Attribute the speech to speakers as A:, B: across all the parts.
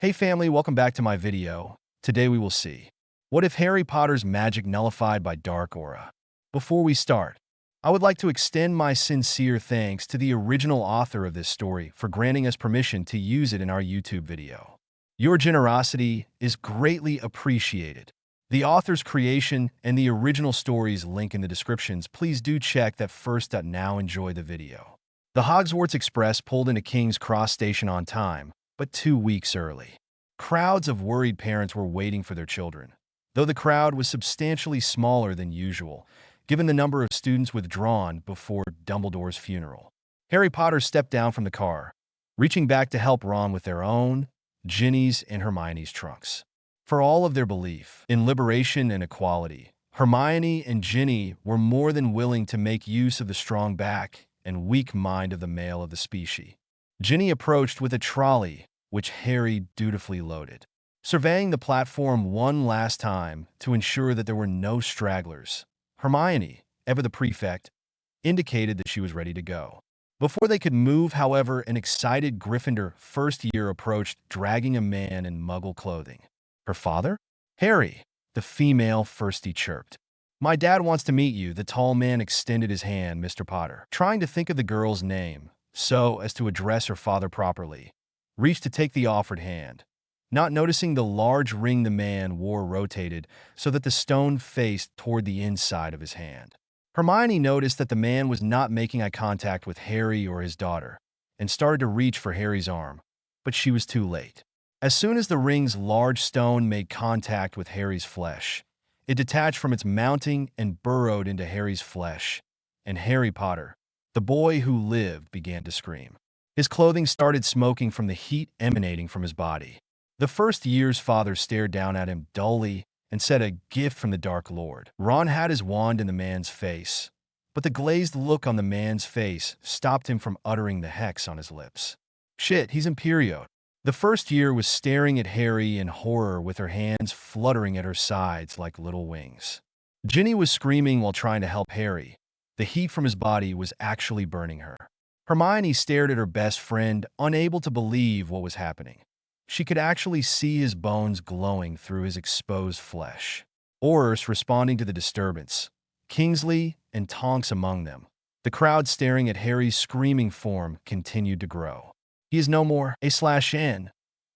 A: Hey family, welcome back to my video. Today we will see, what if Harry Potter's magic nullified by dark aura? Before we start, I would like to extend my sincere thanks to the original author of this story for granting us permission to use it in our YouTube video. Your generosity is greatly appreciated. The author's creation and the original story's link in the descriptions. Please do check that first. Now enjoy the video. The Hogwarts Express pulled into King's Cross Station on time, but 2 weeks early. Crowds of worried parents were waiting for their children, though the crowd was substantially smaller than usual, given the number of students withdrawn before Dumbledore's funeral. Harry Potter stepped down from the car, reaching back to help Ron with their own, Ginny's, and Hermione's trunks. For all of their belief in liberation and equality, Hermione and Ginny were more than willing to make use of the strong back and weak mind of the male of the species. Ginny approached with a trolley, which Harry dutifully loaded. Surveying the platform one last time to ensure that there were no stragglers, Hermione, ever the prefect, indicated that she was ready to go. Before they could move, however, an excited Gryffindor first year approached, dragging a man in Muggle clothing. Her father? Harry, the female firstie chirped. "My dad wants to meet you." The tall man extended his hand, Mr. Potter, trying to think of the girl's name so as to address her father properly, reached to take the offered hand. Not noticing the large ring the man wore rotated so that the stone faced toward the inside of his hand. Hermione noticed that the man was not making eye contact with Harry or his daughter, and started to reach for Harry's arm, but she was too late. As soon as the ring's large stone made contact with Harry's flesh, it detached from its mounting and burrowed into Harry's flesh, and Harry Potter, the boy who lived, began to scream. His clothing started smoking from the heat emanating from his body. The first year's father stared down at him dully and said, "A gift from the Dark Lord." Ron had his wand in the man's face, but the glazed look on the man's face stopped him from uttering the hex on his lips. "Shit, he's Imperio." The first year was staring at Harry in horror with her hands fluttering at her sides like little wings. Ginny was screaming while trying to help Harry. The heat from his body was actually burning her. Hermione stared at her best friend, unable to believe what was happening. She could actually see his bones glowing through his exposed flesh. Aurors responding to the disturbance, Kingsley and Tonks among them. The crowd staring at Harry's screaming form continued to grow. "He is no more A/N.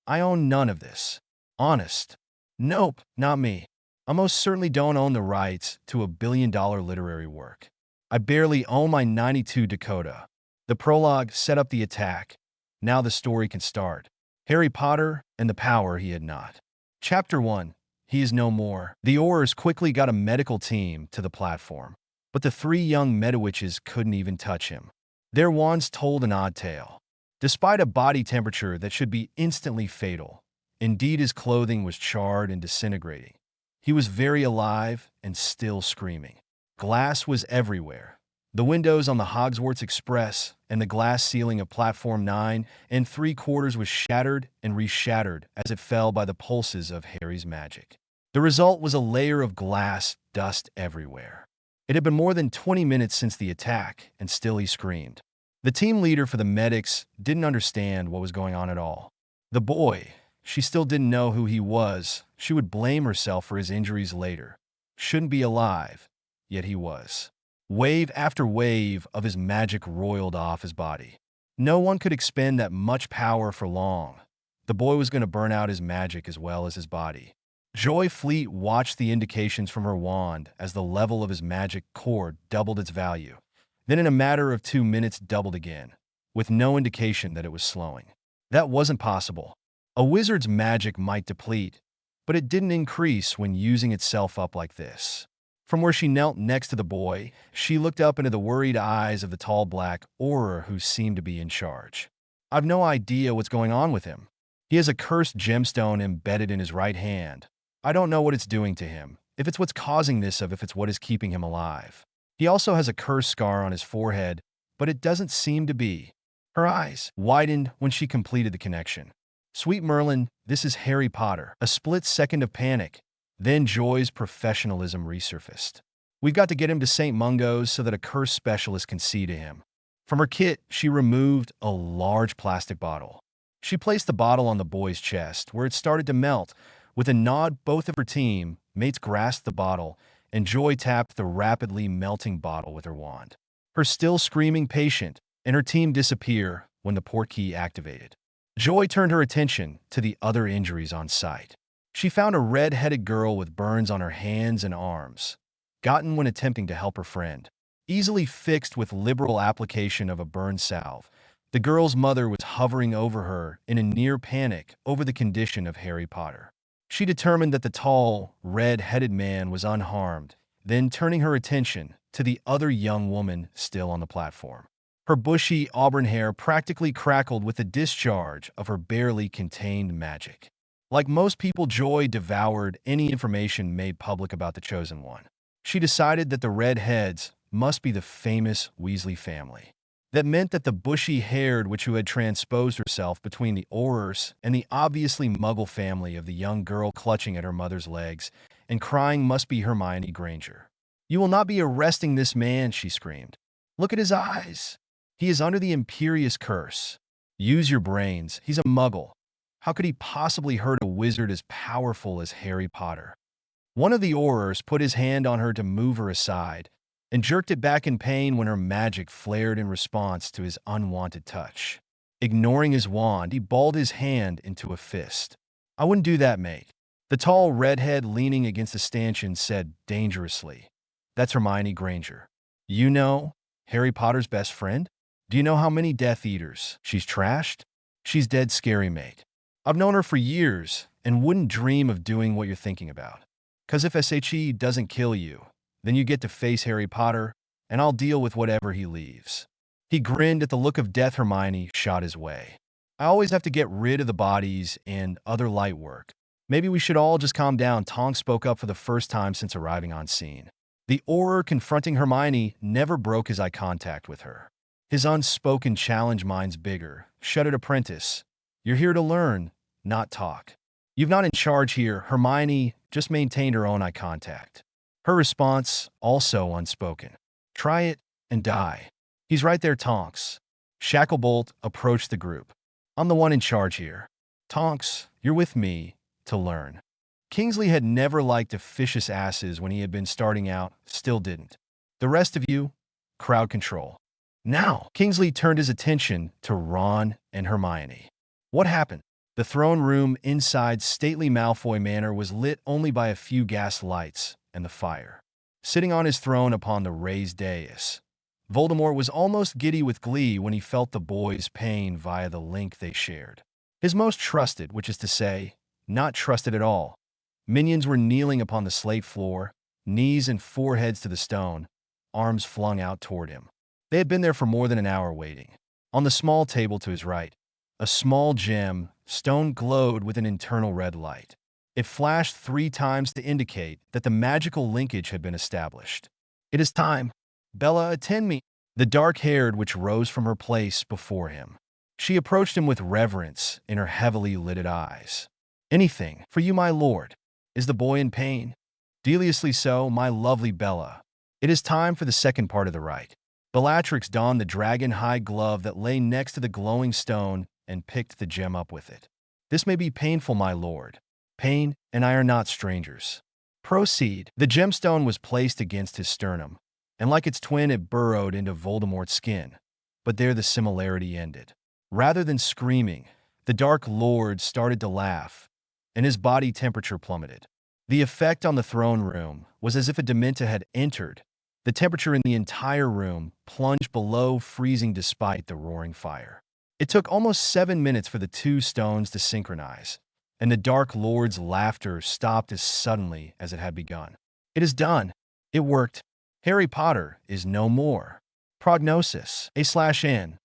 A: I own none of this. Honest. Nope, not me. I most certainly don't own the rights to a billion-dollar literary work. I barely own my 92 Dakota." The prologue set up the attack. Now the story can start. Harry Potter and the power he had not. Chapter 1. He is no more. The Aurors quickly got a medical team to the platform, but the 3 young Medowitches couldn't even touch him. Their wands told an odd tale. Despite a body temperature that should be instantly fatal, indeed his clothing was charred and disintegrating. He was very alive and still screaming. Glass was everywhere. The windows on the Hogwarts Express and the glass ceiling of Platform 9 3/4 was shattered and reshattered as it fell by the pulses of Harry's magic. The result was a layer of glass dust everywhere. It had been more than 20 minutes since the attack, and still he screamed. The team leader for the medics didn't understand what was going on at all. The boy, she still didn't know who he was. She would blame herself for his injuries later. Shouldn't be alive, yet he was. Wave after wave of his magic roiled off his body. No one could expend that much power for long. The boy was going to burn out his magic as well as his body. Joy Fleet watched the indications from her wand as the level of his magic cord doubled its value. Then in a matter of 2 minutes doubled again, with no indication that it was slowing. That wasn't possible. A wizard's magic might deplete, but it didn't increase when using itself up like this. From where she knelt next to the boy, she looked up into the worried eyes of the tall black Auror who seemed to be in charge. "I've no idea what's going on with him. He has a cursed gemstone embedded in his right hand. I don't know what it's doing to him, if it's what's causing this, if it's what is keeping him alive. He also has a curse scar on his forehead, but it doesn't seem to be." Her eyes widened when she completed the connection. "Sweet Merlin, this is Harry Potter." A split second of panic. Then Joy's professionalism resurfaced. "We've got to get him to St. Mungo's so that a curse specialist can see to him." From her kit, she removed a large plastic bottle. She placed the bottle on the boy's chest, where it started to melt. With a nod, both of her team mates grasped the bottle, and Joy tapped the rapidly melting bottle with her wand. Her still screaming patient and her team disappear when the port key activated. Joy turned her attention to the other injuries on site. She found a red-headed girl with burns on her hands and arms, gotten when attempting to help her friend. Easily fixed with liberal application of a burn salve, the girl's mother was hovering over her in a near panic over the condition of Harry Potter. She determined that the tall, red-headed man was unharmed, then turning her attention to the other young woman still on the platform. Her bushy auburn hair practically crackled with the discharge of her barely contained magic. Like most people, Joy devoured any information made public about the Chosen One. She decided that the redheads must be the famous Weasley family. That meant that the bushy-haired witch who had transposed herself between the Aurors and the obviously muggle family of the young girl clutching at her mother's legs and crying must be Hermione Granger. "You will not be arresting this man," she screamed. "Look at his eyes. He is under the Imperious curse. Use your brains. He's a muggle. How could he possibly hurt a wizard as powerful as Harry Potter?" One of the Aurors put his hand on her to move her aside, and jerked it back in pain when her magic flared in response to his unwanted touch. Ignoring his wand, he balled his hand into a fist. "I wouldn't do that, mate." The tall redhead leaning against the stanchion said dangerously, "That's Hermione Granger. You know, Harry Potter's best friend? Do you know how many Death Eaters she's trashed? She's dead scary, mate. I've known her for years and wouldn't dream of doing what you're thinking about. 'Cause if SHE doesn't kill you, then you get to face Harry Potter, and I'll deal with whatever he leaves." He grinned at the look of death Hermione shot his way. "I always have to get rid of the bodies and other light work. Maybe we should all just calm down." Tonks spoke up for the first time since arriving on scene. The Auror confronting Hermione never broke his eye contact with her. His unspoken challenge, "Mine's bigger. Shut apprentice. You're here to learn, not talk. You've not in charge here." Hermione just maintained her own eye contact. Her response, also unspoken. "Try it and die." "He's right there, Tonks." Shacklebolt approached the group. "I'm the one in charge here. Tonks, you're with me to learn." Kingsley had never liked officious asses when he had been starting out, still didn't. "The rest of you, crowd control." Now, Kingsley turned his attention to Ron and Hermione. What happened? The throne room inside stately Malfoy Manor was lit only by a few gas lights and the fire. Sitting on his throne upon the raised dais, Voldemort was almost giddy with glee when he felt the boys' pain via the link they shared. His most trusted, which is to say, not trusted at all. Minions were kneeling upon the slate floor, knees and foreheads to the stone, arms flung out toward him. They had been there for more than an hour waiting. On the small table to his right, a small gem stone glowed with an internal red light. It flashed 3 times to indicate that the magical linkage had been established. "It is time. Bella, attend me." The dark-haired witch rose from her place before him. She approached him with reverence in her heavily lidded eyes. "Anything for you, my lord. Is the boy in pain?" "Deliously so, my lovely Bella. It is time for the second part of the rite." Bellatrix donned the dragon-hide glove that lay next to the glowing stone and picked the gem up with it. "This may be painful, my lord. Pain and I are not strangers. Proceed." The gemstone was placed against his sternum, and like its twin it burrowed into Voldemort's skin. But there the similarity ended. Rather than screaming, the Dark Lord started to laugh, and his body temperature plummeted. The effect on the throne room was as if a Dementor had entered. The temperature in the entire room plunged below freezing despite the roaring fire. It took almost 7 minutes for the 2 stones to synchronize, and the Dark Lord's laughter stopped as suddenly as it had begun. "It is done. It worked. Harry Potter is no more. Prognosis. A/N.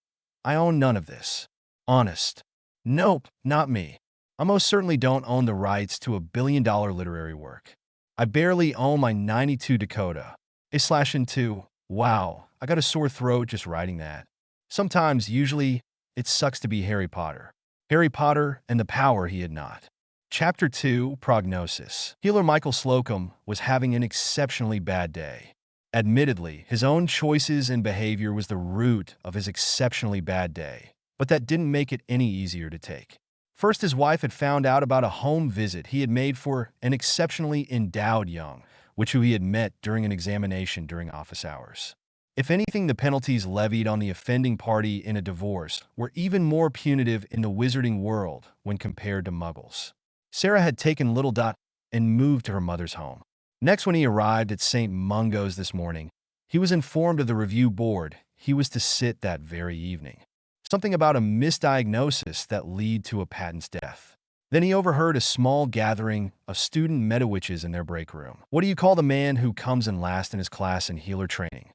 A: I own none of this. Honest. Nope, not me. I most certainly don't own the rights to a billion-dollar literary work. I barely own my 92 Dakota. A/N 2. Wow, I got a sore throat just writing that. Sometimes, usually, it sucks to be Harry Potter. Harry Potter and the power he had not." Chapter 2, Prognosis. Healer Michael Slocum was having an exceptionally bad day. Admittedly, his own choices and behavior was the root of his exceptionally bad day, But that didn't make it any easier to take. First, his wife had found out about a home visit he had made for an exceptionally endowed young, who he had met during an examination during office hours. If anything, the penalties levied on the offending party in a divorce were even more punitive in the wizarding world when compared to muggles. Sarah had taken Little Dot and moved to her mother's home. Next, when he arrived at St. Mungo's this morning, he was informed of the review board he was to sit that very evening. Something about a misdiagnosis that led to a patent's death. Then he overheard a small gathering of student meta-witches in their break room. What do you call the man who comes in last in his class in healer training?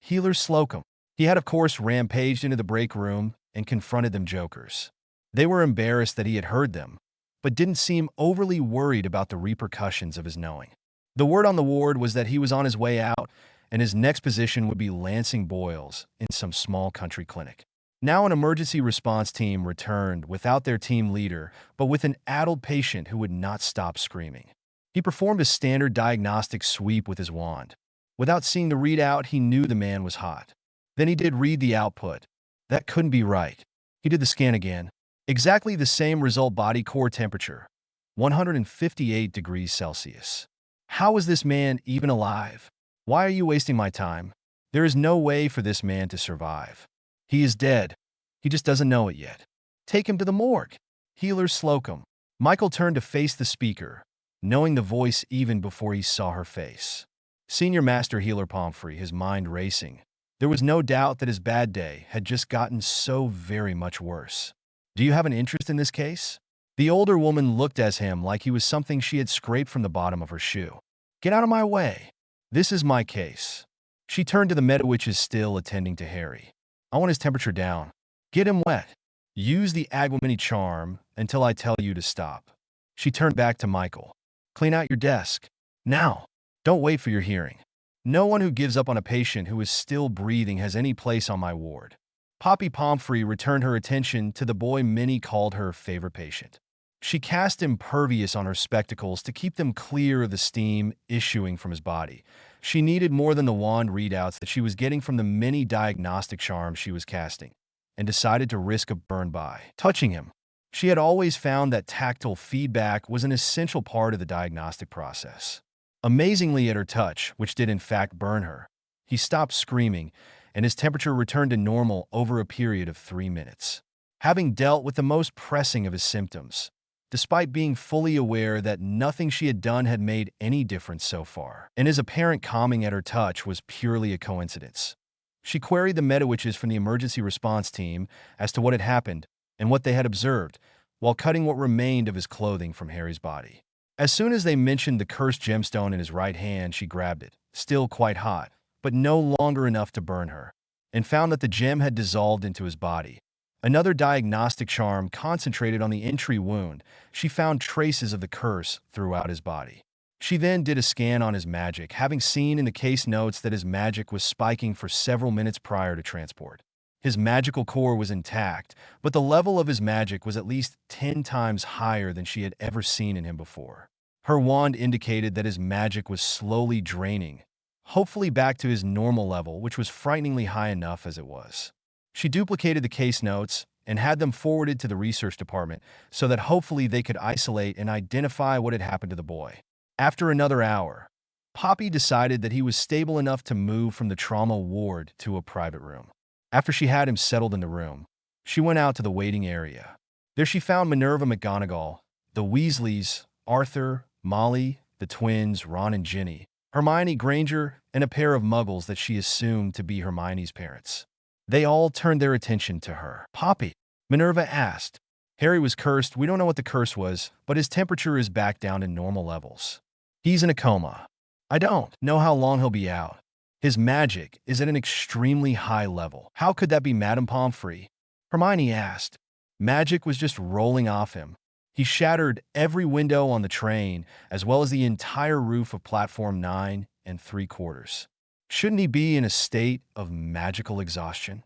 A: Healer Slocum. He had, of course, rampaged into the break room and confronted them jokers. They were embarrassed that he had heard them, but didn't seem overly worried about the repercussions of his knowing. The word on the ward was that he was on his way out, and his next position would be lancing boils in some small country clinic. Now an emergency response team returned without their team leader, but with an addled patient who would not stop screaming. He performed a standard diagnostic sweep with his wand. Without seeing the readout, he knew the man was hot. Then he did read the output. That couldn't be right. He did the scan again. Exactly the same result: body core temperature, 158 degrees Celsius. How is this man even alive? Why are you wasting my time? There is no way for this man to survive. He is dead. He just doesn't know it yet. Take him to the morgue. Healer Slocum. Michael turned to face the speaker, knowing the voice even before he saw her face. Senior Master Healer Pomfrey, his mind racing. There was no doubt that his bad day had just gotten so very much worse. Do you have an interest in this case? The older woman looked at him like he was something she had scraped from the bottom of her shoe. Get out of my way. This is my case. She turned to the meta-witches still attending to Harry. I want his temperature down. Get him wet. Use the Agwamini charm until I tell you to stop. She turned back to Michael. Clean out your desk. Now. Don't wait for your hearing. No one who gives up on a patient who is still breathing has any place on my ward. Poppy Pomfrey returned her attention to the boy Minnie called her favorite patient. She cast impervious on her spectacles to keep them clear of the steam issuing from his body. She needed more than the wand readouts that she was getting from the many diagnostic charms she was casting, and decided to risk a burn by touching him. She had always found that tactile feedback was an essential part of the diagnostic process. Amazingly, at her touch, which did in fact burn her, he stopped screaming, and his temperature returned to normal over a period of 3 minutes. Having dealt with the most pressing of his symptoms, despite being fully aware that nothing she had done had made any difference so far, and his apparent calming at her touch was purely a coincidence. She queried the meta-witches from the emergency response team as to what had happened and what they had observed, while cutting what remained of his clothing from Harry's body. As soon as they mentioned the cursed gemstone in his right hand, she grabbed it, still quite hot, but no longer enough to burn her, and found that the gem had dissolved into his body. Another diagnostic charm concentrated on the entry wound. She found traces of the curse throughout his body. She then did a scan on his magic, having seen in the case notes that his magic was spiking for several minutes prior to transport. His magical core was intact, but the level of his magic was at least 10 times higher than she had ever seen in him before. Her wand indicated that his magic was slowly draining, hopefully back to his normal level, which was frighteningly high enough as it was. She duplicated the case notes and had them forwarded to the research department so that hopefully they could isolate and identify what had happened to the boy. After another hour, Poppy decided that he was stable enough to move from the trauma ward to a private room. After she had him settled in the room, she went out to the waiting area. There she found Minerva McGonagall, the Weasleys, Arthur, Molly, the twins, Ron and Ginny, Hermione Granger, and a pair of muggles that she assumed to be Hermione's parents. They all turned their attention to her. Poppy, Minerva asked. Harry was cursed. We don't know what the curse was, but his temperature is back down to normal levels. He's in a coma. I don't know how long he'll be out. His magic is at an extremely high level. How could that be, Madame Pomfrey? Hermione asked. Magic was just rolling off him. He shattered every window on the train, as well as the entire roof of platform 9 3/4. Shouldn't he be in a state of magical exhaustion?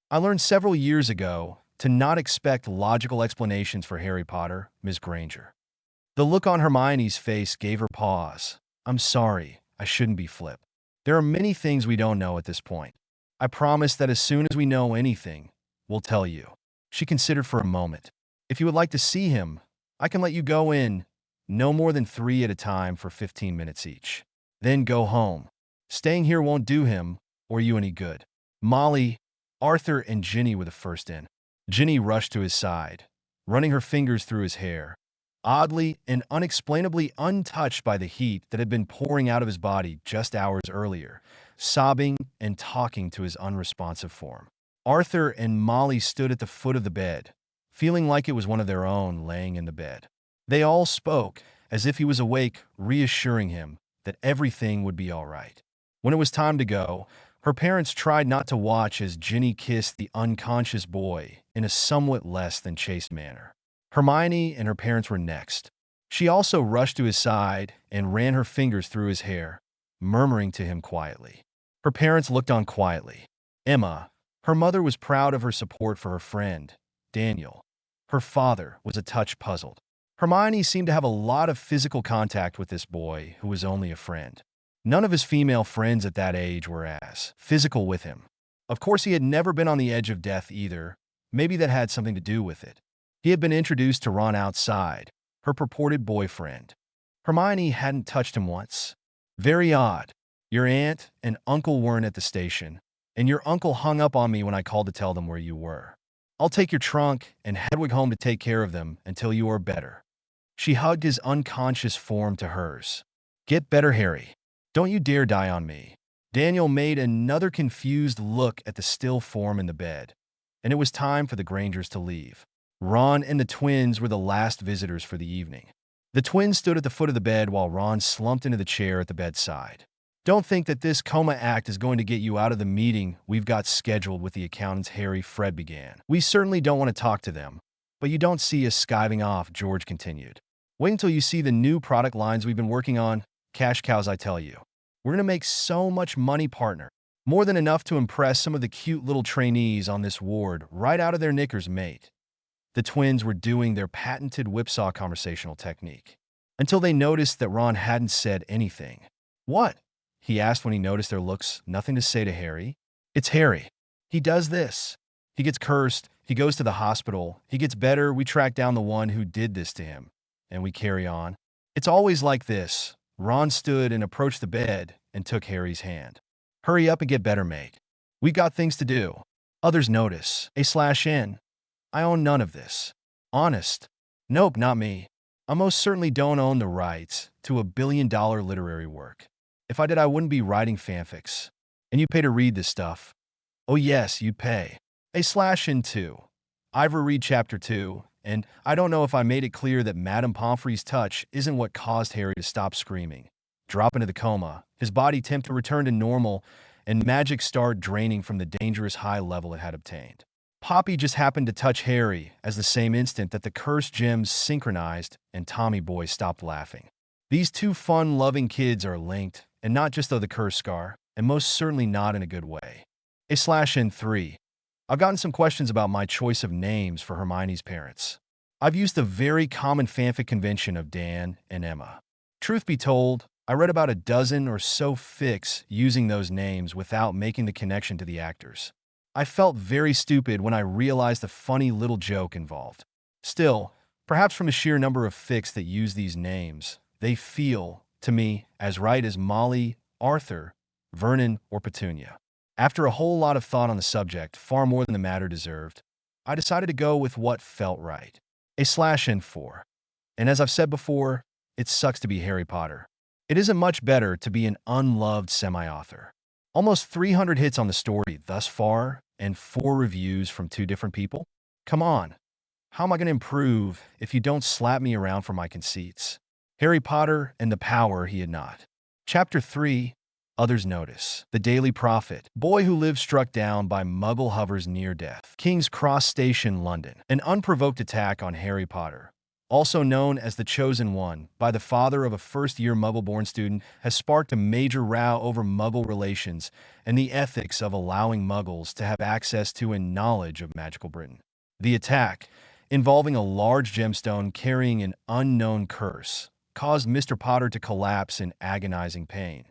A: I learned several years ago to not expect logical explanations for Harry Potter, Ms. Granger. The look on Hermione's face gave her pause. I'm sorry, I shouldn't be flip. There are many things we don't know at this point. I promise that as soon as we know anything, we'll tell you. She considered for a moment. If you would like to see him, I can let you go in, no more than 3 at a time for 15 minutes each. Then go home. Staying here won't do him or you any good. Molly, Arthur, and Ginny were the first in. Ginny rushed to his side, running her fingers through his hair, oddly and unexplainably untouched by the heat that had been pouring out of his body just hours earlier, sobbing and talking to his unresponsive form. Arthur and Molly stood at the foot of the bed, feeling like it was one of their own laying in the bed. They all spoke, as if he was awake, reassuring him that everything would be all right. When it was time to go, her parents tried not to watch as Ginny kissed the unconscious boy in a somewhat less than chaste manner. Hermione and her parents were next. She also rushed to his side and ran her fingers through his hair, murmuring to him quietly. Her parents looked on quietly. Emma, her mother, was proud of her support for her friend, Daniel. Her father was a touch puzzled. Hermione seemed to have a lot of physical contact with this boy who was only a friend. None of his female friends at that age were as physical with him. Of course, he had never been on the edge of death either. Maybe that had something to do with it. He had been introduced to Ron outside, her purported boyfriend. Hermione hadn't touched him once. Very odd. Your aunt and uncle weren't at the station, and your uncle hung up on me when I called to tell them where you were. I'll take your trunk and Hedwig home to take care of them until you are better. She hugged his unconscious form to hers. Get better, Harry. Don't you dare die on me. Daniel made another confused look at the still form in the bed, and it was time for the Grangers to leave. Ron and the twins were the last visitors for the evening. The twins stood at the foot of the bed while Ron slumped into the chair at the bedside. Don't think that this coma act is going to get you out of the meeting we've got scheduled with the accountants, Harry. Fred began. We certainly don't want to talk to them, but you don't see us skiving off, George continued. Wait until you see the new product lines we've been working on. Cash cows, I tell you. We're going to make so much money, partner. More than enough to impress some of the cute little trainees on this ward right out of their knickers, mate. The twins were doing their patented whipsaw conversational technique until they noticed that Ron hadn't said anything. What? He asked when he noticed their looks. Nothing to say to Harry. It's Harry. He does this. He gets cursed. He goes to the hospital. He gets better. We track down the one who did this to him. And we carry on. It's always like this. Ron stood and approached the bed and took Harry's hand. Hurry up and get better, mate. We've got things to do. Others notice. A/N. I own none of this. Honest. Nope, not me. I most certainly don't own the rights to $1 billion literary work. If I did, I wouldn't be writing fanfics. And you pay to read this stuff. Oh yes, you'd pay. A/N too. Ivor read chapter 2, and I don't know if I made it clear that Madame Pomfrey's touch isn't what caused Harry to stop screaming, drop into the coma, his body temp to return to normal, and magic start draining from the dangerous high level it had obtained. Poppy just happened to touch Harry as the same instant that the cursed gems synchronized and Tommy Boy stopped laughing. These two fun-loving kids are linked, and not just of the curse scar, and most certainly not in a good way. A/N 3. I've gotten some questions about my choice of names for Hermione's parents. I've used the very common fanfic convention of Dan and Emma. Truth be told, I read about a dozen or so fics using those names without making the connection to the actors. I felt very stupid when I realized the funny little joke involved. Still, perhaps from the sheer number of fics that use these names, they feel, to me, as right as Molly, Arthur, Vernon, or Petunia. After a whole lot of thought on the subject, far more than the matter deserved, I decided to go with what felt right. A/N 4. And as I've said before, it sucks to be Harry Potter. It isn't much better to be an unloved semi-author. Almost 300 hits on the story thus far, and 4 reviews from 2 different people? Come on. How am I going to improve if you don't slap me around for my conceits? Harry Potter and the power he had not. Chapter 3. Others notice. The Daily Prophet. Boy who lives struck down by Muggle hovers near death. King's Cross Station, London. An unprovoked attack on Harry Potter, also known as the Chosen One, by the father of a first-year Muggle-born student, has sparked a major row over Muggle relations and the ethics of allowing Muggles to have access to and knowledge of magical Britain. The attack, involving a large gemstone carrying an unknown curse, caused Mr. Potter to collapse in agonizing pain,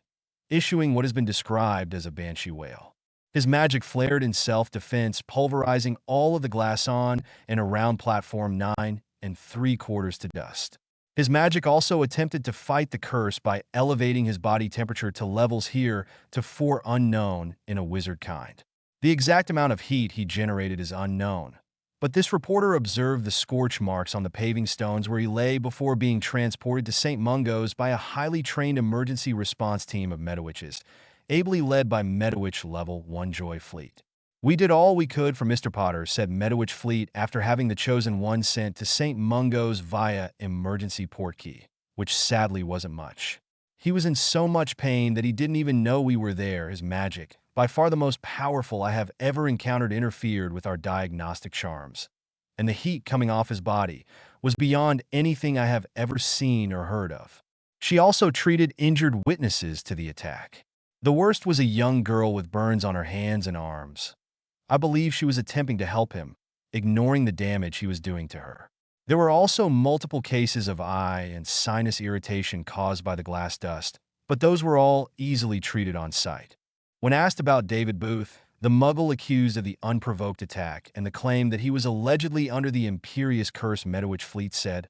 A: issuing what has been described as a banshee wail. His magic flared in self-defense, pulverizing all of the glass on and around platform 9 3/4 to dust. His magic also attempted to fight the curse by elevating his body temperature to levels here to 4 unknown in a wizard kind. The exact amount of heat he generated is unknown, but this reporter observed the scorch marks on the paving stones where he lay before being transported to St. Mungo's by a highly trained emergency response team of Medowitches, ably led by Medowitch Level 1 Joy Fleet. "We did all we could for Mr. Potter," said Medowitch Fleet after having the Chosen One sent to St. Mungo's via emergency portkey, which sadly wasn't much. "He was in so much pain that he didn't even know we were there. His magic, by far the most powerful I have ever encountered, interfered with our diagnostic charms. And the heat coming off his body was beyond anything I have ever seen or heard of." She also treated injured witnesses to the attack. The worst was a young girl with burns on her hands and arms. I believe she was attempting to help him, ignoring the damage he was doing to her. There were also multiple cases of eye and sinus irritation caused by the glass dust, but those were all easily treated on site. When asked about David Booth, the Muggle accused of the unprovoked attack and the claim that he was allegedly under the Imperious Curse, Medowitch Fleet said,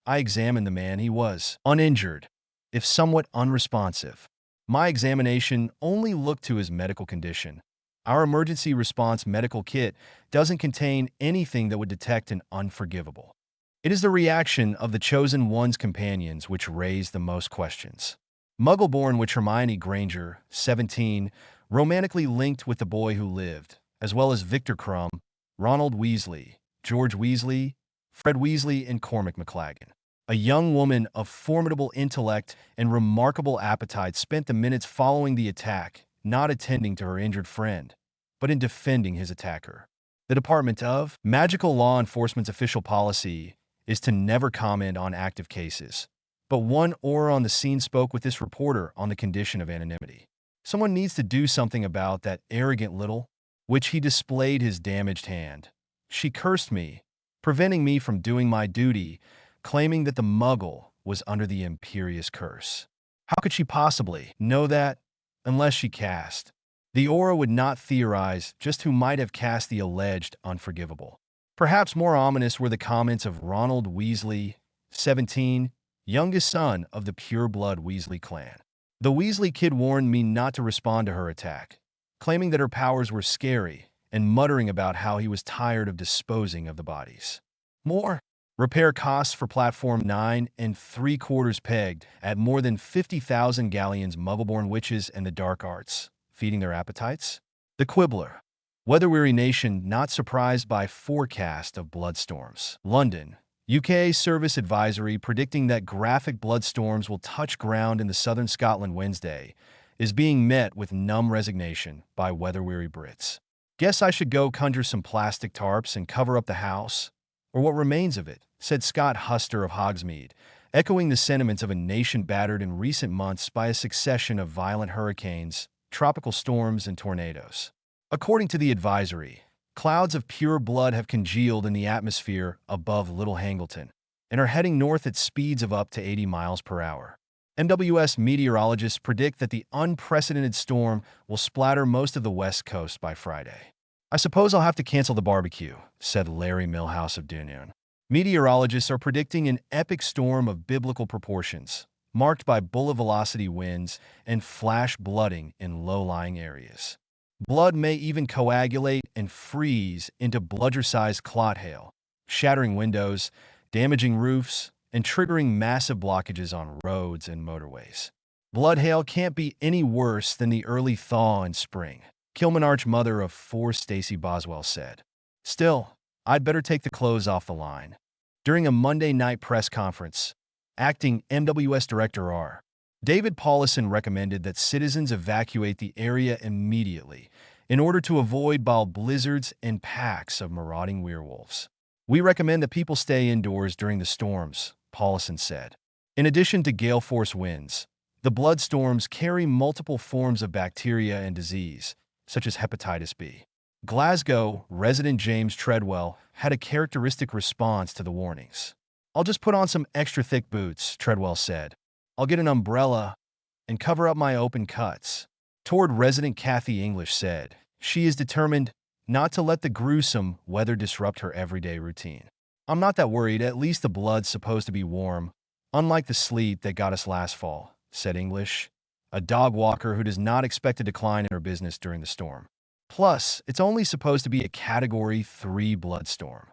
A: "I examined the man. He was uninjured, if somewhat unresponsive. My examination only looked to his medical condition. Our emergency response medical kit doesn't contain anything that would detect an unforgivable." It is the reaction of the Chosen One's companions which raised the most questions. Muggle-born witch Hermione Granger, 17, romantically linked with the boy who lived, as well as Victor Crumb, Ronald Weasley, George Weasley, Fred Weasley, and Cormac McLaggen. A young woman of formidable intellect and remarkable appetite spent the minutes following the attack not attending to her injured friend, but in defending his attacker. The Department of Magical Law Enforcement's official policy is to never comment on active cases, but one Aura on the scene spoke with this reporter on the condition of anonymity. "Someone needs to do something about that arrogant little," which he displayed his damaged hand. "She cursed me, preventing me from doing my duty, claiming that the Muggle was under the Imperious Curse. How could she possibly know that unless she cast?" The Aura would not theorize just who might have cast the alleged unforgivable. Perhaps more ominous were the comments of Ronald Weasley, 17, youngest son of the pure-blood Weasley clan. "The Weasley kid warned me not to respond to her attack, claiming that her powers were scary and muttering about how he was tired of disposing of the bodies. More repair costs for Platform 9 3/4 pegged at more than 50,000 galleons. Muggle-born witches and the dark arts, feeding their appetites." The Quibbler. Weather-weary nation not surprised by forecast of bloodstorms. London. UK Service Advisory predicting that graphic bloodstorms will touch ground in the southern Scotland Wednesday is being met with numb resignation by weather-weary Brits. "Guess I should go conjure some plastic tarps and cover up the house, or what remains of it," said Scott Huster of Hogsmeade, echoing the sentiments of a nation battered in recent months by a succession of violent hurricanes, tropical storms, and tornadoes. According to the advisory, clouds of pure blood have congealed in the atmosphere above Little Hangleton and are heading north at speeds of up to 80 miles per hour. MWS meteorologists predict that the unprecedented storm will splatter most of the West Coast by Friday. "I suppose I'll have to cancel the barbecue," said Larry Milhouse of Dunoon. Meteorologists are predicting an epic storm of biblical proportions, marked by bullet-velocity winds and flash blooding in low-lying areas. Blood may even coagulate and freeze into bludger-sized clot hail, shattering windows, damaging roofs, and triggering massive blockages on roads and motorways. "Blood hail can't be any worse than the early thaw in spring," Kilmanarch, mother of 4 Stacey Boswell, said. "Still, I'd better take the clothes off the line." During a Monday night press conference, acting MWS Director R. David Paulison recommended that citizens evacuate the area immediately in order to avoid mild blizzards and packs of marauding werewolves. "We recommend that people stay indoors during the storms," Paulison said. In addition to gale force winds, the blood storms carry multiple forms of bacteria and disease, such as hepatitis B. Glasgow resident James Treadwell had a characteristic response to the warnings. "I'll just put on some extra thick boots," Treadwell said. "I'll get an umbrella and cover up my open cuts." Toward resident Kathy English said, She is determined not to let the gruesome weather disrupt her everyday routine. I'm not that worried, at least the blood's supposed to be warm, unlike the sleet that got us last fall, said English, a dog walker who does not expect a decline in her business during the storm. Plus, it's only supposed to be a Category 3 blood storm.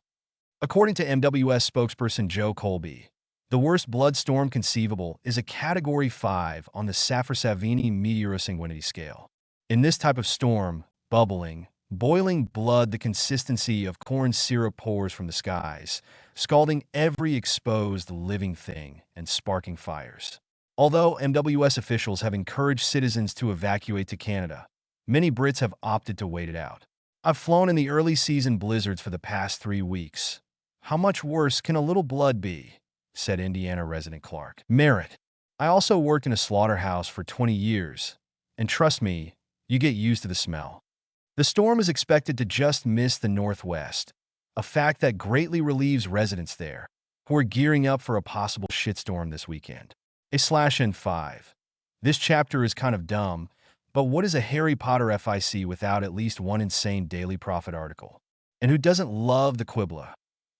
A: According to MWS spokesperson Joe Colby, the worst blood storm conceivable is a Category 5 on the Saffir-Savini meteorosanguinity scale. In this type of storm, bubbling, boiling blood the consistency of corn syrup pours from the skies, scalding every exposed living thing and sparking fires. Although MWS officials have encouraged citizens to evacuate to Canada, many Brits have opted to wait it out. I've flown in the early season blizzards for the past 3 weeks. How much worse can a little blood be? Said Indiana resident Clark Merritt. I also worked in a slaughterhouse for 20 years, and trust me, you get used to the smell. The storm is expected to just miss the northwest, a fact that greatly relieves residents there, who are gearing up for a possible shitstorm this weekend. /N5. This chapter is kind of dumb, but what is a Harry Potter FIC without at least one insane Daily Prophet article? And who doesn't love the Quibbler?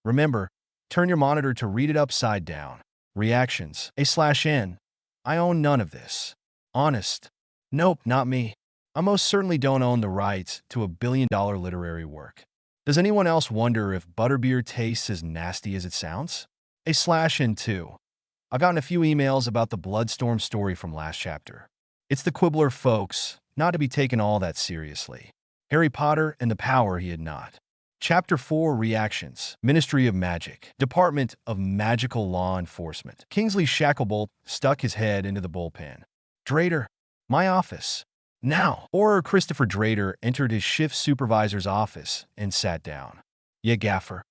A: Remember, turn your monitor to read it upside down. Reactions. /N. I own none of this. Honest. Nope, not me. I most certainly don't own the rights to a billion-dollar literary work. Does anyone else wonder if butterbeer tastes as nasty as it sounds? /N2. I've gotten a few emails about the Bloodstorm story from last chapter. It's the Quibbler, folks, not to be taken all that seriously. Harry Potter and the power he had not. Chapter 4 Reactions. Ministry of Magic. Department of Magical Law Enforcement. Kingsley Shacklebolt stuck his head into the bullpen. Drader, my office. Now. Or Christopher Drader entered his shift supervisor's office and sat down. Yeah, gaffer.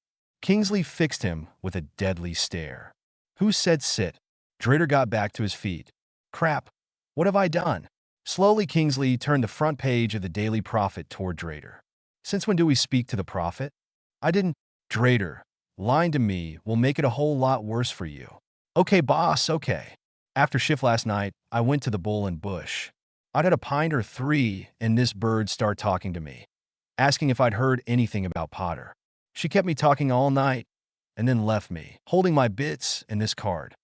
A: Kingsley fixed him with a deadly stare. Who said sit? Drader got back to his feet. Crap. What have I done? Slowly, Kingsley turned the front page of the Daily Prophet toward Drader. Since when do we speak to the Prophet? I didn't. Drader, lying to me will make it a whole lot worse for you. Okay, boss, okay. After shift last night, I went to the Bull and Bush. I'd had a pint or 3, and this bird started talking to me, asking if I'd heard anything about Potter. She kept me talking all night, and then left me, holding my bits and this card.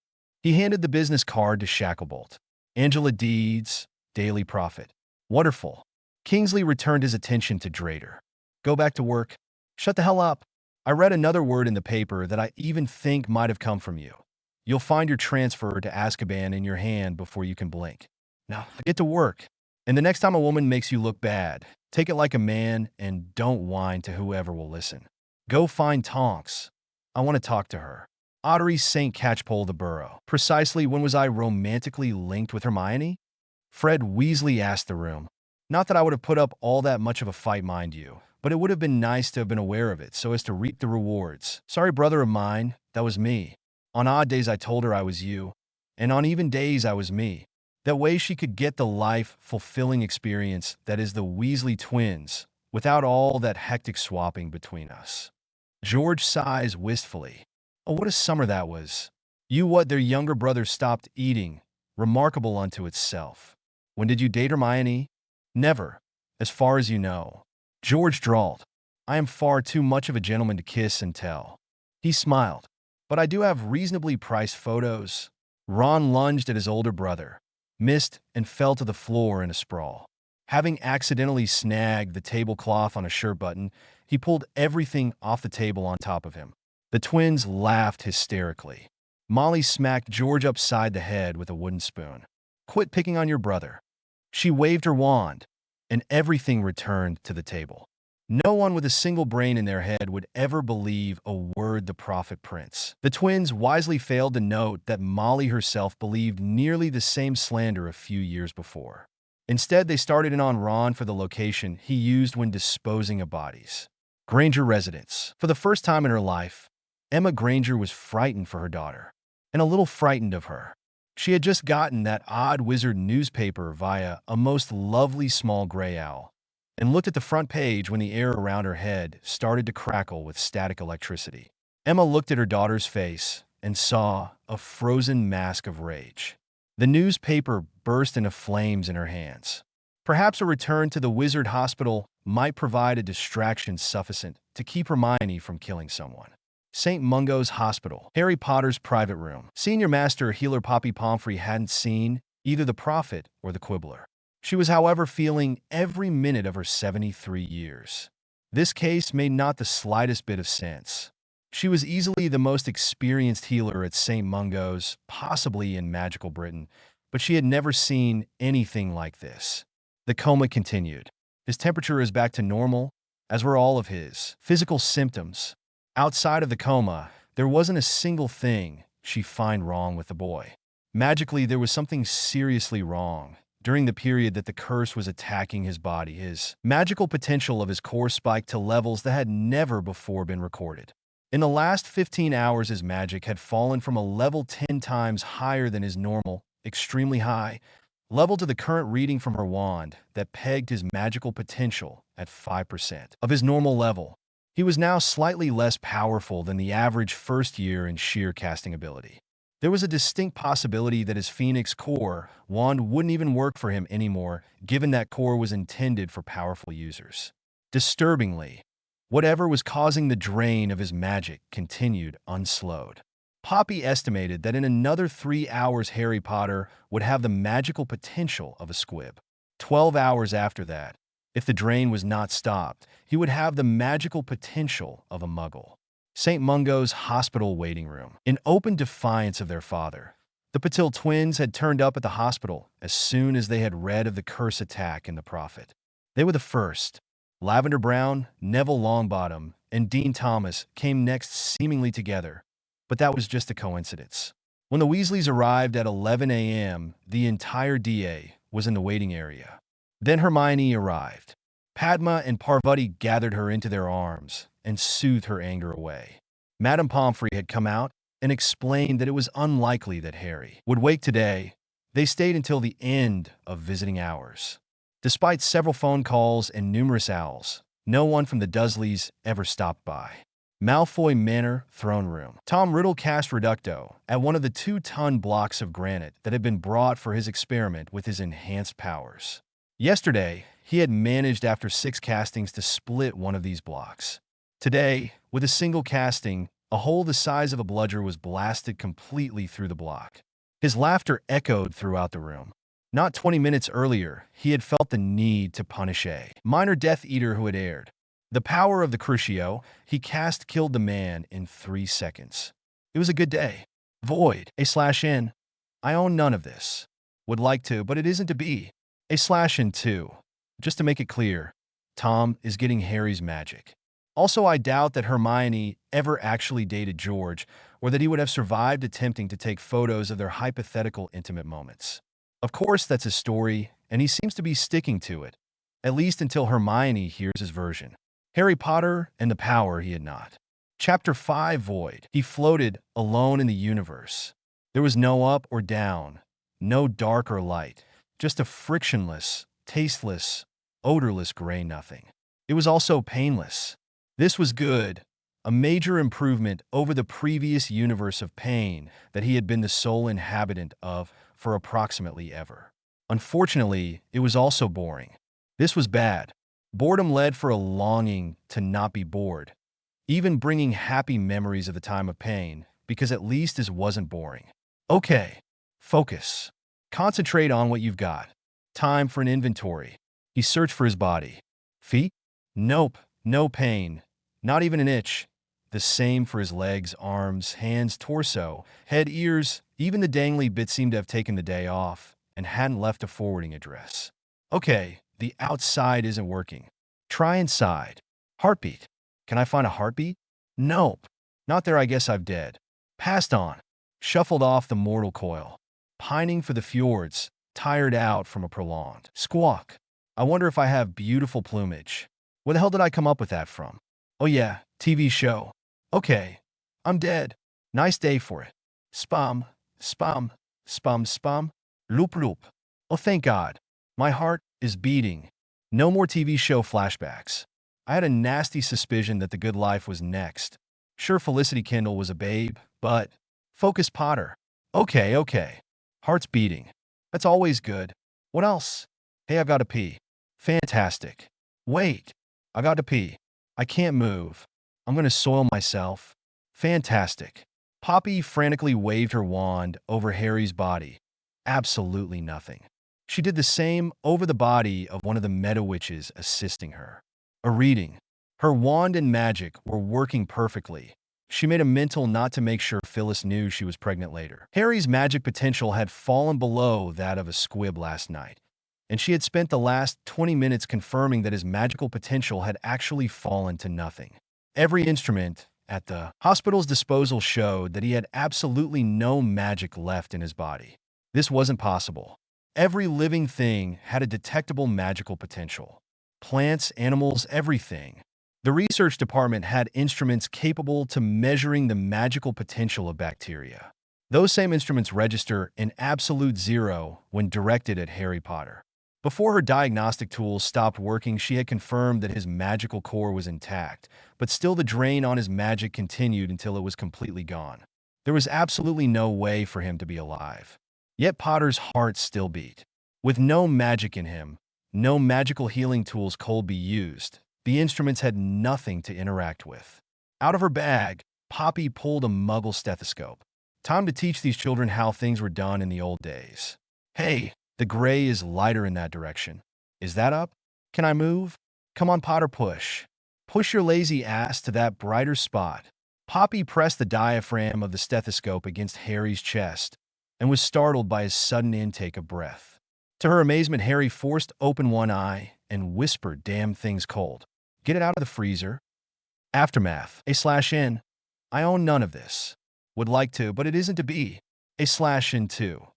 A: He handed the business card to Shacklebolt. Angela Deeds, Daily Prophet. Wonderful. Kingsley returned his attention to Drader. Go back to work. Shut the hell up. I read another word in the paper that I even think might have come from you. You'll find your transfer to Azkaban in your hand before you can blink. Now, get to work. And the next time a woman makes you look bad, take it like a man and don't whine to whoever will listen. Go find Tonks. I want to talk to her. Ottery St. Catchpole the Burrow. Precisely when was I romantically linked with Hermione? Fred Weasley asked the room. Not that I would have put up all that much of a fight, mind you, but it would have been nice to have been aware of it so as to reap the rewards. Sorry, brother of mine, that was me. On odd days I told her I was you, and on even days I was me. That way she could get the life-fulfilling experience that is the Weasley twins, without all that hectic swapping between us. George sighs wistfully. Oh, what a summer that was. You what their younger brother stopped eating, remarkable unto itself. When did you date Hermione? Never, as far as you know. George drawled. I am far too much of a gentleman to kiss and tell. He smiled. But I do have reasonably priced photos. Ron lunged at his older brother, missed, and fell to the floor in a sprawl. Having accidentally snagged the tablecloth on a shirt button, he pulled everything off the table on top of him. The twins laughed hysterically. Molly smacked George upside the head with a wooden spoon. Quit picking on your brother. She waved her wand, and everything returned to the table. No one with a single brain in their head would ever believe a word the prophet prints. The twins wisely failed to note that Molly herself believed nearly the same slander a few years before. Instead, they started in on Ron for the location he used when disposing of bodies. Granger residence. For the first time in her life, Emma Granger was frightened for her daughter, and a little frightened of her. She had just gotten that odd wizard newspaper via a most lovely small gray owl, and looked at the front page when the air around her head started to crackle with static electricity. Emma looked at her daughter's face and saw a frozen mask of rage. The newspaper burst into flames in her hands. Perhaps a return to the wizard hospital might provide a distraction sufficient to keep Hermione from killing someone. St. Mungo's Hospital, Harry Potter's private room. Senior Master Healer Poppy Pomfrey hadn't seen either the Prophet or the Quibbler. She was, however, feeling every minute of her 73 years. This case made not the slightest bit of sense. She was easily the most experienced healer at St. Mungo's, possibly in magical Britain, but she had never seen anything like this. The coma continued. His temperature is back to normal, as were all of his physical symptoms. Outside of the coma, there wasn't a single thing she'd find wrong with the boy. Magically, there was something seriously wrong. During the period that the curse was attacking his body, his magical potential of his core spiked to levels that had never before been recorded. In the last 15 hours, his magic had fallen from a level 10 times higher than his normal, extremely high, level to the current reading from her wand that pegged his magical potential at 5% of his normal level. He was now slightly less powerful than the average first year in sheer casting ability. There was a distinct possibility that his Phoenix core wand wouldn't even work for him anymore, given that core was intended for powerful users. Disturbingly, whatever was causing the drain of his magic continued unslowed. Poppy estimated that in another 3 hours Harry Potter would have the magical potential of a squib. 12 hours after that, if the drain was not stopped, he would have the magical potential of a muggle. St. Mungo's Hospital waiting room. In open defiance of their father, the Patil twins had turned up at the hospital as soon as they had read of the curse attack in the Prophet. They were the first. Lavender Brown, Neville Longbottom, and Dean Thomas came next seemingly together, but that was just a coincidence. When the Weasleys arrived at 11 a.m., the entire DA was in the waiting area. Then Hermione arrived. Padma and Parvati gathered her into their arms and soothed her anger away. Madame Pomfrey had come out and explained that it was unlikely that Harry would wake today. They stayed until the end of visiting hours. Despite several phone calls and numerous owls, no one from the Dursleys ever stopped by. Malfoy Manor Throne Room. Tom Riddle cast Reducto at one of the 2-ton blocks of granite that had been brought for his experiment with his enhanced powers. Yesterday, he had managed after 6 castings to split one of these blocks. Today, with a single casting, a hole the size of a bludger was blasted completely through the block. His laughter echoed throughout the room. Not 20 minutes earlier, he had felt the need to punish a minor Death Eater who had erred. The power of the Crucio he cast killed the man in 3 seconds. It was a good day. Void. A/N. I own none of this. Would like to, but it isn't to be. A/N too. Just to make it clear, Tom is getting Harry's magic. Also, I doubt that Hermione ever actually dated George, or that he would have survived attempting to take photos of their hypothetical intimate moments. Of course, that's his story, and he seems to be sticking to it, at least until Hermione hears his version. Harry Potter and the power he had not. Chapter 5 Void. He floated alone in the universe. There was no up or down, no dark or light, just a frictionless, tasteless, odorless gray nothing. It was also painless. This was good, a major improvement over the previous universe of pain that he had been the sole inhabitant of for approximately ever. Unfortunately, it was also boring. This was bad. Boredom led for a longing to not be bored, even bringing happy memories of the time of pain, because at least this wasn't boring. Okay, focus. Concentrate on what you've got. Time for an inventory. He searched for his body. Feet? Nope, no pain. Not even an itch. The same for his legs, arms, hands, torso, head, ears. Even the dangly bit seemed to have taken the day off and hadn't left a forwarding address. Okay, the outside isn't working. Try inside. Heartbeat. Can I find a heartbeat? Nope. Not there. I guess I've dead. Passed on. Shuffled off the mortal coil. Pining for the fjords, tired out from a prolonged squawk. I wonder if I have beautiful plumage. Where the hell did I come up with that from? Oh yeah, TV show. Okay, I'm dead. Nice day for it. Spum, spum, spum, spum, loop, loop. Oh, thank God. My heart is beating. No more TV show flashbacks. I had a nasty suspicion that the good life was next. Sure, Felicity Kendall was a babe, but focus Potter. Okay. Heart's beating. That's always good. What else? Hey, I've got to pee. Fantastic. Wait, I got to pee. I can't move. I'm going to soil myself. Fantastic. Poppy frantically waved her wand over Harry's body. Absolutely nothing. She did the same over the body of one of the meta witches assisting her. A reading. Her wand and magic were working perfectly. She made a mental not to make sure Phyllis knew she was pregnant later. Harry's magic potential had fallen below that of a squib last night, and she had spent the last 20 minutes confirming that his magical potential had actually fallen to nothing. Every instrument at the hospital's disposal showed that he had absolutely no magic left in his body. This wasn't possible. Every living thing had a detectable magical potential. Plants, animals, everything. The research department had instruments capable to measuring the magical potential of bacteria. Those same instruments register an absolute zero when directed at Harry Potter. Before her diagnostic tools stopped working, she had confirmed that his magical core was intact, but still the drain on his magic continued until it was completely gone. There was absolutely no way for him to be alive. Yet Potter's heart still beat. With no magic in him, no magical healing tools could be used. The instruments had nothing to interact with. Out of her bag, Poppy pulled a muggle stethoscope. Time to teach these children how things were done in the old days. Hey, the gray is lighter in that direction. Is that up? Can I move? Come on, Potter, push. Push your lazy ass to that brighter spot. Poppy pressed the diaphragm of the stethoscope against Harry's chest and was startled by his sudden intake of breath. To her amazement, Harry forced open one eye and whispered, "Damn thing's cold. Get it out of the freezer." Aftermath. A/N. I own none of this. Would like to, but it isn't to be. A/N too.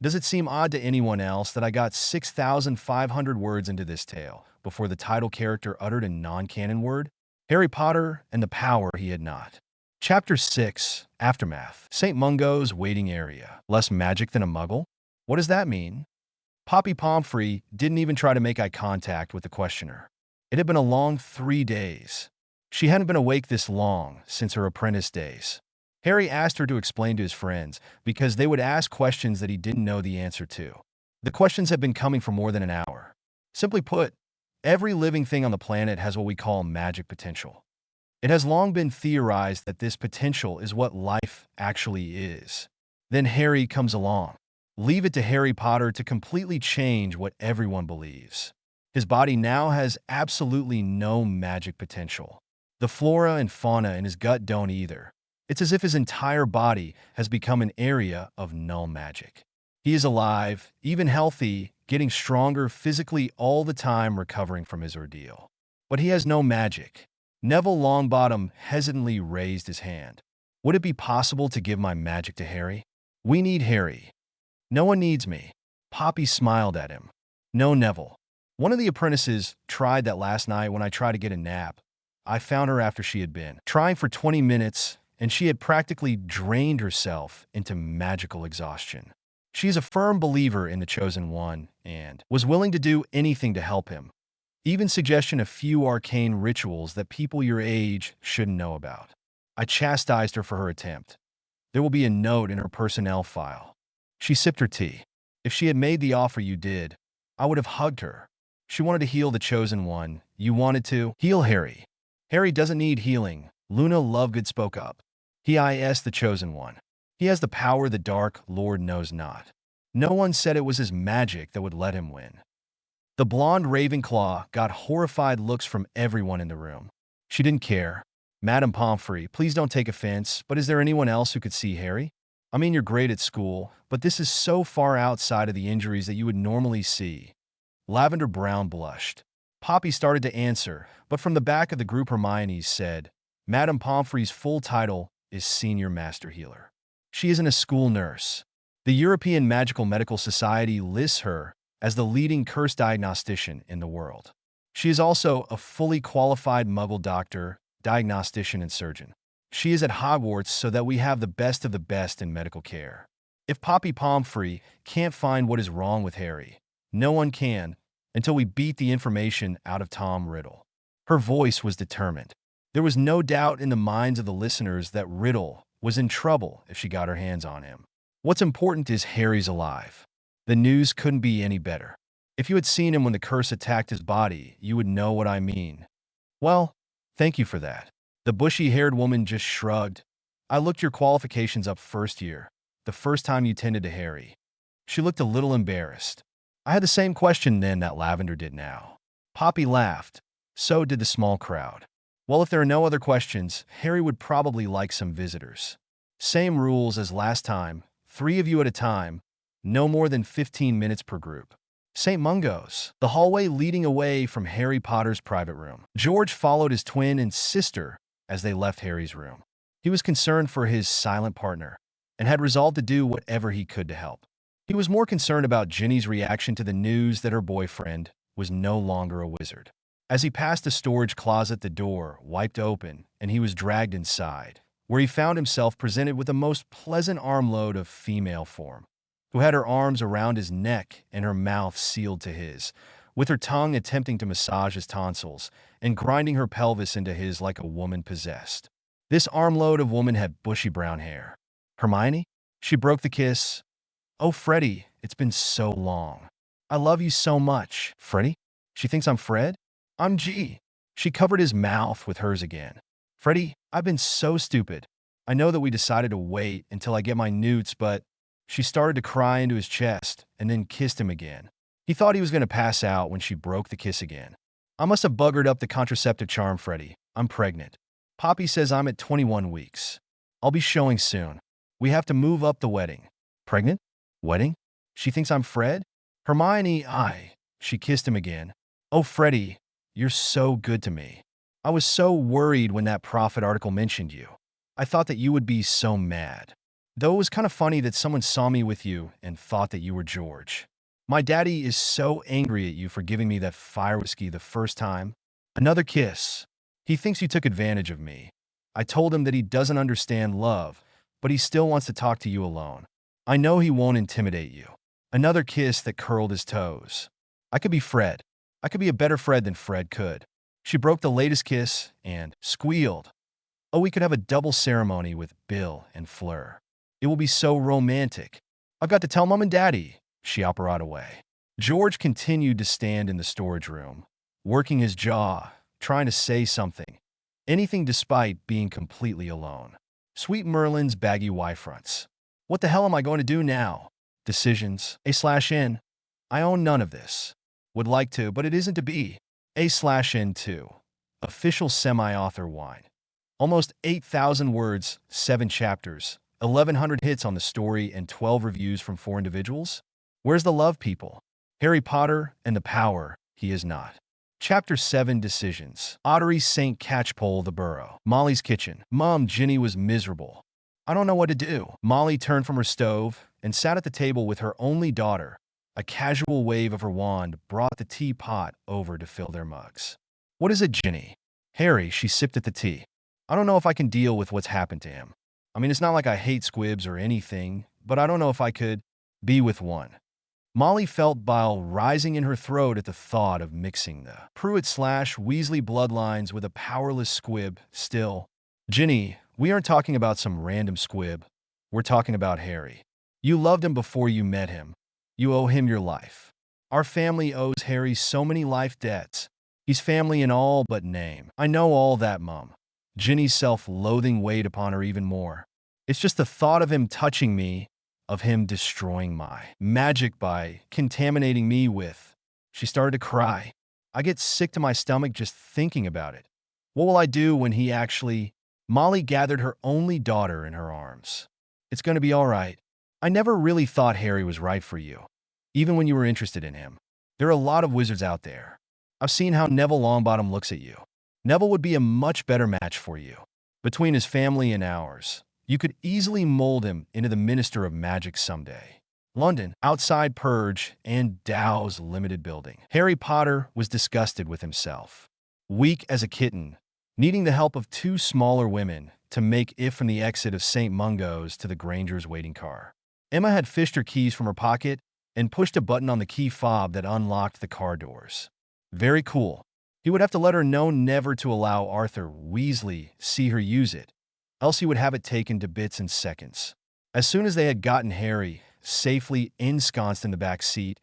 A: Does it seem odd to anyone else that I got 6,500 words into this tale before the title character uttered a non-canon word? Harry Potter and the power he had not. Chapter 6. Aftermath. St. Mungo's waiting area. Less magic than a muggle? What does that mean? Poppy Pomfrey didn't even try to make eye contact with the questioner. It had been a long 3 days. She hadn't been awake this long since her apprentice days. Harry asked her to explain to his friends because they would ask questions that he didn't know the answer to. The questions had been coming for more than an hour. Simply put, every living thing on the planet has what we call magic potential. It has long been theorized that this potential is what life actually is. Then Harry comes along. Leave it to Harry Potter to completely change what everyone believes. His body now has absolutely no magic potential. The flora and fauna in his gut don't either. It's as if his entire body has become an area of null magic. He is alive, even healthy, getting stronger physically all the time, recovering from his ordeal. But he has no magic. Neville Longbottom hesitantly raised his hand. Would it be possible to give my magic to Harry? We need Harry. No one needs me. Poppy smiled at him. No, Neville. One of the apprentices tried that last night when I tried to get a nap. I found her after she had been trying for 20 minutes, and she had practically drained herself into magical exhaustion. She is a firm believer in the Chosen One and was willing to do anything to help him, even suggesting a few arcane rituals that people your age shouldn't know about. I chastised her for her attempt. There will be a note in her personnel file. She sipped her tea. If she had made the offer you did, I would have hugged her. She wanted to heal the Chosen One. You wanted to heal Harry. Harry doesn't need healing. Luna Lovegood spoke up. He is the Chosen One. He has the power the Dark Lord knows not. No one said it was his magic that would let him win. The blonde Ravenclaw got horrified looks from everyone in the room. She didn't care. Madame Pomfrey, please don't take offense, but is there anyone else who could see Harry? I mean, you're great at school, but this is so far outside of the injuries that you would normally see. Lavender Brown blushed. Poppy started to answer, but from the back of the group Hermione said, Madame Pomfrey's full title is Senior Master Healer. She isn't a school nurse. The European Magical Medical Society lists her as the leading curse diagnostician in the world. She is also a fully qualified Muggle doctor, diagnostician, and surgeon. She is at Hogwarts so that we have the best of the best in medical care. If Poppy Pomfrey can't find what is wrong with Harry, no one can until we beat the information out of Tom Riddle. Her voice was determined. There was no doubt in the minds of the listeners that Riddle was in trouble if she got her hands on him. What's important is Harry's alive. The news couldn't be any better. If you had seen him when the curse attacked his body, you would know what I mean. Well, thank you for that. The bushy-haired woman just shrugged. I looked your qualifications up first year, the first time you tended to Harry. She looked a little embarrassed. I had the same question then that Lavender did now. Poppy laughed. So did the small crowd. Well, if there are no other questions, Harry would probably like some visitors. Same rules as last time, 3 of you at a time, no more than 15 minutes per group. St. Mungo's, the hallway leading away from Harry Potter's private room. George followed his twin and sister as they left Harry's room. He was concerned for his silent partner and had resolved to do whatever he could to help. He was more concerned about Ginny's reaction to the news that her boyfriend was no longer a wizard. As he passed a storage closet, the door wiped open and he was dragged inside, where he found himself presented with a most pleasant armload of female form, who had her arms around his neck and her mouth sealed to his, with her tongue attempting to massage his tonsils and grinding her pelvis into his like a woman possessed. This armload of woman had bushy brown hair. Hermione? She broke the kiss. Oh, Freddie, it's been so long. I love you so much. Freddie? She thinks I'm Fred? I'm G. She covered his mouth with hers again. Freddie, I've been so stupid. I know that we decided to wait until I get my newts, but... She started to cry into his chest and then kissed him again. He thought he was going to pass out when she broke the kiss again. I must have buggered up the contraceptive charm, Freddie. I'm pregnant. Poppy says I'm at 21 weeks. I'll be showing soon. We have to move up the wedding. Pregnant? Wedding? She thinks I'm Fred? Hermione, I... She kissed him again. Oh, Freddie, you're so good to me. I was so worried when that Prophet article mentioned you. I thought that you would be so mad. Though it was kind of funny that someone saw me with you and thought that you were George. My daddy is so angry at you for giving me that fire whiskey the first time. Another kiss. He thinks you took advantage of me. I told him that he doesn't understand love, but he still wants to talk to you alone. I know he won't intimidate you. Another kiss that curled his toes. I could be Fred. I could be a better Fred than Fred could. She broke the latest kiss and squealed. Oh, we could have a double ceremony with Bill and Fleur. It will be so romantic. I've got to tell Mom and Daddy. She operated away. George continued to stand in the storage room, working his jaw, trying to say something. Anything despite being completely alone. Sweet Merlin's baggy Y-fronts. What the hell am I going to do now? Decisions. A/N. I own none of this. Would like to, but it isn't to be. A/N2. Official semi-author wine. Almost 8,000 words, 7 chapters. 1,100 hits on the story and 12 reviews from 4 individuals? Where's the love, people? Harry Potter and the power he is not. Chapter 7 Decisions. Ottery St. Catchpole the Burrow. Molly's kitchen. Mom, Ginny was miserable. I don't know what to do. Molly turned from her stove and sat at the table with her only daughter. A casual wave of her wand brought the teapot over to fill their mugs. What is it, Ginny? Harry, she sipped at the tea. I don't know if I can deal with what's happened to him. I mean, it's not like I hate squibs or anything, but I don't know if I could be with one. Molly felt bile rising in her throat at the thought of mixing the Pruitt/Weasley bloodlines with a powerless squib. Still, Ginny, we aren't talking about some random squib. We're talking about Harry. You loved him before you met him. You owe him your life. Our family owes Harry so many life debts. He's family in all but name. I know all that, Mum. Ginny's self-loathing weighed upon her even more. It's just the thought of him touching me, of him destroying my magic by contaminating me with... She started to cry. I get sick to my stomach just thinking about it. What will I do when he actually... Molly gathered her only daughter in her arms. It's going to be all right. I never really thought Harry was right for you, even when you were interested in him. There are a lot of wizards out there. I've seen how Neville Longbottom looks at you. Neville would be a much better match for you. Between his family and ours, you could easily mold him into the Minister of Magic someday. London, outside Purge and Dow's limited building. Harry Potter was disgusted with himself. Weak as a kitten, needing the help of 2 smaller women to make it from the exit of St. Mungo's to the Grangers' waiting car. Emma had fished her keys from her pocket and pushed a button on the key fob that unlocked the car doors. Very cool. He would have to let her know never to allow Arthur Weasley see her use it, else he would have it taken to bits in seconds. As soon as they had gotten Harry safely ensconced in the back seat,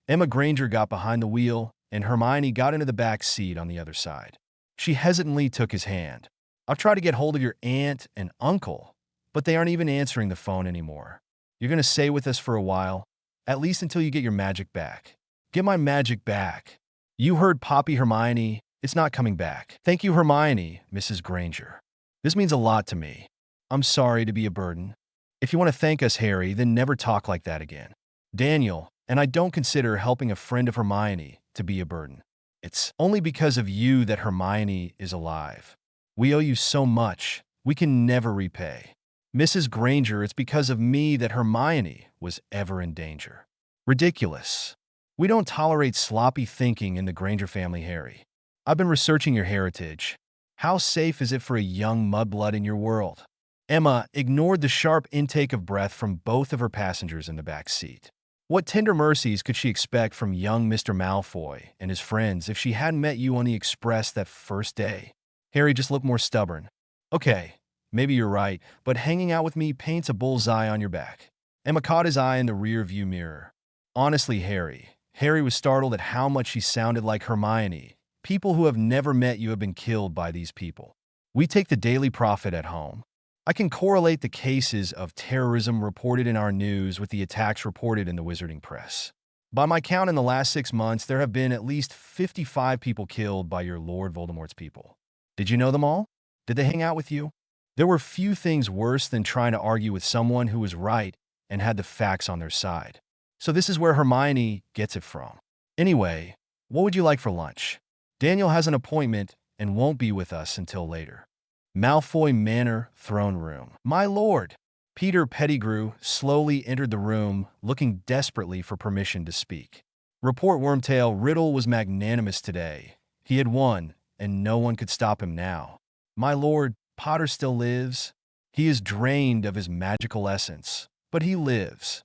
A: Emma Granger got behind the wheel, and Hermione got into the back seat on the other side. She hesitantly took his hand. "I've tried to get hold of your aunt and uncle, but they aren't even answering the phone anymore. You're going to stay with us for a while, at least until you get your magic back." "Get my magic back." "You heard Poppy, Hermione. It's not coming back." "Thank you, Hermione, Mrs. Granger. This means a lot to me. I'm sorry to be a burden." "If you want to thank us, Harry, then never talk like that again." "Daniel, and I don't consider helping a friend of Hermione to be a burden. It's only because of you that Hermione is alive. We owe you so much, we can never repay." "Mrs. Granger, it's because of me that Hermione was ever in danger." "Ridiculous. We don't tolerate sloppy thinking in the Granger family, Harry. I've been researching your heritage. How safe is it for a young mudblood in your world?" Emma ignored the sharp intake of breath from both of her passengers in the back seat. What tender mercies could she expect from young Mr. Malfoy and his friends if she hadn't met you on the express that first day? Harry just looked more stubborn. "Okay, maybe you're right, but hanging out with me paints a bullseye on your back." Emma caught his eye in the rear-view mirror. Honestly, Harry was startled at how much she sounded like Hermione. "People who have never met you have been killed by these people. We take the Daily Prophet at home. I can correlate the cases of terrorism reported in our news with the attacks reported in the wizarding press. By my count, in the last 6 months, there have been at least 55 people killed by your Lord Voldemort's people. Did you know them all? Did they hang out with you?" There were few things worse than trying to argue with someone who was right and had the facts on their side. So this is where Hermione gets it from. "Anyway, what would you like for lunch?" "Daniel has an appointment and won't be with us until later." Malfoy Manor, throne room. "My lord." Peter Pettigrew slowly entered the room, looking desperately for permission to speak. "Report, Wormtail. Riddle was magnanimous today. He had won, and no one could stop him now." "My lord, Potter still lives. He is drained of his magical essence, but he lives."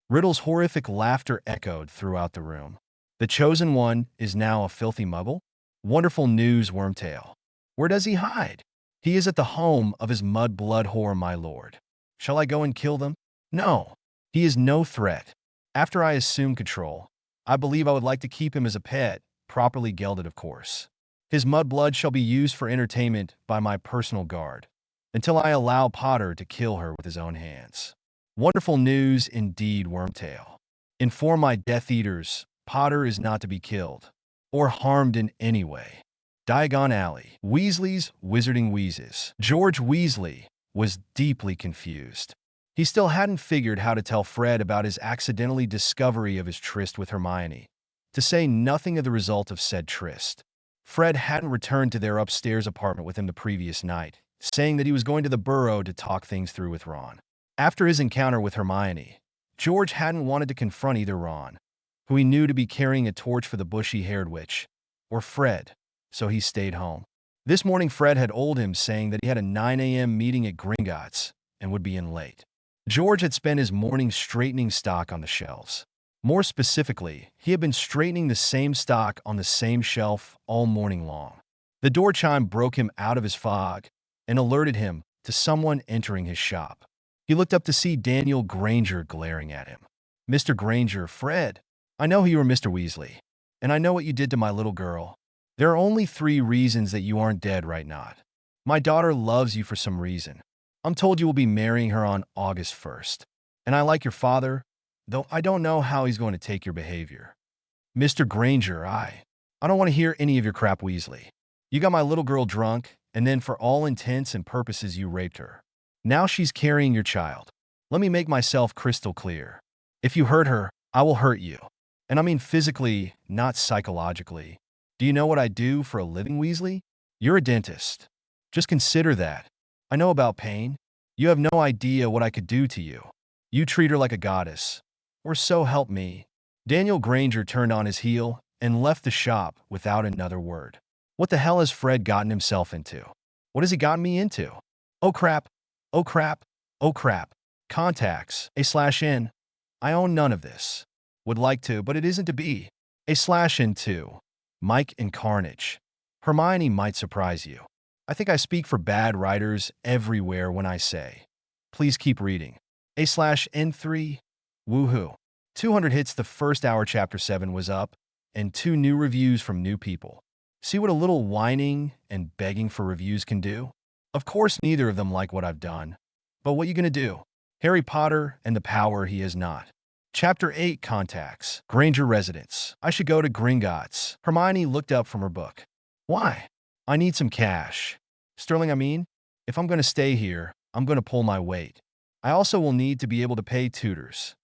A: Riddle's horrific laughter echoed throughout the room. "The Chosen One is now a filthy muggle? Wonderful news, Wormtail. Where does he hide?" "He is at the home of his mud-blood whore, my lord." "Shall I go and kill them?" "No. He is no threat. After I assume control, I believe I would like to keep him as a pet, properly gelded, of course. His mud-blood shall be used for entertainment by my personal guard, until I allow Potter to kill her with his own hands." "Wonderful news indeed, Wormtail. Inform my Death Eaters, Potter is not to be killed, or harmed in any way." Diagon Alley. Weasley's Wizarding Wheezes. George Weasley was deeply confused. He still hadn't figured how to tell Fred about his accidentally discovery of his tryst with Hermione, to say nothing of the result of said tryst. Fred hadn't returned to their upstairs apartment with him the previous night, saying that he was going to the Burrow to talk things through with Ron. After his encounter with Hermione, George hadn't wanted to confront either Ron, who he knew to be carrying a torch for the bushy-haired witch, or Fred, so he stayed home. This morning, Fred had told him, saying that he had a 9 a.m. meeting at Gringotts and would be in late. George had spent his morning straightening stock on the shelves. More specifically, he had been straightening the same stock on the same shelf all morning long. The door chime broke him out of his fog and alerted him to someone entering his shop. He looked up to see Daniel Granger glaring at him. "Mr. Granger, Fred, I know you are Mr. Weasley, and I know what you did to my little girl. There are only 3 reasons that you aren't dead right now. My daughter loves you for some reason. I'm told you will be marrying her on August 1st. And I like your father, though I don't know how he's going to take your behavior. Mr. Granger, I don't want to hear any of your crap, Weasley. You got my little girl drunk, and then for all intents and purposes you raped her. Now she's carrying your child. Let me make myself crystal clear. If you hurt her, I will hurt you. And I mean physically, not psychologically. Do you know what I do for a living, Weasley? You're a dentist. Just consider that. I know about pain. You have no idea what I could do to you. You treat her like a goddess. Or so help me." Daniel Granger turned on his heel and left the shop without another word. What the hell has Fred gotten himself into? What has he gotten me into? Oh crap. Oh crap. Oh crap. Contacts. A/N. I own none of this. Would like to, but it isn't to be. A/N too. Mike and Carnage. Hermione might surprise you. I think I speak for bad writers everywhere when I say, please keep reading. A/N3. Woohoo. 200 hits the first hour. Chapter 7 was up, and 2 new reviews from new people. See what a little whining and begging for reviews can do? Of course, neither of them like what I've done. But what you gonna do? Harry Potter and the power he has not. Chapter 8 Contacts. Granger residence. I should go to Gringotts. Hermione looked up from her book. Why? I need some cash. Sterling, I mean, if I'm gonna stay here, I'm gonna pull my weight. I also will need to be able to pay tutors.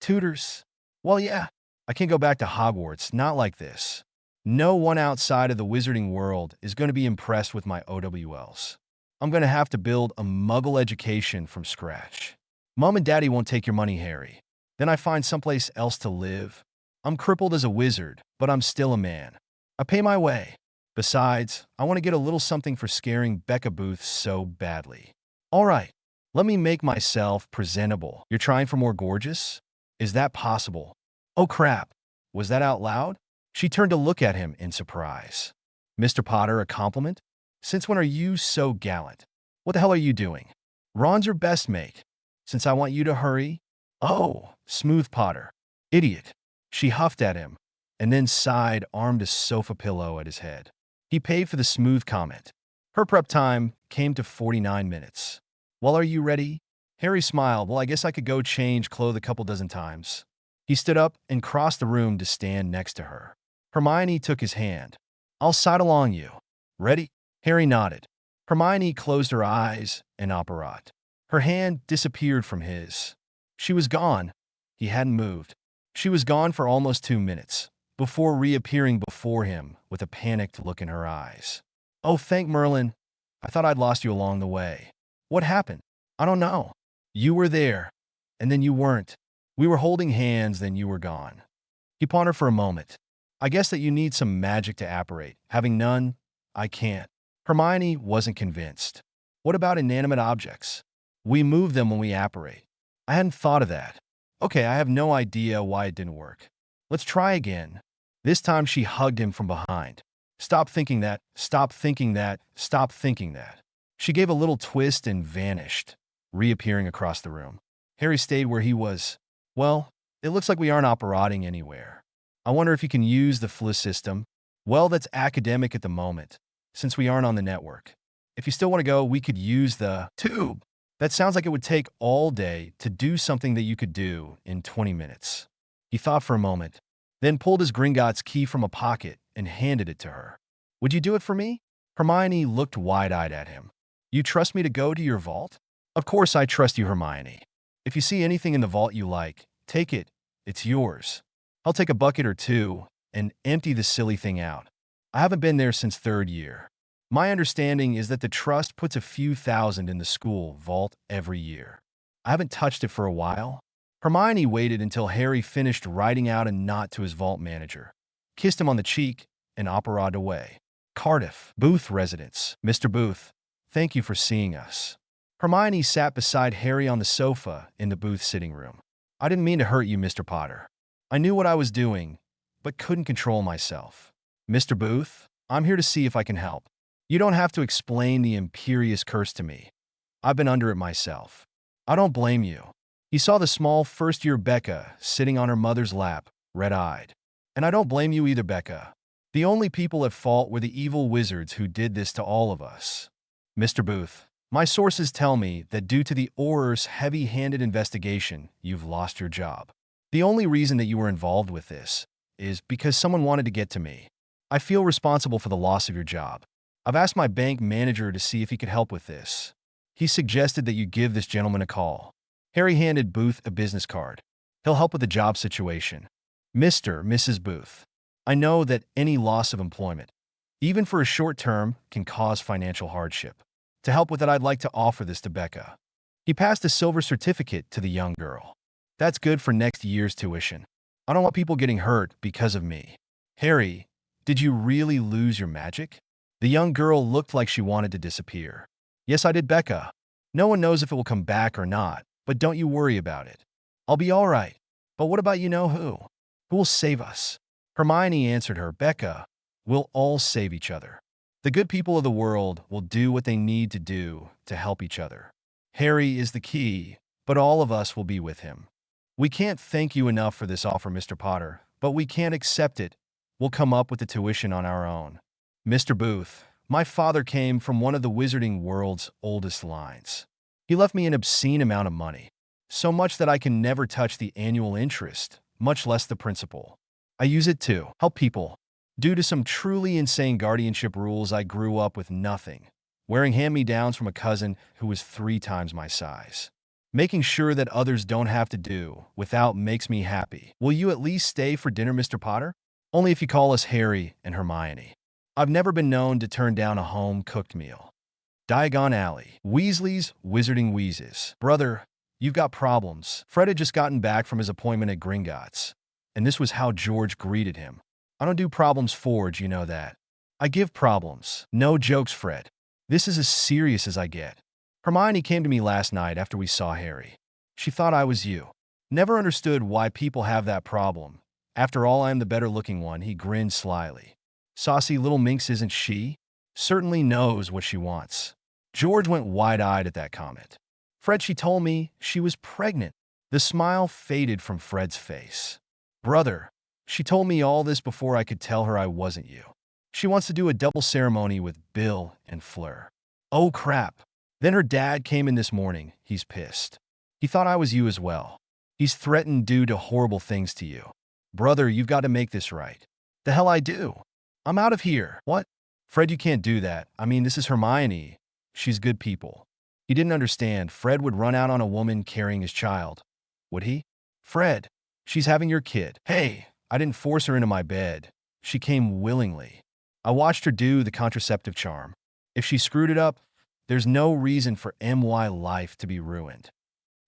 A: Tutors? Well, yeah. I can't go back to Hogwarts, not like this. No one outside of the wizarding world is going to be impressed with my OWLs. I'm going to have to build a muggle education from scratch. Mom and Daddy won't take your money, Harry. Then I find someplace else to live. I'm crippled as a wizard, but I'm still a man. I pay my way. Besides, I want to get a little something for scaring Becca Booth so badly. All right, let me make myself presentable. You're trying for more gorgeous? Is that possible? Oh crap, was that out loud? She turned to look at him in surprise. Mr. Potter, a compliment? Since when are you so gallant? What the hell are you doing? Ron's your best mate. Since I want you to hurry? Oh, smooth Potter. Idiot. She huffed at him, and then sighed, armed a sofa pillow at his head. He paid for the smooth comment. Her prep time came to 49 minutes. Well, are you ready? Harry smiled. Well, I guess I could go change clothes a couple dozen times. He stood up and crossed the room to stand next to her. Hermione took his hand. I'll side along you. Ready? Harry nodded. Hermione closed her eyes and operat. Her hand disappeared from his. She was gone. He hadn't moved. She was gone for almost 2 minutes, before reappearing before him with a panicked look in her eyes. Oh, thank Merlin. I thought I'd lost you along the way. What happened? I don't know. You were there, and then you weren't. We were holding hands, then you were gone. He pondered for a moment. I guess that you need some magic to apparate. Having none, I can't. Hermione wasn't convinced. What about inanimate objects? We move them when we apparate. I hadn't thought of that. Okay, I have no idea why it didn't work. Let's try again. This time she hugged him from behind. Stop thinking that, stop thinking that, stop thinking that. She gave a little twist and vanished, reappearing across the room. Harry stayed where he was. Well, it looks like we aren't operating anywhere. I wonder if you can use the FLIS system. Well, that's academic at the moment, since we aren't on the network. If you still want to go, we could use the tube. That sounds like it would take all day to do something that you could do in 20 minutes. He thought for a moment, then pulled his Gringotts key from a pocket and handed it to her. Would you do it for me? Hermione looked wide-eyed at him. You trust me to go to your vault? Of course I trust you, Hermione. If you see anything in the vault you like, take it. It's yours. I'll take a bucket or two and empty the silly thing out. I haven't been there since 3rd year. My understanding is that the trust puts a few thousand in the school vault every year. I haven't touched it for a while. Hermione waited until Harry finished writing out a note to his vault manager, kissed him on the cheek, and operated away. Cardiff, Booth residence. Mr. Booth, thank you for seeing us. Hermione sat beside Harry on the sofa in the Booth sitting room. I didn't mean to hurt you, Mr. Potter. I knew what I was doing, but couldn't control myself. Mr. Booth, I'm here to see if I can help. You don't have to explain the imperious curse to me. I've been under it myself. I don't blame you. He saw the small first-year Becca sitting on her mother's lap, red-eyed. And I don't blame you either, Becca. The only people at fault were the evil wizards who did this to all of us. Mr. Booth, my sources tell me that due to the Auror's heavy-handed investigation, you've lost your job. The only reason that you were involved with this is because someone wanted to get to me. I feel responsible for the loss of your job. I've asked my bank manager to see if he could help with this. He suggested that you give this gentleman a call. Harry handed Booth a business card. He'll help with the job situation. Mrs. Booth, I know that any loss of employment, even for a short term, can cause financial hardship. To help with it, I'd like to offer this to Becca. He passed a silver certificate to the young girl. That's good for next year's tuition. I don't want people getting hurt because of me. Harry, did you really lose your magic? The young girl looked like she wanted to disappear. Yes, I did, Becca. No one knows if it will come back or not, but don't you worry about it. I'll be all right. But what about you-know-who? Who will save us? Hermione answered her, Becca, we'll all save each other. The good people of the world will do what they need to do to help each other. Harry is the key, but all of us will be with him. We can't thank you enough for this offer, Mr. Potter, but we can't accept it. We'll come up with the tuition on our own. Mr. Booth, my father came from one of the wizarding world's oldest lines. He left me an obscene amount of money, so much that I can never touch the annual interest, much less the principal. I use it to help people. Due to some truly insane guardianship rules, I grew up with nothing, wearing hand-me-downs from a cousin who was 3 times my size. Making sure that others don't have to do without makes me happy. Will you at least stay for dinner, Mr. Potter? Only if you call us Harry and Hermione. I've never been known to turn down a home-cooked meal. Diagon Alley. Weasley's Wizarding Wheezes. Brother, you've got problems. Fred had just gotten back from his appointment at Gringotts, and this was how George greeted him. I don't do problems, Forge, you know that. I give problems. No jokes, Fred. This is as serious as I get. Hermione came to me last night after we saw Harry. She thought I was you. Never understood why people have that problem. After all, I'm the better-looking one, he grinned slyly. Saucy little minx, isn't she? Certainly knows what she wants. George went wide-eyed at that comment. Fred, she told me she was pregnant. The smile faded from Fred's face. Brother, she told me all this before I could tell her I wasn't you. She wants to do a double ceremony with Bill and Fleur. Oh, crap. Then her dad came in this morning. He's pissed. He thought I was you as well. He's threatened due to horrible things to you. Brother, you've got to make this right. The hell I do? I'm out of here. What? Fred, you can't do that. I mean, this is Hermione. She's good people. He didn't understand. Fred would run out on a woman carrying his child. Would he? Fred, she's having your kid. Hey, I didn't force her into my bed. She came willingly. I watched her do the contraceptive charm. If she screwed it up, there's no reason for MY life to be ruined.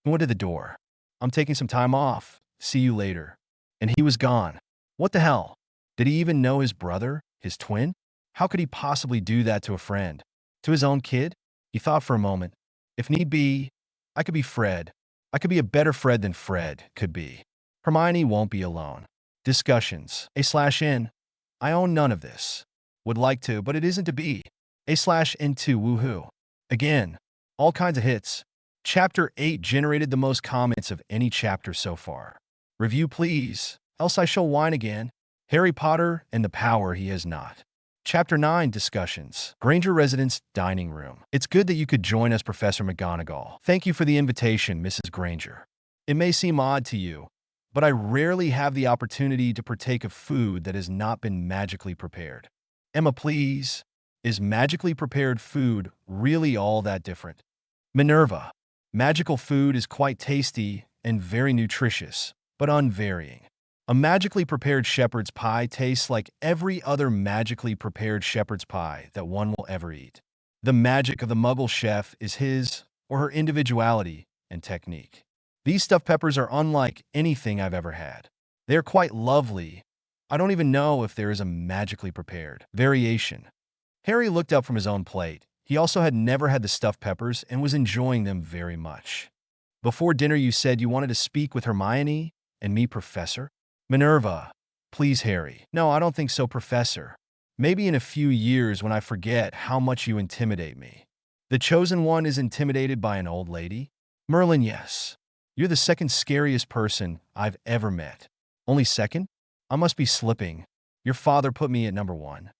A: He went to the door. I'm taking some time off. See you later. And he was gone. What the hell? Did he even know his brother? His twin? How could he possibly do that to a friend? To his own kid? He thought for a moment. If need be, I could be Fred. I could be a better Fred than Fred could be. Hermione won't be alone. Discussions. A/N. I own none of this. Would like to, but it isn't to be. A/N2 woohoo. Again, all kinds of hits. Chapter 8 generated the most comments of any chapter so far. Review please, else I shall whine again. Harry Potter and the power he has not. Chapter 9 discussions. Granger residence dining room. It's good that you could join us, Professor McGonagall. Thank you for the invitation, Mrs. Granger. It may seem odd to you, but I rarely have the opportunity to partake of food that has not been magically prepared. Emma, please. Is magically prepared food really all that different? Minerva. Magical food is quite tasty and very nutritious, but unvarying. A magically prepared shepherd's pie tastes like every other magically prepared shepherd's pie that one will ever eat. The magic of the Muggle chef is his or her individuality and technique. These stuffed peppers are unlike anything I've ever had. They are quite lovely. I don't even know if there is a magically prepared variation. Harry looked up from his own plate. He also had never had the stuffed peppers and was enjoying them very much. Before dinner you said you wanted to speak with Hermione and me, Professor? Minerva. Please, Harry. No, I don't think so, Professor. Maybe in a few years when I forget how much you intimidate me. The chosen one is intimidated by an old lady? Merlin, yes. You're the second scariest person I've ever met. Only second? I must be slipping. Your father put me at number 1.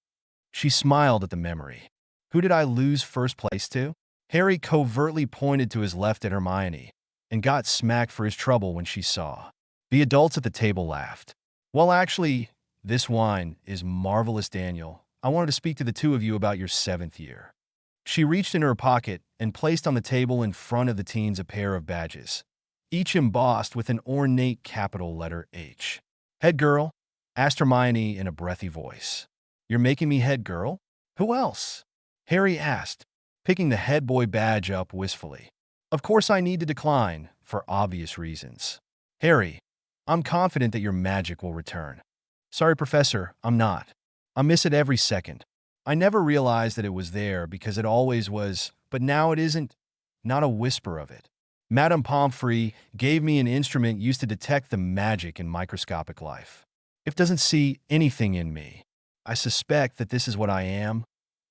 A: She smiled at the memory. Who did I lose first place to? Harry covertly pointed to his left at Hermione and got smacked for his trouble when she saw. The adults at the table laughed. Well, actually, this wine is marvelous, Daniel. I wanted to speak to the two of you about your 7th year. She reached into her pocket and placed on the table in front of the teens a pair of badges, each embossed with an ornate capital letter H. Head girl? Asked Hermione in a breathy voice. You're making me head girl? Who else? Harry asked, picking the head boy badge up wistfully. Of course I need to decline, for obvious reasons. Harry, I'm confident that your magic will return. Sorry, Professor, I'm not. I miss it every second. I never realized that it was there because it always was, but now it isn't. Not a whisper of it. Madame Pomfrey gave me an instrument used to detect the magic in microscopic life. It doesn't see anything in me. I suspect that this is what I am,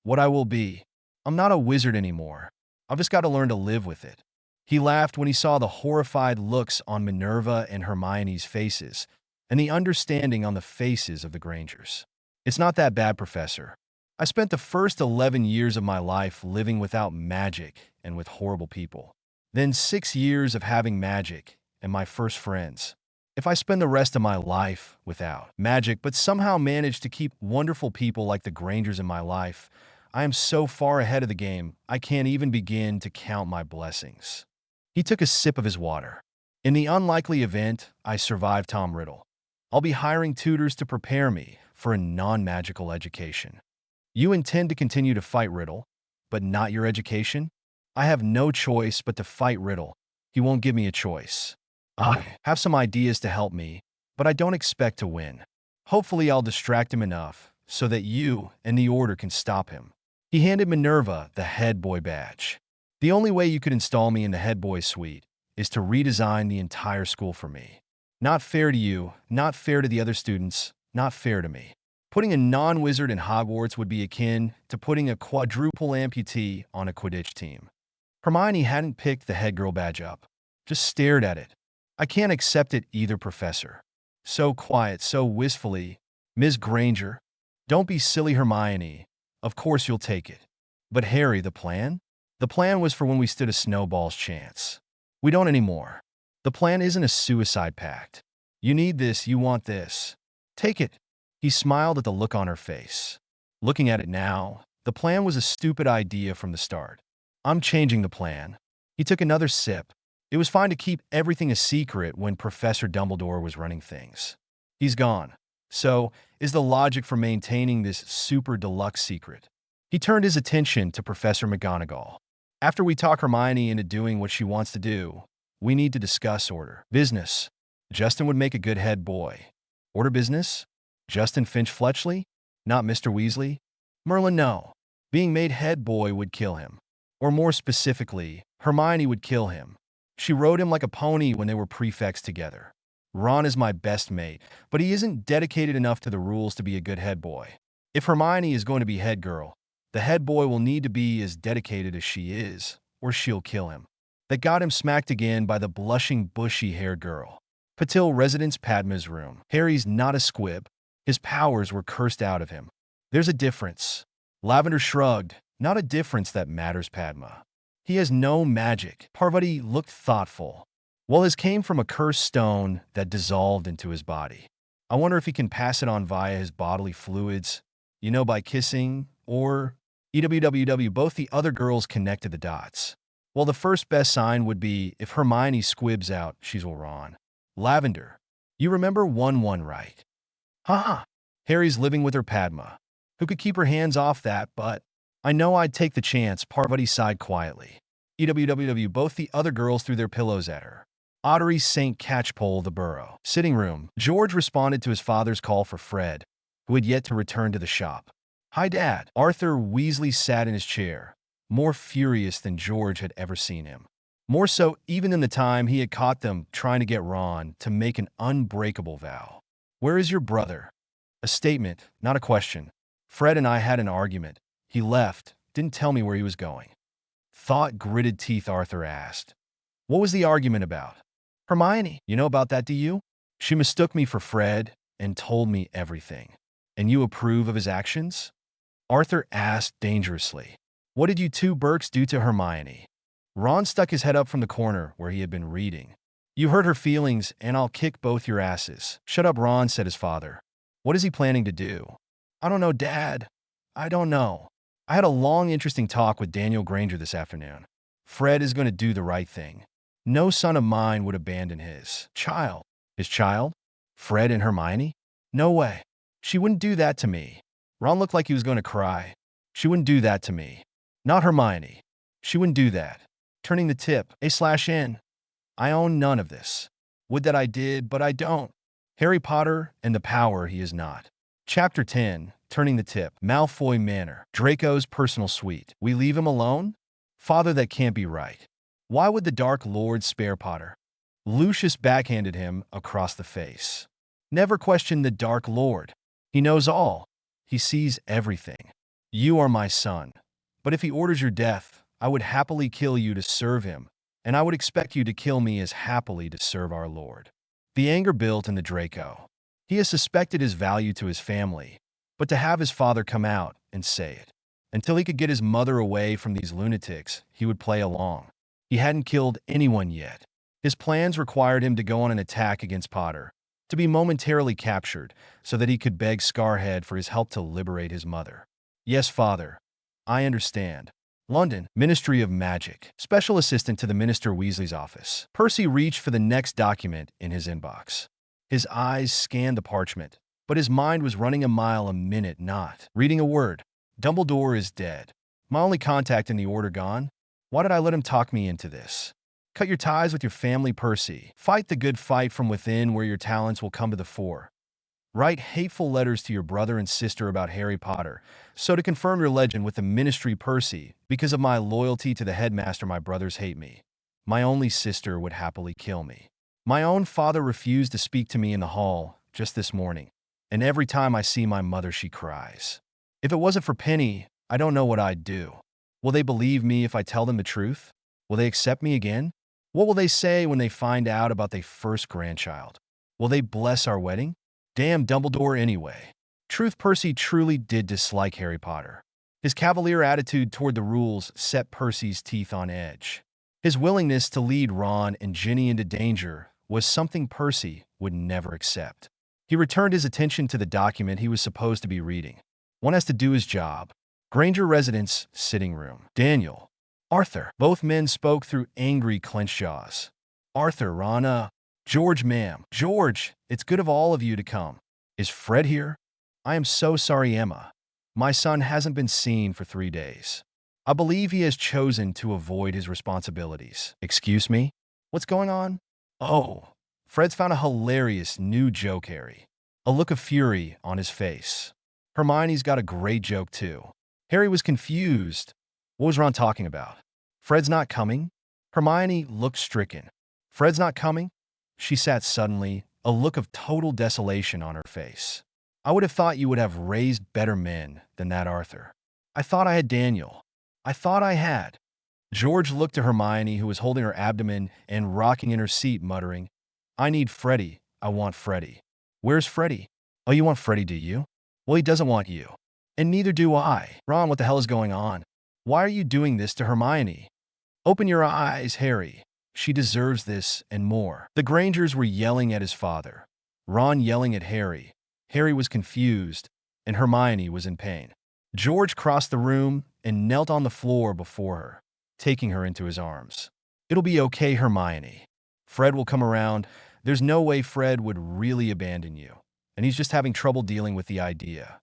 A: what I will be. I'm not a wizard anymore. I've just got to learn to live with it. He laughed when he saw the horrified looks on Minerva and Hermione's faces, and the understanding on the faces of the Grangers. It's not that bad, Professor. I spent the first 11 years of my life living without magic and with horrible people. Then 6 years of having magic and my first friends. If I spend the rest of my life without magic but somehow manage to keep wonderful people like the Grangers in my life, I am so far ahead of the game, I can't even begin to count my blessings. He took a sip of his water. In the unlikely event I survive Tom Riddle, I'll be hiring tutors to prepare me for a non-magical education. You intend to continue to fight Riddle, but not your education? I have no choice but to fight Riddle. He won't give me a choice. I have some ideas to help me, but I don't expect to win. Hopefully I'll distract him enough so that you and the Order can stop him. He handed Minerva the head boy badge. The only way you could install me in the head boy suite is to redesign the entire school for me. Not fair to you, not fair to the other students, not fair to me. Putting a non-wizard in Hogwarts would be akin to putting a quadruple amputee on a Quidditch team. Hermione hadn't picked the head girl badge up, just stared at it. I can't accept it either, Professor. So quiet, so wistfully. Ms. Granger, don't be silly, Hermione. Of course you'll take it. But Harry, the plan? The plan was for when we stood a snowball's chance. We don't anymore. The plan isn't a suicide pact. You need this, you want this. Take it. He smiled at the look on her face. Looking at it now, the plan was a stupid idea from the start. I'm changing the plan. He took another sip. It was fine to keep everything a secret when Professor Dumbledore was running things. He's gone. So, is the logic for maintaining this super deluxe secret? He turned his attention to Professor McGonagall. After we talk Hermione into doing what she wants to do, we need to discuss order. Business. Justin would make a good head boy. Order business? Justin Finch-Fletchley? Not Mr. Weasley? Merlin, no. Being made head boy would kill him. Or more specifically, Hermione would kill him. She rode him like a pony when they were prefects together. Ron is my best mate, but he isn't dedicated enough to the rules to be a good head boy. If Hermione is going to be head girl, the head boy will need to be as dedicated as she is, or she'll kill him. That got him smacked again by the blushing, bushy-haired girl. Patil Residence Padma's room. Harry's not a squib. His powers were cursed out of him. There's a difference. Lavender shrugged. Not a difference that matters, Padma. He has no magic. Parvati looked thoughtful. Well, his came from a cursed stone that dissolved into his body. I wonder if he can pass it on via his bodily fluids, by kissing, or EWWW. Both the other girls connected the dots. Well, the first best sign would be if Hermione squibs out, she's with Ron. Lavender, you remember 1-1, right? Haha. Harry's living with her Padma, who could keep her hands off that, but I know I'd take the chance, Parvati sighed quietly. EWWW. Both the other girls threw their pillows at her. Ottery St. Catchpole the Burrow. Sitting room. George responded to his father's call for Fred, who had yet to return to the shop. Hi, Dad. Arthur Weasley sat in his chair, more furious than George had ever seen him. More so even than the time he had caught them trying to get Ron to make an unbreakable vow. Where is your brother? A statement, not a question. Fred and I had an argument. He left, didn't tell me where he was going. Thought gritted teeth, Arthur asked. What was the argument about? Hermione, you know about that, do you? She mistook me for Fred and told me everything. And you approve of his actions? Arthur asked dangerously. What did you two Burks do to Hermione? Ron stuck his head up from the corner where he had been reading. You hurt her feelings, and I'll kick both your asses. Shut up, Ron, said his father. What is he planning to do? I don't know, Dad. I don't know. I had a long, interesting talk with Daniel Granger this afternoon. Fred is going to do the right thing. No son of mine would abandon his child. His child? Fred and Hermione? No way. She wouldn't do that to me. Ron looked like he was going to cry. She wouldn't do that to me. Not Hermione. She wouldn't do that. Turning the tip, A/N. I own none of this. Would that I did, but I don't. Harry Potter and the power he is not. Chapter 10, Turning the Tip. Malfoy Manor. Draco's personal suite. We leave him alone? Father, that can't be right. Why would the Dark Lord spare Potter? Lucius backhanded him across the face. Never question the Dark Lord. He knows all. He sees everything. You are my son. But if he orders your death, I would happily kill you to serve him. and I would expect you to kill me as happily to serve our Lord." The anger built in the Draco. He has suspected his value to his family, but to have his father come out and say it. Until he could get his mother away from these lunatics, he would play along. He hadn't killed anyone yet. His plans required him to go on an attack against Potter, to be momentarily captured so that he could beg Scarhead for his help to liberate his mother. "Yes, father. I understand." London, Ministry of Magic, Special Assistant to the Minister Weasley's office. Percy reached for the next document in his inbox. His eyes scanned the parchment, but his mind was running a mile a minute, not reading a word. Dumbledore is dead. My only contact in the Order gone? Why did I let him talk me into this? Cut your ties with your family, Percy. Fight the good fight from within where your talents will come to the fore. Write hateful letters to your brother and sister about Harry Potter, so to confirm your legend with the Ministry, Percy, because of my loyalty to the headmaster my brothers hate me. My only sister would happily kill me. My own father refused to speak to me in the hall just this morning, and every time I see my mother she cries. If it wasn't for Penny, I don't know what I'd do. Will they believe me if I tell them the truth? Will they accept me again? What will they say when they find out about their first grandchild? Will they bless our wedding? Damn Dumbledore anyway. Truth, Percy truly did dislike Harry Potter. His cavalier attitude toward the rules set Percy's teeth on edge. His willingness to lead Ron and Ginny into danger was something Percy would never accept. He returned his attention to the document he was supposed to be reading. One has to do his job. Granger residence, sitting room. Daniel. Arthur. Both men spoke through angry, clenched jaws. Arthur, Rana. George, ma'am. George, it's good of all of you to come. Is Fred here? I am so sorry, Emma. My son hasn't been seen for 3 days. I believe he has chosen to avoid his responsibilities. Excuse me? What's going on? Oh, Fred's found a hilarious new joke, Harry. A look of fury on his face. Hermione's got a great joke, too. Harry was confused. What was Ron talking about? Fred's not coming? Hermione looked stricken. Fred's not coming? She sat suddenly, a look of total desolation on her face. I would have thought you would have raised better men than that, Arthur. I thought I had Daniel. I thought I had. George looked to Hermione, who was holding her abdomen and rocking in her seat, muttering, I need Freddie. I want Freddie. Where's Freddie? Oh, you want Freddie, do you? Well, he doesn't want you. And neither do I. Ron, what the hell is going on? Why are you doing this to Hermione? Open your eyes, Harry. She deserves this and more. The Grangers were yelling at his father. Ron yelling at Harry. Harry was confused, and Hermione was in pain. George crossed the room and knelt on the floor before her, taking her into his arms. It'll be okay, Hermione. Fred will come around. There's no way Fred would really abandon you, and he's just having trouble dealing with the idea.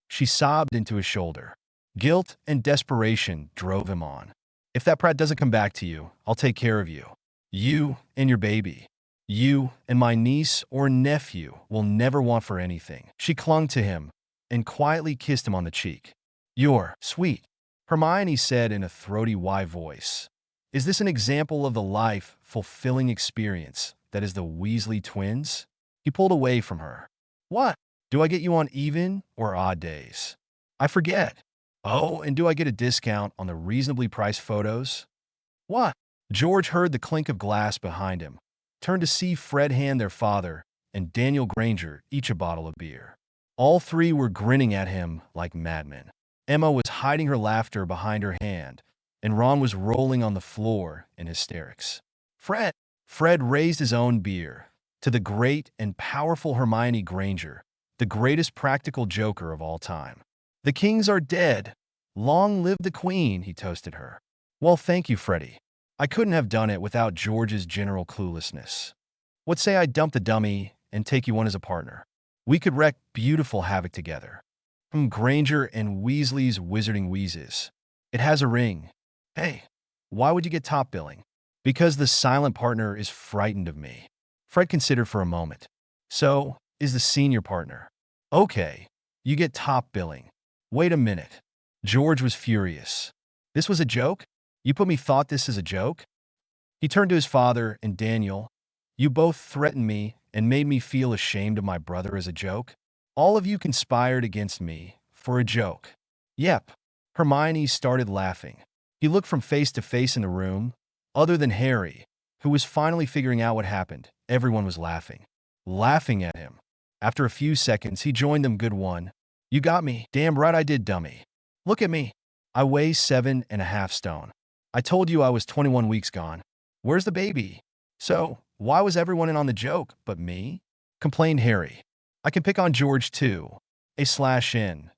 A: She sobbed into his shoulder. Guilt and desperation drove him on. If that Pratt doesn't come back to you, I'll take care of you. You and your baby. You and my niece or nephew will never want for anything. She clung to him and quietly kissed him on the cheek. You're sweet, Hermione said in a throaty Y voice. Is this an example of the life-fulfilling experience that is the Weasley twins? He pulled away from her. What? Do I get you on even or odd days? I forget. Oh, and do I get a discount on the reasonably priced photos? What? George heard the clink of glass behind him, turned to see Fred hand their father and Daniel Granger each a bottle of beer. All three were grinning at him like madmen. Emma was hiding her laughter behind her hand, and Ron was rolling on the floor in hysterics. Fred raised his own beer to the great and powerful Hermione Granger, the greatest practical joker of all time. The kings are dead. Long live the queen, he toasted her. Well, thank you, Freddie. I couldn't have done it without George's general cluelessness. What say I dump the dummy and take you on as a partner? We could wreak beautiful havoc together. From Granger and Weasley's Wizarding Wheezes. It has a ring. Hey, why would you get top billing? Because the silent partner is frightened of me. Fred considered for a moment. So, is the senior partner. Okay, you get top billing. Wait a minute. George was furious. This was a joke? You put me thought this is a joke? He turned to his father and Daniel. You both threatened me and made me feel ashamed of my brother as a joke. All of you conspired against me for a joke. Yep. Hermione started laughing. He looked from face to face in the room. Other than Harry, who was finally figuring out what happened, everyone was laughing. Laughing at him. After a few seconds, he joined them. Good one. You got me. Damn right I did, dummy. Look at me. I weigh 7.5 stone. I told you I was 21 weeks gone. Where's the baby? So, why was everyone in on the joke but me? Complained Harry. I can pick on George too. A/in.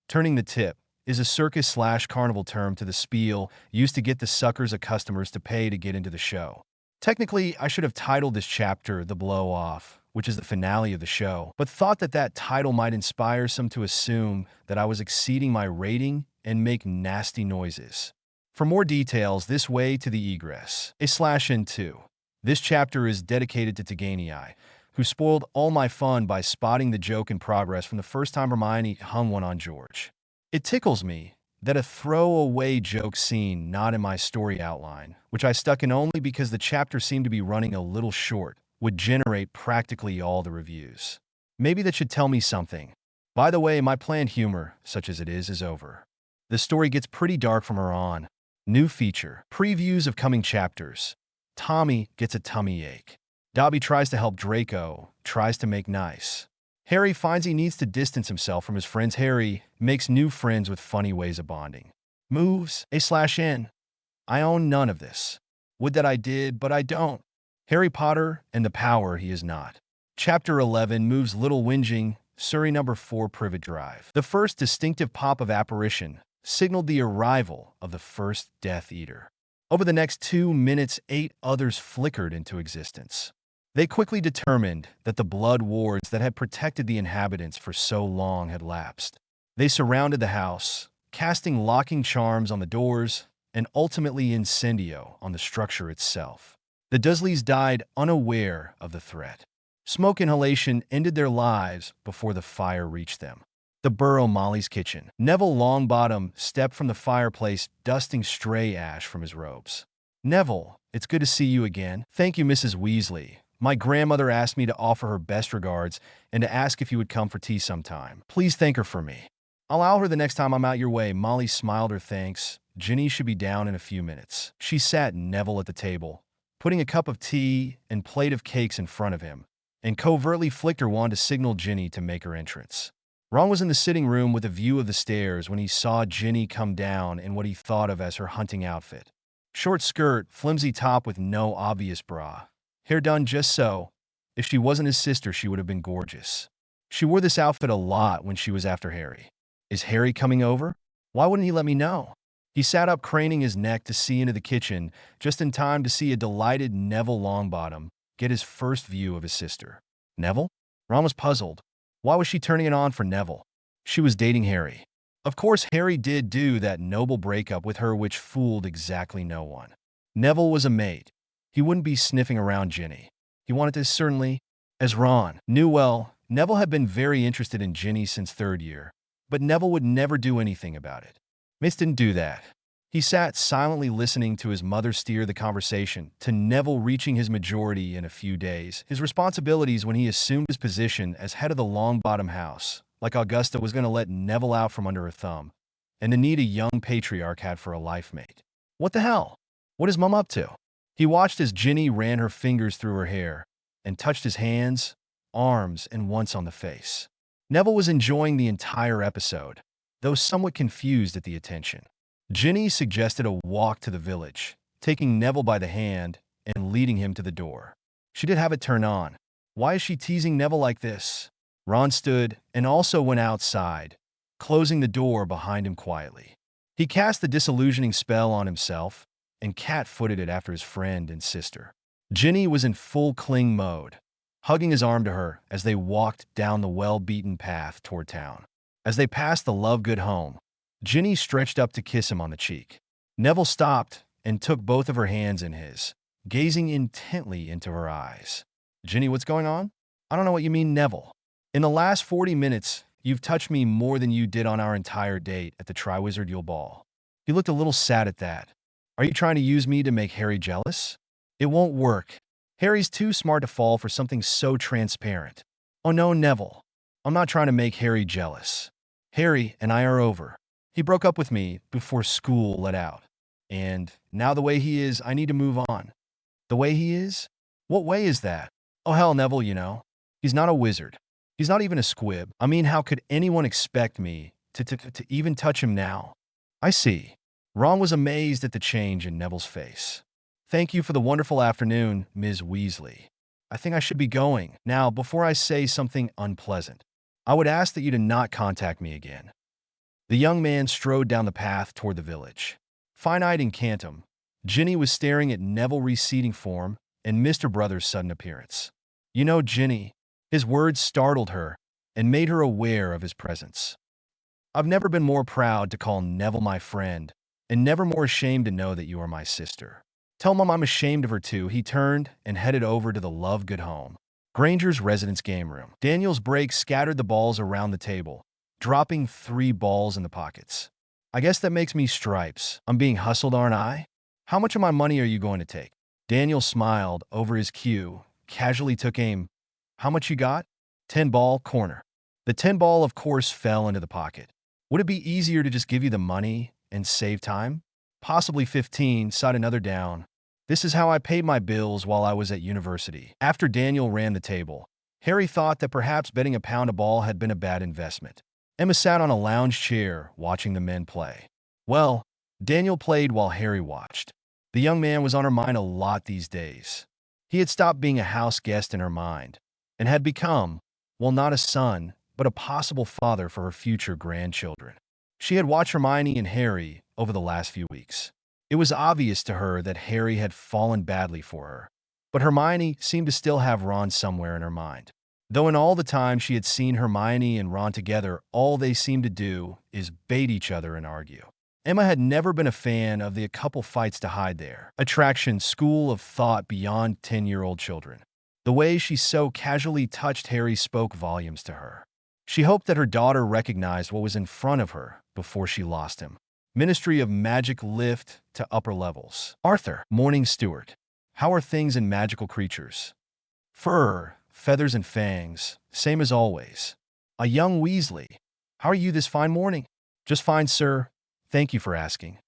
A: Turning the tip is a circus/carnival term to the spiel used to get the suckers of customers to pay to get into the show. Technically, I should have titled this chapter The Blow Off, which is the finale of the show, but thought that title might inspire some to assume that I was exceeding my rating and make nasty noises. For more details, this way to the egress. A/in 2. This chapter is dedicated to YEA I, who spoiled all my fun by spotting the joke in progress from the first time Hermione hung one on George. It tickles me that a throwaway joke scene not in my story outline, which I stuck in only because the chapter seemed to be running a little short, would generate practically all the reviews. Maybe that should tell me something. By the way, my planned humor, such as it is over. The story gets pretty dark from here on. New feature. Previews of coming chapters. Tommy gets a tummy ache. Dobby tries to help Draco, tries to make nice. Harry finds he needs to distance himself from his friends. Harry makes new friends with funny ways of bonding. Moves. A/in. I own none of this. Would that I did, but I don't. Harry Potter and the power he is not. Chapter 11 moves little whinging, Surrey number 4 Privet Drive. The first distinctive pop of apparition signaled the arrival of the first Death Eater. Over the next 2 minutes, 8 others flickered into existence. They quickly determined that the blood wards that had protected the inhabitants for so long had lapsed. They surrounded the house, casting locking charms on the doors and ultimately incendio on the structure itself. The Dursleys died unaware of the threat. Smoke inhalation ended their lives before the fire reached them. The Burrow Molly's kitchen. Neville Longbottom stepped from the fireplace, dusting stray ash from his robes. Neville, it's good to see you again. Thank you, Mrs. Weasley. My grandmother asked me to offer her best regards and to ask if you would come for tea sometime. Please thank her for me. I'll allow her the next time I'm out your way. Molly smiled her thanks. Ginny should be down in a few minutes. She sat Neville at the table, putting a cup of tea and plate of cakes in front of him, and covertly flicked her wand to signal Ginny to make her entrance. Ron was in the sitting room with a view of the stairs when he saw Ginny come down in what he thought of as her hunting outfit. Short skirt, flimsy top with no obvious bra. Hair done just so. If she wasn't his sister, she would have been gorgeous. She wore this outfit a lot when she was after Harry. Is Harry coming over? Why wouldn't he let me know? He sat up, craning his neck to see into the kitchen, just in time to see a delighted Neville Longbottom get his first view of his sister. Neville? Ron was puzzled. Why was she turning it on for Neville? She was dating Harry. Of course, Harry did do that noble breakup with her, which fooled exactly no one. Neville was a mate. He wouldn't be sniffing around Ginny. He wanted to certainly. As Ron knew well, Neville had been very interested in Ginny since 3rd year, but Neville would never do anything about it. Mitch didn't do that. He sat silently listening to his mother steer the conversation to Neville reaching his majority in a few days, his responsibilities when he assumed his position as head of the Longbottom house, like Augusta was going to let Neville out from under her thumb, and the need a young patriarch had for a life mate. What the hell? What is Mum up to? He watched as Ginny ran her fingers through her hair and touched his hands, arms, and once on the face. Neville was enjoying the entire episode, though somewhat confused at the attention. Ginny suggested a walk to the village, taking Neville by the hand and leading him to the door. She did have it turned on. Why is she teasing Neville like this? Ron stood and also went outside, closing the door behind him quietly. He cast the disillusioning spell on himself and cat-footed it after his friend and sister. Ginny was in full cling mode, hugging his arm to her as they walked down the well-beaten path toward town. As they passed the Lovegood home, Ginny stretched up to kiss him on the cheek. Neville stopped and took both of her hands in his, gazing intently into her eyes. Ginny, what's going on? I don't know what you mean, Neville. In the last 40 minutes, you've touched me more than you did on our entire date at the Triwizard Yule Ball. He looked a little sad at that. Are you trying to use me to make Harry jealous? It won't work. Harry's too smart to fall for something so transparent. Oh no, Neville. I'm not trying to make Harry jealous. Harry and I are over. He broke up with me before school let out. And now the way he is, I need to move on. The way he is? What way is that? Oh hell, Neville, you know. He's not a wizard. He's not even a squib. I mean, how could anyone expect me to even touch him now? I see. Ron was amazed at the change in Neville's face. Thank you for the wonderful afternoon, Ms. Weasley. I think I should be going. Now, before I say something unpleasant, I would ask that you to not contact me again. The young man strode down the path toward the village. Fine-eyed in Cantum, Ginny was staring at Neville's receding form and Mr. Brother's sudden appearance. You know, Ginny, his words startled her and made her aware of his presence. I've never been more proud to call Neville my friend, and never more ashamed to know that you are my sister. Tell Mom I'm ashamed of her too. He turned and headed over to the Lovegood home, Granger's residence game room. Daniel's break scattered the balls around the table, dropping 3 balls in the pockets. I guess that makes me Stripes. I'm being hustled, aren't I? How much of my money are you going to take? Daniel smiled over his cue, casually took aim. How much you got? 10 ball, corner. The 10 ball, of course, fell into the pocket. Would it be easier to just give you the money and save time? Possibly 15, sighed another down. This is how I paid my bills while I was at university. After Daniel ran the table, Harry thought that perhaps betting a pound a ball had been a bad investment. Emma sat on a lounge chair watching the men play. Well, Daniel played while Harry watched. The young man was on her mind a lot these days. He had stopped being a house guest in her mind and had become, well, not a son, but a possible father for her future grandchildren. She had watched Hermione and Harry over the last few weeks. It was obvious to her that Harry had fallen badly for her, but Hermione seemed to still have Ron somewhere in her mind. Though in all the time she had seen Hermione and Ron together, all they seemed to do is bait each other and argue. Emma had never been a fan of the couple fights to hide their attraction school of thought beyond 10-year-old children. The way she so casually touched Harry spoke volumes to her. She hoped that her daughter recognized what was in front of her before she lost him. Ministry of Magic lift to upper levels. Arthur, morning steward. How are things in magical creatures? Fur, feathers and fangs, same as always. A young Weasley. How are you this fine morning? Just fine, sir. Thank you for asking.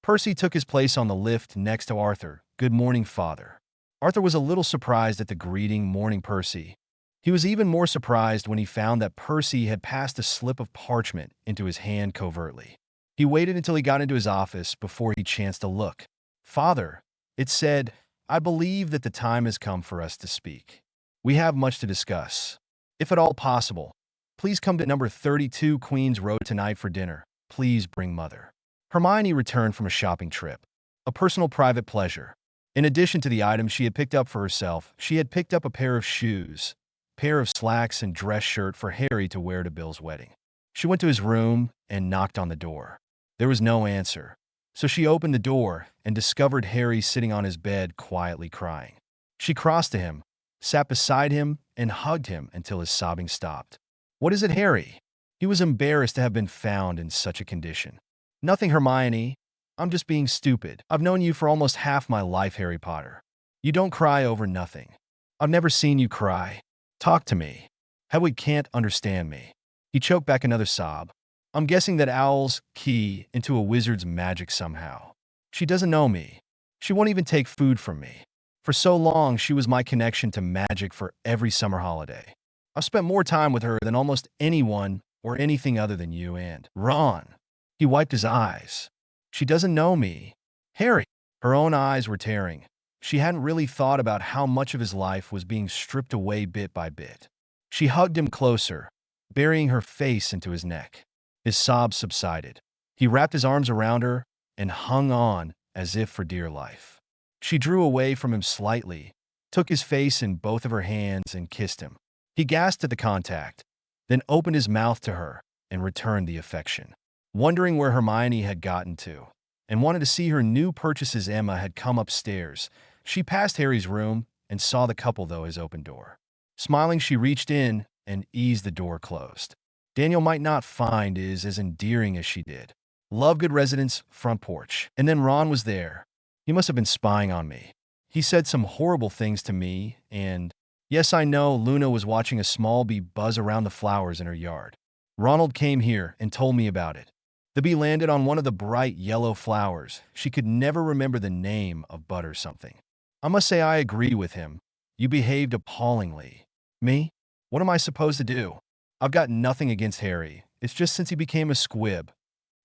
A: Percy took his place on the lift next to Arthur. Good morning, father. Arthur was a little surprised at the greeting, morning, Percy. He was even more surprised when he found that Percy had passed a slip of parchment into his hand covertly. He waited until he got into his office before he chanced to look. Father, it said, I believe that the time has come for us to speak. We have much to discuss. If at all possible, please come to number 32 Queen's Road tonight for dinner. Please bring Mother. Hermione returned from a shopping trip, a personal private pleasure. In addition to the items she had picked up for herself, she had picked up a pair of shoes, pair of slacks and dress shirt for Harry to wear to Bill's wedding. She went to his room and knocked on the door. There was no answer, so she opened the door and discovered Harry sitting on his bed quietly crying. She crossed to him, sat beside him, and hugged him until his sobbing stopped. What is it, Harry? He was embarrassed to have been found in such a condition. Nothing, Hermione. I'm just being stupid. I've known you for almost half my life, Harry Potter. You don't cry over nothing. I've never seen you cry. Talk to me. Hedwig can't understand me. He choked back another sob. I'm guessing that owls key into a wizard's magic somehow. She doesn't know me. She won't even take food from me. For so long, she was my connection to magic for every summer holiday. I've spent more time with her than almost anyone or anything other than you and Ron. He wiped his eyes. She doesn't know me. Harry. Her own eyes were tearing. She hadn't really thought about how much of his life was being stripped away bit by bit. She hugged him closer, burying her face into his neck. His sobs subsided. He wrapped his arms around her and hung on as if for dear life. She drew away from him slightly, took his face in both of her hands and kissed him. He gasped at the contact, then opened his mouth to her and returned the affection. Wondering where Hermione had gotten to, and wanted to see her new purchases, Emma had come upstairs. She passed Harry's room and saw the couple through his open door. Smiling, she reached in and eased the door closed. Daniel might not find is as endearing as she did. Lovegood residence, front porch. And then Ron was there. He must have been spying on me. He said some horrible things to me, and yes, I know Luna was watching a small bee buzz around the flowers in her yard. Ronald came here and told me about it. The bee landed on one of the bright yellow flowers. She could never remember the name of butter something. I must say I agree with him. You behaved appallingly. Me? What am I supposed to do? I've got nothing against Harry. It's just since he became a squib.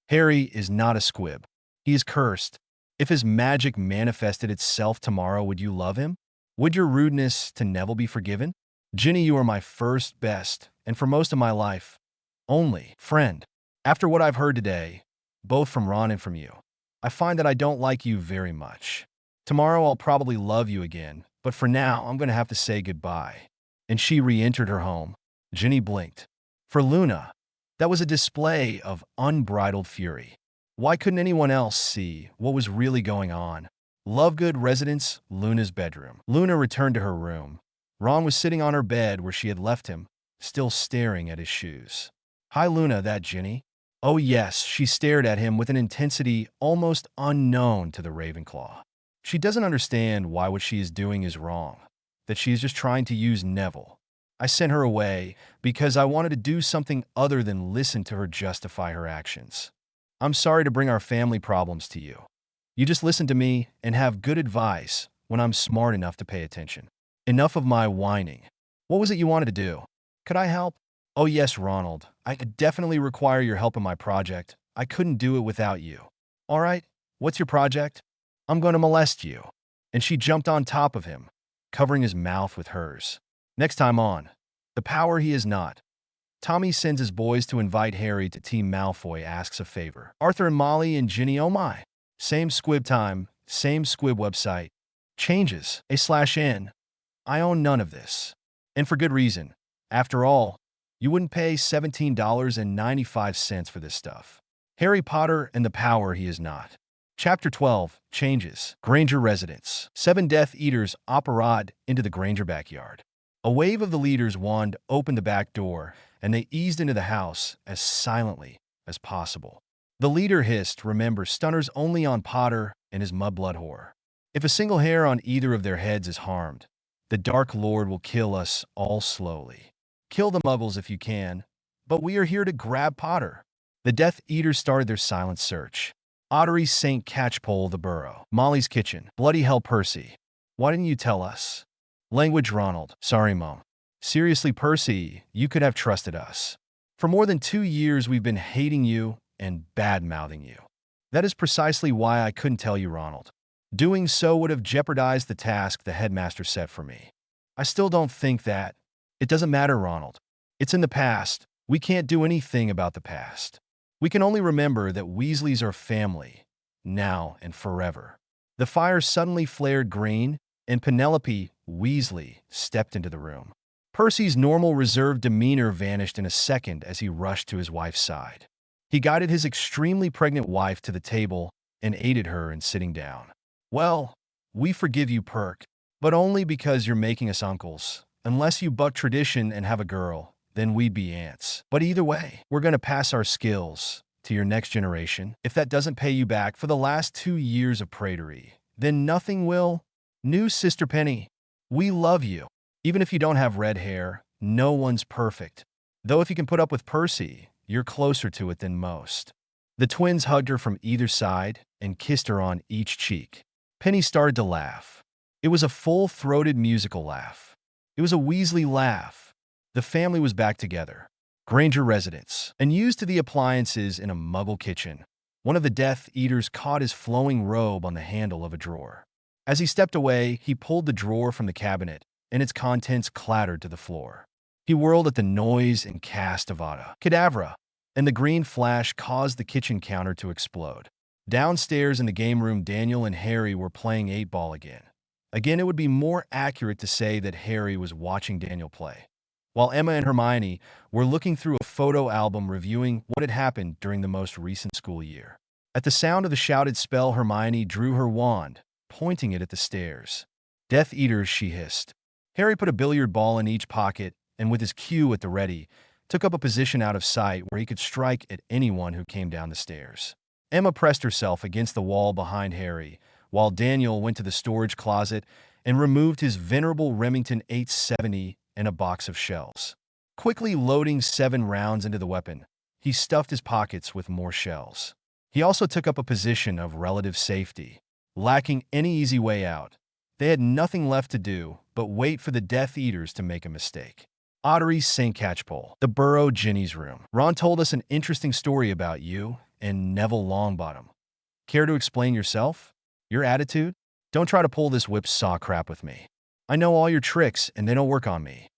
A: Harry is not a squib. He is cursed. If his magic manifested itself tomorrow, would you love him? Would your rudeness to Neville be forgiven? Ginny, you are my first, best, and for most of my life, only friend. After what I've heard today, both from Ron and from you, I find that I don't like you very much. Tomorrow I'll probably love you again, but for now I'm going to have to say goodbye. And she re-entered her home. Ginny blinked. For Luna, that was a display of unbridled fury. Why couldn't anyone else see what was really going on? Lovegood residence, Luna's bedroom. Luna returned to her room. Ron was sitting on her bed where she had left him, still staring at his shoes. Hi, Luna, that Ginny? Oh yes, she stared at him with an intensity almost unknown to the Ravenclaw. She doesn't understand why what she is doing is wrong, that she is just trying to use Neville. I sent her away because I wanted to do something other than listen to her justify her actions. I'm sorry to bring our family problems to you. You just listen to me and have good advice when I'm smart enough to pay attention. Enough of my whining. What was it you wanted to do? Could I help? Oh yes, Ronald. I could definitely require your help in my project. I couldn't do it without you. All right, what's your project? I'm going to molest you. And she jumped on top of him, covering his mouth with hers. Next time on The Power He Is Not. Tommy sends his boys to invite Harry to Team Malfoy asks a favor. Arthur and Molly and Ginny, oh my. Same squib time, same squib website. Changes, A/N. I own none of this. And for good reason. After all, you wouldn't pay $17.95 for this stuff. Harry Potter and the Power He Is Not. Chapter 12, Changes. Granger residence. 7 Death Eaters operated into the Granger backyard. A wave of the leader's wand opened the back door, and they eased into the house as silently as possible. The leader hissed, remember, stunners only on Potter and his mudblood whore. If a single hair on either of their heads is harmed, the Dark Lord will kill us all slowly. Kill the muggles if you can, but we are here to grab Potter. The Death Eaters started their silent search. Ottery St. Catchpole the Burrow. Molly's kitchen. Bloody hell, Percy. Why didn't you tell us? Language, Ronald. Sorry, Mom. Seriously, Percy, you could have trusted us. For more than 2 years, we've been hating you and bad-mouthing you. That is precisely why I couldn't tell you, Ronald. Doing so would have jeopardized the task the headmaster set for me. I still don't think that. It doesn't matter, Ronald. It's in the past. We can't do anything about the past. We can only remember that Weasleys are family, now and forever. The fire suddenly flared green, and Penelope Weasley stepped into the room. Percy's normal reserved demeanor vanished in a second as he rushed to his wife's side. He guided his extremely pregnant wife to the table and aided her in sitting down. Well, we forgive you, Perk, but only because you're making us uncles. Unless you buck tradition and have a girl, then we'd be aunts. But either way, we're going to pass our skills to your next generation. If that doesn't pay you back for the last 2 years of pratery, then nothing will. New Sister Penny, we love you. Even if you don't have red hair, no one's perfect. Though if you can put up with Percy, you're closer to it than most. The twins hugged her from either side and kissed her on each cheek. Penny started to laugh. It was a full-throated musical laugh. It was a Weasley laugh. The family was back together. Granger residence. Unused to the appliances in a muggle kitchen, one of the Death Eaters caught his flowing robe on the handle of a drawer. As he stepped away, he pulled the drawer from the cabinet, and its contents clattered to the floor. He whirled at the noise and cast Avada Kedavra, and the green flash caused the kitchen counter to explode. Downstairs in the game room, Daniel and Harry were playing 8-ball again. Again, it would be more accurate to say that Harry was watching Daniel play, while Emma and Hermione were looking through a photo album reviewing what had happened during the most recent school year. At the sound of the shouted spell, Hermione drew her wand, pointing it at the stairs. Death Eaters, she hissed. Harry put a billiard ball in each pocket and, with his cue at the ready, took up a position out of sight where he could strike at anyone who came down the stairs. Emma pressed herself against the wall behind Harry, while Daniel went to the storage closet and removed his venerable Remington 870 and a box of shells. Quickly loading 7 rounds into the weapon, He stuffed his pockets with more shells. He also took up a position of relative safety, lacking any easy way out. They had nothing left to do but wait for the Death Eaters to make a mistake. Ottery St. Catchpole, the Burrow Ginny's room. Ron told us an interesting story about you and Neville Longbottom. Care to explain yourself? Your attitude? Don't try to pull this whipsaw crap with me. I know all your tricks, and they don't work on me.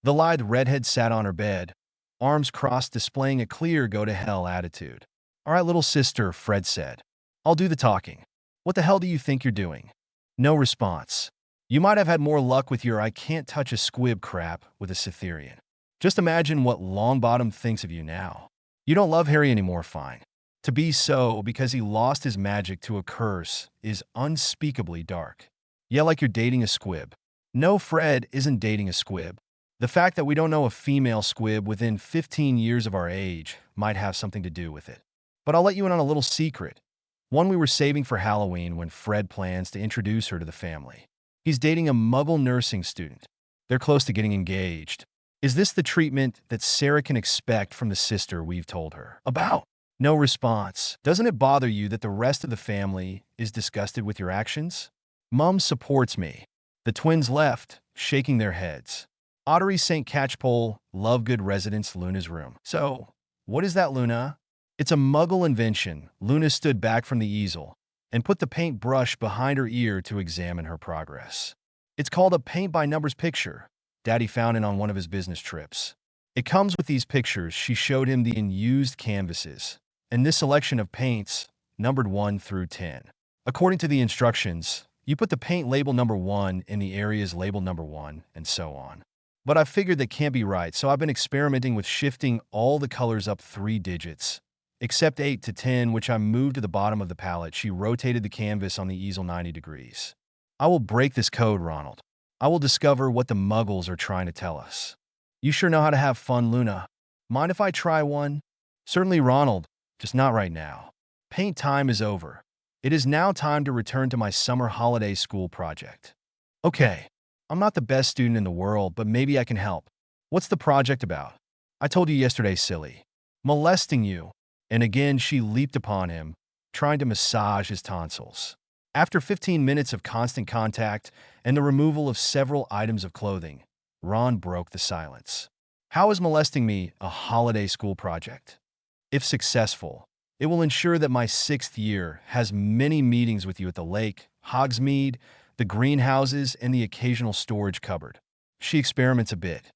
A: The lithe redhead sat on her bed, arms crossed, displaying a clear go-to-hell attitude. All right, little sister, Fred said. I'll do the talking. What the hell do you think you're doing? No response. You might have had more luck with your I can't touch a squib crap with a Cytherean. Just imagine what Longbottom thinks of you now. You don't love Harry anymore, fine. To be so because he lost his magic to a curse is unspeakably dark. Yeah, like you're dating a squib. No, Fred isn't dating a squib. The fact that we don't know a female squib within 15 years of our age might have something to do with it. But I'll let you in on a little secret. One we were saving for Halloween when Fred plans to introduce her to the family. He's dating a Muggle nursing student. They're close to getting engaged. Is this the treatment that Sarah can expect from the sister we've told her about? No response. Doesn't it bother you that the rest of the family is disgusted with your actions? Mum supports me. The twins left, shaking their heads. Ottery St. Catchpole, Lovegood residence, Luna's room. So, what is that, Luna? It's a Muggle invention. Luna stood back from the easel and put the paintbrush behind her ear to examine her progress. It's called a paint-by-numbers picture. Daddy found it on one of his business trips. It comes with these pictures. She showed him the unused canvases and this selection of paints, numbered 1 through 10. According to the instructions, you put the paint label number 1 in the areas labeled number 1, and so on. But I figured that can't be right, so I've been experimenting with shifting all the colors up 3 digits, except 8 to 10, which I moved to the bottom of the palette. She rotated the canvas on the easel 90 degrees. I will break this code, Ronald. I will discover what the Muggles are trying to tell us. You sure know how to have fun, Luna. Mind if I try one? Certainly, Ronald. Just not right now. Paint time is over. It is now time to return to my summer holiday school project. Okay, I'm not the best student in the world, but maybe I can help. What's the project about? I told you yesterday, silly. Molesting you. And again, she leaped upon him, trying to massage his tonsils. After 15 minutes of constant contact and the removal of several items of clothing, Ron broke the silence. How is molesting me a holiday school project? If successful, it will ensure that my 6th year has many meetings with you at the lake, Hogsmeade, the greenhouses, and the occasional storage cupboard. She experiments a bit.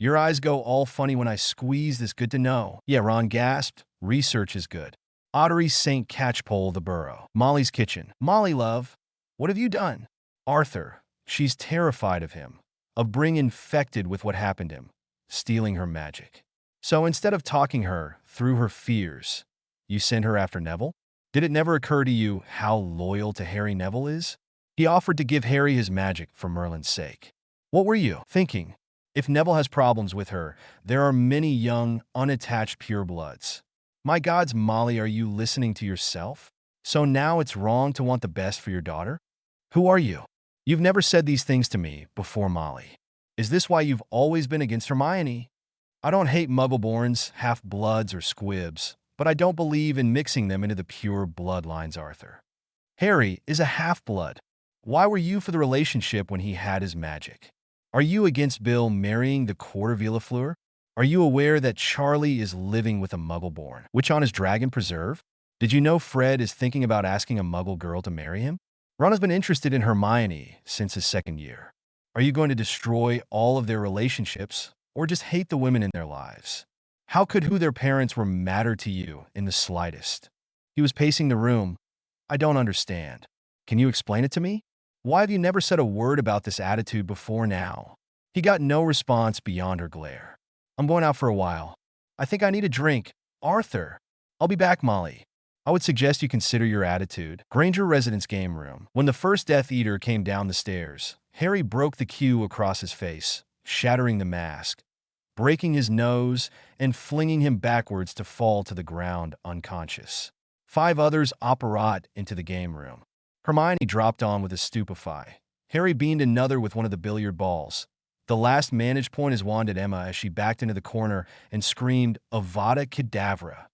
A: Your eyes go all funny when I squeeze this. Good to know. Yeah, Ron gasped. Research is good. Ottery St. Catchpole, the Burrow. Molly's kitchen. Molly, love, what have you done? Arthur. She's terrified of him, of being infected with what happened to him, stealing her magic. So instead of talking her through her fears, you sent her after Neville? Did it never occur to you how loyal to Harry Neville is? He offered to give Harry his magic for Merlin's sake. What were you thinking? If Neville has problems with her, there are many young, unattached purebloods. My gods, Molly, are you listening to yourself? So now it's wrong to want the best for your daughter? Who are you? You've never said these things to me before, Molly. Is this why you've always been against Hermione? I don't hate Muggleborns, half-bloods, or squibs, but I don't believe in mixing them into the pure bloodlines, Arthur. Harry is a half-blood. Why were you for the relationship when he had his magic? Are you against Bill marrying the Court of Villafleur? Are you aware that Charlie is living with a Muggleborn? Which on his dragon preserve? Did you know Fred is thinking about asking a Muggle girl to marry him? Ron has been interested in Hermione since his 2nd year. Are you going to destroy all of their relationships, or just hate the women in their lives? How could who their parents were matter to you in the slightest? He was pacing the room. I don't understand. Can you explain it to me? Why have you never said a word about this attitude before now? He got no response beyond her glare. I'm going out for a while. I think I need a drink. Arthur. I'll be back, Molly. I would suggest you consider your attitude. Granger residence game room. When the first Death Eater came down the stairs, Harry broke the cue across his face, shattering the mask, breaking his nose, and flinging him backwards to fall to the ground unconscious. 5 others apparat into the game room. Hermione dropped on with a stupefy. Harry beamed another with one of the billiard balls, The last manage point is wand at Emma as she backed into the corner and screamed, Avada Kedavra.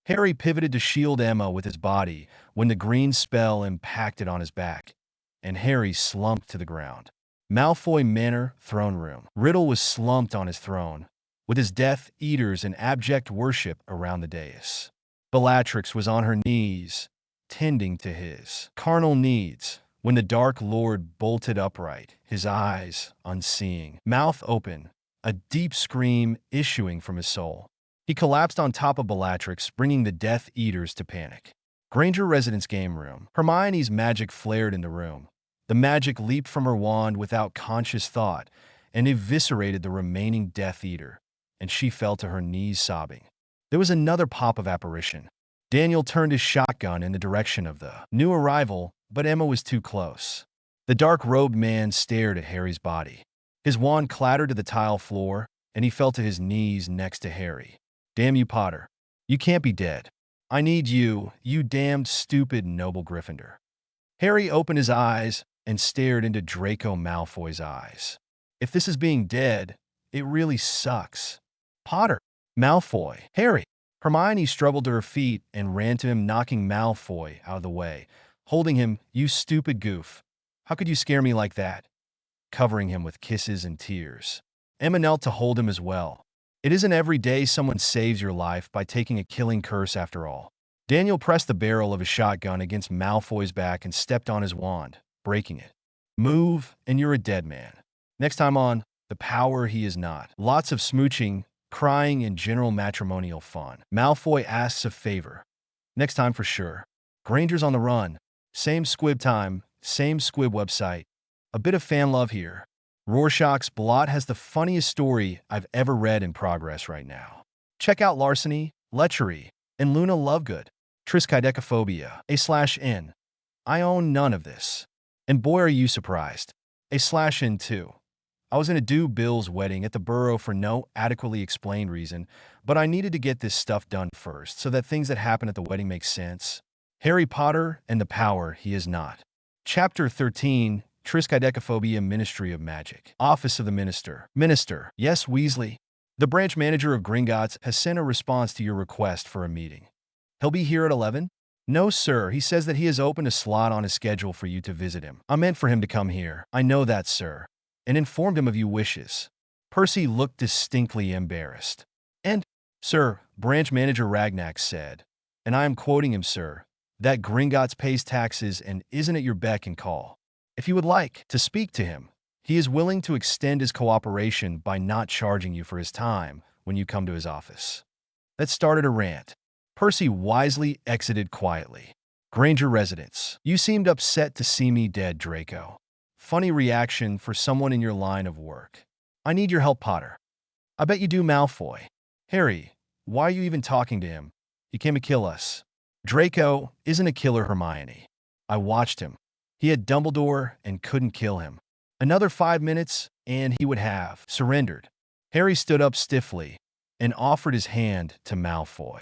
A: Harry pivoted to shield Emma with his body when the green spell impacted on his back, and Harry slumped to the ground. Malfoy Manor, throne room. Riddle was slumped on his throne, with his Death Eaters in abject worship around the dais. Bellatrix was on her knees, tending to his carnal needs, when the Dark Lord bolted upright, his eyes unseeing, mouth open, a deep scream issuing from his soul. He collapsed on top of Bellatrix, bringing the Death Eaters to panic. Granger residence game room. Hermione's magic flared in the room. The magic leaped from her wand without conscious thought and eviscerated the remaining Death Eater, and she fell to her knees sobbing. There was another pop of apparition. Daniel turned his shotgun in the direction of the new arrival, but Emma was too close. The dark-robed man stared at Harry's body. His wand clattered to the tile floor, and he fell to his knees next to Harry. Damn you, Potter. You can't be dead. I need you, you damned stupid noble Gryffindor. Harry opened his eyes and stared into Draco Malfoy's eyes. If this is being dead, it really sucks. Potter. Malfoy. Harry. Hermione struggled to her feet and ran to him, knocking Malfoy out of the way, holding him, you stupid goof. How could you scare me like that? Covering him with kisses and tears. Emma knelt to hold him as well. It isn't every day someone saves your life by taking a killing curse after all. Daniel pressed the barrel of his shotgun against Malfoy's back and stepped on his wand, breaking it. Move, and you're a dead man. Next time on The Power He Is Not. Lots of smooching, crying, and general matrimonial fun. Malfoy asks a favor. Next time for sure. Granger's on the run. Same squib time, same squib website. A bit of fan love here. Rorschach's Blot has the funniest story I've ever read in progress right now. Check out Larceny, Lechery, and Luna Lovegood. Triskaidekaphobia. A/N. I own none of this. And boy are you surprised. A/N too. I was in a Bill's wedding at the Burrow for no adequately explained reason, but I needed to get this stuff done first so that things that happen at the wedding make sense. Harry Potter and the Power He Is Not. Chapter 13, Triskaidekaphobia, Ministry of Magic. Office of the Minister. Minister. Yes, Weasley. The branch manager of Gringotts has sent a response to your request for a meeting. He'll be here at 11? No, sir. He says that he has opened a slot on his schedule for you to visit him. I meant for him to come here. I know that, sir. And informed him of your wishes. Percy looked distinctly embarrassed. And, sir, branch manager Ragnac said, and I am quoting him, sir, that Gringotts pays taxes and isn't at your beck and call. If you would like to speak to him, he is willing to extend his cooperation by not charging you for his time when you come to his office. That started a rant. Percy wisely exited quietly. Granger residence. You seemed upset to see me dead, Draco. Funny reaction for someone in your line of work. I need your help, Potter. I bet you do, Malfoy. Harry, why are you even talking to him? He came to kill us. Draco isn't a killer, Hermione. I watched him. He had Dumbledore and couldn't kill him. Another 5 minutes, and he would have surrendered. Harry stood up stiffly and offered his hand to Malfoy.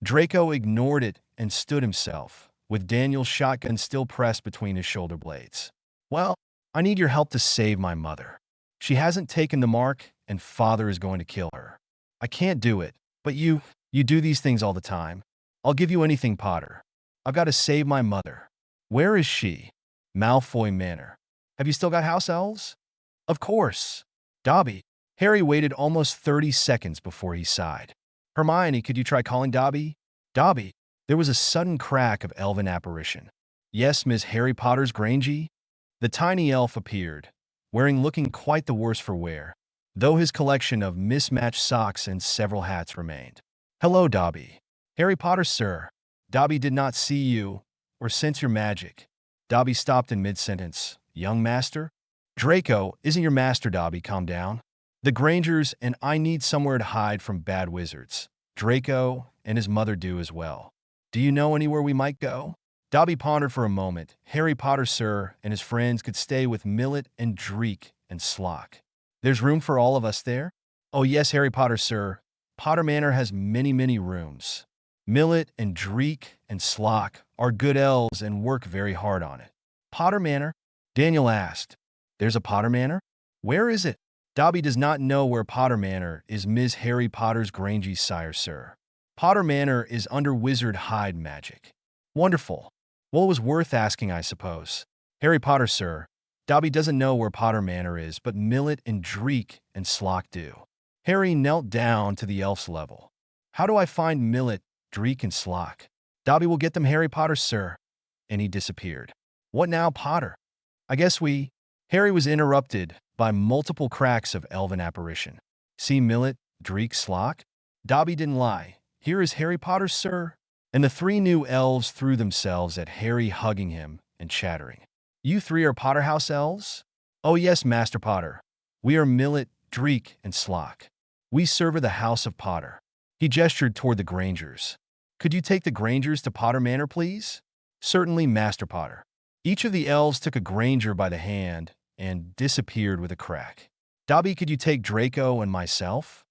A: Draco ignored it and stood himself, with Daniel's shotgun still pressed between his shoulder blades. Well, I need your help to save my mother. She hasn't taken the mark, and Father is going to kill her. I can't do it, but you do these things all the time. I'll give you anything, Potter. I've got to save my mother. Where is she? Malfoy Manor. Have you still got house elves? Of course. Dobby. Harry waited almost 30 seconds before he sighed. Hermione, could you try calling Dobby? Dobby. There was a sudden crack of elven apparition. Yes, Miss Harry Potter's Granger? The tiny elf appeared, looking quite the worse for wear, though his collection of mismatched socks and several hats remained. Hello, Dobby. Harry Potter, sir. Dobby did not see you or sense your magic. Dobby stopped in mid-sentence. Young master? Draco isn't your master, Dobby. Calm down. The Grangers and I need somewhere to hide from bad wizards. Draco and his mother do as well. Do you know anywhere we might go? Dobby pondered for a moment. Harry Potter, sir, and his friends could stay with Millet and Dreek and Slock. There's room for all of us there? Oh yes, Harry Potter, sir. Potter Manor has many, many rooms. Millet and Dreek and Slock are good elves and work very hard on it. Potter Manor? Daniel asked. There's a Potter Manor? Where is it? Dobby does not know where Potter Manor is. Ms. Harry Potter's Granger's sire, sir. Potter Manor is under wizard hide magic. Wonderful. Well, it was worth asking, I suppose. Harry Potter, sir. Dobby doesn't know where Potter Manor is, but Millet and Dreek and Slock do. Harry knelt down to the elf's level. How do I find Millet, Dreek, and Slock? Dobby will get them, Harry Potter, sir. And he disappeared. What now, Potter? I guess we... Harry was interrupted by multiple cracks of elven apparition. See Millet, Dreek, Slock? Dobby didn't lie. Here is Harry Potter, sir. And the three new elves threw themselves at Harry, hugging him and chattering. You three are Potterhouse elves? Oh yes, Master Potter. We are Millet, Dreek, and Slock. We serve the House of Potter. He gestured toward the Grangers. Could you take the Grangers to Potter Manor, please? Certainly, Master Potter. Each of the elves took a Granger by the hand and disappeared with a crack. Dobby, could you take Draco and myself?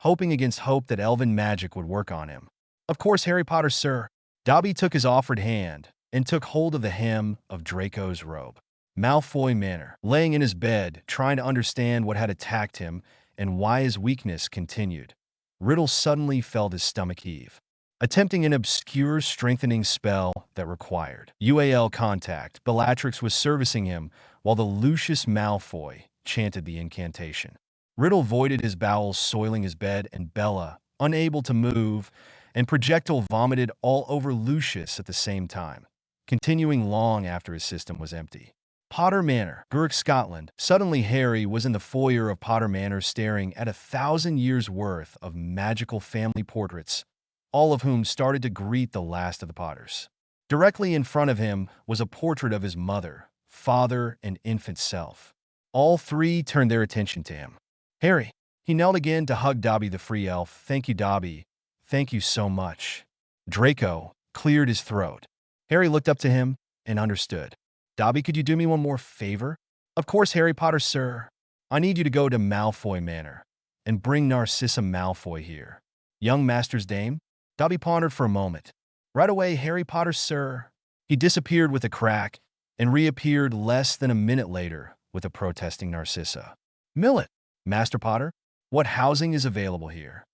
A: Hoping against hope that elven magic would work on him. Of course, Harry Potter, sir. Dobby took his offered hand and took hold of the hem of Draco's robe. Malfoy Manor, laying in his bed, trying to understand what had attacked him and why his weakness continued. Riddle suddenly felt his stomach heave. Attempting an obscure strengthening spell that required UAL contact, Bellatrix was servicing him while the Lucius Malfoy chanted the incantation. Riddle voided his bowels, soiling his bed, and Bella, unable to move, and projectile vomited all over Lucius at the same time, continuing long after his system was empty. Potter Manor, Gurk, Scotland. Suddenly Harry was in the foyer of Potter Manor staring at 1,000 years' worth of magical family portraits, all of whom started to greet the last of the Potters. Directly in front of him was a portrait of his mother, father, and infant self. All three turned their attention to him. Harry. He knelt again to hug Dobby the free elf. Thank you, Dobby. Thank you so much. Draco cleared his throat. Harry looked up to him and understood. Dobby, could you do me one more favor? Of course, Harry Potter, sir. I need you to go to Malfoy Manor and bring Narcissa Malfoy here. Young Master's Dame? Dobby pondered for a moment. Right away, Harry Potter, sir. He disappeared with a crack and reappeared less than a minute later with a protesting Narcissa. Millet, Master Potter, what housing is available here?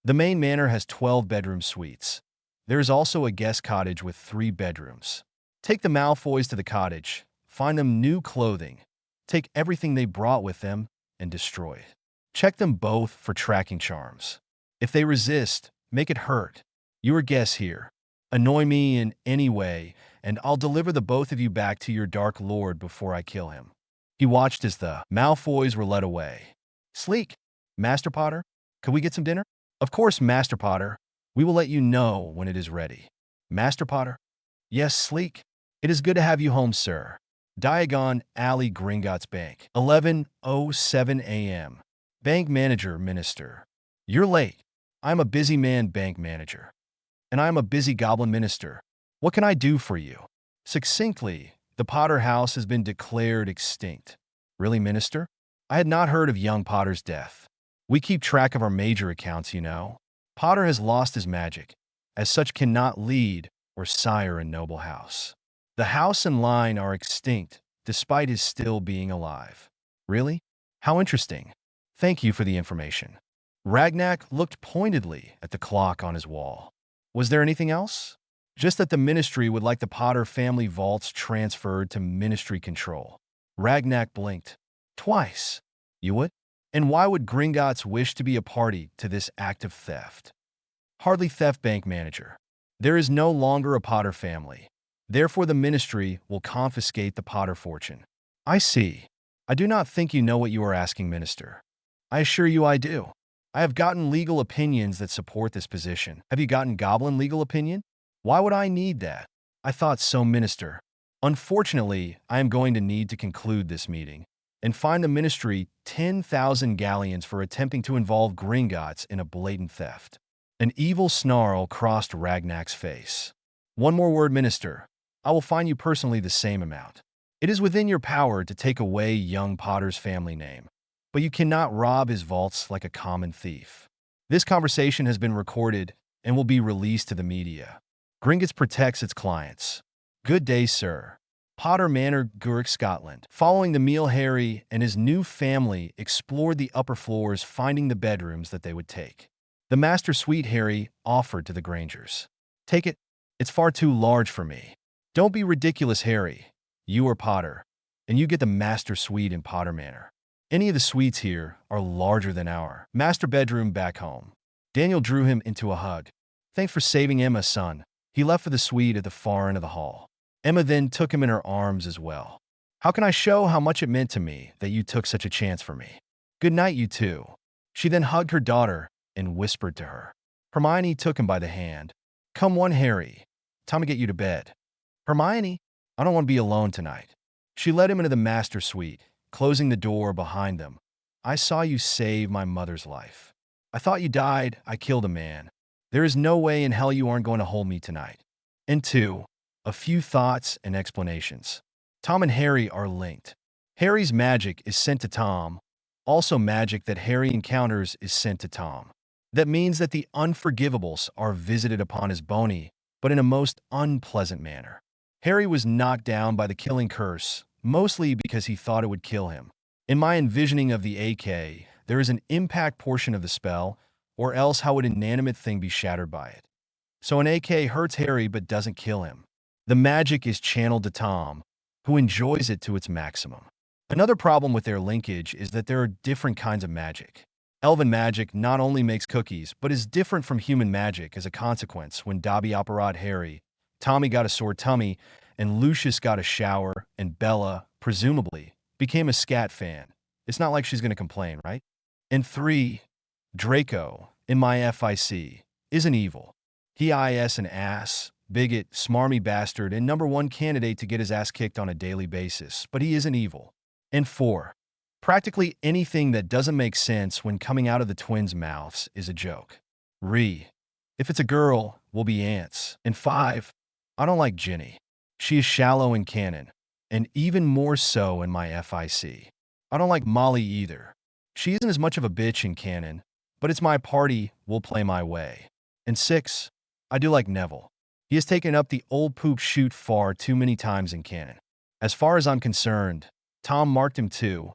A: The main manor has 12 bedroom suites. There is also a guest cottage with 3 bedrooms. Take the Malfoys to the cottage, find them new clothing, take everything they brought with them, and destroy it. Check them both for tracking charms. If they resist, make it hurt. You are guests here. Annoy me in any way, and I'll deliver the both of you back to your Dark Lord before I kill him. He watched as the Malfoys were led away. Sleek, Master Potter, could we get some dinner? Of course, Master Potter. We will let you know when it is ready. Master Potter? Yes, Sleek. It is good to have you home, sir. Diagon Alley, Gringotts Bank. 11:07 a.m. Bank manager, minister. You're late. I'm a busy man, bank manager. And I'm a busy goblin minister. What can I do for you? Succinctly, the Potter house has been declared extinct. Really, minister? I had not heard of young Potter's death. We keep track of our major accounts, you know. Potter has lost his magic. As such, cannot lead or sire a noble house. The house and line are extinct, despite his still being alive. Really? How interesting. Thank you for the information. Ragnak looked pointedly at the clock on his wall. Was there anything else? Just that the ministry would like the Potter family vaults transferred to ministry control. Ragnak blinked. Twice. You would? And why would Gringotts wish to be a party to this act of theft? Hardly theft, bank manager. There is no longer a Potter family. Therefore, the ministry will confiscate the Potter fortune. I see. I do not think you know what you are asking, minister. I assure you I do. I have gotten legal opinions that support this position. Have you gotten goblin legal opinion? Why would I need that? I thought so, minister. Unfortunately, I am going to need to conclude this meeting and fine the ministry 10,000 galleons for attempting to involve Gringotts in a blatant theft. An evil snarl crossed Ragnak's face. One more word, minister. I will fine you personally the same amount. It is within your power to take away young Potter's family name, but you cannot rob his vaults like a common thief. This conversation has been recorded and will be released to the media. Gringotts protects its clients. Good day, sir. Potter Manor, Gurk, Scotland. Following the meal, Harry and his new family explored the upper floors, finding the bedrooms that they would take. The master suite Harry offered to the Grangers. Take it. It's far too large for me. Don't be ridiculous, Harry. You are Potter, and you get the master suite in Potter Manor. Any of the suites here are larger than our master bedroom back home. Daniel drew him into a hug. Thanks for saving Emma, son. He left for the suite at the far end of the hall. Emma then took him in her arms as well. How can I show how much it meant to me that you took such a chance for me? Good night, you two. She then hugged her daughter and whispered to her. Hermione took him by the hand. Come on, Harry. Time to get you to bed. Hermione, I don't want to be alone tonight. She led him into the master suite, closing the door behind them. I saw you save my mother's life. I thought you died. I killed a man. There is no way in hell you aren't going to hold me tonight. And two, a few thoughts and explanations. Tom and Harry are linked. Harry's magic is sent to Tom. Also, magic that Harry encounters is sent to Tom. That means that the unforgivables are visited upon his bony, but in a most unpleasant manner. Harry was knocked down by the killing curse, mostly because he thought it would kill him. In my envisioning of the AK, there is an impact portion of the spell, or else how would an inanimate thing be shattered by it? So an AK hurts Harry but doesn't kill him. The magic is channeled to Tom, who enjoys it to its maximum. Another problem with their linkage is that there are different kinds of magic. Elven magic not only makes cookies, but is different from human magic. As a consequence, when Dobby operated Harry, Tommy got a sore tummy, and Lucius got a shower, and Bella, presumably, became a scat fan. It's not like she's going to complain, right? And 3, Draco, in my FIC, isn't evil. He is an ass, bigot, smarmy bastard, and #1 candidate to get his ass kicked on a daily basis, but he isn't evil. And 4, practically anything that doesn't make sense when coming out of the twins' mouths is a joke. If it's a girl, we'll be ants. And 5, I don't like Ginny. She is shallow in canon, and even more so in my FIC. I don't like Molly either. She isn't as much of a bitch in canon, but it's my party, we'll play my way. And 6, I do like Neville. He has taken up the old poop shoot far too many times in canon. As far as I'm concerned, Tom marked him too,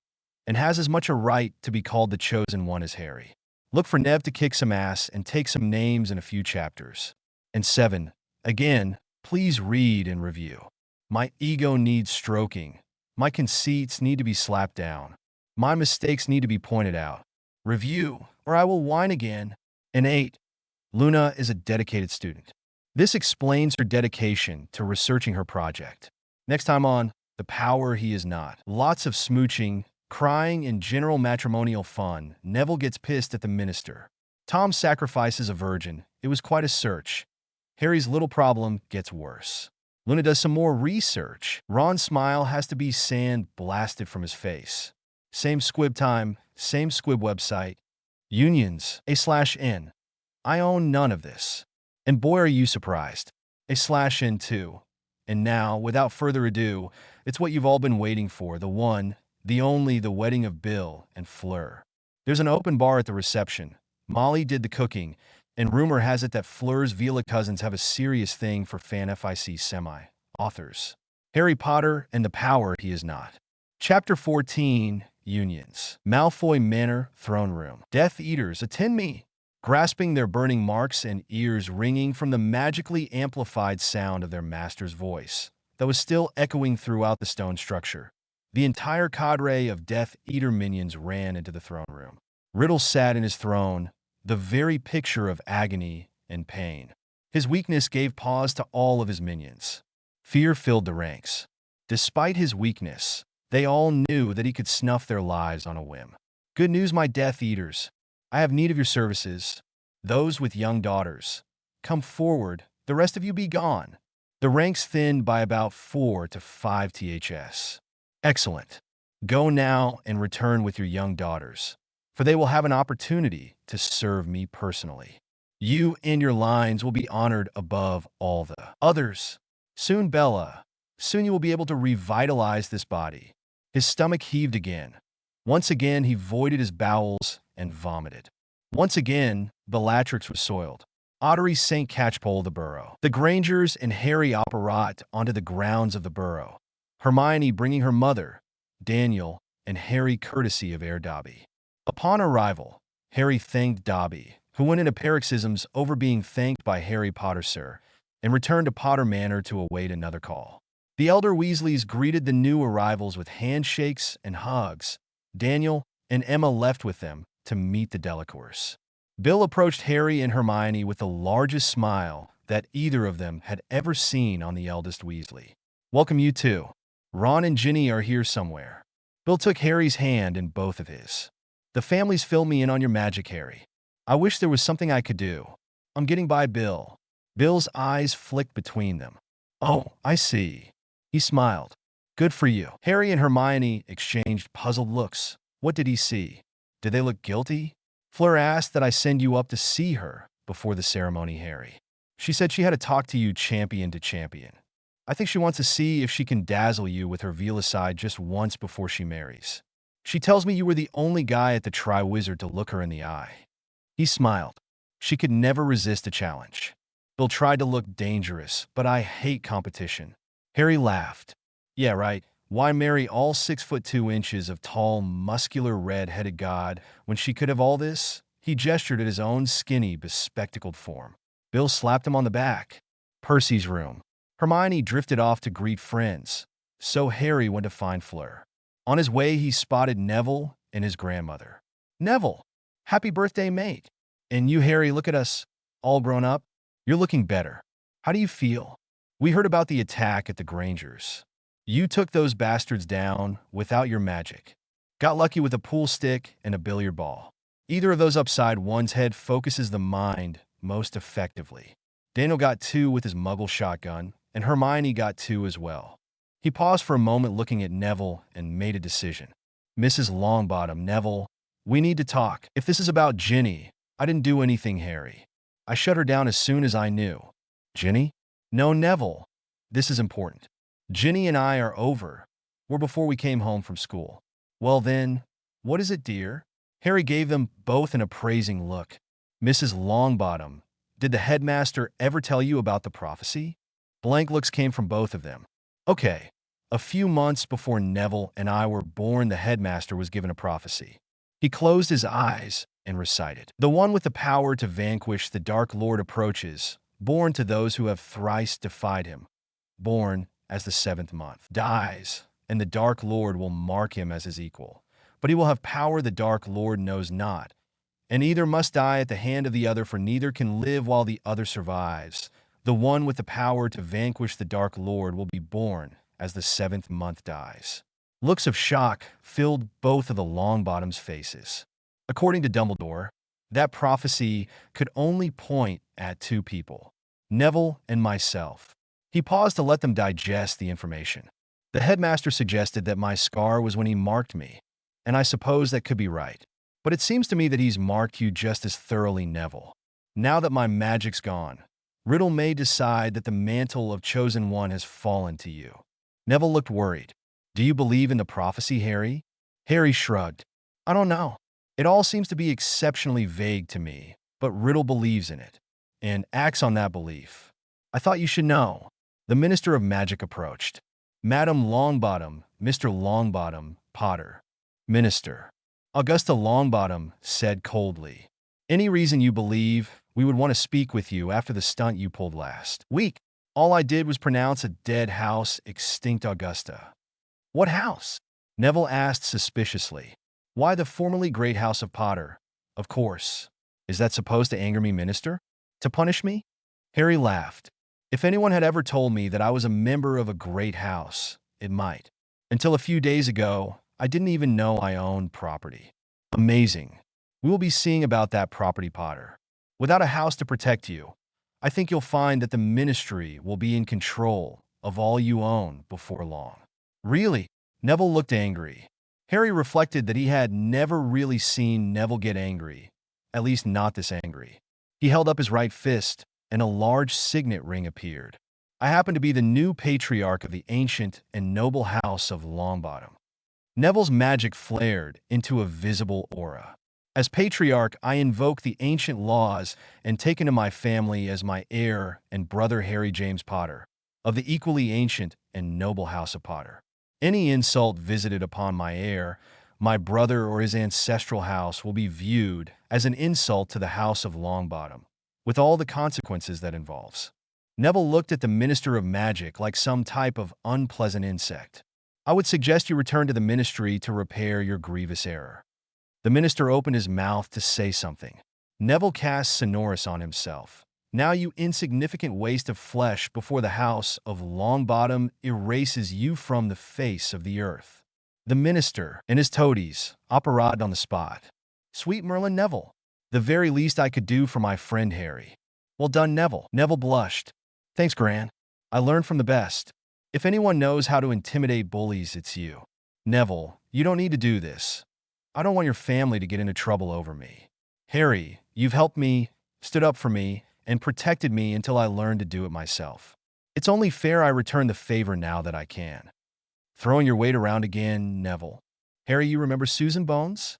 A: and has as much a right to be called the chosen one as Harry. Look for Nev to kick some ass and take some names in a few chapters. And 7, again, please read and review. My ego needs stroking. My conceits need to be slapped down. My mistakes need to be pointed out. Review, or I will whine again. And 8, Luna is a dedicated student. This explains her dedication to researching her project. Next time on The Power He Is Not. Lots of smooching, crying, and general matrimonial fun. Neville gets pissed at the minister. Tom sacrifices a virgin. It was quite a search. Harry's little problem gets worse. Luna does some more research. Ron's smile has to be sand blasted from his face. Same squib time, same squib website. Unions, A/N. I own none of this. And boy, are you surprised. A/N too. And now, without further ado, it's what you've all been waiting for. The one, the only, the wedding of Bill and Fleur. There's an open bar at the reception. Molly did the cooking, and rumor has it that Fleur's Vila cousins have a serious thing for fan FIC semi-authors. Harry Potter and the Power He Is Not. Chapter 14, Unions. Malfoy Manor, Throne Room. Death Eaters, attend me. Grasping their burning marks and ears ringing from the magically amplified sound of their master's voice that was still echoing throughout the stone structure. The entire cadre of Death Eater minions ran into the throne room. Riddle sat in his throne, the very picture of agony and pain. His weakness gave pause to all of his minions. Fear filled the ranks. Despite his weakness, they all knew that he could snuff their lives on a whim. Good news, my Death Eaters. I have need of your services. Those with young daughters, come forward. The rest of you be gone. The ranks thinned by about 4 to 5 THS. Excellent. Go now and return with your young daughters, for they will have an opportunity to serve me personally. You and your lines will be honored above all the others. Soon, Bella, soon you will be able to revitalize this body. His stomach heaved again. Once again, he voided his bowels and vomited. Once again, Bellatrix was soiled. Ottery St. Catchpole the Burrow. The Grangers and Harry operate onto the grounds of the Burrow. Hermione bringing her mother, Daniel, and Harry courtesy of Heir Dobby. Upon arrival, Harry thanked Dobby, who went into paroxysms over being thanked by Harry Potter, sir, and returned to Potter Manor to await another call. The elder Weasleys greeted the new arrivals with handshakes and hugs. Daniel and Emma left with them to meet the Delacours. Bill approached Harry and Hermione with the largest smile that either of them had ever seen on the eldest Weasley. "Welcome, you two. Ron and Ginny are here somewhere." Bill took Harry's hand in both of his. "The families fill me in on your magic, Harry. I wish there was something I could do. I'm getting by, Bill." Bill's eyes flicked between them. "Oh, I see." He smiled. "Good for you." Harry and Hermione exchanged puzzled looks. What did he see? Did they look guilty? "Fleur asked that I send you up to see her before the ceremony, Harry. She said she had to talk to you champion to champion. I think she wants to see if she can dazzle you with her Veilocide just once before she marries. She tells me you were the only guy at the Triwizard to look her in the eye." He smiled. She could never resist a challenge. Bill tried to look dangerous, but I hate competition. Harry laughed. "Yeah, right. Why marry all 6'2" of tall, muscular, red-headed god when she could have all this?" He gestured at his own skinny, bespectacled form. Bill slapped him on the back. Percy's room. Hermione drifted off to greet friends, so Harry went to find Fleur. On his way, he spotted Neville and his grandmother. "Neville, happy birthday, mate. And you, Harry, look at us, all grown up. You're looking better. How do you feel? We heard about the attack at the Grangers. You took those bastards down without your magic. Got lucky with a pool stick and a billiard ball. Either of those upside one's head focuses the mind most effectively. Daniel got 2 with his muggle shotgun, and Hermione got 2 as well." He paused for a moment looking at Neville and made a decision. "Mrs. Longbottom, Neville, we need to talk. If this is about Ginny, I didn't do anything, Harry. I shut her down as soon as I knew." "Ginny?" "No, Neville. This is important. Ginny and I are over. We're before we came home from school." "Well then, what is it, dear?" Harry gave them both an appraising look. "Mrs. Longbottom, did the headmaster ever tell you about the prophecy?" Blank looks came from both of them. "Okay. A few months before Neville and I were born, the headmaster was given a prophecy." He closed his eyes and recited, "The one with the power to vanquish the Dark Lord approaches, born to those who have thrice defied him. Born as the 7th month. Dies, and the Dark Lord will mark him as his equal. But he will have power the Dark Lord knows not, and either must die at the hand of the other, for neither can live while the other survives. The one with the power to vanquish the Dark Lord will be born as the 7th month dies." Looks of shock filled both of the Longbottoms' faces. According to Dumbledore, that prophecy could only point at 2 people, Neville and myself. He paused to let them digest the information. "The headmaster suggested that my scar was when he marked me, and I suppose that could be right. But it seems to me that he's marked you just as thoroughly, Neville. Now that my magic's gone, Riddle may decide that the mantle of Chosen One has fallen to you." Neville looked worried. "Do you believe in the prophecy, Harry?" Harry shrugged. "I don't know. It all seems to be exceptionally vague to me, but Riddle believes in it, and acts on that belief. I thought you should know." The Minister of Magic approached. "Madam Longbottom, Mr. Longbottom, Potter." "Minister." Augusta Longbottom said coldly, "Any reason you believe we would want to speak with you after the stunt you pulled last week? All I did was pronounce a dead house extinct, Augusta." "What house?" Neville asked suspiciously. "Why, the formerly great House of Potter, of course. Is that supposed to anger me, Minister? To punish me?" Harry laughed. "If anyone had ever told me that I was a member of a great house, it might. Until a few days ago, I didn't even know I owned property." "Amazing. We will be seeing about that property, Potter. Without a house to protect you, I think you'll find that the Ministry will be in control of all you own before long." "Really?" Neville looked angry. Harry reflected that he had never really seen Neville get angry, at least not this angry. He held up his right fist, and a large signet ring appeared. "I happen to be the new patriarch of the ancient and noble house of Longbottom." Neville's magic flared into a visible aura. "As patriarch, I invoke the ancient laws and take into my family as my heir and brother Harry James Potter, of the equally ancient and noble House of Potter." Any insult visited upon my heir, my brother or his ancestral house will be viewed as an insult to the House of Longbottom, with all the consequences that involves. Neville looked at the Minister of Magic like some type of unpleasant insect. I would suggest you return to the Ministry to repair your grievous error. The Minister opened his mouth to say something. Neville cast sonorous on himself. Now, you insignificant waste of flesh before the House of Longbottom erases you from the face of the earth. The Minister and his toadies operated on the spot. Sweet Merlin Neville, the very least I could do for my friend Harry. Well done, Neville. Neville blushed. Thanks, Gran. I learned from the best. If anyone knows how to intimidate bullies, it's you. Neville, you don't need to do this. I don't want your family to get into trouble over me. Harry, you've helped me, stood up for me, and protected me until I learned to do it myself. It's only fair I return the favor now that I can. Throwing your weight around again, Neville. Harry, you remember Susan Bones?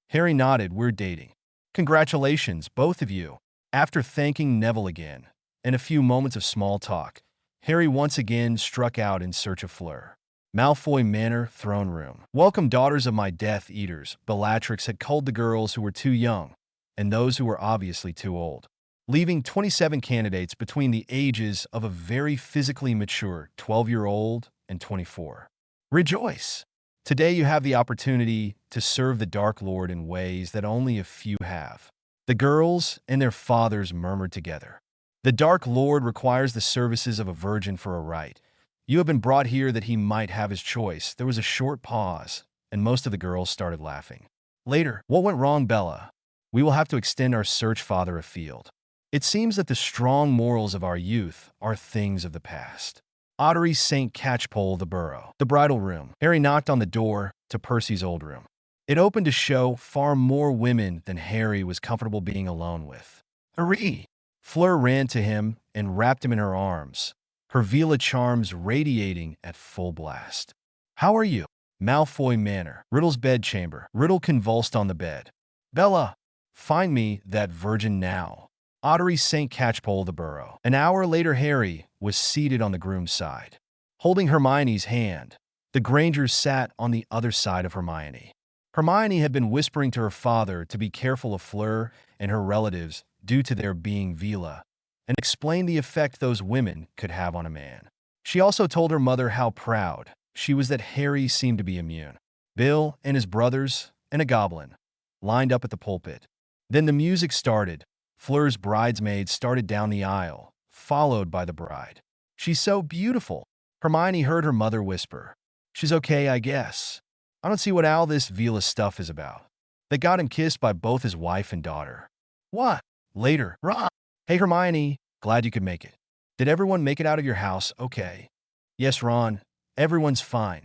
A: Harry nodded. We're dating. Congratulations, both of you. After thanking Neville again, and a few moments of small talk, Harry once again struck out in search of Fleur. Malfoy Manor, Throne Room. Welcome, daughters of my Death Eaters. Bellatrix had culled the girls who were too young, and those who were obviously too old, leaving 27 candidates between the ages of a very physically mature 12-year-old and 24. Rejoice! Today you have the opportunity to serve the Dark Lord in ways that only a few have. The girls and their fathers murmured together. The Dark Lord requires the services of a virgin for a rite. You have been brought here that he might have his choice. There was a short pause, and most of the girls started laughing. Later, what went wrong, Bella? We will have to extend our search farther afield. It seems that the strong morals of our youth are things of the past. Ottery St. Catchpole the Burrow. The bridal room. Harry knocked on the door to Percy's old room. It opened to show far more women than Harry was comfortable being alone with. Hurry! Fleur ran to him and wrapped him in her arms, her Vela charms radiating at full blast. How are you? Malfoy Manor. Riddle's bedchamber. Riddle convulsed on the bed. Bella, find me that virgin now. Ottery St. Catchpole the Burrow. An hour later, Harry was seated on the groom's side, holding Hermione's hand. The Grangers sat on the other side of Hermione. Hermione had been whispering to her father to be careful of Fleur and her relatives due to their being Vela, and explained the effect those women could have on a man. She also told her mother how proud she was that Harry seemed to be immune. Bill and his brothers and a goblin lined up at the pulpit. Then the music started. Fleur's bridesmaids started down the aisle, followed by the bride. She's so beautiful, Hermione heard her mother whisper. She's okay, I guess. I don't see what all this Vela stuff is about. They got him kissed by both his wife and daughter. What? Later, Ron. Hey, Hermione, glad you could make it. Did everyone make it out of your house okay? Yes, Ron, everyone's fine.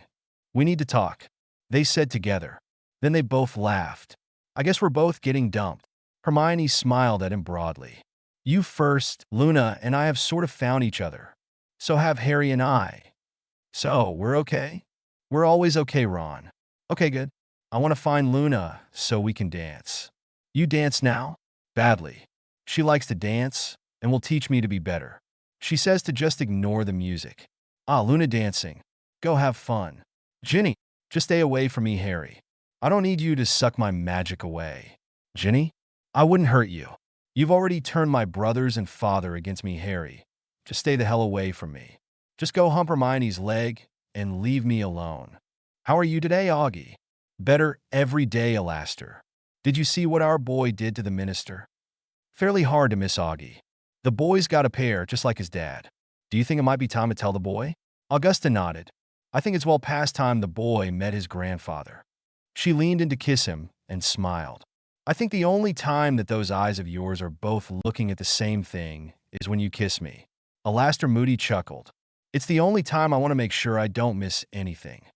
A: We need to talk, they said together. Then they both laughed. I guess we're both getting dumped. Hermione smiled at him broadly. You first, Luna and I have sort of found each other. So have Harry and I. So, we're okay? We're always okay, Ron. Okay, good. I want to find Luna so we can dance. You dance now? Badly. She likes to dance and will teach me to be better. She says to just ignore the music. Ah, Luna dancing. Go have fun. Ginny, just stay away from me, Harry. I don't need you to suck my magic away. Ginny, I wouldn't hurt you. You've already turned my brothers and father against me, Harry. Just stay the hell away from me. Just go hump Hermione's leg and leave me alone. How are you today, Augie? Better every day, Alastair. Did you see what our boy did to the minister? Fairly hard to miss Augie. The boy's got a pair, just like his dad. Do you think it might be time to tell the boy? Augusta nodded. I think it's well past time the boy met his grandfather. She leaned in to kiss him and smiled. I think the only time that those eyes of yours are both looking at the same thing is when you kiss me. Alastair Moody chuckled. It's the only time I want to make sure I don't miss anything.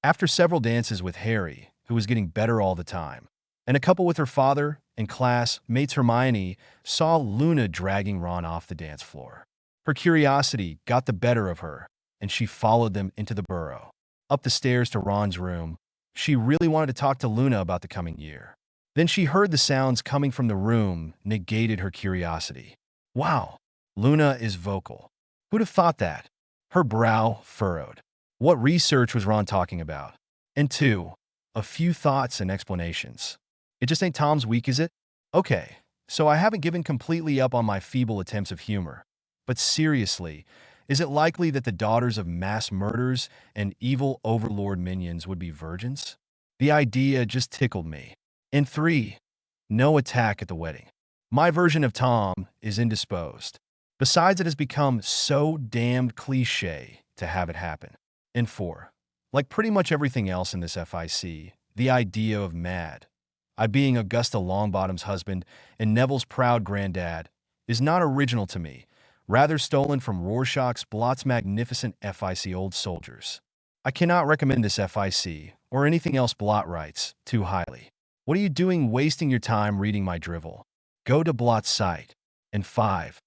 A: After several dances with Harry, who was getting better all the time, and a couple with her father and classmates, Hermione saw Luna dragging Ron off the dance floor. Her curiosity got the better of her, and she followed them into the burrow. Up the stairs to Ron's room, she really wanted to talk to Luna about the coming year. Then she heard the sounds coming from the room negated her curiosity. Wow, Luna is vocal. Who'd have thought that? Her brow furrowed. What research was Ron talking about? And 2. A few thoughts and explanations. It just ain't Tom's week, is it? Okay, so I haven't given completely up on my feeble attempts of humor. But seriously, is it likely that the daughters of mass murderers and evil overlord minions would be virgins? The idea just tickled me. And 3. No attack at the wedding. My version of Tom is indisposed. Besides, it has become so damned cliche to have it happen. And 4. Like pretty much everything else in this FIC, the idea of Mad, I being Augusta Longbottom's husband and Neville's proud granddad, is not original to me, rather stolen from Rorschach's Blot's magnificent FIC Old Soldiers. I cannot recommend this FIC, or anything else Blot writes, too highly. What are you doing wasting your time reading my drivel? Go to Blot's site. And 5.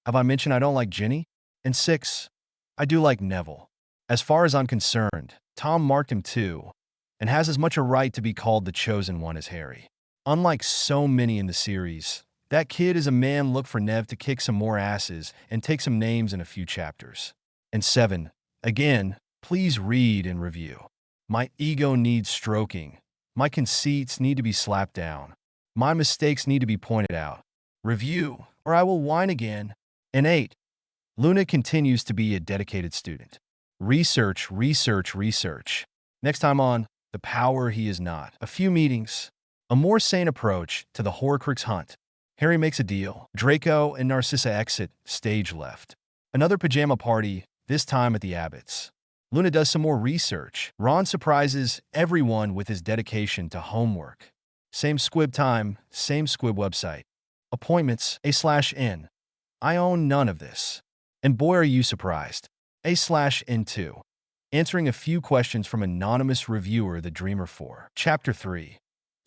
A: Have I mentioned I don't like Ginny? And 6. I do like Neville. As far as I'm concerned, Tom marked him too, and has as much a right to be called the chosen one as Harry. Unlike so many in the series, that kid is a man look for Nev to kick some more asses and take some names in a few chapters. And 7. Again, please read and review. My ego needs stroking. My conceits need to be slapped down. My mistakes need to be pointed out. Review, or I will whine again. And 8. Luna continues to be a dedicated student. Research, research, research. Next time on The Power He Is Not. A few meetings. A more sane approach to the Horcrux hunt. Harry makes a deal. Draco and Narcissa exit, stage left. Another pajama party, this time at the Abbotts. Luna does some more research. Ron surprises everyone with his dedication to homework. Same squib time, same squib website. Appointments, A/N. I own none of this. And boy are you surprised. A/N2. Answering a few questions from anonymous reviewer The Dreamer 4. Chapter 3.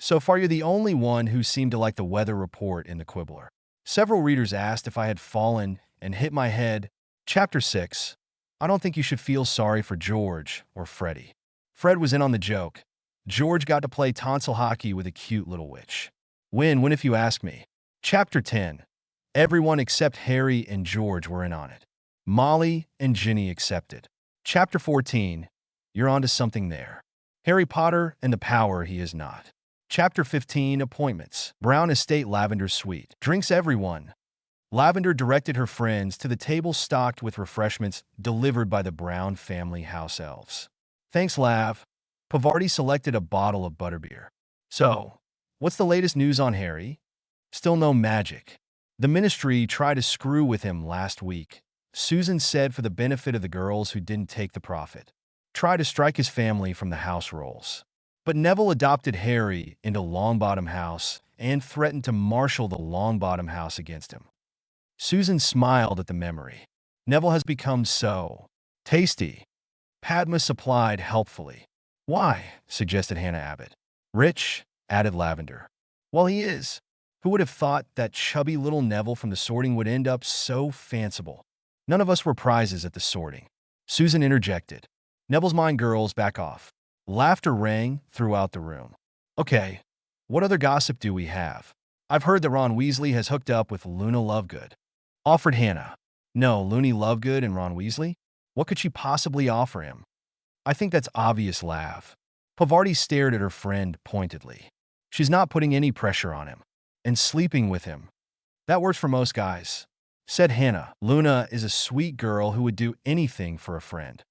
A: So far you're the only one who seemed to like the weather report in the Quibbler. Several readers asked if I had fallen and hit my head. Chapter 6. I don't think you should feel sorry for George or Freddie. Fred was in on the joke. George got to play tonsil hockey with a cute little witch. Win if you ask me. Chapter 10. Everyone except Harry and George were in on it. Molly and Ginny accepted. Chapter 14. You're onto something there. Harry Potter and the Power He Is Not. Chapter 15. Appointments. Brown Estate Lavender Suite. Drinks everyone. Lavender directed her friends to the table stocked with refreshments delivered by the Brown family house elves. Thanks, Lav. Pavarti selected a bottle of butterbeer. So, what's the latest news on Harry? Still no magic. The ministry tried to screw with him last week. Susan said for the benefit of the girls who didn't take the profit. Try to strike his family from the house rolls. But Neville adopted Harry into Longbottom House and threatened to marshal the Longbottom House against him. Susan smiled at the memory. Neville has become so tasty. Padma supplied helpfully. Why? Suggested Hannah Abbott. Rich, added Lavender. Well, he is. Who would have thought that chubby little Neville from the sorting would end up so fanciful? None of us were prizes at the sorting. Susan interjected. Neville's mind, girls, back off. Laughter rang throughout the room. Okay, what other gossip do we have? I've heard that Ron Weasley has hooked up with Luna Lovegood. Offered Hannah. No, Looney Lovegood and Ron Weasley? What could she possibly offer him? I think that's obvious, Lav. Pavarti stared at her friend pointedly. She's not putting any pressure on him. And sleeping with him. That works for most guys, said Hannah. Luna is a sweet girl who would do anything for a friend.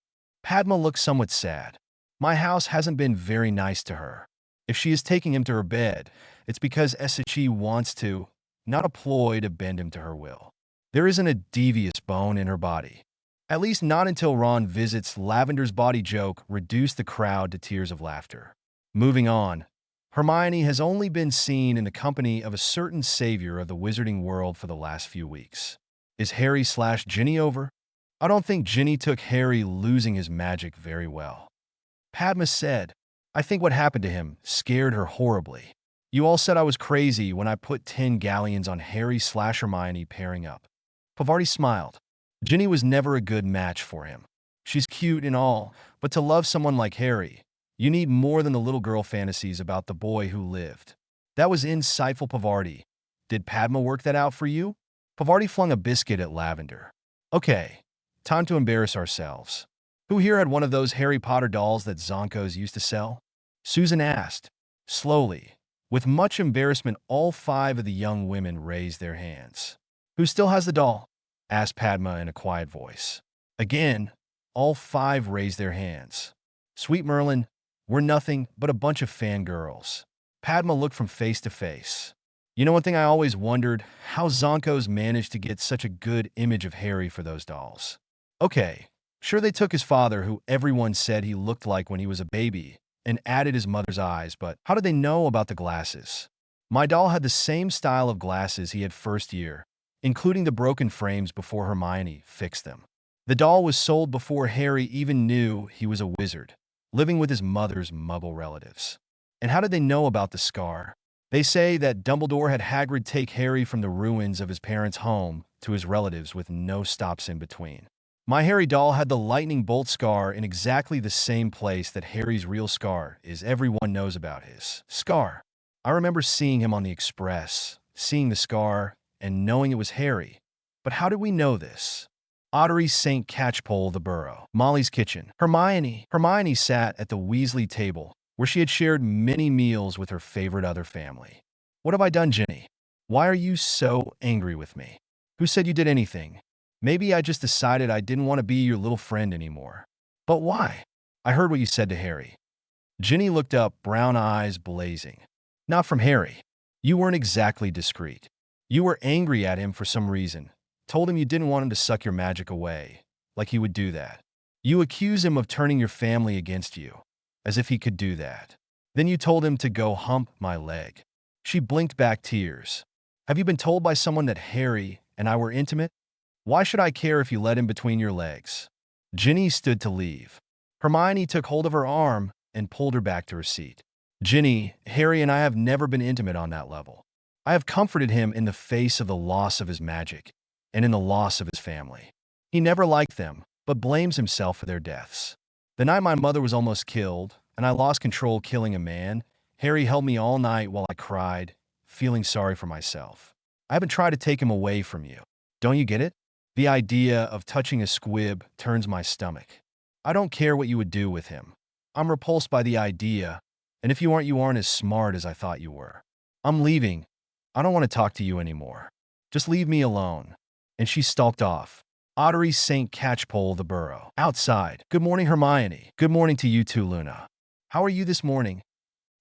A: Padma looked somewhat sad. My house hasn't been very nice to her. If she is taking him to her bed, it's because she wants to, not a ploy to bend him to her will. There isn't a devious bone in her body. At least not until Ron visits. Lavender's body joke reduced the crowd to tears of laughter. Moving on. Hermione has only been seen in the company of a certain savior of the wizarding world for the last few weeks. Is Harry/Ginny over? I don't think Ginny took Harry losing his magic very well. Padma said, I think what happened to him scared her horribly. You all said I was crazy when I put 10 galleons on Harry/Hermione pairing up. Pavarti smiled. Ginny was never a good match for him. She's cute and all, but to love someone like Harry, you need more than the little girl fantasies about the boy who lived. That was insightful, Pavarti. Did Padma work that out for you? Pavarti flung a biscuit at Lavender. Okay, time to embarrass ourselves. Who here had one of those Harry Potter dolls that Zonkos used to sell? Susan asked. Slowly, with much embarrassment, all 5 of the young women raised their hands. Who still has the doll? Asked Padma in a quiet voice. Again, all 5 raised their hands. Sweet Merlin, we're nothing but a bunch of fangirls. Padma looked from face to face. You know, one thing I always wondered, how Zonkos managed to get such a good image of Harry for those dolls. Okay, sure they took his father, who everyone said he looked like when he was a baby, and added his mother's eyes, but how did they know about the glasses? My doll had the same style of glasses he had first year, including the broken frames before Hermione fixed them. The doll was sold before Harry even knew he was a wizard, living with his mother's muggle relatives. And how did they know about the scar? They say that Dumbledore had Hagrid take Harry from the ruins of his parents' home to his relatives with no stops in between. My Harry doll had the lightning bolt scar in exactly the same place that Harry's real scar is. Everyone knows about his scar. I remember seeing him on the Express, seeing the scar, and knowing it was Harry. But how did we know this? Ottery St. Catchpole the Burrow. Molly's kitchen. Hermione sat at the Weasley table, where she had shared many meals with her favorite other family. What have I done, Ginny? Why are you so angry with me? Who said you did anything? Maybe I just decided I didn't want to be your little friend anymore. But why? I heard what you said to Harry. Ginny looked up, brown eyes blazing. Not from Harry. You weren't exactly discreet. You were angry at him for some reason. Told him you didn't want him to suck your magic away, like he would do that. You accused him of turning your family against you, as if he could do that. Then you told him to go hump my leg. She blinked back tears. Have you been told by someone that Harry and I were intimate? Why should I care if you let him between your legs? Ginny stood to leave. Hermione took hold of her arm and pulled her back to her seat. Ginny, Harry and I have never been intimate on that level. I have comforted him in the face of the loss of his magic and in the loss of his family. He never liked them, but blames himself for their deaths. The night my mother was almost killed, and I lost control killing a man, Harry held me all night while I cried, feeling sorry for myself. I haven't tried to take him away from you. Don't you get it? The idea of touching a squib turns my stomach. I don't care what you would do with him. I'm repulsed by the idea, and if you aren't as smart as I thought you were. I'm leaving. I don't want to talk to you anymore. Just leave me alone. And she stalked off. Ottery St. Catchpole the Burrow. Outside. Good morning, Hermione. Good morning to you too, Luna. How are you this morning?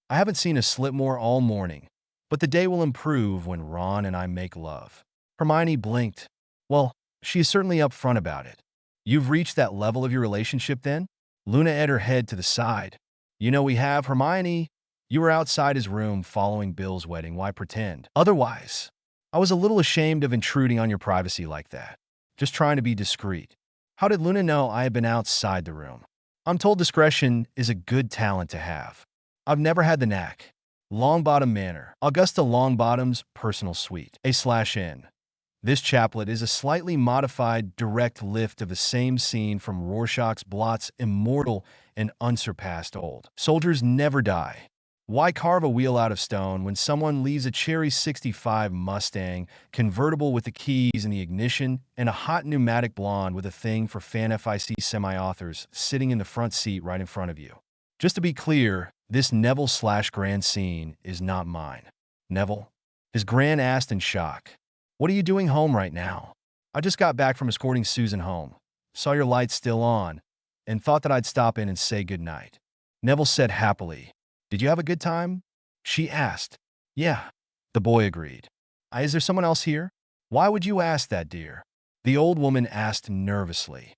A: I haven't seen a Slipmore all morning, but the day will improve when Ron and I make love. Hermione blinked. Well, she is certainly upfront about it. You've reached that level of your relationship then? Luna edged her head to the side. You know we have, Hermione. You were outside his room following Bill's wedding. Why pretend? Otherwise, I was a little ashamed of intruding on your privacy like that. Just trying to be discreet. How did Luna know I had been outside the room? I'm told discretion is a good talent to have. I've never had the knack. Longbottom Manor. Augusta Longbottom's personal suite. A/N. This chaplet is a slightly modified direct lift of the same scene from Rorschach's Blot's immortal and unsurpassed Old Soldiers Never Die. Why carve a wheel out of stone when someone leaves a cherry 65 Mustang convertible with the keys in the ignition and a hot pneumatic blonde with a thing for fan FIC semi-authors sitting in the front seat right in front of you? Just to be clear, this Neville/Gran scene is not mine. Neville? His Gran asked in shock. What are you doing home right now? I just got back from escorting Susan home, saw your lights still on, and thought that I'd stop in and say goodnight. Neville said happily. Did you have a good time? She asked. Yeah, the boy agreed. Is there someone else here? Why would you ask that, dear? The old woman asked nervously.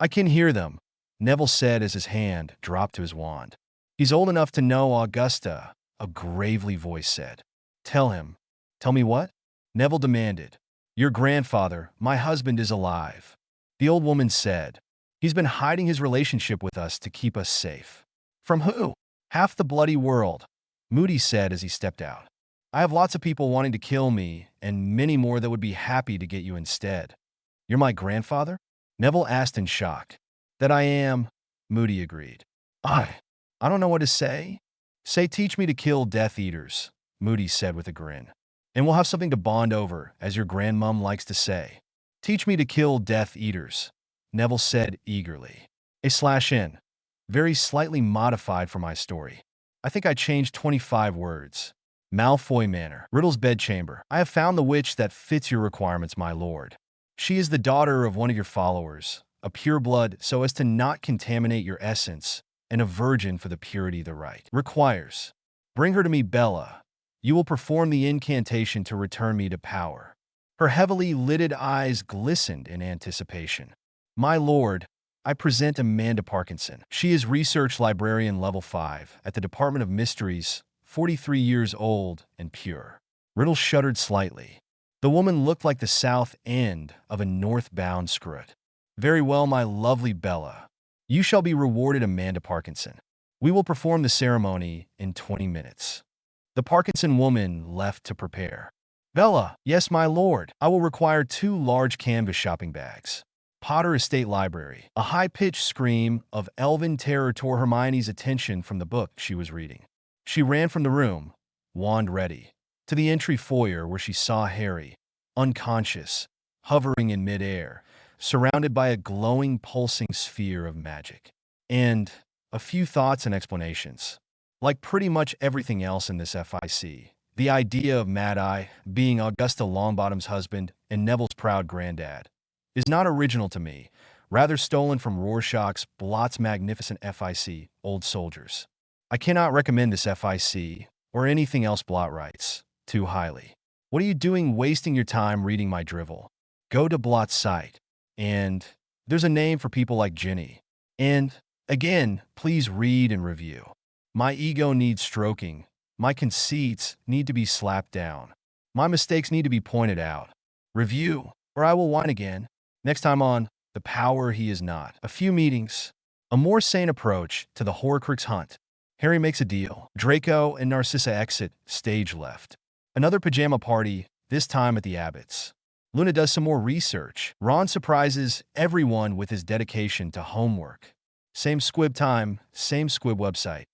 A: I can hear them, Neville said as his hand dropped to his wand. He's old enough to know Augusta, a gravely voice said. Tell him. Tell me what? Neville demanded. Your grandfather, my husband, is alive. The old woman said. He's been hiding his relationship with us to keep us safe. From who? Half the bloody world, Moody said as he stepped out. I have lots of people wanting to kill me, and many more that would be happy to get you instead. You're my grandfather? Neville asked in shock. That I am, Moody agreed. I don't know what to say. Say teach me to kill Death Eaters, Moody said with a grin. And we'll have something to bond over, as your grandmum likes to say. Teach me to kill Death Eaters, Neville said eagerly. A/N. Very slightly modified for my story. I think I changed 25 words. Malfoy Manor. Riddle's bedchamber. I have found the witch that fits your requirements, my lord. She is the daughter of one of your followers, a pureblood so as to not contaminate your essence, and a virgin for the purity the rite requires. Bring her to me, Bella. You will perform the incantation to return me to power. Her heavily lidded eyes glistened in anticipation. My lord, I present Amanda Parkinson. She is Research Librarian Level 5 at the Department of Mysteries, 43 years old and pure. Riddle shuddered slightly. The woman looked like the south end of a northbound scrut. Very well, my lovely Bella. You shall be rewarded, Amanda Parkinson. We will perform the ceremony in 20 minutes. The Parkinson woman left to prepare. Bella, yes, my lord. I will require 2 large canvas shopping bags. Potter Estate Library. A high-pitched scream of elven terror tore Hermione's attention from the book she was reading. She ran from the room, wand ready, to the entry foyer where she saw Harry, unconscious, hovering in midair, surrounded by a glowing, pulsing sphere of magic. And a few thoughts and explanations. Like pretty much everything else in this FIC, the idea of Mad-Eye being Augusta Longbottom's husband and Neville's proud granddad is not original to me, rather stolen from Rorschach's Blot's magnificent FIC, Old Soldiers. I cannot recommend this FIC, or anything else Blot writes, too highly. What are you doing wasting your time reading my drivel? Go to Blot's site. And there's a name for people like Ginny. And, again, please read and review. My ego needs stroking. My conceits need to be slapped down. My mistakes need to be pointed out. Review, or I will whine again. Next time on The Power He Is Not. A few meetings. A more sane approach to the Horcrux hunt. Harry makes a deal. Draco and Narcissa exit, stage left. Another pajama party, this time at the Abbots. Luna does some more research. Ron surprises everyone with his dedication to homework. Same squib time, same squib website.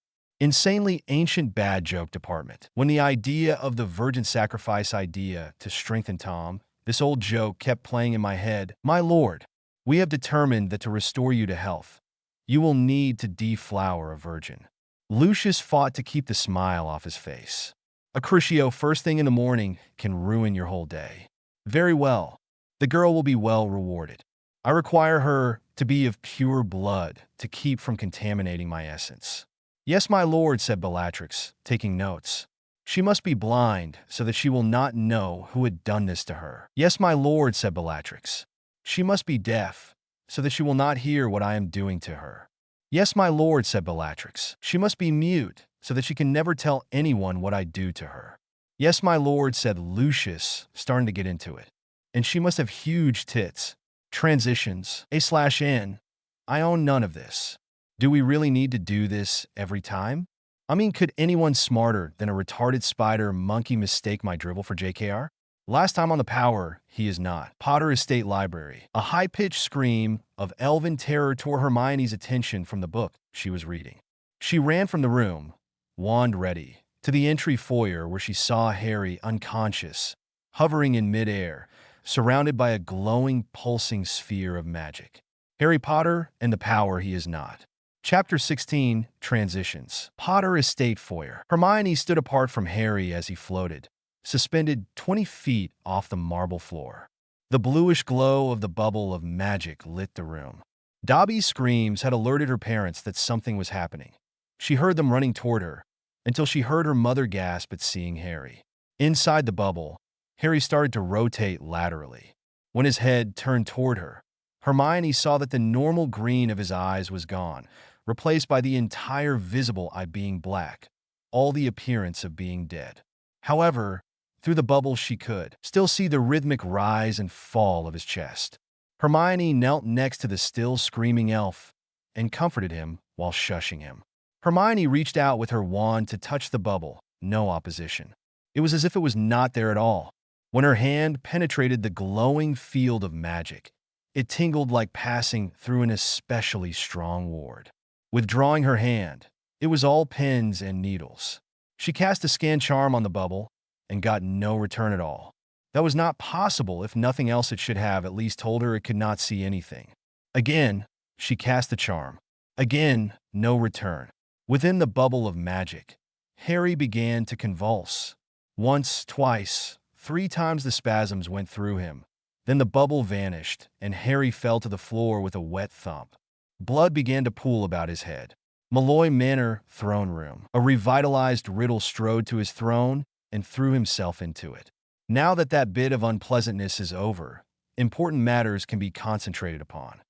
A: Insanely ancient bad joke department. When the idea of the virgin sacrifice idea to strengthen Tom, this old joke kept playing in my head. My lord, we have determined that to restore you to health, you will need to deflower a virgin. Lucius fought to keep the smile off his face. A crucio first thing in the morning can ruin your whole day. Very well. The girl will be well rewarded. I require her to be of pure blood to keep from contaminating my essence. Yes, my lord, said Bellatrix, taking notes. She must be blind so that she will not know who had done this to her. Yes, my lord, said Bellatrix. She must be deaf so that she will not hear what I am doing to her. Yes, my lord, said Bellatrix. She must be mute so that she can never tell anyone what I do to her. Yes, my lord, said Lucius, starting to get into it. And she must have huge tits. Transitions. A/N. I own none of this. Do we really need to do this every time? I mean, could anyone smarter than a retarded spider monkey mistake my drivel for JKR? Last time on The Power, He Is Not. Potter Estate Library. A high-pitched scream of elven terror tore Hermione's attention from the book she was reading. She ran from the room, wand ready, to the entry foyer where she saw Harry unconscious, hovering in midair, surrounded by a glowing, pulsing sphere of magic. Harry Potter and the Power He Is Not. Chapter 16, Transitions. Potter Estate Foyer. Hermione stood apart from Harry as he floated, suspended 20 feet off the marble floor. The bluish glow of the bubble of magic lit the room. Dobby's screams had alerted her parents that something was happening. She heard them running toward her, until she heard her mother gasp at seeing Harry. Inside the bubble, Harry started to rotate laterally. When his head turned toward her, Hermione saw that the normal green of his eyes was gone, replaced by the entire visible eye being black, all the appearance of being dead. However, through the bubble she could still see the rhythmic rise and fall of his chest. Hermione knelt next to the still screaming elf and comforted him while shushing him. Hermione reached out with her wand to touch the bubble, no opposition. It was as if it was not there at all. When her hand penetrated the glowing field of magic, it tingled like passing through an especially strong ward. Withdrawing her hand, it was all pins and needles. She cast a scan charm on the bubble and got no return at all. That was not possible if nothing else it should have at least told her it could not see anything. Again, She cast the charm. Again, no return. Within the bubble of magic, Harry began to convulse. Once, twice, 3 times the spasms went through him. Then the bubble vanished, and Harry fell to the floor with a wet thump. Blood began to pool about his head. Malloy Manor throne room. A revitalized Riddle strode to his throne and threw himself into it. Now that that bit of unpleasantness is over, important matters can be concentrated upon.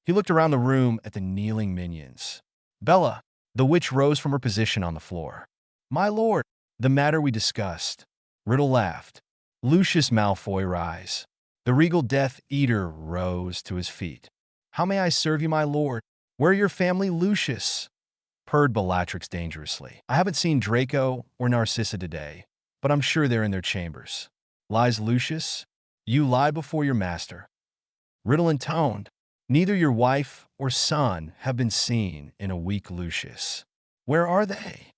A: He looked around the room at the kneeling minions. Bella, the witch rose from her position on the floor. My lord, the matter we discussed. Riddle laughed. Lucius Malfoy rise. The regal Death Eater rose to his feet. How may I serve you, my lord? Where are your family, Lucius? Purred Bellatrix dangerously. I haven't seen Draco or Narcissa today, but I'm sure they're in their chambers. Lies Lucius? You lie before your master. Riddle intoned. Neither your wife or son have been seen in a week, Lucius. Where are they?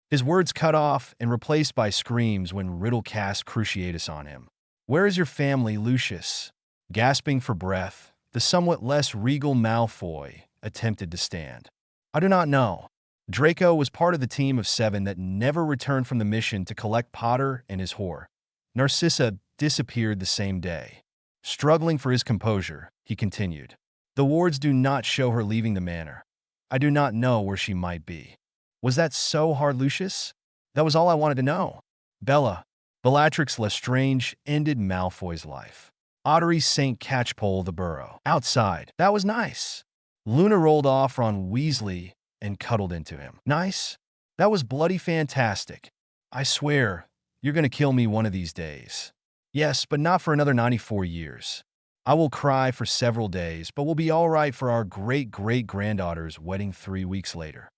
A: His words cut off and replaced by screams when Riddle cast Cruciatus on him. Where is your family, Lucius? Gasping for breath, the somewhat less regal Malfoy attempted to stand. I do not know. Draco was part of the team of 7 that never returned from the mission to collect Potter and his whore. Narcissa disappeared the same day. Struggling for his composure, he continued. The wards do not show her leaving the manor. I do not know where she might be. Was that so hard, Lucius? That was all I wanted to know. Bella, Bellatrix Lestrange ended Malfoy's life. Ottery St. Catchpole the Burrow. Outside. That was nice. Luna rolled off on Weasley and cuddled into him. Nice? That was bloody fantastic. I swear, you're going to kill me one of these days. Yes, but not for another 94 years. I will cry for several days, but we'll be all right for our great-great-granddaughter's wedding 3 weeks later.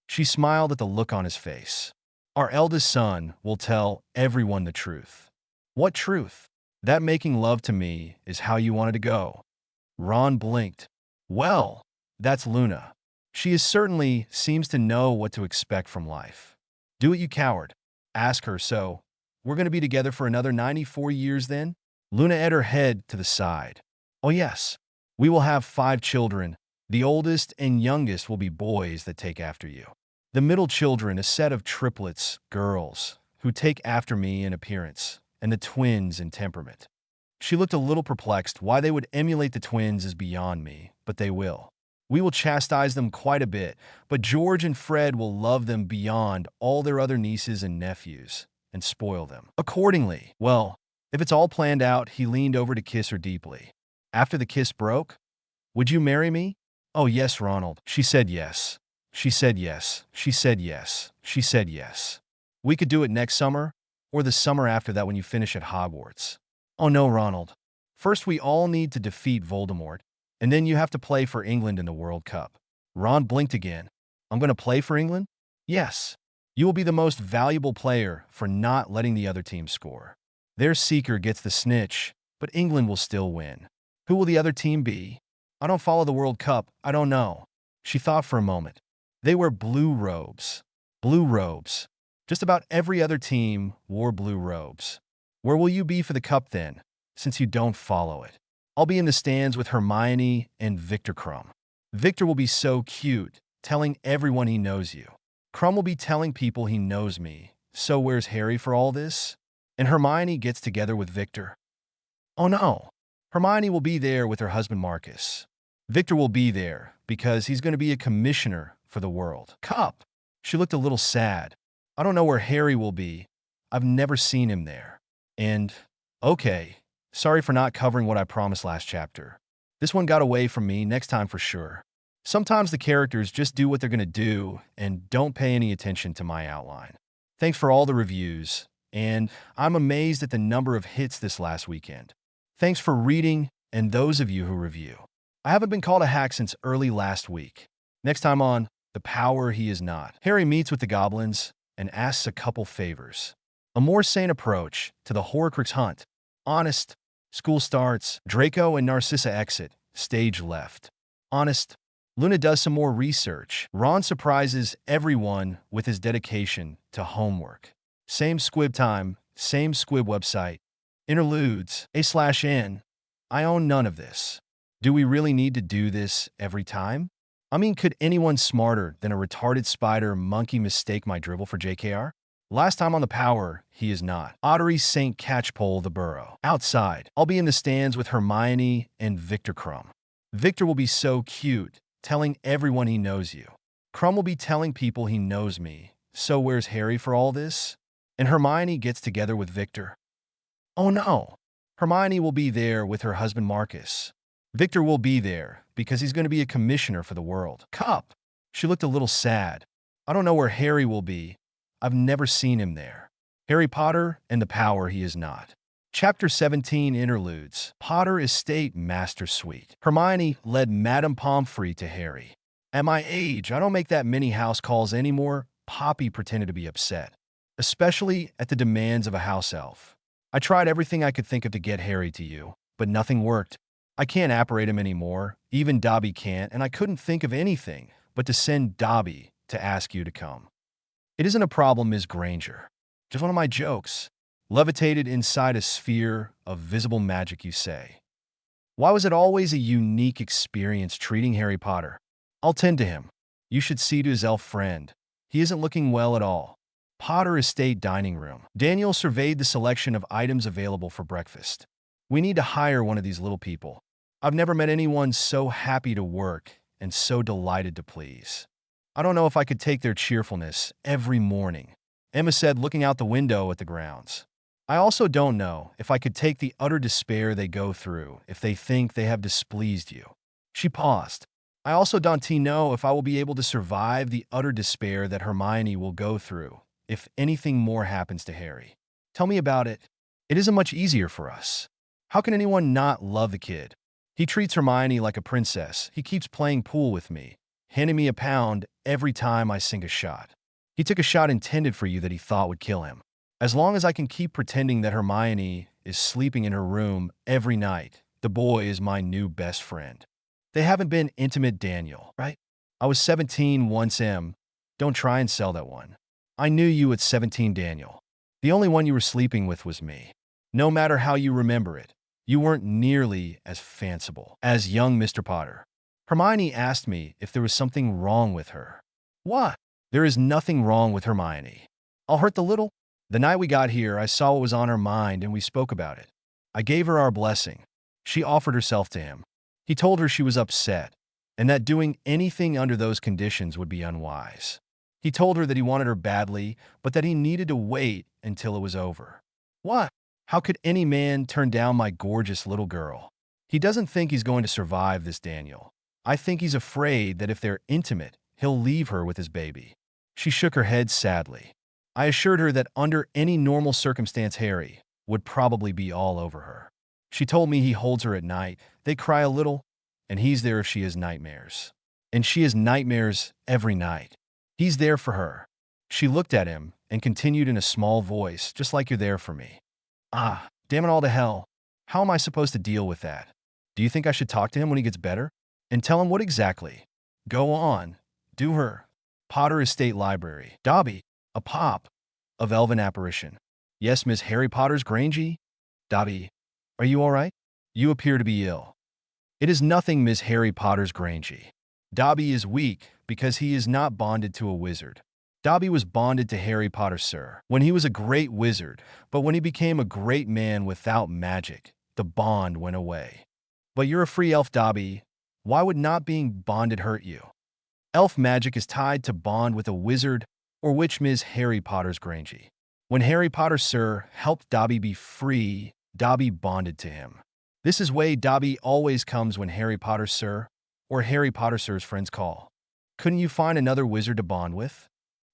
A: She smiled at the look on his face. Our eldest son will tell everyone the truth. What truth? That making love to me is how you wanted to go. Ron blinked. Well, that's Luna. She certainly seems to know what to expect from life. Do it, you coward. Ask her so. We're going to be together for another 94 years then? Luna had her head to the side. Oh yes, we will have 5 children. The oldest and youngest will be boys that take after you. The middle children, a set of triplets, girls, who take after me in appearance, and the twins in temperament. She looked a little perplexed. Why they would emulate the twins is beyond me, but they will. We will chastise them quite a bit, but George and Fred will love them beyond all their other nieces and nephews, and spoil them accordingly. Well, if it's all planned out, he leaned over to kiss her deeply. After the kiss broke, would you marry me? Oh yes, Ronald. She said yes. She said yes. She said yes. She said yes. We could do it next summer, or the summer after that when you finish at Hogwarts. Oh no, Ronald. First we all need to defeat Voldemort, and then you have to play for England in the World Cup. Ron blinked again. I'm going to play for England? Yes. You will be the most valuable player for not letting the other team score. Their seeker gets the snitch, but England will still win. Who will the other team be? I don't follow the World Cup. I don't know. She thought for a moment. They wear blue robes. Blue robes. Just about every other team wore blue robes. Where will you be for the cup then, since you don't follow it? I'll be in the stands with Hermione and Victor Crumb. Victor will be so cute, telling everyone he knows you. Crumb will be telling people he knows me. So where's Harry for all this? And Hermione gets together with Victor. Oh no. Hermione will be there with her husband Marcus. Victor will be there because he's going to be a commissioner for the World Cup. She looked a little sad. I don't know where Harry will be. I've never seen him there. And, okay, sorry for not covering what I promised last chapter. This one got away from me, next time for sure. Sometimes the characters just do what they're going to do and don't pay any attention to my outline. Thanks for all the reviews, and I'm amazed at the number of hits this last weekend. Thanks for reading, and those of you who review. I haven't been called a hack since early last week. Next time on The Power He Is Not, Harry meets with the goblins and asks a couple favors. A more sane approach to the Horcrux hunt. Honest. School starts. Draco and Narcissa exit. Stage left. Honest. Luna does some more research. Ron surprises everyone with his dedication to homework. Same squib time. Same squib website. Interludes. A/N. I own none of this. Do we really need to do this every time? I mean, could anyone smarter than a retarded spider monkey mistake my dribble for JKR? Last time on the power, he is not. Ottery St. Catchpole the Burrow. Outside, I'll be in the stands with Hermione and Victor Crumb. Victor will be so cute, telling everyone he knows you. Crumb will be telling people he knows me. So where's Harry for all this? And Hermione gets together with Victor. Oh no! Hermione will be there with her husband Marcus. Victor will be there because he's going to be a commissioner for the World Cup. She looked a little sad. I don't know where Harry will be. I've never seen him there. Harry Potter and the Power he is not. Chapter 17 Interludes. Potter Estate Master Suite. Hermione led Madame Pomfrey to Harry. At my age, I don't make that many house calls anymore. Poppy pretended to be upset, especially at the demands of a house elf. I tried everything I could think of to get Harry to you, but nothing worked. I can't apparate him anymore. Even Dobby can't, and I couldn't think of anything but to send Dobby to ask you to come. It isn't a problem, Ms. Granger. Just one of my jokes. Levitated inside a sphere of visible magic, you say. Why was it always a unique experience treating Harry Potter? I'll tend to him. You should see to his elf friend. He isn't looking well at all. Potter Estate Dining Room. Daniel surveyed the selection of items available for breakfast. We need to hire one of these little people. I've never met anyone so happy to work and so delighted to please. I don't know if I could take their cheerfulness every morning, Emma said, looking out the window at the grounds. I also don't know if I could take the utter despair they go through if they think they have displeased you. She paused. I also don't know if I will be able to survive the utter despair that Hermione will go through if anything more happens to Harry. Tell me about it. It isn't much easier for us. How can anyone not love the kid? He treats Hermione like a princess. He keeps playing pool with me, handing me a pound every time I sink a shot. He took a shot intended for you that he thought would kill him. As long as I can keep pretending that Hermione is sleeping in her room every night, the boy is my new best friend. They haven't been intimate, Daniel, right? I was 17 once, Em. Don't try and sell that one. I knew you at 17, Daniel. The only one you were sleeping with was me. No matter how you remember it, you weren't nearly as fanciful as young Mr. Potter. Hermione asked me if there was something wrong with her. What? There is nothing wrong with Hermione. I'll hurt the little. The night we got here, I saw what was on her mind and we spoke about it. I gave her our blessing. She offered herself to him. He told her she was upset and that doing anything under those conditions would be unwise. He told her that he wanted her badly, but that he needed to wait until it was over. What? How could any man turn down my gorgeous little girl? He doesn't think he's going to survive this, Daniel. I think he's afraid that if they're intimate, he'll leave her with his baby. She shook her head sadly. I assured her that under any normal circumstance, Harry would probably be all over her. She told me he holds her at night. They cry a little, and he's there if she has nightmares. And she has nightmares every night. He's there for her. She looked at him and continued in a small voice, just like you're there for me. Ah, damn it all to hell. How am I supposed to deal with that? Do you think I should talk to him when he gets better? And tell him what exactly? Go on. Do her. Potter Estate Library. Dobby, a pop of elven apparition. Yes, Miss Harry Potter's Granger? Dobby, are you all right? You appear to be ill. It is nothing, Miss Harry Potter's Granger. Dobby is weak because he is not bonded to a wizard. Dobby was bonded to Harry Potter, sir, when he was a great wizard, but when he became a great man without magic, the bond went away. But you're a free elf, Dobby. Why would not being bonded hurt you? Elf magic is tied to bond with a wizard or witch, Ms. Harry Potter's Granger. When Harry Potter, sir, helped Dobby be free, Dobby bonded to him. This is way Dobby always comes when Harry Potter, sir, or Harry Potter, sir's friends call. Couldn't you find another wizard to bond with?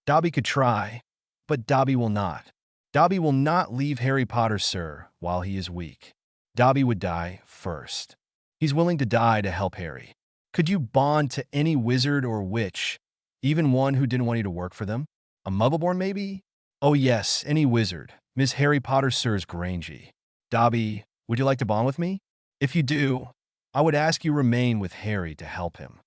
A: Dobby could try, but Dobby will not. Dobby will not leave Harry Potter, sir, while he is weak. Dobby would die first. He's willing to die to help Harry. Could you bond to any wizard or witch, even one who didn't want you to work for them? A muggleborn, maybe? Oh yes, any wizard. Miss Harry Potter, sir's Granger. Dobby, would you like to bond with me? If you do, I would ask you remain with Harry to help him.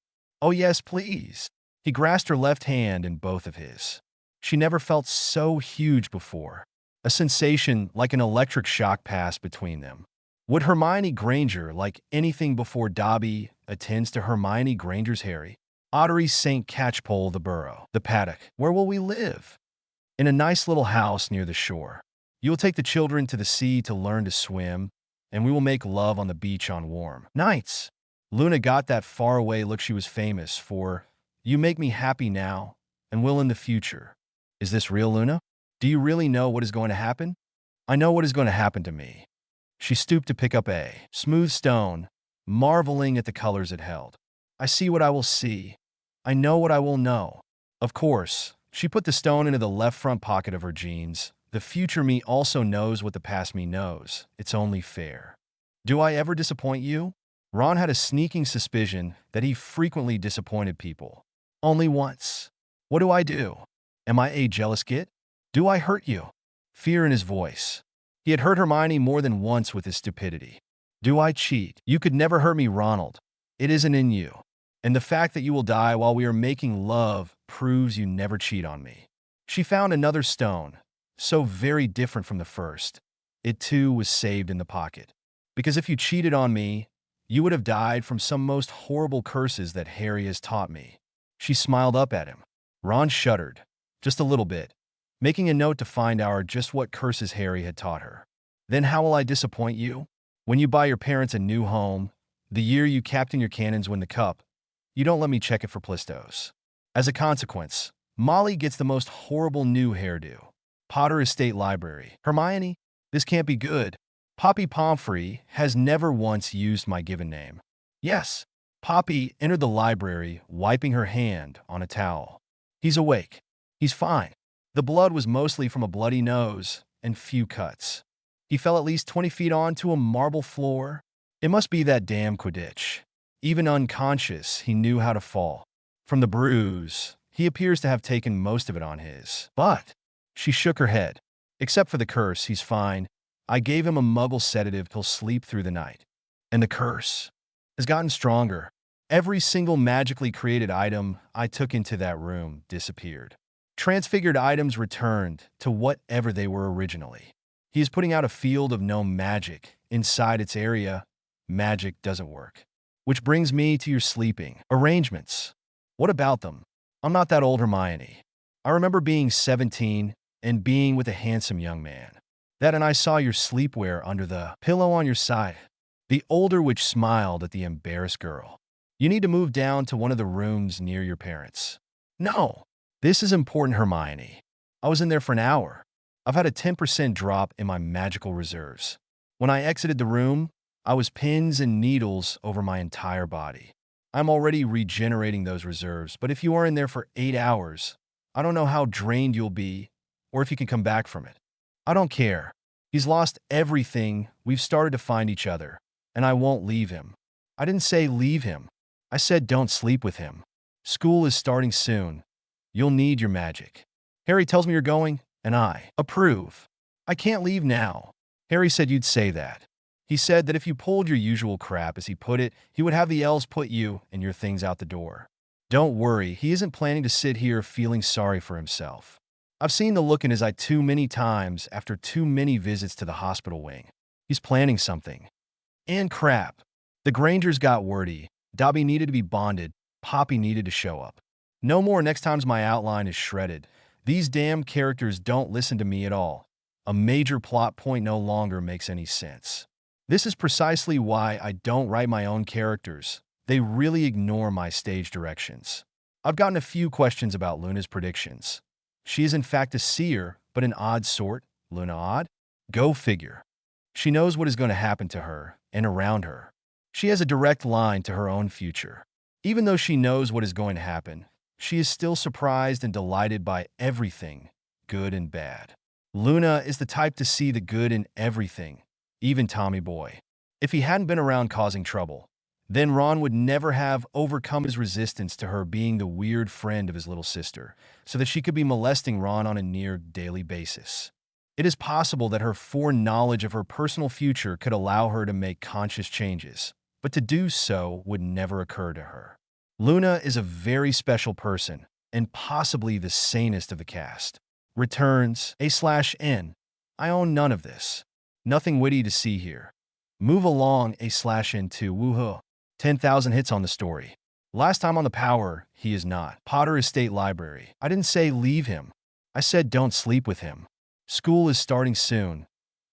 A: Oh yes, please. He grasped her left hand in both of his. She never felt so huge before. A sensation like an electric shock passed between them. Would Hermione Granger like anything before Dobby attends to Hermione Granger's Harry? Ottery St. Catchpole the Burrow. The paddock. Where will we live? In a nice little house near the shore. You will take the children to the sea to learn to swim, and we will make love on the beach on warm nights. Luna got that faraway look she was famous for. You make me happy now, and will in the future. Is this real, Luna? Do you really know what is going to happen? I know what is going to happen to me. She stooped to pick up a smooth stone, marveling at the colors it held. I see what I will see. I know what I will know. Of course, she put the stone into the left front pocket of her jeans. The future me also knows what the past me knows. It's only fair. Do I ever disappoint you? Ron had a sneaking suspicion that he frequently disappointed people. Only once. What do I do? Am I a jealous git? Do I hurt you? Fear in his voice. He had hurt Hermione more than once with his stupidity. Do I cheat? You could never hurt me, Ronald. It isn't in you. And the fact that you will die while we are making love proves you never cheat on me. She found another stone, so very different from the first. It too was saved in the pocket. Because if you cheated on me, you would have died from some most horrible curses that Harry has taught me. She smiled up at him. Ron shuddered, just a little bit, making a note to find out just what curses Harry had taught her. Then how will I disappoint you? When you buy your parents a new home, the year you captain your cannons win the cup, you don't let me check it for plistos. As a consequence, Molly gets the most horrible new hairdo. Potter Estate Library. Hermione, this can't be good. Poppy Pomfrey has never once used my given name. Yes. Poppy entered the library, wiping her hand on a towel. He's awake. He's fine. The blood was mostly from a bloody nose and few cuts. He fell at least 20 feet onto a marble floor. It must be that damn Quidditch. Even unconscious, he knew how to fall. From the bruise, he appears to have taken most of it on his. But she shook her head. Except for the curse, he's fine. I gave him a muggle sedative. He'll sleep through the night. And the curse has gotten stronger. Every single magically created item I took into that room disappeared. Transfigured items returned to whatever they were originally. He is putting out a field of no magic. Inside its area, magic doesn't work. Which brings me to your sleeping arrangements. What about them? I'm not that old, Hermione. I remember being 17 and being with a handsome young man. That and I saw your sleepwear under the pillow on your side. The older witch smiled at the embarrassed girl. You need to move down to one of the rooms near your parents. No, this is important, Hermione. I was in there for an hour. I've had a 10% drop in my magical reserves. When I exited the room, I was pins and needles over my entire body. I'm already regenerating those reserves, but if you are in there for 8 hours, I don't know how drained you'll be or if you can come back from it. I don't care. He's lost everything. We've started to find each other, and I won't leave him. I didn't say leave him. I said don't sleep with him. School is starting soon. You'll need your magic. Harry tells me you're going, and I approve. I can't leave now. Harry said you'd say that. He said that if you pulled your usual crap, as he put it, he would have the elves put you and your things out the door. Don't worry, he isn't planning to sit here feeling sorry for himself. I've seen the look in his eye too many times after too many visits to the hospital wing. He's planning something. And crap. The Grangers got wordy. Dobby needed to be bonded. Poppy needed to show up. No more next time's my outline is shredded. These damn characters don't listen to me at all. A major plot point no longer makes any sense. This is precisely why I don't write my own characters. They really ignore my stage directions. I've gotten a few questions about Luna's predictions. She is in fact a seer, but an odd sort. Luna odd? Go figure. She knows what is going to happen to her and around her. She has a direct line to her own future. Even though she knows what is going to happen, she is still surprised and delighted by everything, good and bad. Luna is the type to see the good in everything, even Tommy Boy. If he hadn't been around causing trouble, then Ron would never have overcome his resistance to her being the weird friend of his little sister, so that she could be molesting Ron on a near daily basis. It is possible that her foreknowledge of her personal future could allow her to make conscious changes, but to do so would never occur to her. Luna is a very special person, and possibly the sanest of the cast. Returns, A/N. I own none of this. Nothing witty to see here. Move along /into woohoo. 10,000 hits on the story. Last time on the power, he is not. Potter Estate Library. I didn't say leave him. I said don't sleep with him. School is starting soon.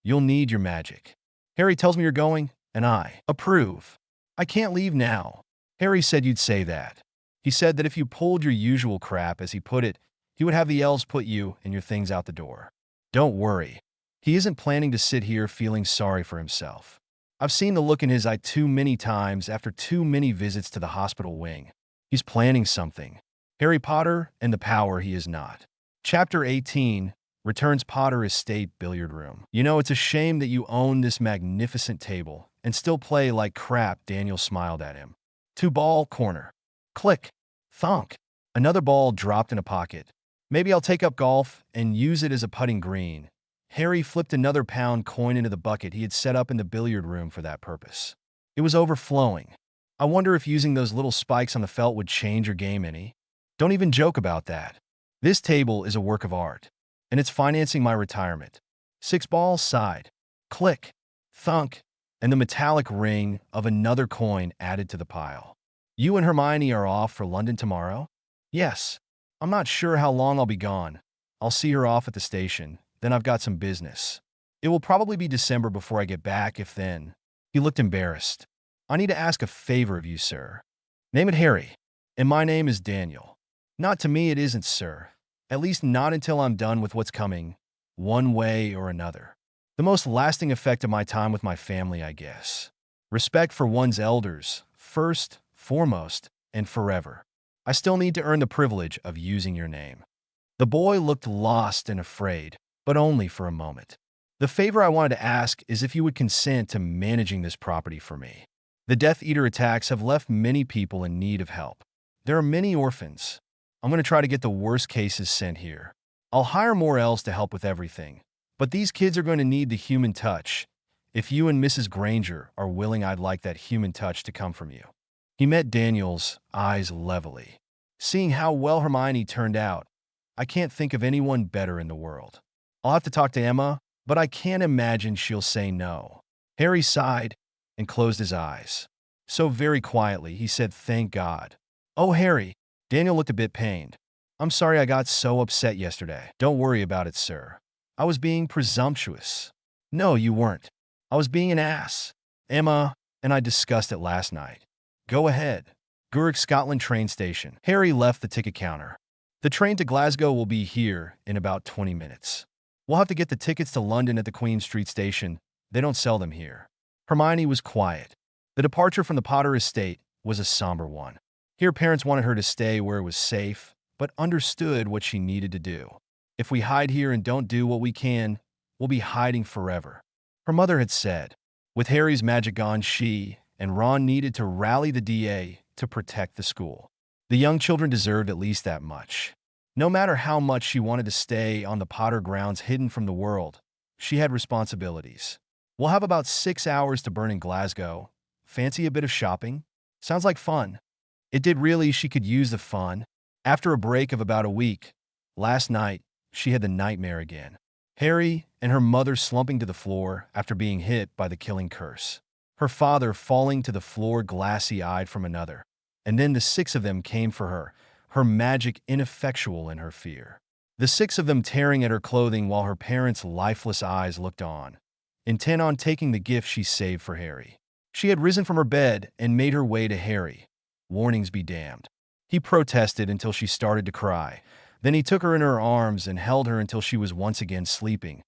A: You'll need your magic. Harry tells me you're going, and I approve. I can't leave now. Harry said you'd say that. He said that if you pulled your usual crap, as he put it, he would have the elves put you and your things out the door. Don't worry. He isn't planning to sit here feeling sorry for himself. I've seen the look in his eye too many times after too many visits to the hospital wing. He's planning something. Harry Potter and the power he is not. Chapter 18 returns Potter Estate Billiard Room. You know, it's a shame that you own this magnificent table and still play like crap. Daniel smiled at him. 2-ball corner. Click. Thunk. Another ball dropped in a pocket. Maybe I'll take up golf and use it as a putting green. Harry flipped another pound coin into the bucket he had set up in the billiard room for that purpose. It was overflowing. I wonder if using those little spikes on the felt would change your game any. Don't even joke about that. This table is a work of art, and it's financing my retirement. 6-ball side. Click. Thunk. And the metallic ring of another coin added to the pile. You and Hermione are off for London tomorrow? Yes. I'm not sure how long I'll be gone. I'll see her off at the station. Then I've got some business. It will probably be December before I get back, if then. He looked embarrassed. I need to ask a favor of you, sir. Name it Harry. And my name is Daniel. Not to me it isn't, sir. At least not until I'm done with what's coming, one way or another. The most lasting effect of my time with my family, I guess. Respect for one's elders, first, foremost, and forever. I still need to earn the privilege of using your name. The boy looked lost and afraid, but only for a moment. The favor I wanted to ask is if you would consent to managing this property for me. The Death Eater attacks have left many people in need of help. There are many orphans. I'm going to try to get the worst cases sent here. I'll hire more elves to help with everything, but these kids are going to need the human touch. If you and Mrs. Granger are willing, I'd like that human touch to come from you. He met Daniel's eyes levelly. Seeing how well Hermione turned out, I can't think of anyone better in the world. I'll have to talk to Emma, but I can't imagine she'll say no. Harry sighed and closed his eyes. So very quietly, he said, "Thank God." "Oh, Harry." Daniel looked a bit pained. "I'm sorry I got so upset yesterday." "Don't worry about it, sir. I was being presumptuous." "No, you weren't. I was being an ass. Emma and I discussed it last night." "Go ahead." Guruk Scotland train station. Harry left the ticket counter. "The train to Glasgow will be here in about 20 minutes. We'll have to get the tickets to London at the Queen Street station. They don't sell them here." Hermione was quiet. The departure from the Potter estate was a somber one. Here parents wanted her to stay where it was safe, but understood what she needed to do. "If we hide here and don't do what we can, we'll be hiding forever," her mother had said. With Harry's magic gone, she and Ron needed to rally the DA to protect the school. The young children deserved at least that much. No matter how much she wanted to stay on the Potter grounds hidden from the world, she had responsibilities. "We'll have about 6 hours to burn in Glasgow. Fancy a bit of shopping? Sounds like fun." It did really. She could use the fun. After a break of about a week, last night, she had the nightmare again. Harry and her mother slumping to the floor after being hit by the killing curse. Her father falling to the floor glassy-eyed from another. And then the 6 of them came for her magic ineffectual in her fear. The 6 of them tearing at her clothing while her parents' lifeless eyes looked on, intent on taking the gift she saved for Harry. She had risen from her bed and made her way to Harry. Warnings be damned. He protested until she started to cry. Then he took her in her arms and held her until she was once again sleeping.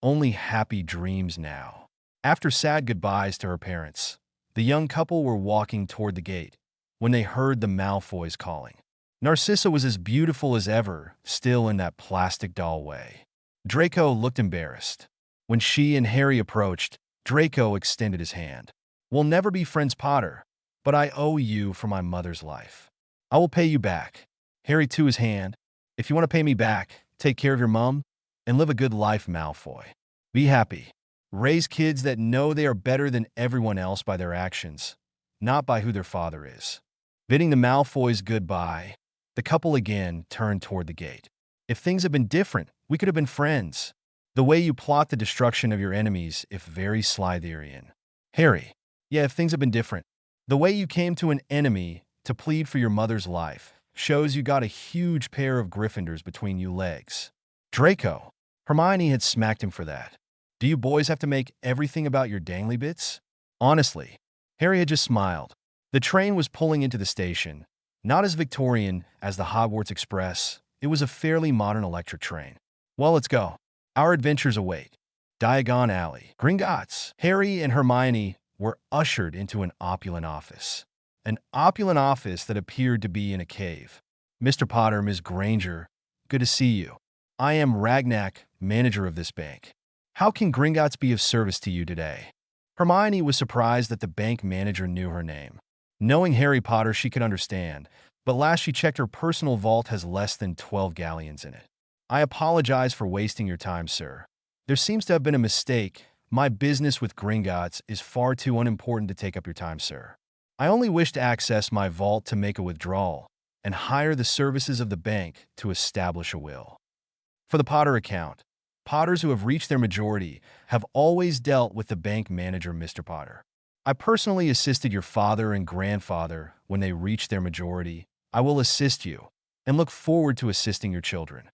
A: Only happy dreams now. After sad goodbyes to her parents, the young couple were walking toward the gate when they heard the Malfoys calling. Narcissa was as beautiful as ever, still in that plastic doll way. Draco looked embarrassed. When she and Harry approached, Draco extended his hand. "We'll never be friends, Potter, but I owe you for my mother's life. I will pay you back." Harry to his hand. "If you want to pay me back, take care of your mum and live a good life, Malfoy. Be happy. Raise kids that know they are better than everyone else by their actions, not by who their father is." Bidding the Malfoys goodbye, the couple again turned toward the gate. "If things had been different, we could have been friends. The way you plot the destruction of your enemies, if very Slytherian." Harry, yeah, if things have been different. The way you came to an enemy to plead for your mother's life shows you got a huge pair of Gryffindors between you legs. Draco. Hermione had smacked him for that. Do you boys have to make everything about your dangly bits? Honestly, Harry had just smiled. The train was pulling into the station. Not as Victorian as the Hogwarts Express, it was a fairly modern electric train. Well, let's go. Our adventures await. Diagon Alley. Gringotts. Harry and Hermione were ushered into an opulent office. An opulent office that appeared to be in a cave. Mr. Potter, Ms. Granger, good to see you. I am Ragnak, manager of this bank. How can Gringotts be of service to you today? Hermione was surprised that the bank manager knew her name. Knowing Harry Potter, she could understand, but last she checked, her personal vault has less than 12 galleons in it. I apologize for wasting your time, sir. There seems to have been a mistake. My business with Gringotts is far too unimportant to take up your time, sir. I only wish to access my vault to make a withdrawal and hire the services of the bank to establish a will. For the Potter account, Potters who have reached their majority have always dealt with the bank manager, Mr. Potter. I personally assisted your father and grandfather when they reached their majority. I will assist you and look forward to assisting your children.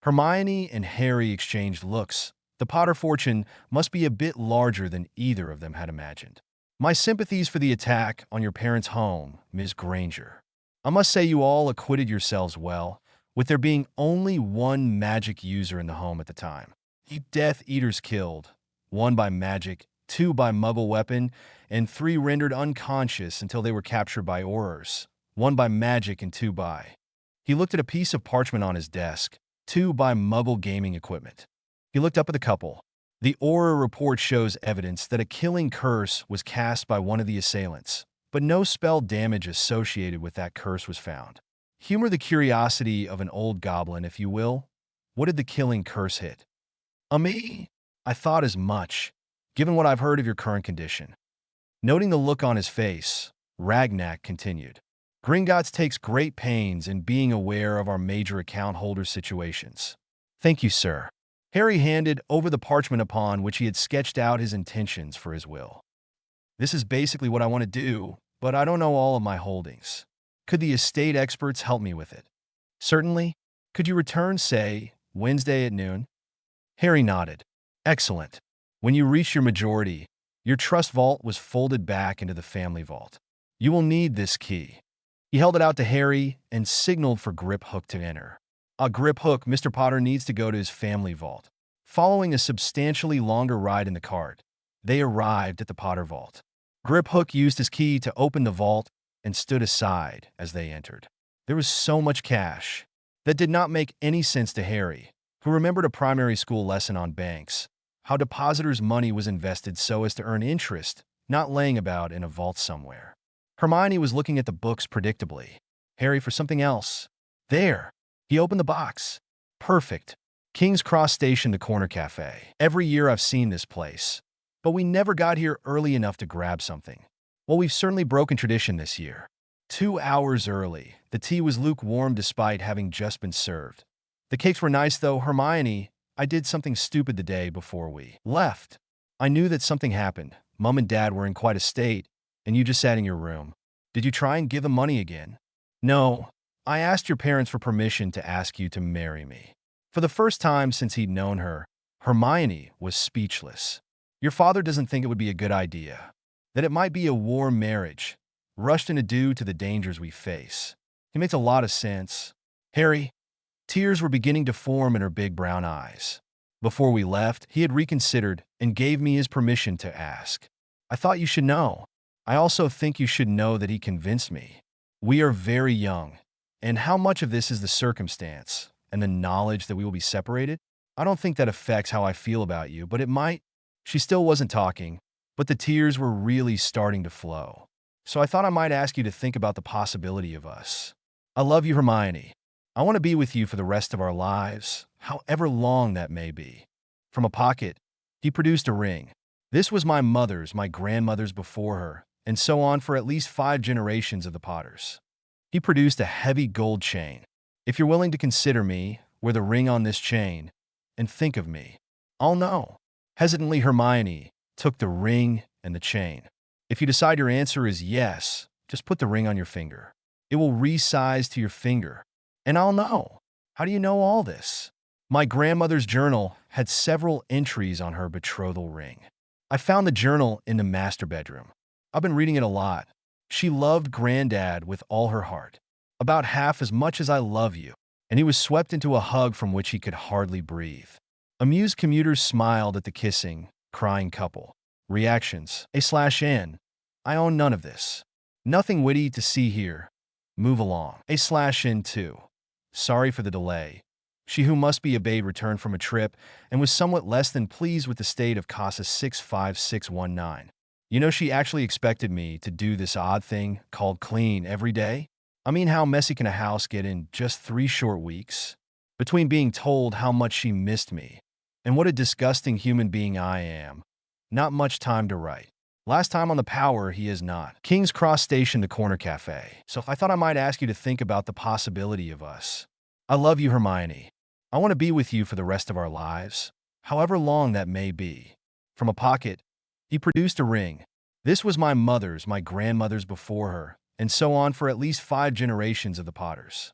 A: Hermione and Harry exchanged looks. The Potter fortune must be a bit larger than either of them had imagined. My sympathies for the attack on your parents' home, Ms. Granger. I must say you all acquitted yourselves well, with there being only one magic user in the home at the time. The Death Eaters killed, 1 by magic, 2 by muggle weapon, and 3 rendered unconscious until they were captured by Aurors, 1 by magic and 2 by. He looked at a piece of parchment on his desk, 2 by muggle gaming equipment. He looked up at the couple. The Auror report shows evidence that a killing curse was cast by one of the assailants, but no spell damage associated with that curse was found. Humor the curiosity of an old goblin, if you will. What did the killing curse hit? Me? I thought as much, given what I've heard of your current condition. Noting the look on his face, Ragnak continued. Gringotts takes great pains in being aware of our major account holder situations. Thank you, sir. Harry handed over the parchment upon which he had sketched out his intentions for his will. This is basically what I want to do, but I don't know all of my holdings. Could the estate experts help me with it? Certainly. Could you return, say, Wednesday at noon? Harry nodded. Excellent. When you reach your majority, your trust vault was folded back into the family vault. You will need this key. He held it out to Harry and signaled for Grip Hook to enter. Grip Hook, Mr. Potter needs to go to his family vault. Following a substantially longer ride in the cart, they arrived at the Potter vault. Grip Hook used his key to open the vault and stood aside as they entered. There was so much cash. That did not make any sense to Harry, who remembered a primary school lesson on banks, how depositors' money was invested so as to earn interest, not laying about in a vault somewhere. Hermione was looking at the books predictably. Harry for something else. There. He opened the box. Perfect. King's Cross Station, the corner cafe. Every year I've seen this place, but we never got here early enough to grab something. Well, we've certainly broken tradition this year. 2 hours early. The tea was lukewarm despite having just been served. The cakes were nice though. Hermione, I did something stupid the day before we left. I knew that something happened. Mom and Dad were in quite a state, and you just sat in your room. Did you try and give them money again? No. I asked your parents for permission to ask you to marry me. For the first time since he'd known her, Hermione was speechless. Your father doesn't think it would be a good idea. That it might be a war marriage, rushed in due to the dangers we face. It makes a lot of sense. Harry, tears were beginning to form in her big brown eyes. Before we left, he had reconsidered and gave me his permission to ask. I thought you should know. I also think you should know that he convinced me. We are very young, and how much of this is the circumstance and the knowledge that we will be separated? I don't think that affects how I feel about you, but it might. She still wasn't talking, but the tears were really starting to flow. So I thought I might ask you to think about the possibility of us. I love you, Hermione. I want to be with you for the rest of our lives, however long that may be. From a pocket, he produced a ring. This was my mother's, my grandmother's before her, and so on for at least 5 generations of the Potters. He produced a heavy gold chain. If you're willing to consider me, wear the ring on this chain, and think of me. I'll know. Hesitantly, Hermione took the ring and the chain. If you decide your answer is yes, just put the ring on your finger. It will resize to your finger, and I'll know. How do you know all this? My grandmother's journal had several entries on her betrothal ring. I found the journal in the master bedroom. I've been reading it a lot. She loved Granddad with all her heart, about half as much as I love you, and he was swept into a hug from which he could hardly breathe. Amused commuters smiled at the kissing, crying couple. Reactions. A/N. I own none of this. Nothing witty to see here. Move along. A/N2. Sorry for the delay. She who must be obeyed returned from a trip and was somewhat less than pleased with the state of CASA 65619. You know, she actually expected me to do this odd thing called clean every day. I mean, how messy can a house get in just 3 short weeks? Between being told how much she missed me and what a disgusting human being I am, not much time to write. Last time on the Power, he is not. King's Cross Station, the corner cafe. So I thought I might ask you to think about the possibility of us. I love you, Hermione. I want to be with you for the rest of our lives, however long that may be. From a pocket, he produced a ring. This was my mother's, my grandmother's before her, and so on for at least 5 generations of the Potters.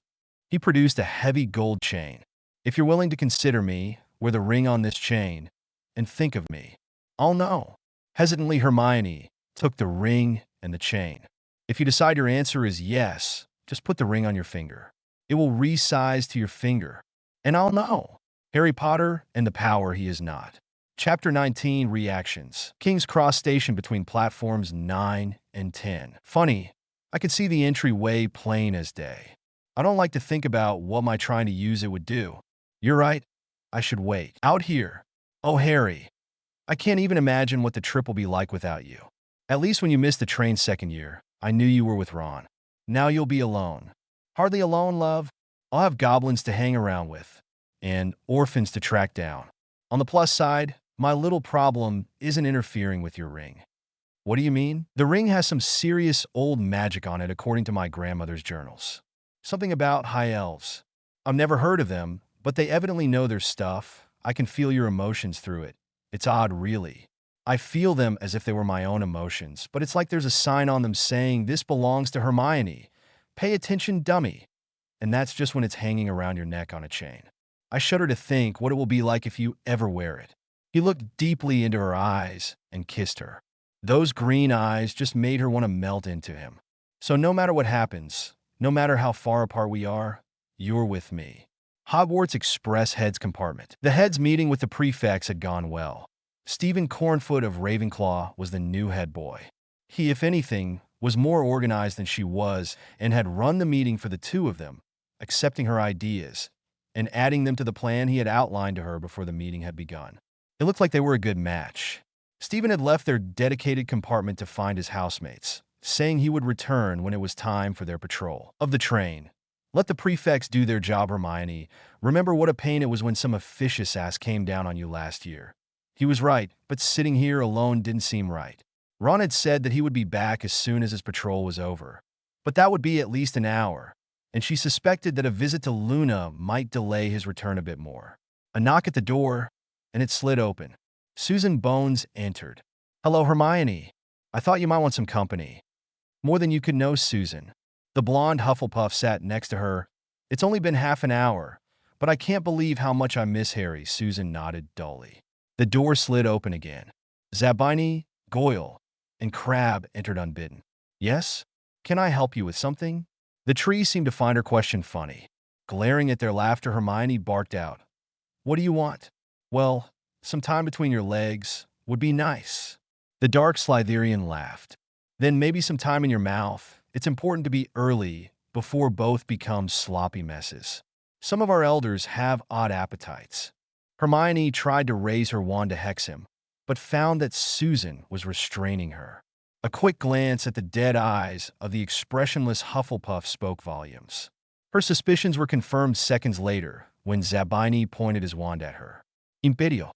A: He produced a heavy gold chain. If you're willing to consider me, wear the ring on this chain, and think of me. I'll know. Hesitantly, Hermione took the ring and the chain. If you decide your answer is yes, just put the ring on your finger. It will resize to your finger, and I'll know. Harry Potter and the Power he is not. Chapter 19, Reactions. King's Cross Station between platforms 9 and 10. Funny, I could see the entryway plain as day. I don't like to think about what my trying to use it would do. You're right, I should wait. Out here. Oh, Harry, I can't even imagine what the trip will be like without you. At least when you missed the train second year, I knew you were with Ron. Now you'll be alone. Hardly alone, love. I'll have goblins to hang around with, and orphans to track down. On the plus side, my little problem isn't interfering with your ring. What do you mean? The ring has some serious old magic on it according to my grandmother's journals. Something about high elves. I've never heard of them, but they evidently know their stuff. I can feel your emotions through it. It's odd, really. I feel them as if they were my own emotions, but it's like there's a sign on them saying, this belongs to Hermione. Pay attention, dummy. And that's just when it's hanging around your neck on a chain. I shudder to think what it will be like if you ever wear it. He looked deeply into her eyes and kissed her. Those green eyes just made her want to melt into him. So no matter what happens, no matter how far apart we are, you're with me. Hogwarts Express Heads Compartment. The heads meeting with the prefects had gone well. Stephen Cornfoot of Ravenclaw was the new head boy. He, if anything, was more organized than she was and had run the meeting for the two of them, accepting her ideas and adding them to the plan he had outlined to her before the meeting had begun. It looked like they were a good match. Stephen had left their dedicated compartment to find his housemates, saying he would return when it was time for their patrol of the train. Let the prefects do their job, Hermione. Remember what a pain it was when some officious ass came down on you last year. He was right, but sitting here alone didn't seem right. Ron had said that he would be back as soon as his patrol was over, but that would be at least an hour, and she suspected that a visit to Luna might delay his return a bit more. A knock at the door, and it slid open. Susan Bones entered. Hello, Hermione. I thought you might want some company. More than you could know, Susan. The blonde Hufflepuff sat next to her. It's only been half an hour, but I can't believe how much I miss Harry, Susan nodded dully. The door slid open again. Zabini, Goyle, and Crabbe entered unbidden. Yes? Can I help you with something? The trees seemed to find her question funny. Glaring at their laughter, Hermione barked out. What do you want? Well, some time between your legs would be nice. The dark Slytherian laughed. Then maybe some time in your mouth. It's important to be early before both become sloppy messes. Some of our elders have odd appetites. Hermione tried to raise her wand to hex him, but found that Susan was restraining her. A quick glance at the dead eyes of the expressionless Hufflepuff spoke volumes. Her suspicions were confirmed seconds later when Zabini pointed his wand at her. Imperio.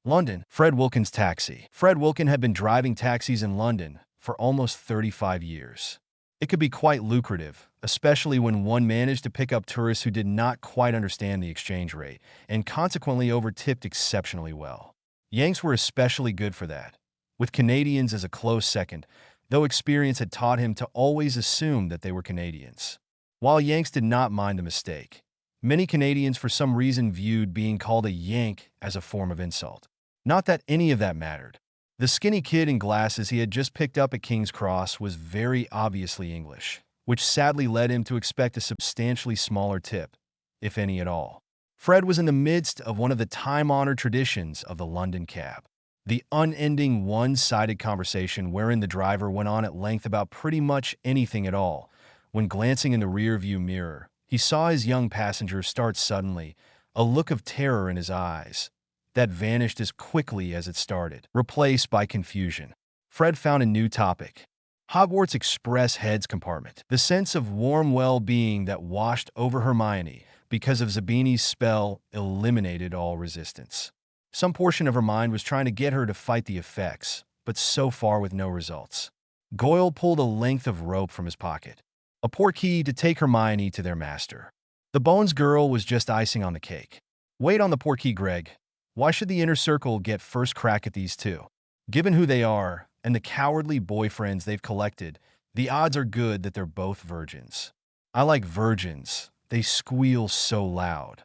A: London. Fred Wilkins' taxi. Fred Wilkin had been driving taxis in London for almost 35 years. It could be quite lucrative, especially when one managed to pick up tourists who did not quite understand the exchange rate and consequently over-tipped exceptionally well. Yanks were especially good for that. with Canadians as a close second, though experience had taught him to always assume that they were Canadians. While Yanks did not mind the mistake, many Canadians for some reason viewed being called a Yank as a form of insult. Not that any of that mattered. The skinny kid in glasses he had just picked up at King's Cross was very obviously English, which sadly led him to expect a substantially smaller tip, if any at all. Fred was in the midst of one of the time-honored traditions of the London cab. The unending one-sided conversation wherein the driver went on at length about pretty much anything at all. When glancing in the rear-view mirror, he saw his young passenger start suddenly, a look of terror in his eyes that vanished as quickly as it started, replaced by confusion. Fred found a new topic. Hogwarts Express heads compartment. The sense of warm well-being that washed over Hermione because of Zabini's spell eliminated all resistance. Some portion of her mind was trying to get her to fight the effects, but so far with no results. Goyle pulled a length of rope from his pocket, a portkey to take Hermione to their master. The Bones girl was just icing on the cake. Wait on the portkey, Greg. Why should the inner circle get first crack at these two? Given who they are and the cowardly boyfriends they've collected, the odds are good that they're both virgins. I like virgins. They squeal so loud.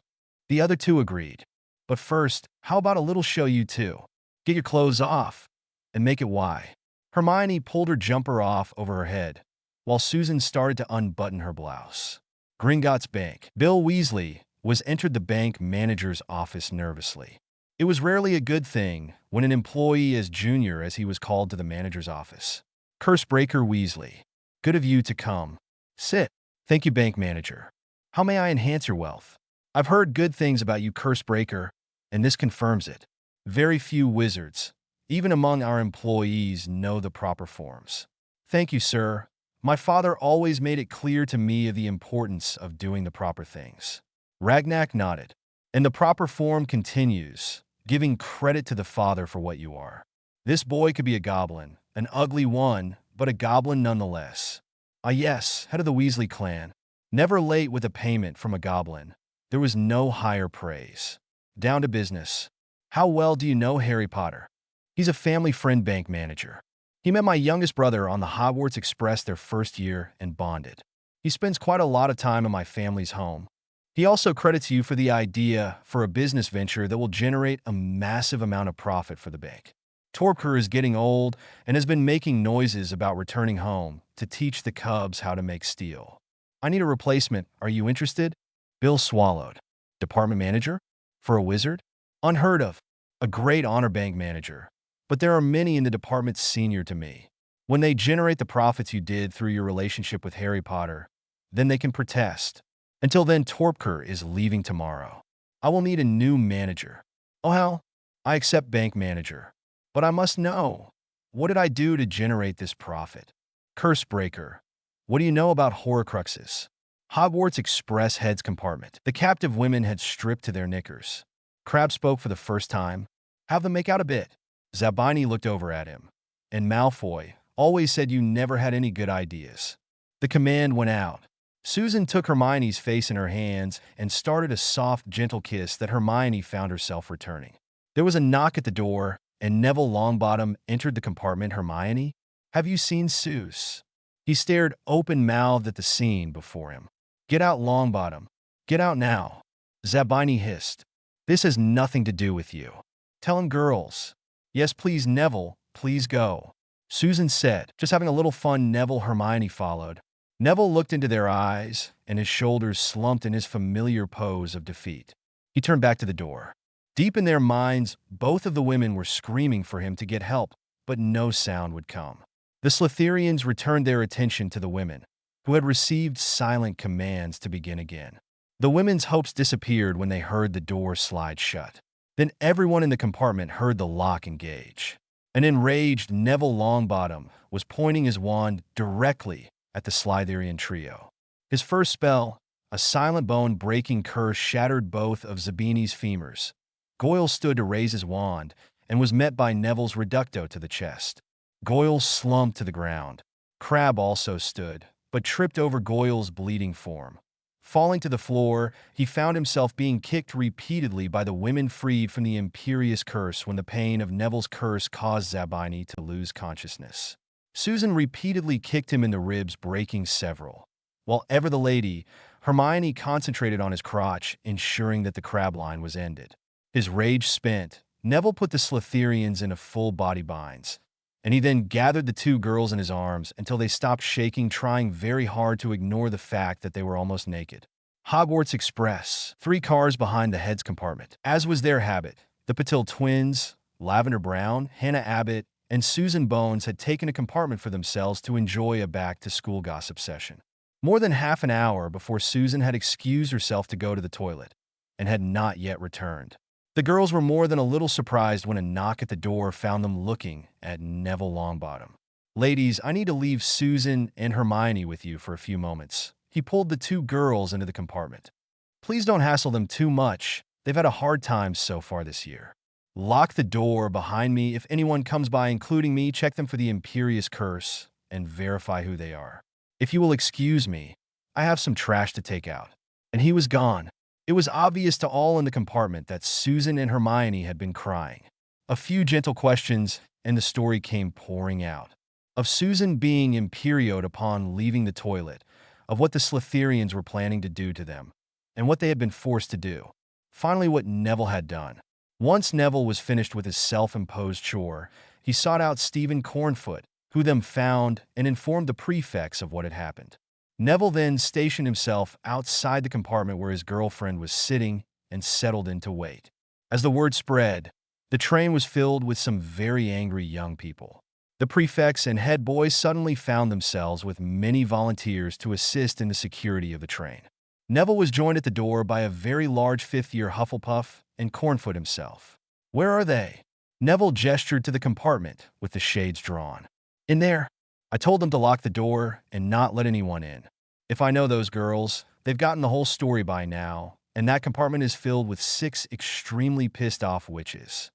A: The other two agreed. But first, how about a little show you two? Get your clothes off and make it Y. Hermione pulled her jumper off over her head, while Susan started to unbutton her blouse. Gringotts Bank. Bill Weasley was entered the bank manager's office nervously. It was rarely a good thing when an employee as junior as he was called to the manager's office. Cursebreaker Weasley. Good of you to come. Sit. Thank you, bank manager. How may I enhance your wealth? I've heard good things about you, Cursebreaker, and this confirms it. Very few wizards, even among our employees, know the proper forms. Thank you, sir. My father always made it clear to me of the importance of doing the proper things. Ragnak nodded. And the proper form continues, giving credit to the father for what you are. This boy could be a goblin, an ugly one, but a goblin nonetheless. Ah yes, head of the Weasley clan. Never late with a payment from a goblin. There was no higher praise. Down to business. How well do you know Harry Potter? He's a family friend, bank manager. He met my youngest brother on the Hogwarts Express their first year and bonded. He spends quite a lot of time in my family's home. He also credits you for the idea for a business venture that will generate a massive amount of profit for the bank. Torpker is getting old and has been making noises about returning home to teach the cubs how to make steel. I need a replacement. Are you interested? Bill swallowed. Department manager? For a wizard? Unheard of. A great honor, bank manager. But there are many in the department senior to me. When they generate the profits you did through your relationship with Harry Potter, then they can protest. Until then, Torpker is leaving tomorrow. I will need a new manager. Oh hell, I accept bank manager. But I must know, what did I do to generate this profit? Cursebreaker. What do you know about Horcruxes? Hogwarts Express heads compartment. The captive women had stripped to their knickers. Crabbe spoke for the first time. Have them make out a bit. Zabini looked over at him. And Malfoy always said you never had any good ideas. The command went out. Susan took Hermione's face in her hands and started a soft, gentle kiss that Hermione found herself returning. There was a knock at the door, and Neville Longbottom entered the compartment. Hermione, have you seen Seuss? He stared open-mouthed at the scene before him. Get out, Longbottom. Get out now. Zabini hissed. This has nothing to do with you. Tell him, girls. Yes, please, Neville. Please go. Susan said, just having a little fun. Neville, Hermione followed. Neville looked into their eyes, and his shoulders slumped in his familiar pose of defeat. He turned back to the door. Deep in their minds, both of the women were screaming for him to get help, but no sound would come. The Slytherins returned their attention to the women, who had received silent commands to begin again. The women's hopes disappeared when they heard the door slide shut. Then everyone in the compartment heard the lock engage. An enraged Neville Longbottom was pointing his wand directly at the Slytherin trio. His first spell, a silent bone-breaking curse, shattered both of Zabini's femurs. Goyle stood to raise his wand and was met by Neville's reducto to the chest. Goyle slumped to the ground. Crabbe also stood, but tripped over Goyle's bleeding form. Falling to the floor, he found himself being kicked repeatedly by the women freed from the imperious curse when the pain of Neville's curse caused Zabini to lose consciousness. Susan repeatedly kicked him in the ribs, breaking several. While ever the lady, Hermione concentrated on his crotch, ensuring that the crab line was ended. His rage spent, Neville put the Slytherins into full-body binds, and he then gathered the two girls in his arms until they stopped shaking, trying very hard to ignore the fact that they were almost naked. Hogwarts Express, 3 cars behind the heads compartment. As was their habit, the Patil twins, Lavender Brown, Hannah Abbott, and Susan Bones had taken a compartment for themselves to enjoy a back-to-school gossip session. More than half an hour before Susan had excused herself to go to the toilet, and had not yet returned. The girls were more than a little surprised when a knock at the door found them looking at Neville Longbottom. "Ladies, I need to leave Susan and Hermione with you for a few moments." He pulled the 2 girls into the compartment. "Please don't hassle them too much. They've had a hard time so far this year. Lock the door behind me. If anyone comes by, including me, check them for the Imperious Curse and verify who they are. If you will excuse me, I have some trash to take out." And he was gone. It was obvious to all in the compartment that Susan and Hermione had been crying. A few gentle questions, and the story came pouring out. Of Susan being imperioed upon leaving the toilet, of what the Slytherins were planning to do to them, and what they had been forced to do. Finally, what Neville had done. Once Neville was finished with his self-imposed chore, he sought out Stephen Cornfoot, who them found and informed the prefects of what had happened. Neville then stationed himself outside the compartment where his girlfriend was sitting and settled in to wait. As the word spread, the train was filled with some very angry young people. The prefects and head boys suddenly found themselves with many volunteers to assist in the security of the train. Neville was joined at the door by a very large 5th-year Hufflepuff and Cornfoot himself. "Where are they?" Neville gestured to the compartment with the shades drawn. "In there. I told them to lock the door and not let anyone in. If I know those girls, they've gotten the whole story by now, and that compartment is filled with 6 extremely pissed-off witches."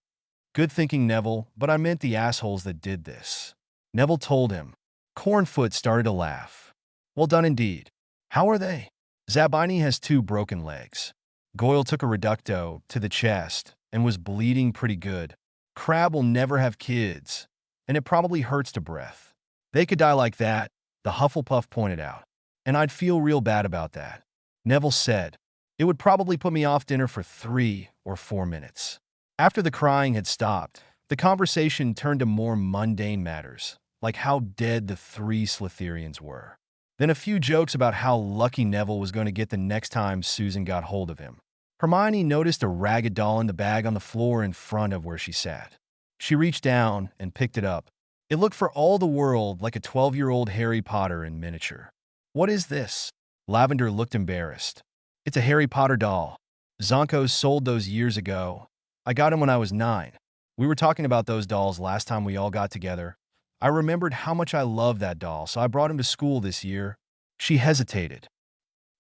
A: "Good thinking, Neville, but I meant the assholes that did this." Neville told him. Cornfoot started to laugh. "Well done indeed. How are they?" "Zabini has 2 broken legs. Goyle took a reducto to the chest and was bleeding pretty good. Crabbe will never have kids, and it probably hurts to breath. They could die like that," the Hufflepuff pointed out. "And I'd feel real bad about that," Neville said. "It would probably put me off dinner for 3 or 4 minutes." After the crying had stopped, the conversation turned to more mundane matters, like how dead the 3 Slytherins were. Then a few jokes about how lucky Neville was going to get the next time Susan got hold of him. Hermione noticed a ragged doll in the bag on the floor in front of where she sat. She reached down and picked it up. It looked for all the world like a 12-year-old Harry Potter in miniature. "What is this?" Lavender looked embarrassed. "It's a Harry Potter doll. Zonko's sold those years ago. I got him when I was 9. We were talking about those dolls last time we all got together. I remembered how much I loved that doll, so I brought him to school this year." She hesitated.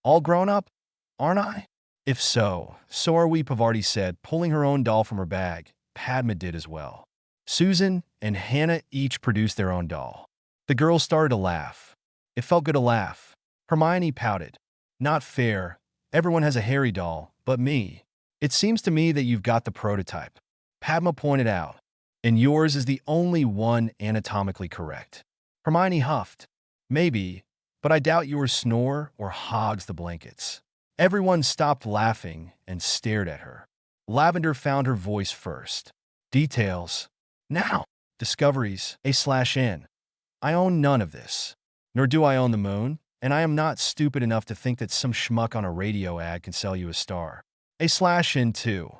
A: "All grown up, aren't I?" "If so, so are we," Pavarti said, pulling her own doll from her bag. Padma did as well. Susan and Hannah each produced their own doll. The girls started to laugh. It felt good to laugh. Hermione pouted. "Not fair. Everyone has a Harry doll, but me. It seems to me that you've got the prototype," Padma pointed out. "And yours is the only one anatomically correct." Hermione huffed. "Maybe, but I doubt yours snore or hogs the blankets." Everyone stopped laughing and stared at her. Lavender found her voice first. "Details. Now, discoveries, A/N. I own none of this. Nor do I own the moon, and I am not stupid enough to think that some schmuck on a radio ad can sell you a star. A/N too.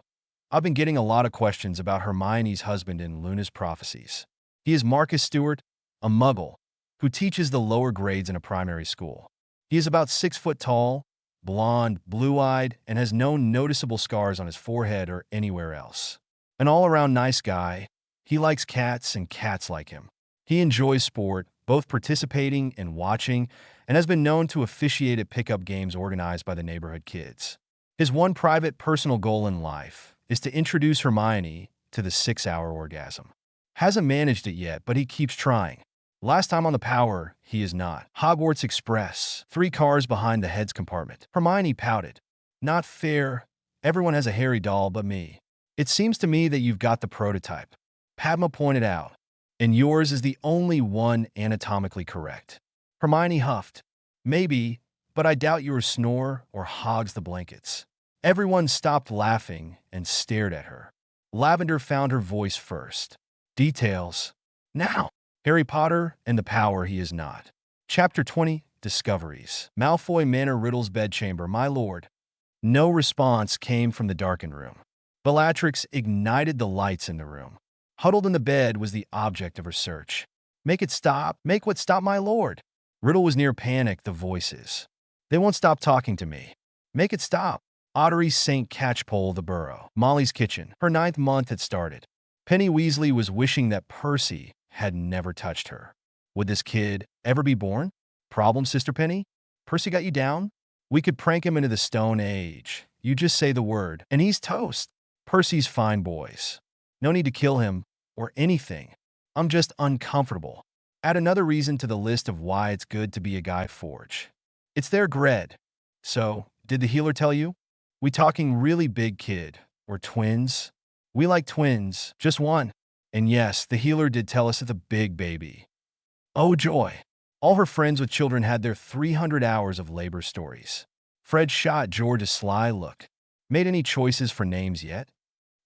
A: I've been getting a lot of questions about Hermione's husband in Luna's prophecies. He is Marcus Stewart, a muggle, who teaches the lower grades in a primary school. He is about 6 foot tall, blonde, blue-eyed, and has no noticeable scars on his forehead or anywhere else. An all-around nice guy. He likes cats and cats like him. He enjoys sport, both participating and watching, and has been known to officiate at pickup games organized by the neighborhood kids. His one private personal goal in life is to introduce Hermione to the 6-hour orgasm. Hasn't managed it yet, but he keeps trying. Last time on the Power, he is not. Hogwarts Express. 3 cars behind the heads compartment. Hermione pouted. Not fair. Everyone has a Harry doll but me. It seems to me that you've got the prototype. Padma pointed out. And yours is the only one anatomically correct. Hermione huffed. Maybe, but I doubt yours snore or hogs the blankets. Everyone stopped laughing and stared at her. Lavender found her voice first. Details. Now, Harry Potter and the Power he is not. Chapter 20, Discoveries. Malfoy Manor Riddle's bedchamber, my lord. No response came from the darkened room. Bellatrix ignited the lights in the room. Huddled in the bed was the object of her search. Make it stop. Make what stop, my lord. Riddle was near panic, the voices. They won't stop talking to me. Make it stop. Ottery St. Catchpole the Burrow. Molly's kitchen. Her 9th month had started. Penny Weasley was wishing that Percy had never touched her. Would this kid ever be born? Problem, Sister Penny? Percy got you down? We could prank him into the Stone Age. You just say the word, and he's toast. Percy's fine, boys. No need to kill him or anything. I'm just uncomfortable. Add another reason to the list of why it's good to be a Guy Forge. It's their Gred. So, did the healer tell you? We talking really big kid, or twins? We like twins, just one. And yes, the healer did tell us it's a big baby. Oh joy. All her friends with children had their 300 hours of labor stories. Fred shot George a sly look. Made any choices for names yet?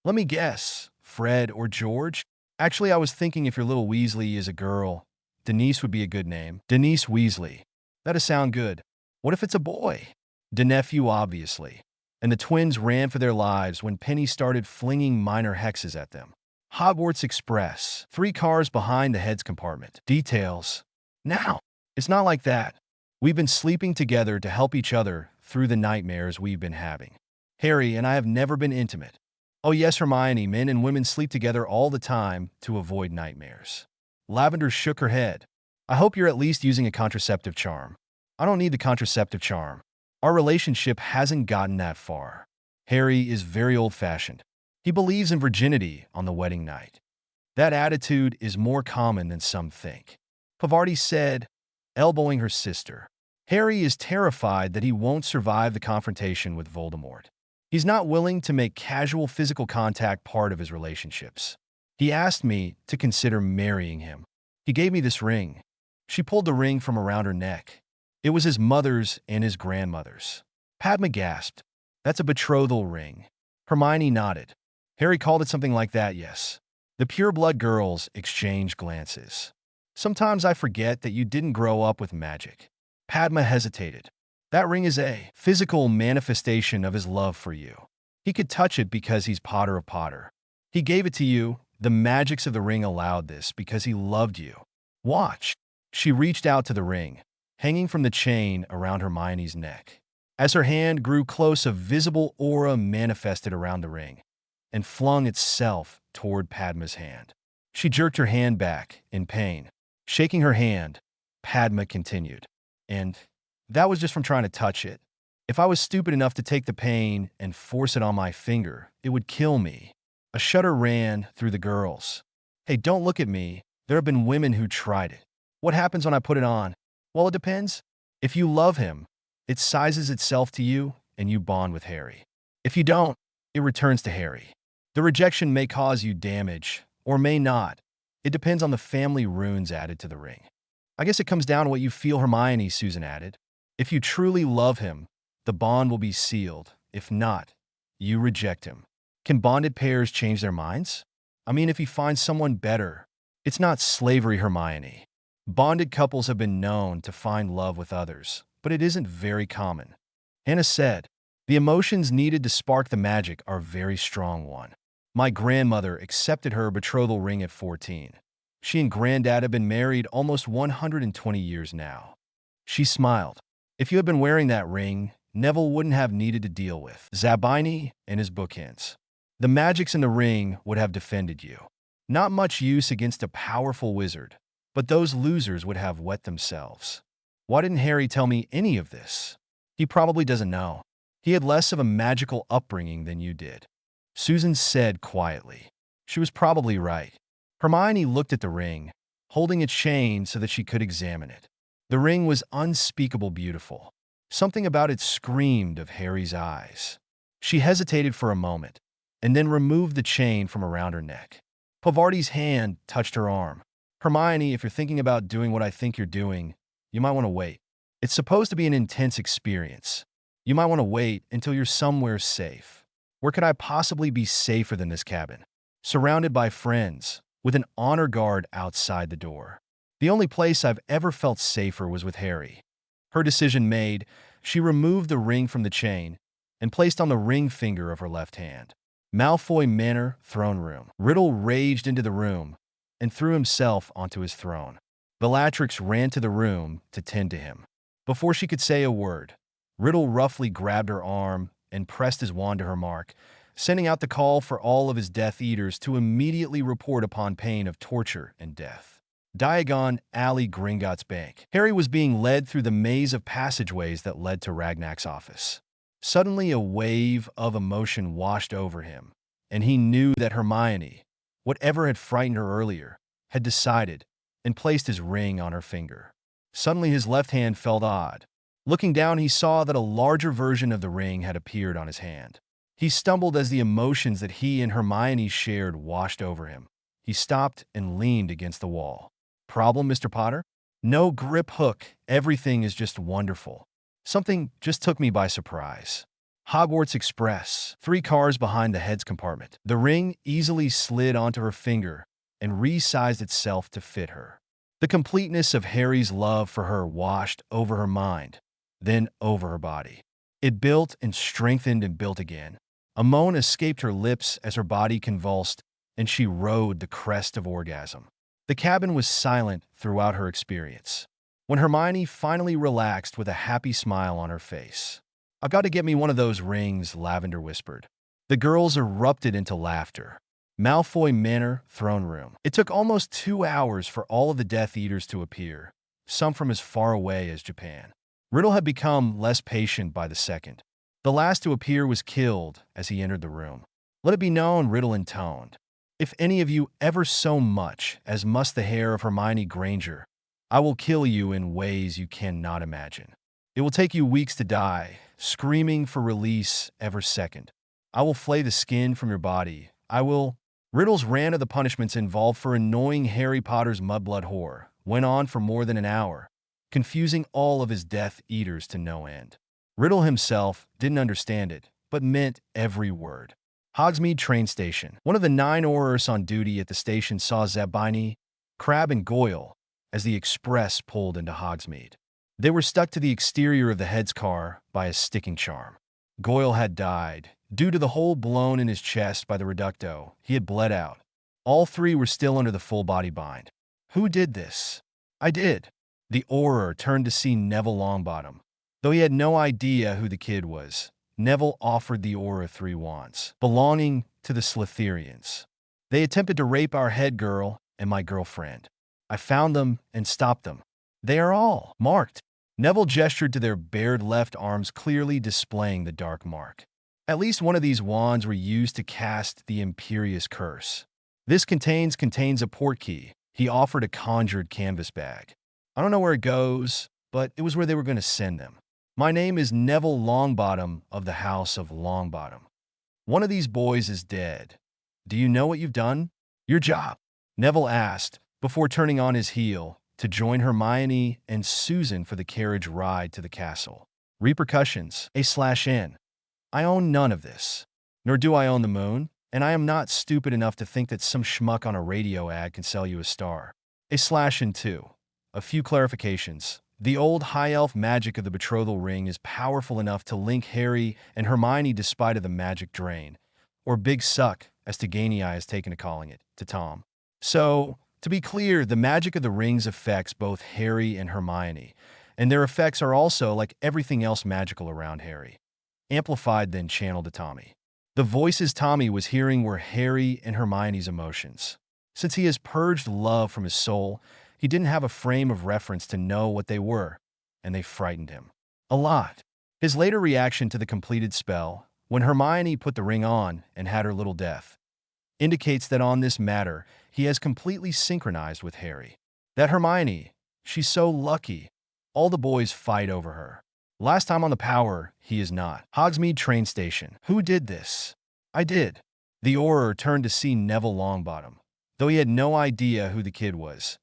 A: Let me guess, Fred or George? Actually, I was thinking if your little Weasley is a girl, Denise would be a good name. Denise Weasley. That'd sound good. What if it's a boy? DeNephew, obviously. And the twins ran for their lives when Penny started flinging minor hexes at them. Hogwarts Express. 3 cars behind the heads compartment. Details. Now, it's not like that. We've been sleeping together to help each other through the nightmares we've been having. Harry and I have never been intimate. Oh yes, Hermione, men and women sleep together all the time to avoid nightmares. Lavender shook her head. I hope you're at least using a contraceptive charm. I don't need the contraceptive charm. Our relationship hasn't gotten that far. Harry is very old-fashioned. He believes in virginity on the wedding night. That attitude is more common than some think. Pavarti said, elbowing her sister. Harry is terrified that he won't survive the confrontation with Voldemort. He's not willing to make casual physical contact part of his relationships. He asked me to consider marrying him. He gave me this ring. She pulled the ring from around her neck. It was his mother's and his grandmother's. Padma gasped. That's a betrothal ring. Hermione nodded. Harry called it something like that, yes. The pureblood girls exchanged glances. Sometimes I forget that you didn't grow up with magic. Padma hesitated. That ring is a physical manifestation of his love for you. He could touch it because he's Potter of Potter. He gave it to you. The magics of the ring allowed this because he loved you. Watch. She reached out to the ring, hanging from the chain around Hermione's neck. As her hand grew close, a visible aura manifested around the ring and flung itself toward Padma's hand. She jerked her hand back in pain. Shaking her hand, Padma continued. And that was just from trying to touch it. If I was stupid enough to take the pain and force it on my finger, it would kill me. A shudder ran through the girls. Hey, don't look at me. There have been women who tried it. What happens when I put it on? Well, it depends. If you love him, it sizes itself to you and you bond with Harry. If you don't, it returns to Harry. The rejection may cause you damage, or may not. It depends on the family runes added to the ring. I guess it comes down to what you feel, Hermione, Susan added. If you truly love him, the bond will be sealed. If not, you reject him. Can bonded pairs change their minds? I mean, if he finds someone better. It's not slavery, Hermione. Bonded couples have been known to find love with others, but it isn't very common. Hannah said, the emotions needed to spark the magic are very strong one. My grandmother accepted her betrothal ring at 14. She and Granddad have been married almost 120 years now. She smiled. If you had been wearing that ring, Neville wouldn't have needed to deal with Zabini and his bookends. The magics in the ring would have defended you. Not much use against a powerful wizard, but those losers would have wet themselves. Why didn't Harry tell me any of this? He probably doesn't know. He had less of a magical upbringing than you did. Susan said quietly. She was probably right. Hermione looked at the ring, holding its chain so that she could examine it. The ring was unspeakable beautiful. Something about it screamed of Harry's eyes. She hesitated for a moment, and then removed the chain from around her neck. Pavarti's hand touched her arm. Hermione, if you're thinking about doing what I think you're doing, you might want to wait. It's supposed to be an intense experience. You might want to wait until you're somewhere safe. Where could I possibly be safer than this cabin? Surrounded by friends, with an honor guard outside the door. The only place I've ever felt safer was with Harry. Her decision made, she removed the ring from the chain and placed on the ring finger of her left hand. Malfoy Manor, throne room. Riddle raged into the room and threw himself onto his throne. Bellatrix ran to the room to tend to him. Before she could say a word, Riddle roughly grabbed her arm and pressed his wand to her mark, sending out the call for all of his Death Eaters to immediately report upon pain of torture and death. Diagon Alley Gringotts Bank. Harry was being led through the maze of passageways that led to Ragnak's office. Suddenly, a wave of emotion washed over him, and he knew that Hermione, whatever had frightened her earlier, had decided and placed his ring on her finger. Suddenly, his left hand felt odd. Looking down, he saw that a larger version of the ring had appeared on his hand. He stumbled as the emotions that he and Hermione shared washed over him. He stopped and leaned against the wall. Problem, Mr. Potter? No grip hook. Everything is just wonderful. Something just took me by surprise. Hogwarts Express. 3 cars behind the head's compartment. The ring easily slid onto her finger and resized itself to fit her. The completeness of Harry's love for her washed over her mind, then over her body. It built and strengthened and built again. A moan escaped her lips as her body convulsed, and she rode the crest of orgasm. The cabin was silent throughout her experience. When Hermione finally relaxed with a happy smile on her face. "I've got to get me one of those rings," Lavender whispered. The girls erupted into laughter. Malfoy Manor, throne room. It took almost 2 hours for all of the Death Eaters to appear, some from as far away as Japan. Riddle had become less patient by the second. The last to appear was killed as he entered the room. "Let it be known," Riddle intoned, "if any of you ever so much as muss the hair of Hermione Granger, I will kill you in ways you cannot imagine. It will take you weeks to die, screaming for release every second. I will flay the skin from your body. I will..." Riddle's rant of the punishments involved for annoying Harry Potter's mudblood whore went on for more than an hour, confusing all of his Death Eaters to no end. Riddle himself didn't understand it, but meant every word. Hogsmeade train station. One of the 9 Aurors on duty at the station saw Zabini, Crabbe, and Goyle as the express pulled into Hogsmeade. They were stuck to the exterior of the head's car by a sticking charm. Goyle had died. Due to the hole blown in his chest by the reducto, he had bled out. All 3 were still under the full-body bind. Who did this? I did. The Auror turned to see Neville Longbottom. Though he had no idea who the kid was, Neville offered the Auror 3 wands, belonging to the Slytherins. They attempted to rape our head girl and my girlfriend. I found them and stopped them. They are all marked. Neville gestured to their bared left arms, clearly displaying the dark mark. At least one of these wands were used to cast the Imperious Curse. This contains a portkey. He offered a conjured canvas bag. I don't know where it goes, but it was where they were going to send them. My name is Neville Longbottom of the House of Longbottom. One of these boys is dead. Do you know what you've done? Your job, Neville asked, before turning on his heel to join Hermione and Susan for the carriage ride to the castle. Repercussions, A/N. I own none of this. Nor do I own the moon, and I am not stupid enough to think that some schmuck on a radio ad can sell you a star. A/2. A few clarifications. The old high elf magic of the betrothal ring is powerful enough to link Harry and Hermione despite of the magic drain, or big suck, as Ginny has taken to calling it, to Tom. So, to be clear, the magic of the rings affects both Harry and Hermione, and their effects are also, like everything else magical around Harry, amplified then channeled to Tommy. The voices Tommy was hearing were Harry and Hermione's emotions. Since he has purged love from his soul, he didn't have a frame of reference to know what they were, and they frightened him. A lot. His later reaction to the completed spell, when Hermione put the ring on and had her little death, indicates that on this matter, he has completely synchronized with Harry. That Hermione. She's so lucky. All the boys fight over her. Last time on the Power, he is not. Hogsmeade train station. Who did this? I did. The Auror turned to see Neville Longbottom. Though he had no idea who the kid was,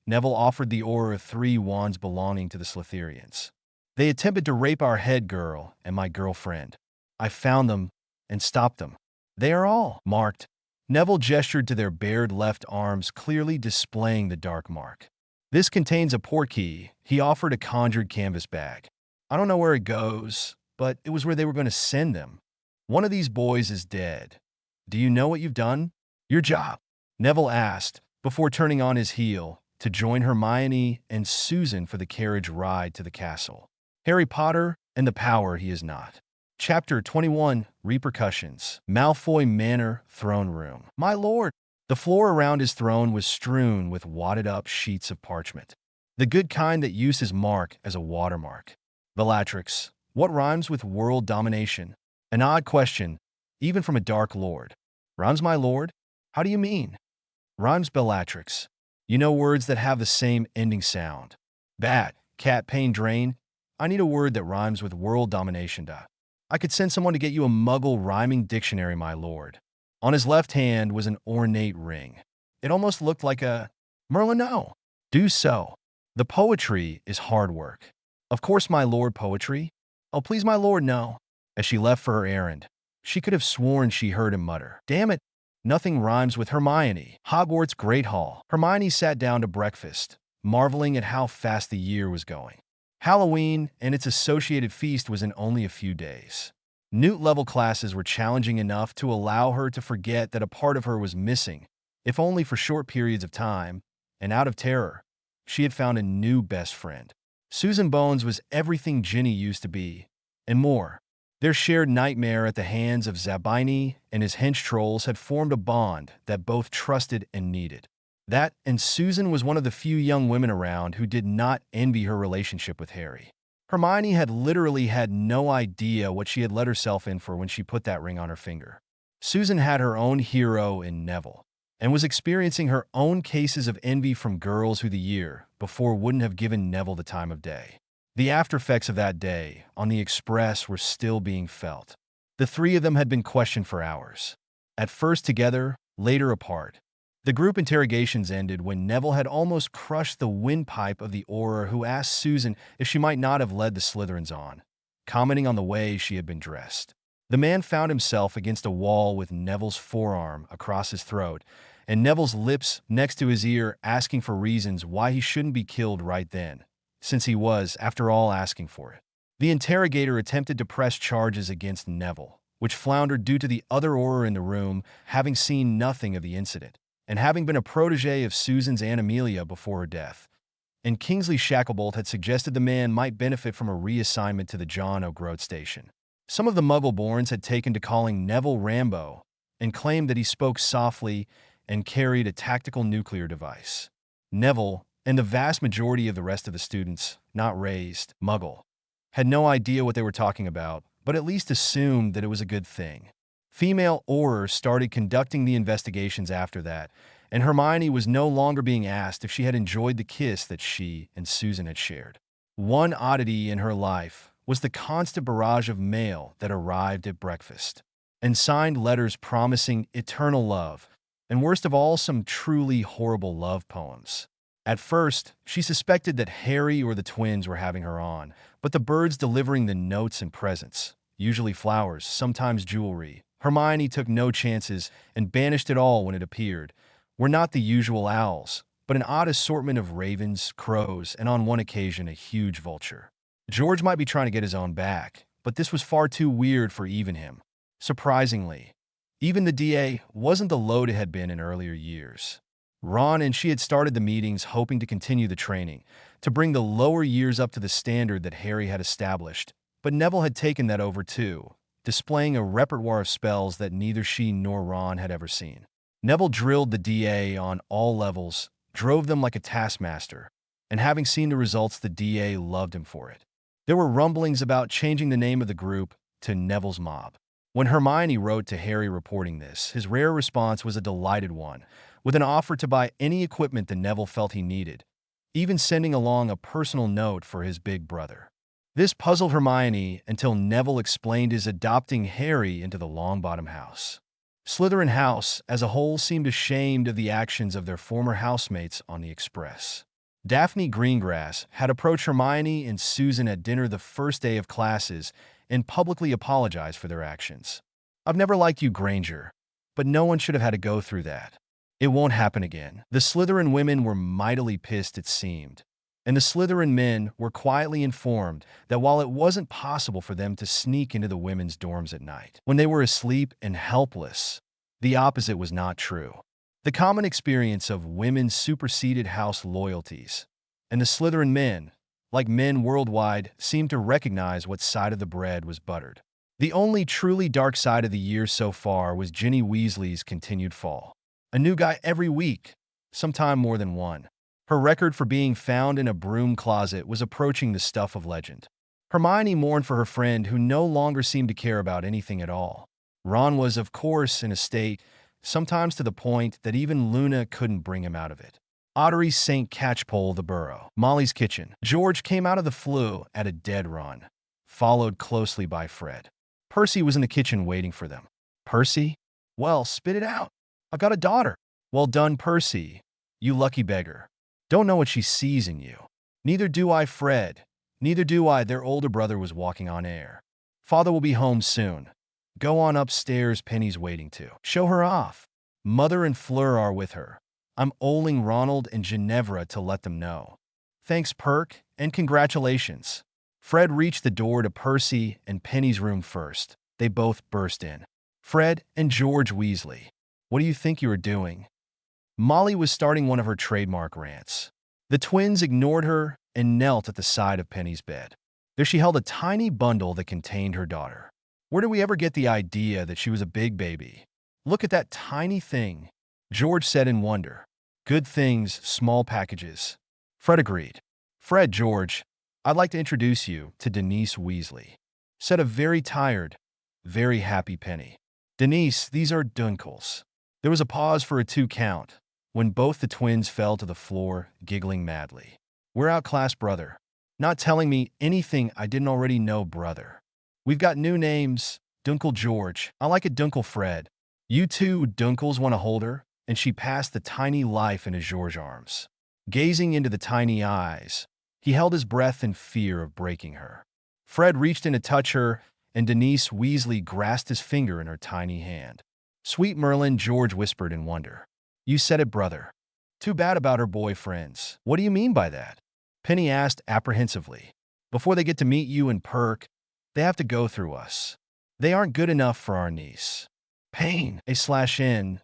A: Neville offered the Auror 3 wands belonging to the Slytherins. They attempted to rape our head girl and my girlfriend. I found them and stopped them. They are all marked. Neville gestured to their bared left arms, clearly displaying the dark mark. This contains a portkey. He offered a conjured canvas bag. I don't know where it goes, but it was where they were going to send them. One of these boys is dead. Do you know what you've done? Your job, Neville asked, before turning on his heel to join Hermione and Susan for the carriage ride to the castle. Harry Potter and the Power he is not. Chapter 21, Repercussions. Malfoy Manor Throne Room. My lord! The floor around his throne was strewn with wadded-up sheets of parchment. The good kind that use his mark as a watermark. Bellatrix. What rhymes with world domination? An odd question, even from a Dark Lord. Rhymes, my lord? How do you mean? Rhymes, Bellatrix. You know words that have the same ending sound. Bat, cat, pain, drain. I need a word that rhymes with world domination. I could send someone to get you a Muggle rhyming dictionary, my lord. On his left hand was an ornate ring. It almost looked like a Merlin. No. Do so. The poetry is hard work. Of course, my lord, poetry. Oh, please, my lord, no. As she left for her errand, she could have sworn she heard him mutter, damn it, nothing rhymes with Hermione. Hogwarts Great Hall. Hermione sat down to breakfast, marveling at how fast the year was going. Halloween and its associated feast was in only a few days. Newt-level classes were challenging enough to allow her to forget that a part of her was missing, if only for short periods of time, and out of terror, she had found a new best friend. Susan Bones was everything Ginny used to be, and more. Their shared nightmare at the hands of Zabini and his hench trolls had formed a bond that both trusted and needed. That, and Susan was one of the few young women around who did not envy her relationship with Harry. Hermione had literally had no idea what she had let herself in for when she put that ring on her finger. Susan had her own hero in Neville, and was experiencing her own cases of envy from girls who the year before wouldn't have given Neville the time of day. The aftereffects of that day on the Express were still being felt. The three of them had been questioned for hours. At first together, later apart. The group interrogations ended when Neville had almost crushed the windpipe of the Auror, who asked Susan if she might not have led the Slytherins on, commenting on the way she had been dressed. The man found himself against a wall with Neville's forearm across his throat, and Neville's lips next to his ear, asking for reasons why he shouldn't be killed right then, since he was, after all, asking for it. The interrogator attempted to press charges against Neville, which floundered due to the other Auror in the room having seen nothing of the incident, and having been a protege of Susan's Aunt Amelia before her death. And Kingsley Shacklebolt had suggested the man might benefit from a reassignment to the John O'Groat station. Some of the Muggle-borns had taken to calling Neville Rambo, and claimed that he spoke softly and carried a tactical nuclear device. Neville, and the vast majority of the rest of the students, not raised Muggle, had no idea what they were talking about, but at least assumed that it was a good thing. Female Aurors started conducting the investigations after that, and Hermione was no longer being asked if she had enjoyed the kiss that she and Susan had shared. One oddity in her life was the constant barrage of mail that arrived at breakfast, and signed letters promising eternal love, and worst of all, some truly horrible love poems. At first, she suspected that Harry or the twins were having her on, but the birds delivering the notes and presents, usually flowers, sometimes jewelry, Hermione took no chances and banished it all when it appeared, were not the usual owls, but an odd assortment of ravens, crows, and on one occasion a huge vulture. George might be trying to get his own back, but this was far too weird for even him. Surprisingly, even the DA wasn't the load it had been in earlier years. Ron and she had started the meetings hoping to continue the training, to bring the lower years up to the standard that Harry had established, but Neville had taken that over too, displaying a repertoire of spells that neither she nor Ron had ever seen. Neville drilled the DA on all levels, drove them like a taskmaster, and having seen the results, the DA loved him for it. There were rumblings about changing the name of the group to Neville's Mob. When Hermione wrote to Harry reporting this, his rare response was a delighted one, with an offer to buy any equipment that Neville felt he needed, even sending along a personal note for his big brother. This puzzled Hermione until Neville explained his adopting Harry into the Longbottom house. Slytherin House, as a whole, seemed ashamed of the actions of their former housemates on the Express. Daphne Greengrass had approached Hermione and Susan at dinner the first day of classes and publicly apologized for their actions. "I've never liked you, Granger, but no one should have had to go through that. It won't happen again." The Slytherin women were mightily pissed, it seemed, and the Slytherin men were quietly informed that while it wasn't possible for them to sneak into the women's dorms at night when they were asleep and helpless, the opposite was not true. The common experience of women superseded house loyalties, and the Slytherin men, like men worldwide, seemed to recognize what side of the bread was buttered. The only truly dark side of the year so far was Ginny Weasley's continued fall. A new guy every week, sometime more than one. Her record for being found in a broom closet was approaching the stuff of legend. Hermione mourned for her friend who no longer seemed to care about anything at all. Ron was, of course, in a state, sometimes to the point that even Luna couldn't bring him out of it. Ottery St. Catchpole the Burrow. Molly's kitchen. George came out of the flue at a dead run, followed closely by Fred. Percy was in the kitchen waiting for them. "Percy? Well, spit it out. I've got a daughter." "Well done, Percy. You lucky beggar. Don't know what she sees in you." "Neither do I, Fred. Neither do I." Their older brother was walking on air. "Father will be home soon. Go on upstairs, Penny's waiting to show her off. Mother and Fleur are with her. I'm oling Ronald and Ginevra to let them know." "Thanks, Perk, and congratulations." Fred reached the door to Percy and Penny's room first. They both burst in. "Fred and George Weasley, what do you think you are doing?" Molly was starting one of her trademark rants. The twins ignored her and knelt at the side of Penny's bed. There she held a tiny bundle that contained her daughter. "Where did we ever get the idea that she was a big baby? Look at that tiny thing," George said in wonder. "Good things, small packages." Fred agreed. "Fred, George, I'd like to introduce you to Denise Weasley," said a very tired, very happy Penny. "Denise, these are Dunkles." There was a pause for a 2 count, when both the twins fell to the floor, giggling madly. "We're outclassed, brother. Not telling me anything I didn't already know, brother. We've got new names. Dunkle George. I like it, Dunkle Fred. You two Dunkles want to hold her?" And she passed the tiny life into George's arms. Gazing into the tiny eyes, he held his breath in fear of breaking her. Fred reached in to touch her, and Denise Weasley grasped his finger in her tiny hand. "Sweet Merlin," George whispered in wonder. "You said it, brother. Too bad about her boyfriends." "What do you mean by that?" Penny asked apprehensively. "Before they get to meet you and Perk, they have to go through us. They aren't good enough for our niece." Pain. /n.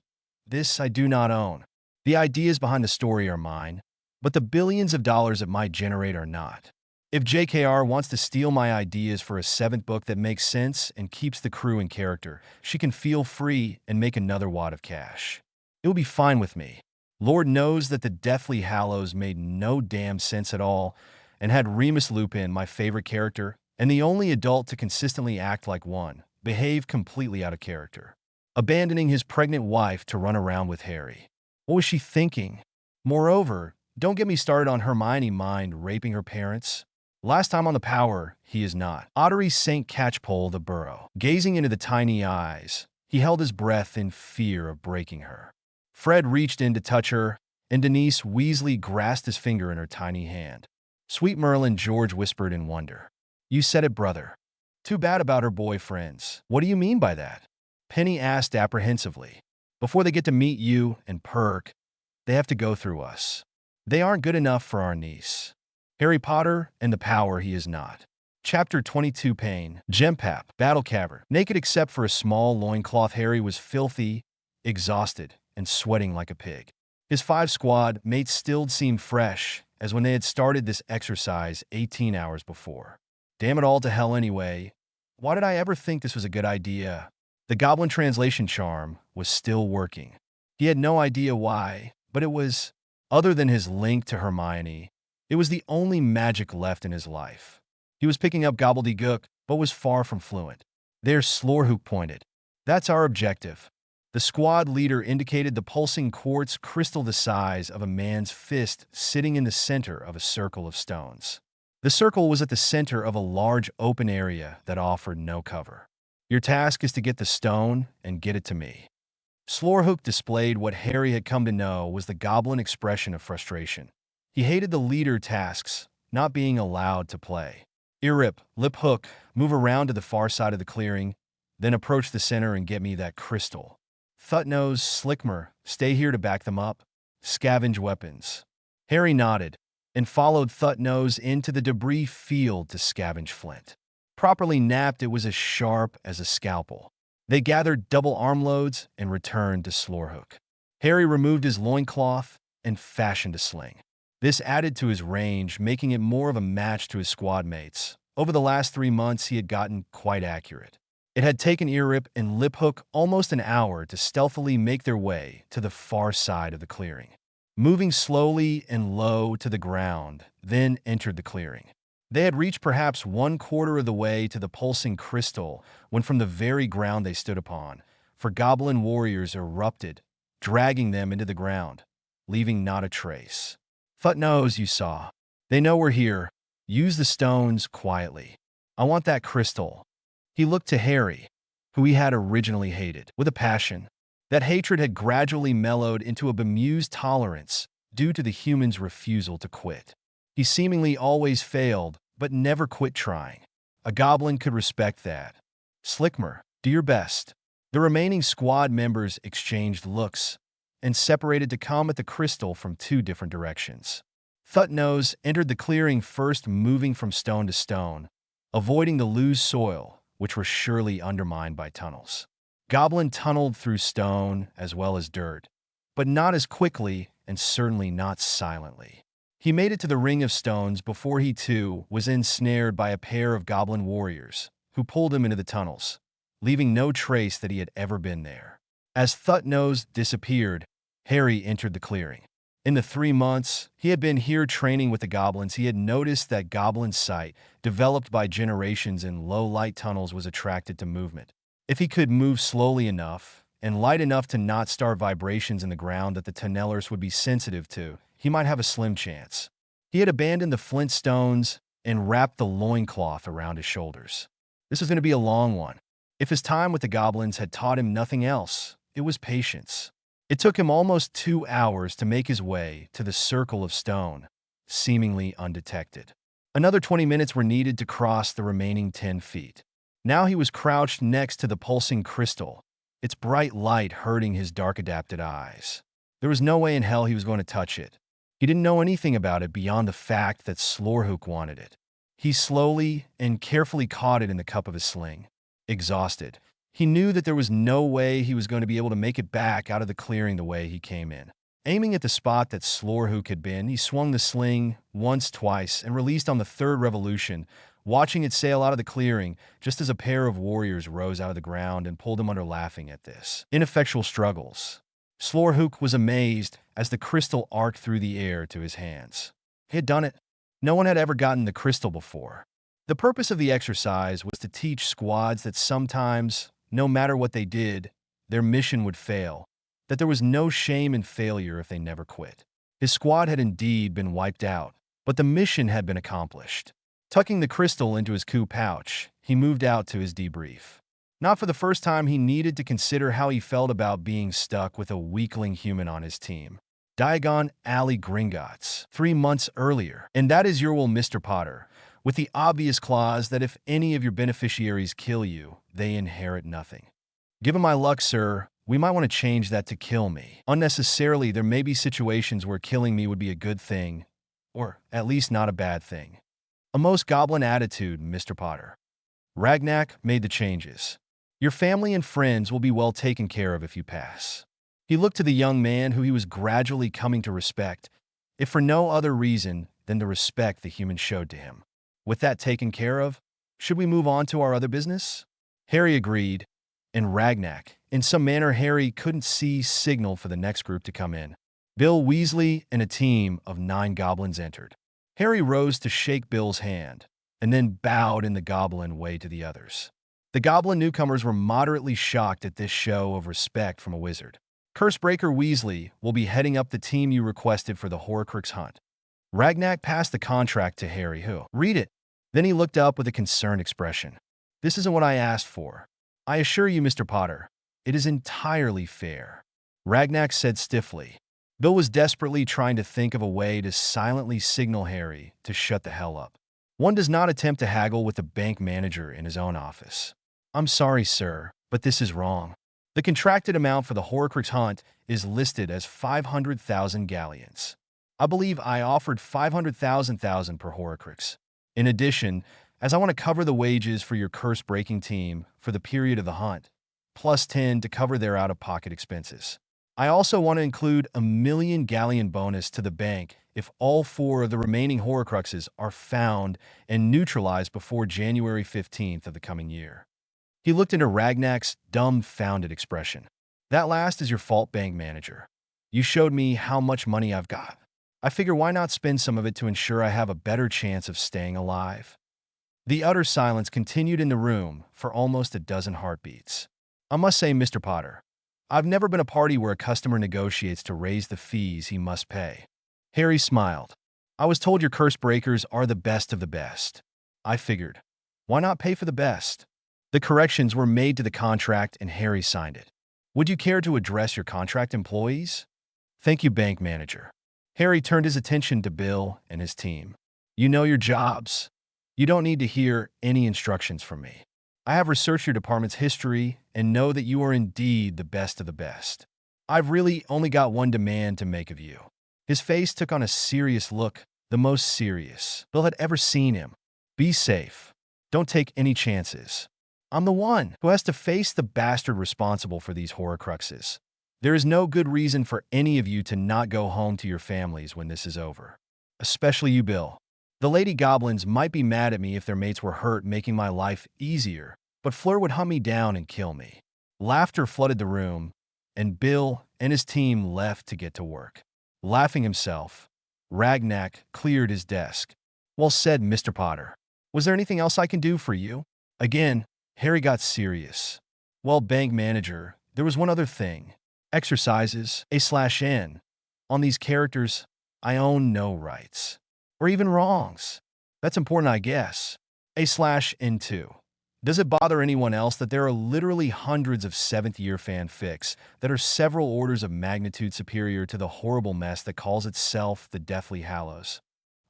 A: This I do not own. The ideas behind the story are mine, but the billions of dollars it might generate are not. If JKR wants to steal my ideas for a 7th book that makes sense and keeps the crew in character, she can feel free and make another wad of cash. It will be fine with me. Lord knows that the Deathly Hallows made no damn sense at all and had Remus Lupin, my favorite character, and the only adult to consistently act like one, behave completely out of character, abandoning his pregnant wife to run around with Harry. What was she thinking? Moreover, don't get me started on Hermione mind raping her parents. Last time on the Power, he is not. Ottery St. Catchpole the Burrow. Gazing into the tiny eyes, he held his breath in fear of breaking her. Fred reached in to touch her, and Denise Weasley grasped his finger in her tiny hand. "Sweet Merlin," George whispered in wonder. "You said it, brother. Too bad about her boyfriends." "What do you mean by that?" Penny asked apprehensively. "Before they get to meet you and Perk, they have to go through us. They aren't good enough for our niece. Harry Potter and the Power he is not." Chapter 22 Pain. Gempap. Battle Cavern. Naked except for a small loincloth, Harry was filthy, exhausted, and sweating like a pig. His 5 squad mates still seemed fresh as when they had started this exercise 18 hours before. Damn it all to hell anyway. Why did I ever think this was a good idea? The Goblin translation charm was still working. He had no idea why, but it was, other than his link to Hermione, it was the only magic left in his life. He was picking up gobbledygook, but was far from fluent. There's Slorhook pointed. "That's our objective. The squad leader indicated the pulsing quartz crystal the size of a man's fist sitting in the center of a circle of stones. The circle was at the center of a large open area that offered no cover. Your task is to get the stone and get it to me. Slorhook displayed what Harry had come to know was the goblin expression of frustration. He hated the leader tasks, not being allowed to play. Earrip, Lip Hook, move around to the far side of the clearing, then approach the center and get me that crystal. Thutnose, Slickmer, stay here to back them up. Scavenge weapons. Harry nodded and followed Thutnose into the debris field to scavenge flint. Properly napped, it was as sharp as a scalpel. They gathered double armloads and returned to Slorhook. Harry removed his loincloth and fashioned a sling. This added to his range, making it more of a match to his squad mates. Over the last 3 months, he had gotten quite accurate. It had taken Earrip and Liphook almost an hour to stealthily make their way to the far side of the clearing. Moving slowly and low to the ground, then entered the clearing. They had reached perhaps 1/4 of the way to the pulsing crystal when from the very ground they stood upon, for goblin warriors erupted, dragging them into the ground, leaving not a trace. Thutnose, you saw. They know we're here. Use the stones quietly. I want that crystal. He looked to Harry, who he had originally hated, with a passion. That hatred had gradually mellowed into a bemused tolerance due to the human's refusal to quit. He seemingly always failed, but never quit trying. A goblin could respect that. Slickmer, do your best. The remaining squad members exchanged looks and separated to come at the crystal from 2 different directions. Thutnose entered the clearing first, moving from stone to stone, avoiding the loose soil, which were surely undermined by tunnels. Goblin tunneled through stone as well as dirt, but not as quickly and certainly not silently. He made it to the ring of stones before he too was ensnared by a pair of goblin warriors, who pulled him into the tunnels, leaving no trace that he had ever been there. As Thutnose disappeared, Harry entered the clearing. In the 3 months he had been here training with the goblins, he had noticed that goblin sight, developed by generations in low-light tunnels, was attracted to movement. If he could move slowly enough and light enough to not start vibrations in the ground that the tunnelers would be sensitive to, he might have a slim chance. He had abandoned the flint stones and wrapped the loincloth around his shoulders. This was going to be a long one. If his time with the goblins had taught him nothing else, it was patience. It took him almost 2 hours to make his way to the circle of stone, seemingly undetected. Another 20 minutes were needed to cross the remaining 10 feet. Now he was crouched next to the pulsing crystal, its bright light hurting his dark-adapted eyes. There was no way in hell he was going to touch it. He didn't know anything about it beyond the fact that Slorhook wanted it. He slowly and carefully caught it in the cup of his sling. Exhausted, he knew that there was no way he was going to be able to make it back out of the clearing the way he came in. Aiming at the spot that Slorhook had been, he swung the sling once, twice, and released on the 3rd revolution, watching it sail out of the clearing just as a pair of warriors rose out of the ground and pulled him under, laughing at this ineffectual struggles. Slorhook was amazed as the crystal arced through the air to his hands. He had done it. No one had ever gotten the crystal before. The purpose of the exercise was to teach squads that sometimes, no matter what they did, their mission would fail, that there was no shame in failure if they never quit. His squad had indeed been wiped out, but the mission had been accomplished. Tucking the crystal into his coup pouch, he moved out to his debrief. Not for the first time, he needed to consider how he felt about being stuck with a weakling human on his team. Diagon Alley Gringotts, 3 months earlier. And that is your will, Mr. Potter, with the obvious clause that if any of your beneficiaries kill you, they inherit nothing. Given my luck, sir, we might want to change that to kill me. Unnecessarily, there may be situations where killing me would be a good thing, or at least not a bad thing. A most goblin attitude, Mr. Potter. Ragnak made the changes. Your family and friends will be well taken care of if you pass. He looked to the young man who he was gradually coming to respect, if for no other reason than the respect the human showed to him. With that taken care of, should we move on to our other business? Harry agreed, and Ragnak, in some manner Harry couldn't see, signaled for the next group to come in. Bill Weasley and a team of 9 goblins entered. Harry rose to shake Bill's hand, and then bowed in the goblin way to the others. The Goblin newcomers were moderately shocked at this show of respect from a wizard. Cursebreaker Weasley will be heading up the team you requested for the Horcrux hunt. Ragnak passed the contract to Harry, who read it. Then he looked up with a concerned expression. This isn't what I asked for. I assure you, Mr. Potter, it is entirely fair. Ragnak said stiffly. Bill was desperately trying to think of a way to silently signal Harry to shut the hell up. One does not attempt to haggle with the bank manager in his own office. I'm sorry, sir, but this is wrong. The contracted amount for the Horcrux hunt is listed as 500,000 galleons. I believe I offered 500,000 per Horcrux. In addition, as I want to cover the wages for your curse-breaking team for the period of the hunt, plus 10 to cover their out-of-pocket expenses. I also want to include a 1,000,000 galleon bonus to the bank if all 4 of the remaining Horcruxes are found and neutralized before January 15th of the coming year. He looked into Ragnak's dumbfounded expression. That last is your fault, bank manager. You showed me how much money I've got. I figure why not spend some of it to ensure I have a better chance of staying alive? The utter silence continued in the room for almost a dozen heartbeats. I must say, Mr. Potter, I've never been a party where a customer negotiates to raise the fees he must pay. Harry smiled. I was told your curse breakers are the best of the best. I figured, why not pay for the best? The corrections were made to the contract and Harry signed it. Would you care to address your contract employees? Thank you, bank manager. Harry turned his attention to Bill and his team. You know your jobs. You don't need to hear any instructions from me. I have researched your department's history and know that you are indeed the best of the best. I've really only got one demand to make of you. His face took on a serious look, the most serious Bill had ever seen him. Be safe. Don't take any chances. I'm the one who has to face the bastard responsible for these Horcruxes. There is no good reason for any of you to not go home to your families when this is over. Especially you, Bill. The lady goblins might be mad at me if their mates were hurt making my life easier, but Fleur would hunt me down and kill me. Laughter flooded the room, and Bill and his team left to get to work. Laughing himself, Ragnak cleared his desk. Well said, Mr. Potter. Was there anything else I can do for you? Again, Harry got serious. Well, bank manager, there was one other thing. Exercises, A/N. On these characters, I own no rights. Or even wrongs. That's important, I guess. A/N2. Does it bother anyone else that there are literally hundreds of 7th-year fanfics that are several orders of magnitude superior to the horrible mess that calls itself the Deathly Hallows?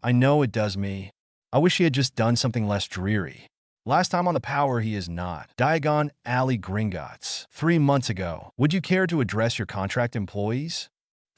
A: I know it does me. I wish he had just done something less dreary. Last time on the Power, he is not. Diagon Alley Gringotts. 3 months ago. Would you care to address your contract employees?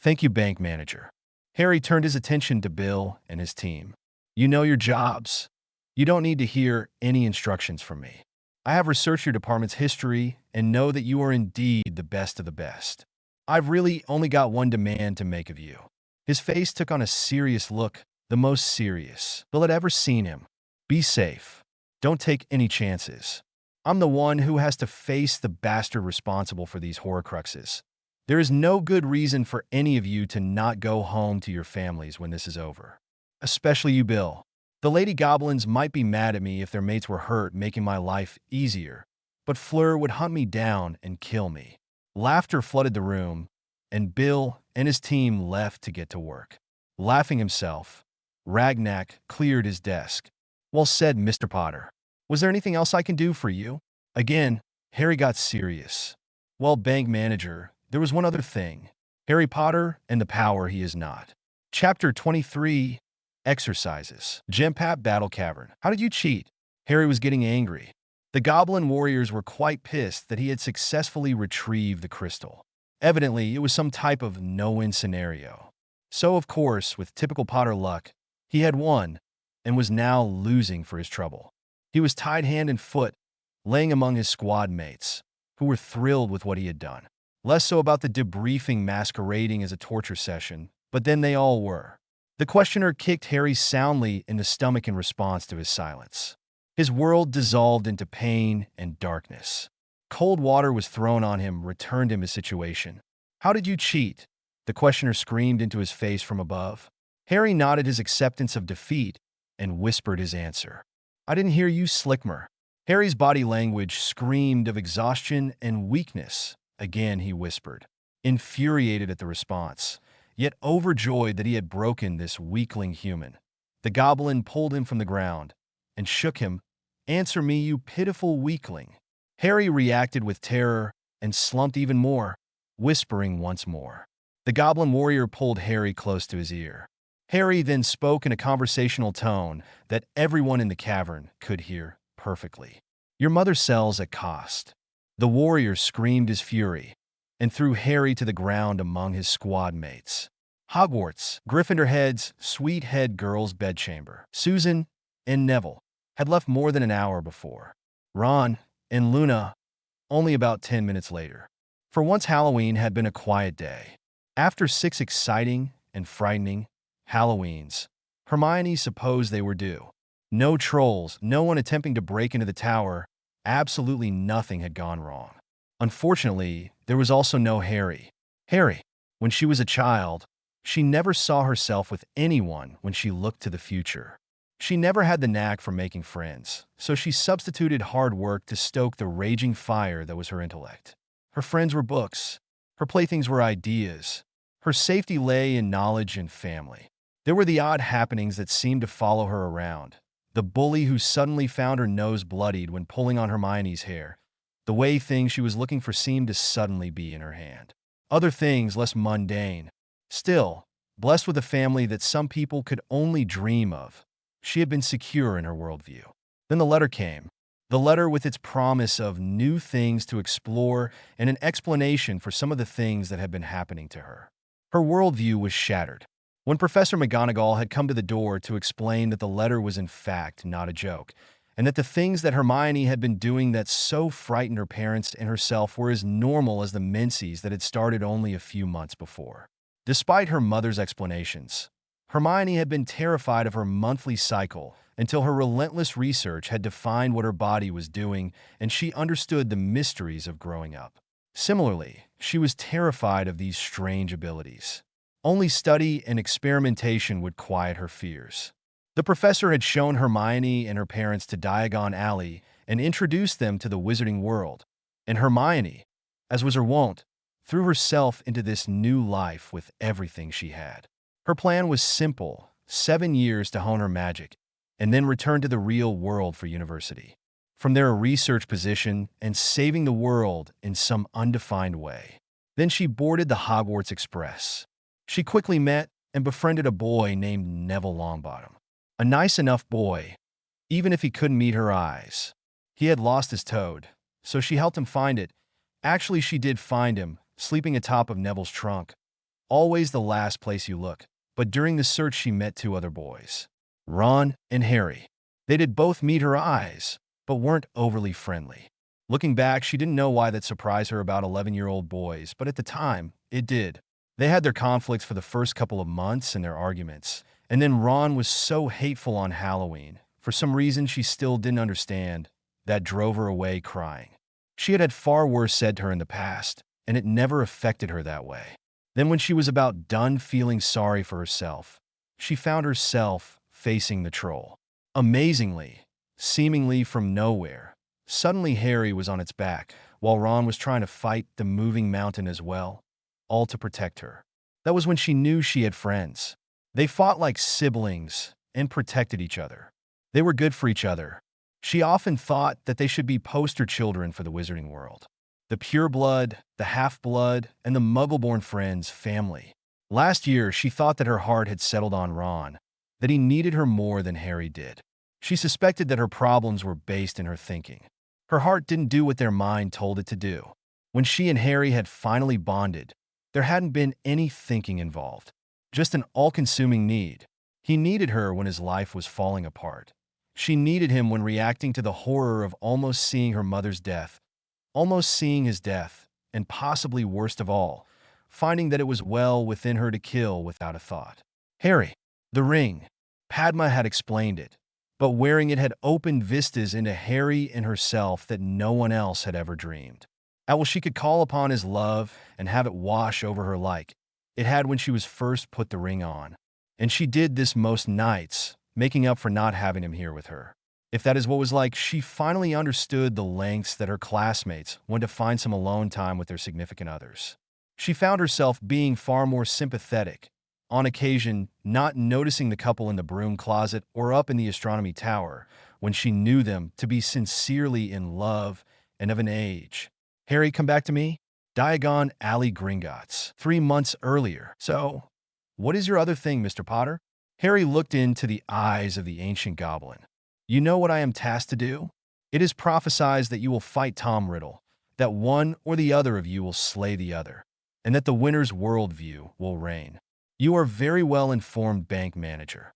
A: Thank you, bank manager. Harry turned his attention to Bill and his team. You know your jobs. You don't need to hear any instructions from me. I have researched your department's history and know that you are indeed the best of the best. I've really only got one demand to make of you. His face took on a serious look, the most serious Bill had ever seen him. Be safe. Don't take any chances. I'm the one who has to face the bastard responsible for these Horcruxes. There is no good reason for any of you to not go home to your families when this is over. Especially you, Bill. The lady goblins might be mad at me if their mates were hurt making my life easier, but Fleur would hunt me down and kill me. Laughter flooded the room, and Bill and his team left to get to work. Laughing himself, Ragnak cleared his desk. Well said, Mr. Potter. Was there anything else I can do for you? Again, Harry got serious. Well, bank manager, there was one other thing. Harry Potter and the Power he is not. Chapter 23, Exercises. Gem-Pat Battle Cavern. How did you cheat? Harry was getting angry. The Goblin warriors were quite pissed that he had successfully retrieved the crystal. Evidently, it was some type of no-win scenario. So, of course, with typical Potter luck, he had won and was now losing for his trouble. He was tied hand and foot, laying among his squad mates, who were thrilled with what he had done. Less so about the debriefing masquerading as a torture session, but then they all were. The questioner kicked Harry soundly in the stomach in response to his silence. His world dissolved into pain and darkness. Cold water was thrown on him, returned him his situation. How did you cheat? The questioner screamed into his face from above. Harry nodded his acceptance of defeat and whispered his answer. I didn't hear you, Slickmer. Harry's body language screamed of exhaustion and weakness. Again, he whispered, infuriated at the response, yet overjoyed that he had broken this weakling human. The goblin pulled him from the ground and shook him. Answer me, you pitiful weakling. Harry reacted with terror and slumped even more, whispering once more. The goblin warrior pulled Harry close to his ear. Harry then spoke in a conversational tone that everyone in the cavern could hear perfectly. Your mother sells at cost. The warrior screamed his fury and threw Harry to the ground among his squad mates. Hogwarts, Gryffindor heads, sweet head girls' bedchamber. Susan and Neville had left more than an hour before. Ron and Luna only about 10 minutes later. For once, Halloween had been a quiet day. After 6 exciting and frightening Halloweens, Hermione supposed they were due. No trolls, no one attempting to break into the tower, absolutely nothing had gone wrong. Unfortunately, there was also no Harry. Harry, when she was a child, she never saw herself with anyone when she looked to the future. She never had the knack for making friends, so she substituted hard work to stoke the raging fire that was her intellect. Her friends were books. Her playthings were ideas. Her safety lay in knowledge and family. There were the odd happenings that seemed to follow her around. The bully who suddenly found her nose bloodied when pulling on Hermione's hair. The way things she was looking for seemed to suddenly be in her hand. Other things less mundane. Still, blessed with a family that some people could only dream of, she had been secure in her worldview. Then the letter came. The letter with its promise of new things to explore and an explanation for some of the things that had been happening to her. Her worldview was shattered. When Professor McGonagall had come to the door to explain that the letter was in fact not a joke, and that the things that Hermione had been doing that so frightened her parents and herself were as normal as the menses that had started only a few months before. Despite her mother's explanations, Hermione had been terrified of her monthly cycle until her relentless research had defined what her body was doing and she understood the mysteries of growing up. Similarly, she was terrified of these strange abilities. Only study and experimentation would quiet her fears. The professor had shown Hermione and her parents to Diagon Alley and introduced them to the wizarding world, and Hermione, as was her wont, threw herself into this new life with everything she had. Her plan was simple: 7 years to hone her magic, and then return to the real world for university. From there, a research position and saving the world in some undefined way. Then she boarded the Hogwarts Express. She quickly met and befriended a boy named Neville Longbottom. A nice enough boy, even if he couldn't meet her eyes. He had lost his toad, so she helped him find it. Actually, she did find him, sleeping atop of Neville's trunk. Always the last place you look. But during the search, she met 2 other boys, Ron and Harry. They did both meet her eyes, but weren't overly friendly. Looking back, she didn't know why that surprised her about 11-year-old boys, but at the time, it did. They had their conflicts for the first couple of months and their arguments. And then Ron was so hateful on Halloween. For some reason she still didn't understand. That drove her away crying. She had had far worse said to her in the past, and it never affected her that way. Then when she was about done feeling sorry for herself, she found herself facing the troll. Amazingly, seemingly from nowhere, suddenly Harry was on its back, while Ron was trying to fight the moving mountain as well, all to protect her. That was when she knew she had friends. They fought like siblings and protected each other. They were good for each other. She often thought that they should be poster children for the wizarding world. The pureblood, the half-blood, and the muggle-born friends family. Last year, she thought that her heart had settled on Ron, that he needed her more than Harry did. She suspected that her problems were based in her thinking. Her heart didn't do what their mind told it to do. When she and Harry had finally bonded, there hadn't been any thinking involved. Just an all-consuming need. He needed her when his life was falling apart. She needed him when reacting to the horror of almost seeing her mother's death, almost seeing his death, and possibly worst of all, finding that it was well within her to kill without a thought. Harry, the ring. Padma had explained it, but wearing it had opened vistas into Harry and herself that no one else had ever dreamed. How she could call upon his love and have it wash over her like it had when she was first put the ring on. And she did this most nights, making up for not having him here with her. If that is what was like, she finally understood the lengths that her classmates went to find some alone time with their significant others. She found herself being far more sympathetic, on occasion not noticing the couple in the broom closet or up in the astronomy tower, when she knew them to be sincerely in love and of an age. Harry, come back to me? Diagon Alley Gringotts, 3 months earlier. So, what is your other thing, Mr. Potter? Harry looked into the eyes of the ancient goblin. You know what I am tasked to do? It is prophesied that you will fight Tom Riddle, that one or the other of you will slay the other, and that the winner's worldview will reign. You are very well-informed bank manager.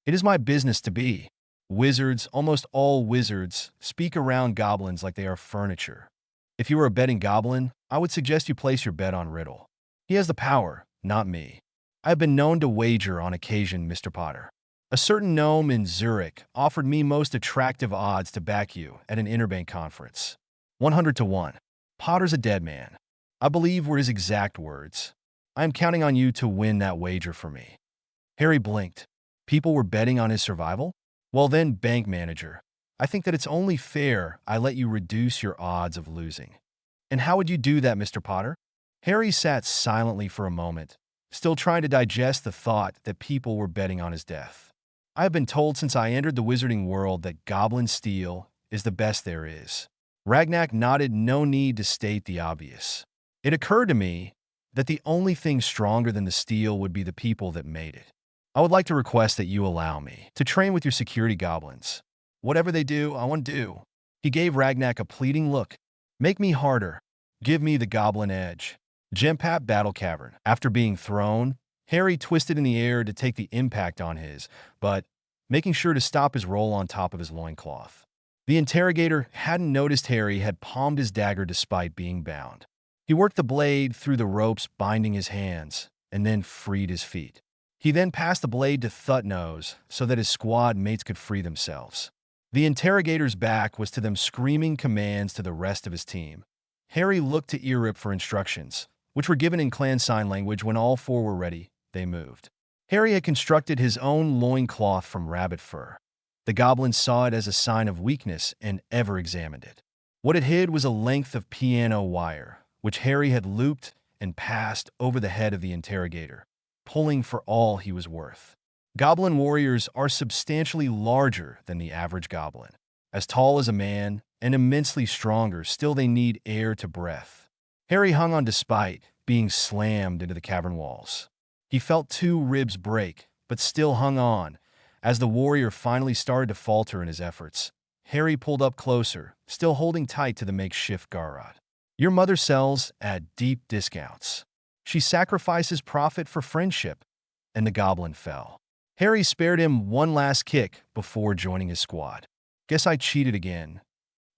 A: It is my business to be. Wizards, almost all wizards, speak around goblins like they are furniture. If you were a betting goblin, I would suggest you place your bet on Riddle. He has the power, not me. I have been known to wager on occasion, Mr. Potter. A certain gnome in Zurich offered me most attractive odds to back you at an interbank conference. 100 to 1. Potter's a dead man. I believe were his exact words. I am counting on you to win that wager for me. Harry blinked. People were betting on his survival? Well then, bank manager, I think that it's only fair I let you reduce your odds of losing. And how would you do that, Mr. Potter? Harry sat silently for a moment, still trying to digest the thought that people were betting on his death. I have been told since I entered the wizarding world that goblin steel is the best there is. Ragnak nodded, no need to state the obvious. It occurred to me that the only thing stronger than the steel would be the people that made it. I would like to request that you allow me to train with your security goblins. Whatever they do, I want to do. He gave Ragnak a pleading look. Make me harder. Give me the goblin edge. Gempap Battle Cavern. After being thrown, Harry twisted in the air to take the impact on his, but making sure to stop his roll on top of his loincloth. The interrogator hadn't noticed Harry had palmed his dagger despite being bound. He worked the blade through the ropes binding his hands, and then freed his feet. He then passed the blade to Thutnose so that his squad mates could free themselves. The interrogator's back was to them, screaming commands to the rest of his team. Harry looked to Earip for instructions, which were given in clan sign language. When all four were ready, they moved. Harry had constructed his own loincloth from rabbit fur. The goblins saw it as a sign of weakness and ever examined it. What it hid was a length of piano wire, which Harry had looped and passed over the head of the interrogator, pulling for all he was worth. Goblin warriors are substantially larger than the average goblin. As tall as a man and immensely stronger, still they need air to breath. Harry hung on despite being slammed into the cavern walls. He felt 2 ribs break, but still hung on. As the warrior finally started to falter in his efforts, Harry pulled up closer, still holding tight to the makeshift garrote. Your mother sells at deep discounts. She sacrifices profit for friendship, and the goblin fell. Harry spared him one last kick before joining his squad. Guess I cheated again.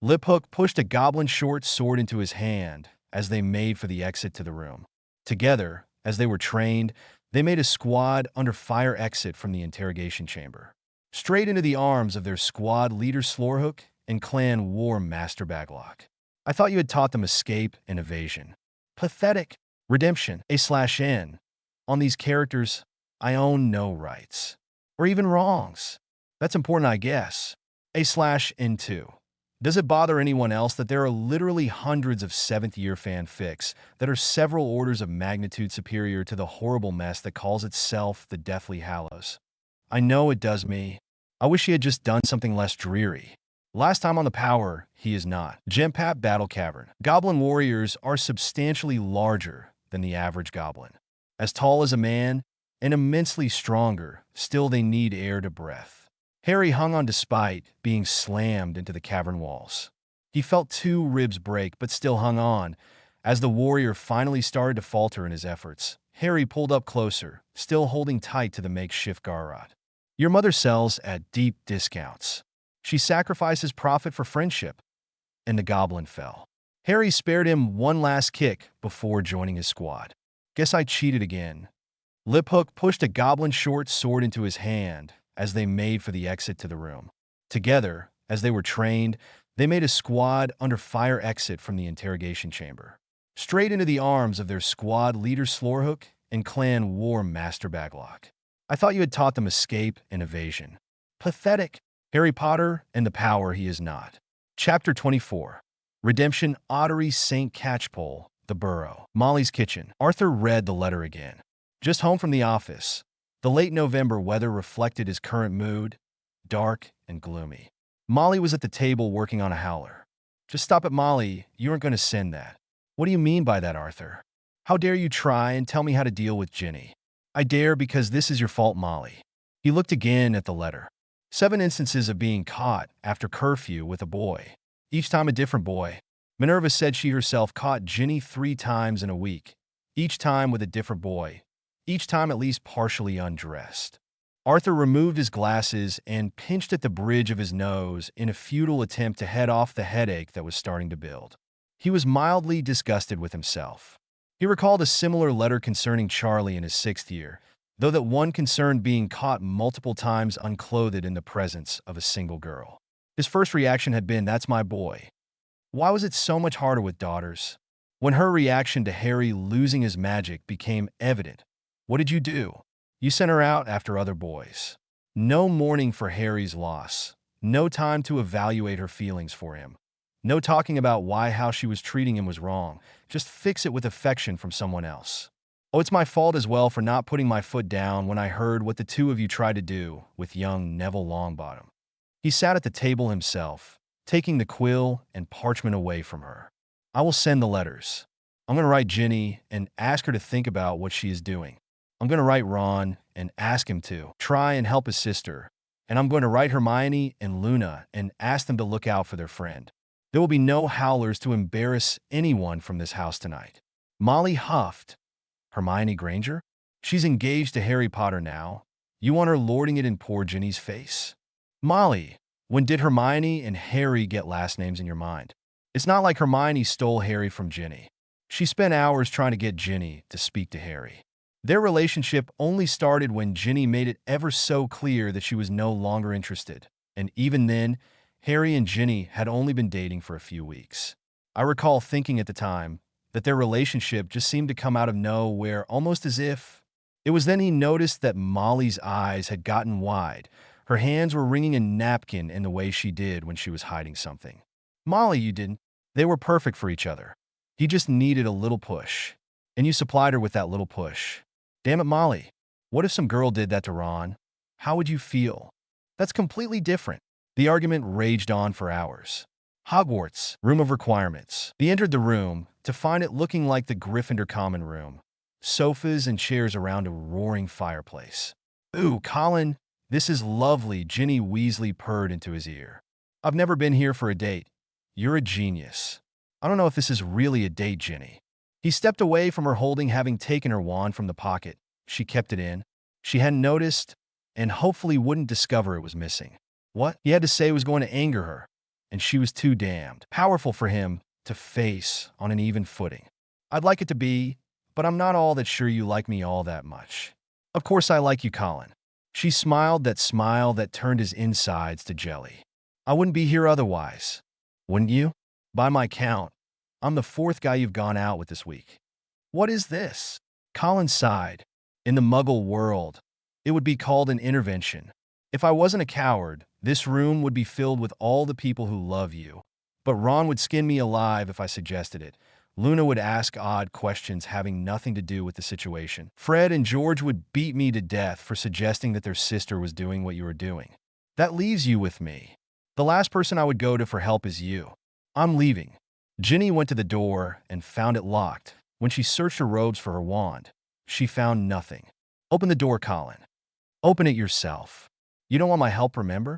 A: Liphook pushed a goblin short sword into his hand as they made for the exit to the room. Together, as they were trained, they made a squad under fire exit from the interrogation chamber, straight into the arms of their squad leader Slorhook and clan war master Baglock. I thought you had taught them escape and evasion. Pathetic. Redemption. A/N. On these characters, I own no rights. Or even wrongs. That's important, I guess. A/N2. Does it bother anyone else that there are literally hundreds of 7th-year fanfics that are several orders of magnitude superior to the horrible mess that calls itself the Deathly Hallows? I know it does me. I wish he had just done something less dreary. Last time on the Power, he is not. Gempap Battle Cavern. Goblin warriors are substantially larger than the average goblin. As tall as a man and immensely stronger, still they need air to breath. Harry hung on despite being slammed into the cavern walls. He felt 2 ribs break, but still hung on. As the warrior finally started to falter in his efforts, Harry pulled up closer, still holding tight to the makeshift garrote. Your mother sells at deep discounts. She sacrifices profit for friendship, and the goblin fell. Harry spared him one last kick before joining his squad. Guess I cheated again. Liphook pushed a goblin short sword into his hand as they made for the exit to the room. Together, as they were trained, they made a squad under fire exit from the interrogation chamber, straight into the arms of their squad leader Slorhook and clan war master Baglock. I thought you had taught them escape and evasion. Pathetic. Harry Potter and the Power He Is Not. Chapter 24. Redemption Ottery St. Catchpole, the Burrow. Molly's kitchen. Arthur read the letter again. Just home from the office. The late November weather reflected his current mood, dark and gloomy. Molly was at the table working on a howler. Just stop it, Molly. You aren't going to send that. What do you mean by that, Arthur? How dare you try and tell me how to deal with Ginny? I dare because this is your fault, Molly. He looked again at the letter. 7 instances of being caught after curfew with a boy. Each time a different boy. Minerva said she herself caught Ginny 3 times in a week. Each time with a different boy. Each time at least partially undressed. Arthur removed his glasses and pinched at the bridge of his nose in a futile attempt to head off the headache that was starting to build. He was mildly disgusted with himself. He recalled a similar letter concerning Charlie in his 6th year, though that one concerned being caught multiple times unclothed in the presence of a single girl. His first reaction had been, "That's my boy." Why was it so much harder with daughters? When her reaction to Harry losing his magic became evident, what did you do? You sent her out after other boys. No mourning for Harry's loss. No time to evaluate her feelings for him. No talking about why how she was treating him was wrong. Just fix it with affection from someone else. Oh, it's my fault as well for not putting my foot down when I heard what the 2 of you tried to do with young Neville Longbottom. He sat at the table himself, taking the quill and parchment away from her. I will send the letters. I'm going to write Ginny and ask her to think about what she is doing. I'm going to write Ron and ask him to try and help his sister. And I'm going to write Hermione and Luna and ask them to look out for their friend. There will be no howlers to embarrass anyone from this house tonight. Molly huffed. Hermione Granger? She's engaged to Harry Potter now. You want her lording it in poor Ginny's face? Molly, when did Hermione and Harry get last names in your mind? It's not like Hermione stole Harry from Ginny. She spent hours trying to get Ginny to speak to Harry. Their relationship only started when Ginny made it ever so clear that she was no longer interested. And even then, Harry and Ginny had only been dating for a few weeks. I recall thinking at the time that their relationship just seemed to come out of nowhere, almost as if... It was then he noticed that Molly's eyes had gotten wide. Her hands were wringing a napkin in the way she did when she was hiding something. Molly, you didn't. They were perfect for each other. He just needed a little push. And you supplied her with that little push. Damn it, Molly. What if some girl did that to Ron? How would you feel? That's completely different. The argument raged on for hours. Hogwarts, room of requirements. He entered the room to find it looking like the Gryffindor common room. Sofas and chairs around a roaring fireplace. Ooh, Colin, this is lovely, Ginny Weasley purred into his ear. I've never been here for a date. You're a genius. I don't know if this is really a date, Ginny. He stepped away from her holding, having taken her wand from the pocket. She kept it in. She hadn't noticed, and hopefully wouldn't discover it was missing. What he had to say was going to anger her, and she was too damned powerful for him to face on an even footing. I'd like it to be, but I'm not all that sure you like me all that much. Of course I like you, Colin. She smiled that smile that turned his insides to jelly. I wouldn't be here otherwise. Wouldn't you? By my count, I'm the 4th guy you've gone out with this week. What is this? Colin sighed. In the Muggle world, it would be called an intervention. If I wasn't a coward, this room would be filled with all the people who love you. But Ron would skin me alive if I suggested it. Luna would ask odd questions having nothing to do with the situation. Fred and George would beat me to death for suggesting that their sister was doing what you were doing. That leaves you with me. The last person I would go to for help is you. I'm leaving. Ginny went to the door and found it locked. When she searched her robes for her wand, she found nothing. Open the door, Colin. Open it yourself. You don't want my help, remember?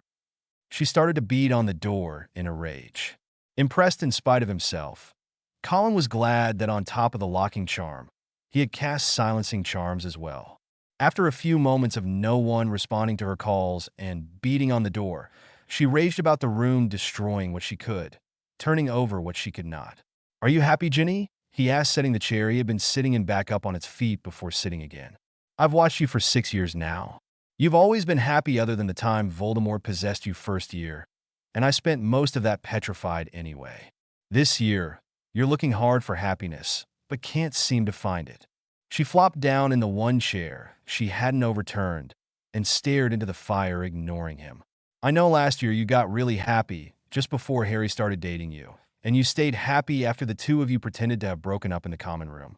A: She started to beat on the door in a rage. Impressed in spite of himself, Colin was glad that on top of the locking charm, he had cast silencing charms as well. After a few moments of no one responding to her calls and beating on the door, she raged about the room, destroying what she could, turning over what she could not. Are you happy, Ginny? He asked, setting the chair he had been sitting in back up on its feet before sitting again. I've watched you for 6 years now. You've always been happy other than the time Voldemort possessed you first year, and I spent most of that petrified anyway. This year, you're looking hard for happiness, but can't seem to find it. She flopped down in the one chair she hadn't overturned and stared into the fire, ignoring him. I know last year you got really happy just before Harry started dating you, and you stayed happy after the two of you pretended to have broken up in the common room.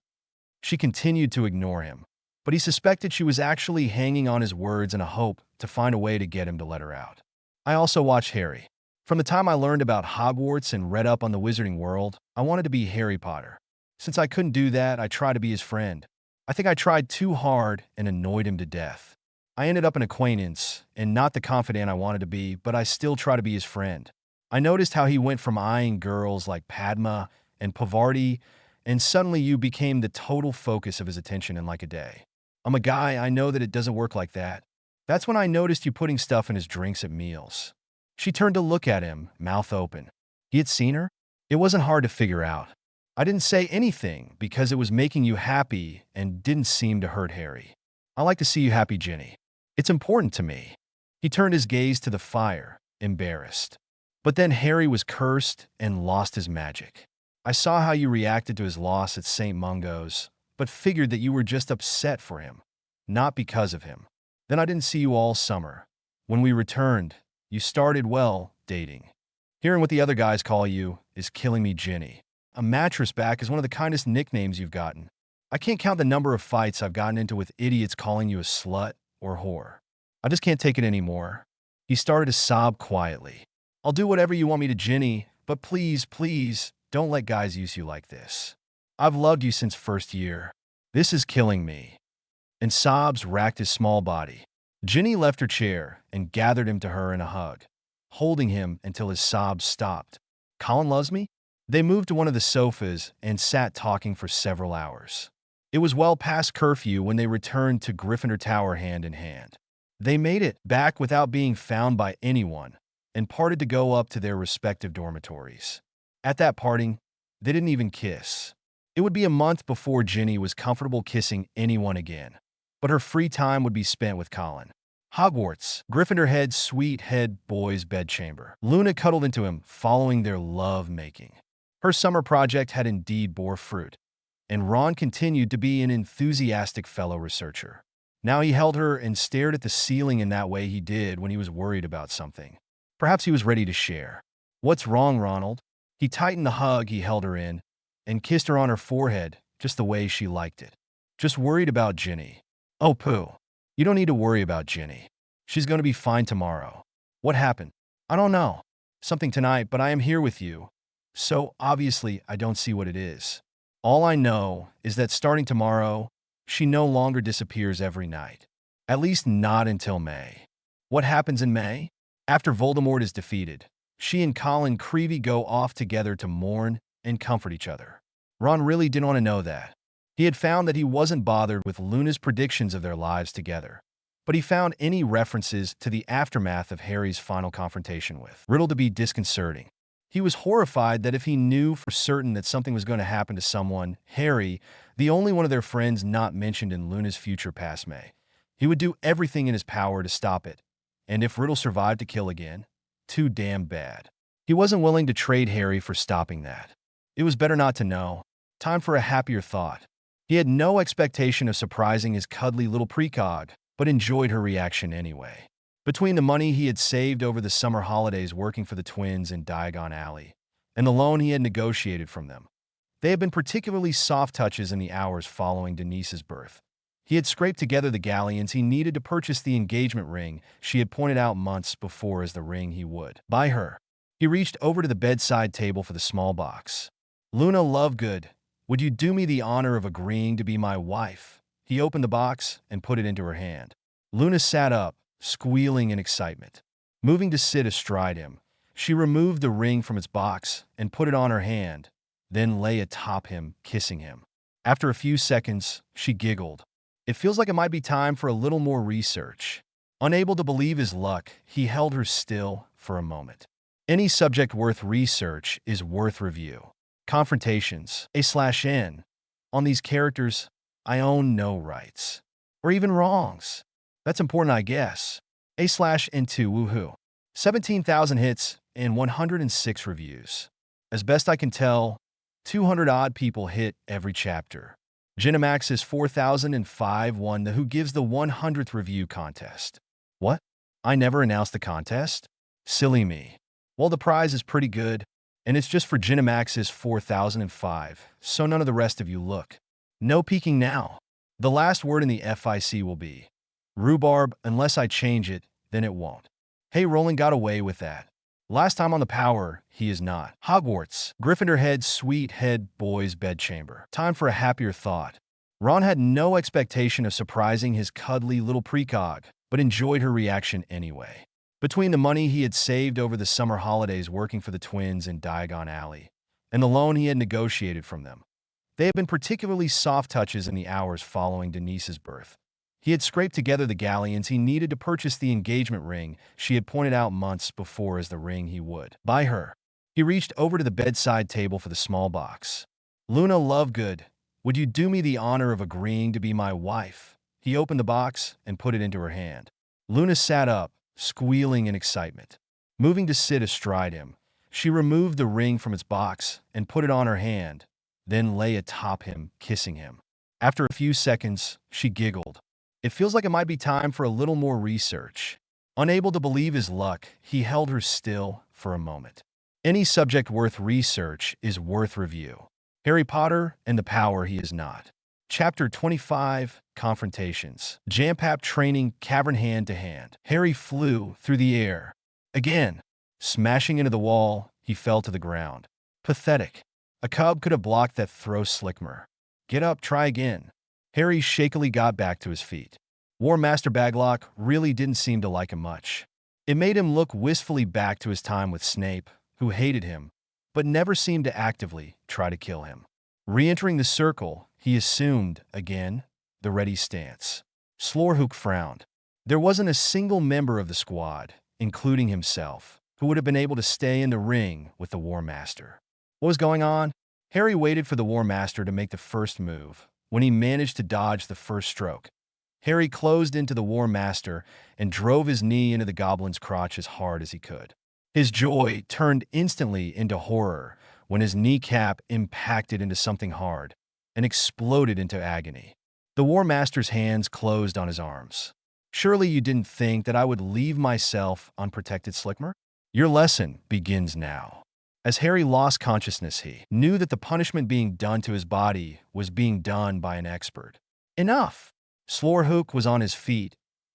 A: She continued to ignore him, but he suspected she was actually hanging on his words in a hope to find a way to get him to let her out. I also watched Harry. From the time I learned about Hogwarts and read up on the wizarding world, I wanted to be Harry Potter. Since I couldn't do that, I tried to be his friend. I think I tried too hard and annoyed him to death. I ended up an acquaintance, and not the confidant I wanted to be, but I still try to be his friend. I noticed how he went from eyeing girls like Padma and Pavarti, and suddenly you became the total focus of his attention in like a day. I'm a guy, I know that it doesn't work like that. That's when I noticed you putting stuff in his drinks at meals. She turned to look at him, mouth open. He had seen her? It wasn't hard to figure out. I didn't say anything because it was making you happy and didn't seem to hurt Harry. I like to see you happy, Ginny. It's important to me. He turned his gaze to the fire, embarrassed. But then Harry was cursed and lost his magic. I saw how you reacted to his loss at St. Mungo's, but figured that you were just upset for him, not because of him. Then I didn't see you all summer. When we returned, you started, well, dating. Hearing what the other guys call you is killing me, Ginny. A mattress back is one of the kindest nicknames you've gotten. I can't count the number of fights I've gotten into with idiots calling you a slut or whore. I just can't take it anymore. He started to sob quietly. I'll do whatever you want me to, Ginny, but please, please, don't let guys use you like this. I've loved you since first year. This is killing me. And sobs racked his small body. Ginny left her chair and gathered him to her in a hug, holding him until his sobs stopped. Colin loves me? They moved to one of the sofas and sat talking for several hours. It was well past curfew when they returned to Gryffindor Tower hand in hand. They made it back without being found by anyone and parted to go up to their respective dormitories. At that parting, they didn't even kiss. It would be a month before Ginny was comfortable kissing anyone again, but her free time would be spent with Colin. Hogwarts, Gryffindor head's sweet head boy's bedchamber. Luna cuddled into him, following their love-making. Her summer project had indeed bore fruit, and Ron continued to be an enthusiastic fellow researcher. Now he held her and stared at the ceiling in that way he did when he was worried about something. Perhaps he was ready to share. What's wrong, Ronald? He tightened the hug he held her in and kissed her on her forehead just the way she liked it. Just worried about Ginny. Oh, pooh. You don't need to worry about Ginny. She's going to be fine tomorrow. What happened? I don't know. Something tonight, but I am here with you. So, obviously, I don't see what it is. All I know is that starting tomorrow, she no longer disappears every night. At least not until May. What happens in May? After Voldemort is defeated, she and Colin Creevey go off together to mourn and comfort each other. Ron really didn't want to know that. He had found that he wasn't bothered with Luna's predictions of their lives together, but he found any references to the aftermath of Harry's final confrontation with Riddle to be disconcerting. He was horrified that if he knew for certain that something was going to happen to someone, Harry, the only one of their friends not mentioned in Luna's future past May, he would do everything in his power to stop it. And if Riddle survived to kill again, too damn bad. He wasn't willing to trade Harry for stopping that. It was better not to know. Time for a happier thought. He had no expectation of surprising his cuddly little precog, but enjoyed her reaction anyway. Between the money he had saved over the summer holidays working for the twins in Diagon Alley, and the loan he had negotiated from them, they had been particularly soft touches in the hours following Denise's birth. He had scraped together the galleons he needed to purchase the engagement ring she had pointed out months before as the ring he would buy her. He reached over to the bedside table for the small box. Luna Lovegood, would you do me the honor of agreeing to be my wife? He opened the box and put it into her hand. Luna sat up, squealing in excitement. Moving to sit astride him, she removed the ring from its box and put it on her hand, then lay atop him, kissing him. After a few seconds, she giggled. It feels like it might be time for a little more research. Unable to believe his luck, he held her still for a moment. Any subject worth research is worth review. Confrontations, A/N. On these characters, I own no rights. Or even wrongs. That's important, I guess. A/N2, woohoo. 17,000 hits and 106 reviews. As best I can tell, 200-odd people hit every chapter. Genimax's 4005 won the Who Gives the 100th Review contest. What? I never announced the contest? Silly me. Well, the prize is pretty good, and it's just for Ginny 4005, so none of the rest of you look. No peeking now. The last word in the FIC will be rhubarb. Unless I change it, then it won't. Hey, Rowling got away with that. Last time on the Power, he is not. Hogwarts, Gryffindor head, sweet head, boys' bedchamber. Time for a happier thought. Ron had no expectation of surprising his cuddly little precog, but enjoyed her reaction anyway. Between the money he had saved over the summer holidays working for the twins in Diagon Alley, and the loan he had negotiated from them, they had been particularly soft touches in the hours following Denise's birth. He had scraped together the galleons he needed to purchase the engagement ring she had pointed out months before as the ring he would buy her. He reached over to the bedside table for the small box. Luna Lovegood, would you do me the honor of agreeing to be my wife? He opened the box and put it into her hand. Luna sat up, squealing in excitement. Moving to sit astride him, she removed the ring from its box and put it on her hand, then lay atop him, kissing him. After a few seconds, she giggled. It feels like it might be time for a little more research. Unable to believe his luck, he held her still for a moment. Any subject worth research is worth review. Harry Potter and the Power he is not. Chapter 25, Confrontations. Jam-packed training, cavern hand to hand. Harry flew through the air. Again. Smashing into the wall, he fell to the ground. Pathetic. A cub could have blocked that throw Slickmer. Get up, try again. Harry shakily got back to his feet. War Master Baglock really didn't seem to like him much. It made him look wistfully back to his time with Snape, who hated him, but never seemed to actively try to kill him. Re-entering the circle, he assumed, again, the ready stance. Slorhook frowned. There wasn't a single member of the squad, including himself, who would have been able to stay in the ring with the War Master. What was going on? Harry waited for the War Master to make the first move. When he managed to dodge the first stroke, Harry closed into the War Master and drove his knee into the goblin's crotch as hard as he could. His joy turned instantly into horror when his kneecap impacted into something hard and exploded into agony. The War Master's hands closed on his arms. Surely you didn't think that I would leave myself unprotected, Slickmer? Your lesson begins now. As Harry lost consciousness, he knew that the punishment being done to his body was being done by an expert. Enough! Slorhook was on his feet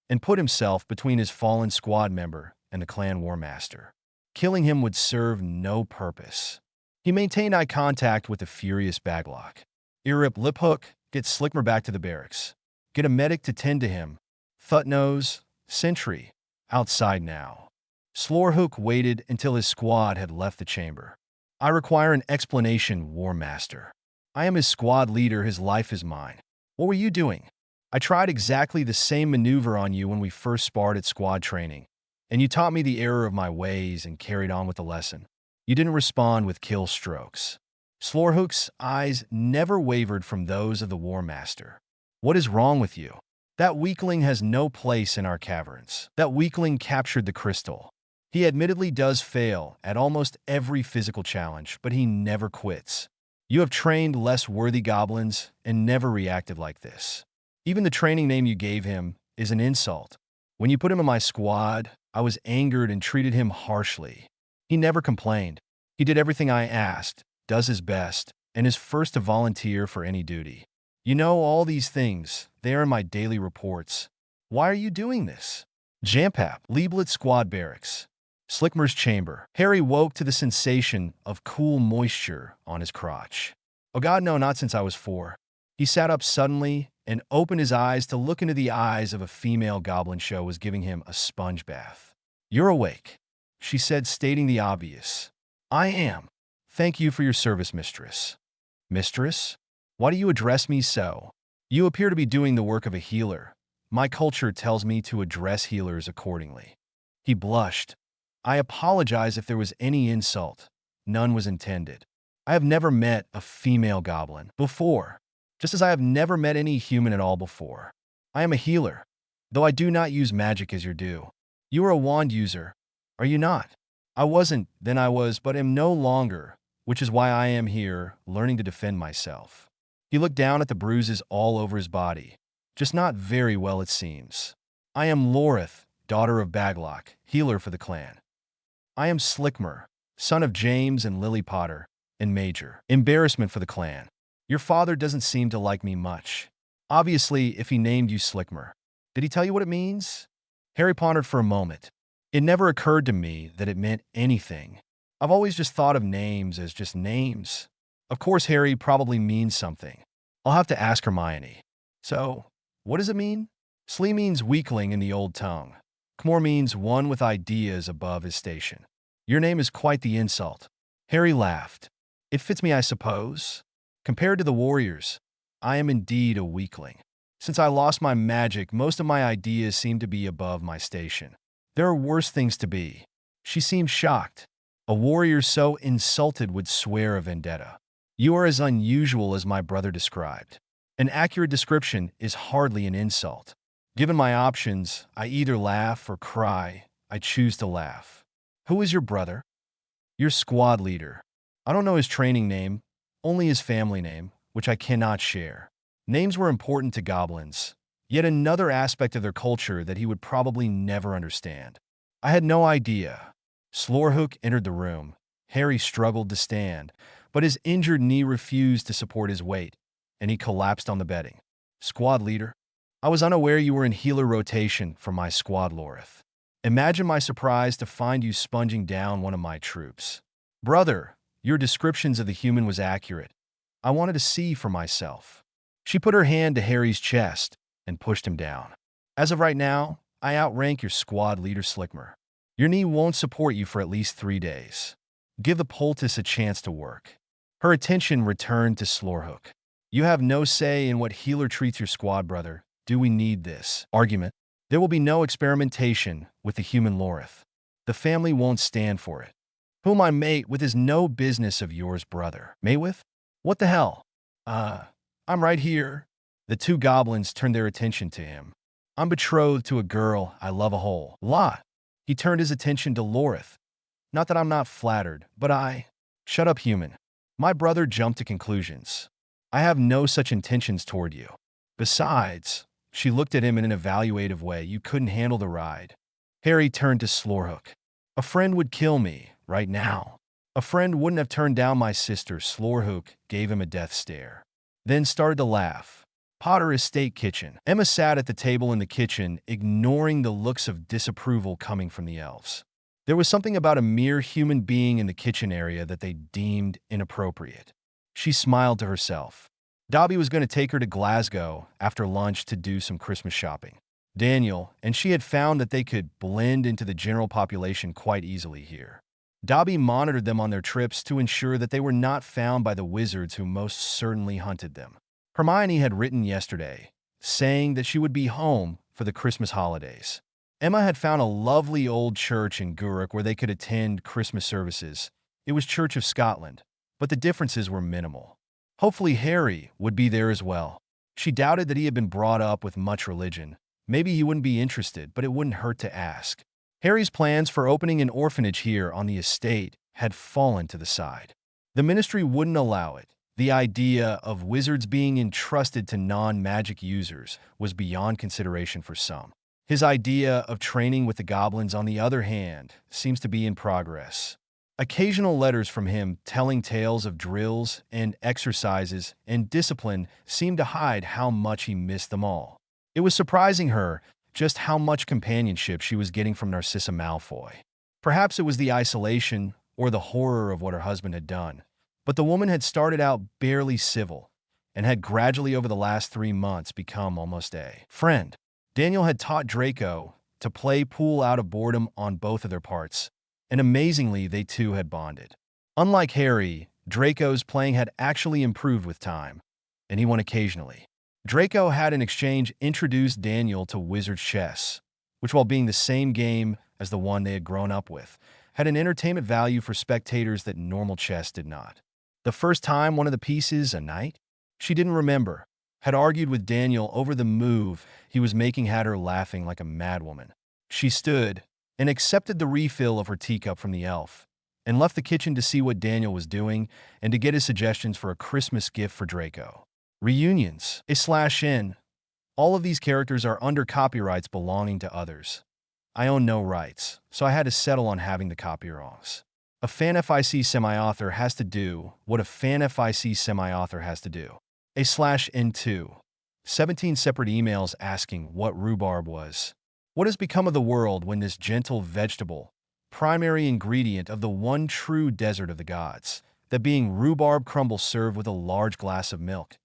A: and put himself between his fallen squad member and the clan War Master. Killing him would serve no purpose. He maintained eye contact with the furious Baglock. Irrip Liphook, get Slickmer back to the barracks. Get a medic to tend to him. Thutnose, sentry, outside now. Slorhook waited until his squad had left the chamber. I require an explanation, War Master. I am his squad leader, his life is mine. What were you doing? I tried exactly the same maneuver on you when we first sparred at squad training, and you taught me the error of my ways and carried on with the lesson. You didn't respond with kill strokes. Slorhook's eyes never wavered from those of the War Master. What is wrong with you? That weakling has no place in our caverns. That weakling captured the crystal. He admittedly does fail at almost every physical challenge, but he never quits. You have trained less worthy goblins and never reacted like this. Even the training name you gave him is an insult. When you put him in my squad, I was angered and treated him harshly. He never complained. He did everything I asked, does his best, and is first to volunteer for any duty. You know all these things. They are in my daily reports. Why are you doing this? Jampap, Leiblet Squad Barracks. Slickmer's chamber. Harry woke to the sensation of cool moisture on his crotch. Oh God, no, not since I was 4. He sat up suddenly and opened his eyes to look into the eyes of a female goblin show was giving him a sponge bath. You're awake, she said, stating the obvious. I am. Thank you for your service, mistress. Mistress? Why do you address me so? You appear to be doing the work of a healer. My culture tells me to address healers accordingly. He blushed. I apologize if there was any insult. None was intended. I have never met a female goblin before, just as I have never met any human at all before. I am a healer, though I do not use magic as your due. You are a wand user, are you not? I wasn't, then I was, but am no longer, which is why I am here, learning to defend myself. He looked down at the bruises all over his body. Just not very well, it seems. I am Lorith, daughter of Baglock, healer for the clan. I am Slickmer, son of James and Lily Potter, and Major. Embarrassment for the clan. Your father doesn't seem to like me much. Obviously, if he named you Slickmer. Did he tell you what it means? Harry pondered for a moment. It never occurred to me that it meant anything. I've always just thought of names as just names. Of course, Harry probably means something. I'll have to ask Hermione. So, what does it mean? Slee means weakling in the old tongue. Kmor means one with ideas above his station. Your name is quite the insult. Harry laughed. It fits me, I suppose. Compared to the warriors, I am indeed a weakling. Since I lost my magic, most of my ideas seem to be above my station. There are worse things to be. She seemed shocked. A warrior so insulted would swear a vendetta. You are as unusual as my brother described. An accurate description is hardly an insult. Given my options, I either laugh or cry. I choose to laugh. Who is your brother? Your squad leader. I don't know his training name, only his family name, which I cannot share. Names were important to goblins, yet another aspect of their culture that he would probably never understand. I had no idea. Slorhook entered the room. Harry struggled to stand, but his injured knee refused to support his weight, and he collapsed on the bedding. Squad leader? I was unaware you were in healer rotation for my squad, Lorith. Imagine my surprise to find you sponging down one of my troops. Brother, your descriptions of the human was accurate. I wanted to see for myself. She put her hand to Harry's chest and pushed him down. As of right now, I outrank your squad leader, Slickmer. Your knee won't support you for at least 3 days. Give the poultice a chance to work. Her attention returned to Slorhook. You have no say in what healer treats your squad, brother. Do we need this argument? There will be no experimentation with the human Lorith. The family won't stand for it. Whom I mate with is no business of yours, brother. Mate with? What the hell? I'm right here. The two goblins turned their attention to him. I'm betrothed to a girl I love a whole lot. He turned his attention to Lorith. Not that I'm not flattered, but Shut up, human. My brother jumped to conclusions. I have no such intentions toward you. Besides, she looked at him in an evaluative way. You couldn't handle the ride. Harry turned to Slorhook. A friend would kill me, right now. A friend wouldn't have turned down my sister. Slorhook gave him a death stare. Then started to laugh. Potter Estate Kitchen. Emma sat at the table in the kitchen, ignoring the looks of disapproval coming from the elves. There was something about a mere human being in the kitchen area that they deemed inappropriate. She smiled to herself. Dobby was going to take her to Glasgow after lunch to do some Christmas shopping. Daniel and she had found that they could blend into the general population quite easily here. Dobby monitored them on their trips to ensure that they were not found by the wizards who most certainly hunted them. Hermione had written yesterday, saying that she would be home for the Christmas holidays. Emma had found a lovely old church in Guruk where they could attend Christmas services. It was Church of Scotland, but the differences were minimal. Hopefully Harry would be there as well. She doubted that he had been brought up with much religion. Maybe he wouldn't be interested, but it wouldn't hurt to ask. Harry's plans for opening an orphanage here on the estate had fallen to the side. The ministry wouldn't allow it. The idea of wizards being entrusted to non-magic users was beyond consideration for some. His idea of training with the goblins, on the other hand, seems to be in progress. Occasional letters from him telling tales of drills and exercises and discipline seemed to hide how much he missed them all. It was surprising her just how much companionship she was getting from Narcissa Malfoy. Perhaps it was the isolation or the horror of what her husband had done, but the woman had started out barely civil and had gradually over the last 3 months become almost a friend. Daniel had taught Draco to play pool out of boredom on both of their parts, and amazingly, they too had bonded. Unlike Harry, Draco's playing had actually improved with time, and he won occasionally. Draco had in exchange introduced Daniel to wizard chess, which, while being the same game as the one they had grown up with, had an entertainment value for spectators that normal chess did not. The first time one of the pieces, a knight, she didn't remember, had argued with Daniel over the move he was making had her laughing like a madwoman. She stood and accepted the refill of her teacup from the elf, and left the kitchen to see what Daniel was doing and to get his suggestions for a Christmas gift for Draco. Reunions. /n. All of these characters are under copyrights belonging to others. I own no rights, so I had to settle on having the copyrights. A fan FIC semi-author has to do what a fan FIC semi-author has to do. A/N2. 17 separate emails asking what rhubarb was. What has become of the world when this gentle vegetable, primary ingredient of the one true desert of the gods, that being rhubarb crumble served with a large glass of milk,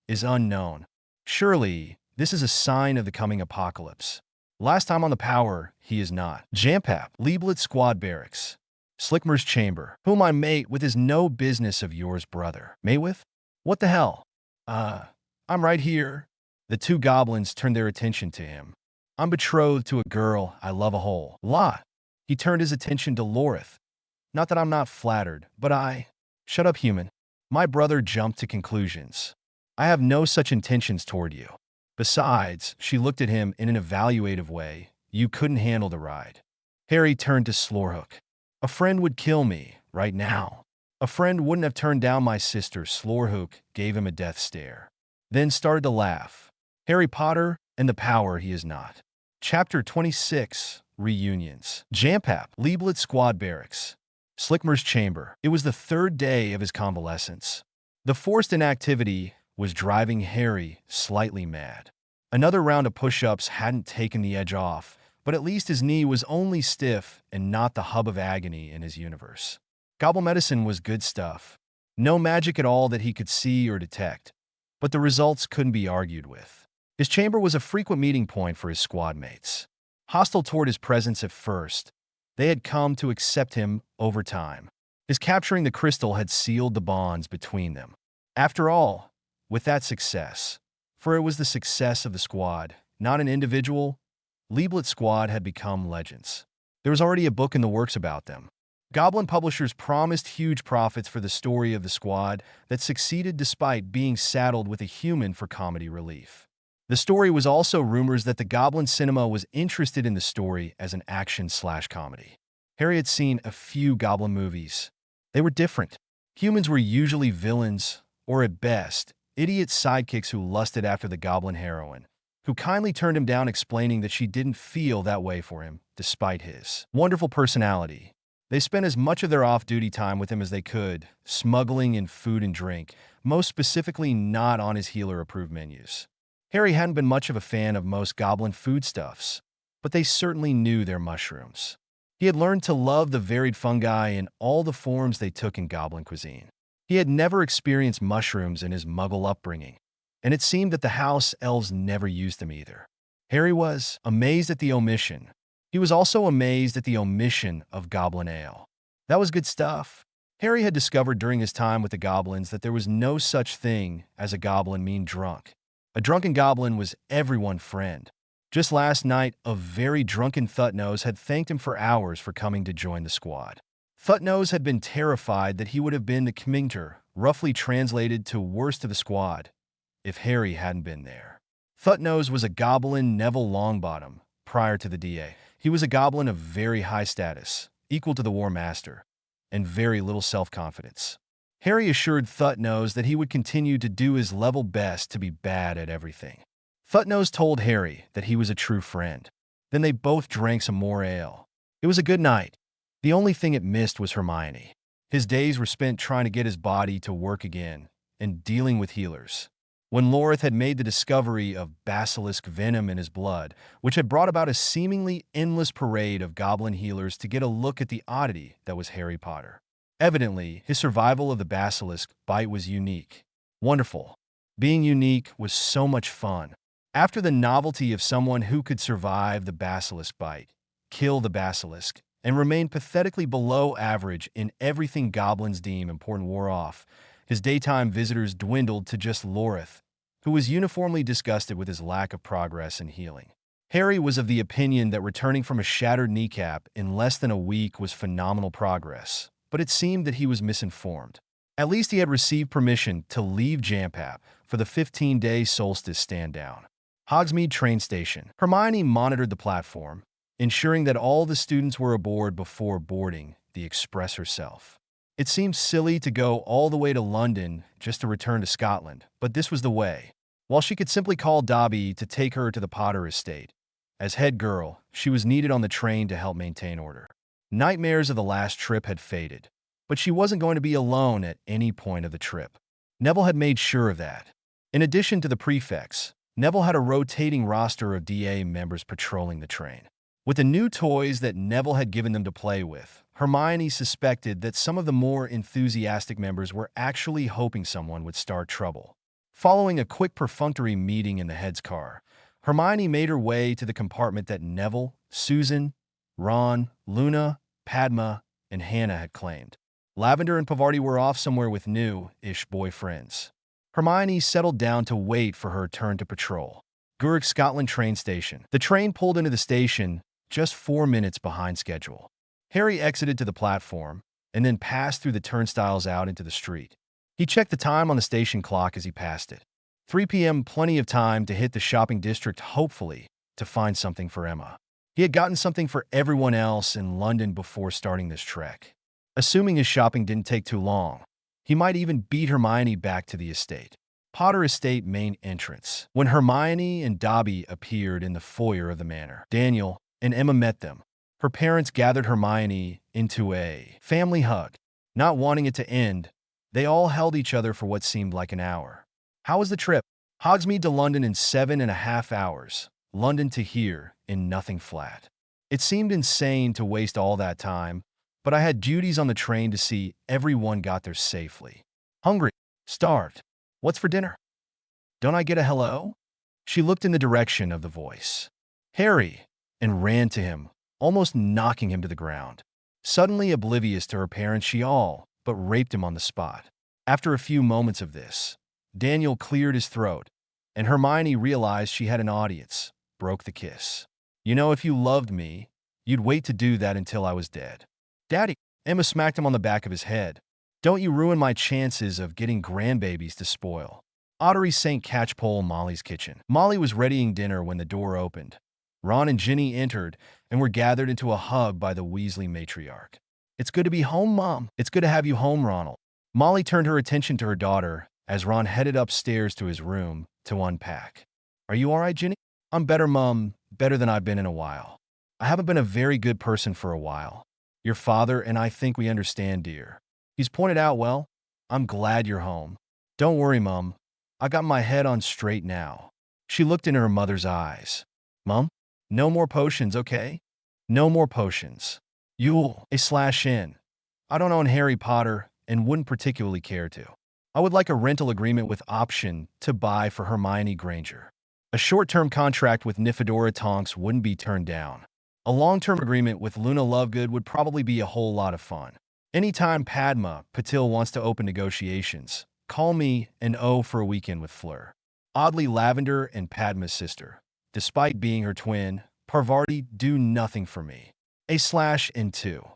A: is unknown? Surely, this is a sign of the coming apocalypse. Last time on the power, he is not. Jampap, Leiblet Squad Barracks. Slickmer's chamber. Whom I mate with is no business of yours, brother. Mate with? What the hell? I'm right here. The two goblins turned their attention to him. I'm betrothed to a girl I love a whole lot. He turned his attention to Lorith. Not that I'm not flattered, but Shut up, human. My brother jumped to conclusions. I have no such intentions toward you. Besides, she looked at him in an evaluative way. You couldn't handle the ride. Harry turned to Slorhook. A friend would kill me, right now. A friend wouldn't have turned down my sister. Slorhook gave him a death stare. Then started to laugh. Harry Potter and the power he is not. Chapter 26, Reunions. Jampap, Leiblet Squad Barracks. Slickmer's chamber. It was the third day of his convalescence. The forced inactivity was driving Harry slightly mad. Another round of push-ups hadn't taken the edge off, but at least his knee was only stiff and not the hub of agony in his universe. Goblin medicine was good stuff. No magic at all that he could see or detect, but the results couldn't be argued with. His chamber was a frequent meeting point for his squad mates. Hostile toward his presence at first, they had come to accept him over time. His capturing the crystal had sealed the bonds between them. After all, with that success, for it was the success of the squad, not an individual, Leiblet Squad had become legends. There was already a book in the works about them. Goblin publishers promised huge profits for the story of the squad that succeeded despite being saddled with a human for comedy relief. The story was also rumors that the Goblin cinema was interested in the story as an action/comedy. Harry had seen a few Goblin movies. They were different. Humans were usually villains, or at best, idiot sidekicks who lusted after the Goblin heroine, who kindly turned him down explaining that she didn't feel that way for him, despite his wonderful personality. They spent as much of their off-duty time with him as they could, smuggling in food and drink, most specifically not on his healer-approved menus. Harry hadn't been much of a fan of most Goblin foodstuffs, but they certainly knew their mushrooms. He had learned to love the varied fungi in all the forms they took in Goblin cuisine. He had never experienced mushrooms in his Muggle upbringing, and it seemed that the house elves never used them either. Harry was amazed at the omission. He was also amazed at the omission of Goblin Ale. That was good stuff. Harry had discovered during his time with the Goblins that there was no such thing as a Goblin mean drunk. A drunken Goblin was everyone's friend. Just last night, a very drunken Thutnose had thanked him for hours for coming to join the squad. Thutnose had been terrified that he would have been the Kmingter, roughly translated to worst of the squad, if Harry hadn't been there. Thutnose was a Goblin Neville Longbottom prior to the DA. He was a Goblin of very high status, equal to the War Master, and very little self-confidence. Harry assured Thutnose that he would continue to do his level best to be bad at everything. Thutnose told Harry that he was a true friend. Then they both drank some more ale. It was a good night. The only thing it missed was Hermione. His days were spent trying to get his body to work again and dealing with healers. When Lorith had made the discovery of basilisk venom in his blood, which had brought about a seemingly endless parade of goblin healers to get a look at the oddity that was Harry Potter. Evidently, his survival of the basilisk bite was unique. Wonderful. Being unique was so much fun. After the novelty of someone who could survive the basilisk bite, kill the basilisk, and remain pathetically below average in everything goblins deem important wore off, his daytime visitors dwindled to just Lorith, who was uniformly disgusted with his lack of progress in healing. Harry was of the opinion that returning from a shattered kneecap in less than a week was phenomenal progress, but it seemed that he was misinformed. At least he had received permission to leave Jampap for the 15-day solstice stand-down. Hogsmeade train station. Hermione monitored the platform, ensuring that all the students were aboard before boarding the Express herself. It seemed silly to go all the way to London just to return to Scotland, but this was the way. While she could simply call Dobby to take her to the Potter estate, As head girl, she was needed on the train to help maintain order. Nightmares of the last trip had faded, but she wasn't going to be alone at any point of the trip. Neville had made sure of that. In addition to the prefects, Neville had a rotating roster of DA members patrolling the train. With the new toys that Neville had given them to play with, Hermione suspected that some of the more enthusiastic members were actually hoping someone would start trouble. Following a quick perfunctory meeting in the head's car, Hermione made her way to the compartment that Neville, Susan, Ron, Luna, Padma, and Hannah had claimed. Lavender and Pavarti were off somewhere with new-ish boyfriends. Hermione settled down to wait for her turn to patrol. Guruk Scotland train station. The train pulled into the station just 4 minutes behind schedule. Harry exited to the platform and then passed through the turnstiles out into the street. He checked the time on the station clock as he passed it. 3 p.m., plenty of time to hit the shopping district, hopefully, to find something for Emma. He had gotten something for everyone else in London before starting this trek. Assuming his shopping didn't take too long, he might even beat Hermione back to the estate. Potter Estate main entrance. When Hermione and Dobby appeared in the foyer of the manor, Daniel and Emma met them. Her parents gathered Hermione into a family hug. Not wanting it to end, they all held each other for what seemed like an hour. How was the trip? Hogsmeade to London in 7.5 hours. London to here in nothing flat. It seemed insane to waste all that time, but I had duties on the train to see everyone got there safely. Hungry. Starved. What's for dinner? Don't I get a hello? She looked in the direction of the voice. Harry, and ran to him, almost knocking him to the ground. Suddenly oblivious to her parents, she all but raped him on the spot. After a few moments of this, Daniel cleared his throat, and Hermione realized she had an audience, broke the kiss. You know, if you loved me, you'd wait to do that until I was dead. Daddy, Emma smacked him on the back of his head. Don't you ruin my chances of getting grandbabies to spoil. Ottery St. Catchpole Molly's kitchen. Molly was readying dinner when the door opened. Ron and Ginny entered and were gathered into a hug by the Weasley matriarch. It's good to be home, Mom. It's good to have you home, Ronald. Molly turned her attention to her daughter as Ron headed upstairs to his room to unpack. Are you all right, Ginny? I'm better, Mom. Better than I've been in a while. I haven't been a very good person for a while. Your father and I think we understand, dear. He's pointed out well. I'm glad you're home. Don't worry, Mom. I got my head on straight now. She looked into her mother's eyes. Mom? No more potions, okay? No more potions. You'll /in. I don't own Harry Potter and wouldn't particularly care to. I would like a rental agreement with option to buy for Hermione Granger. A short-term contract with Nifedora Tonks wouldn't be turned down. A long-term agreement with Luna Lovegood would probably be a whole lot of fun. Anytime Padma Patil wants to open negotiations, call me and for a weekend with Fleur. Oddly, Lavender and Padma's sister, despite being her twin, Parvati, do nothing for me. /2.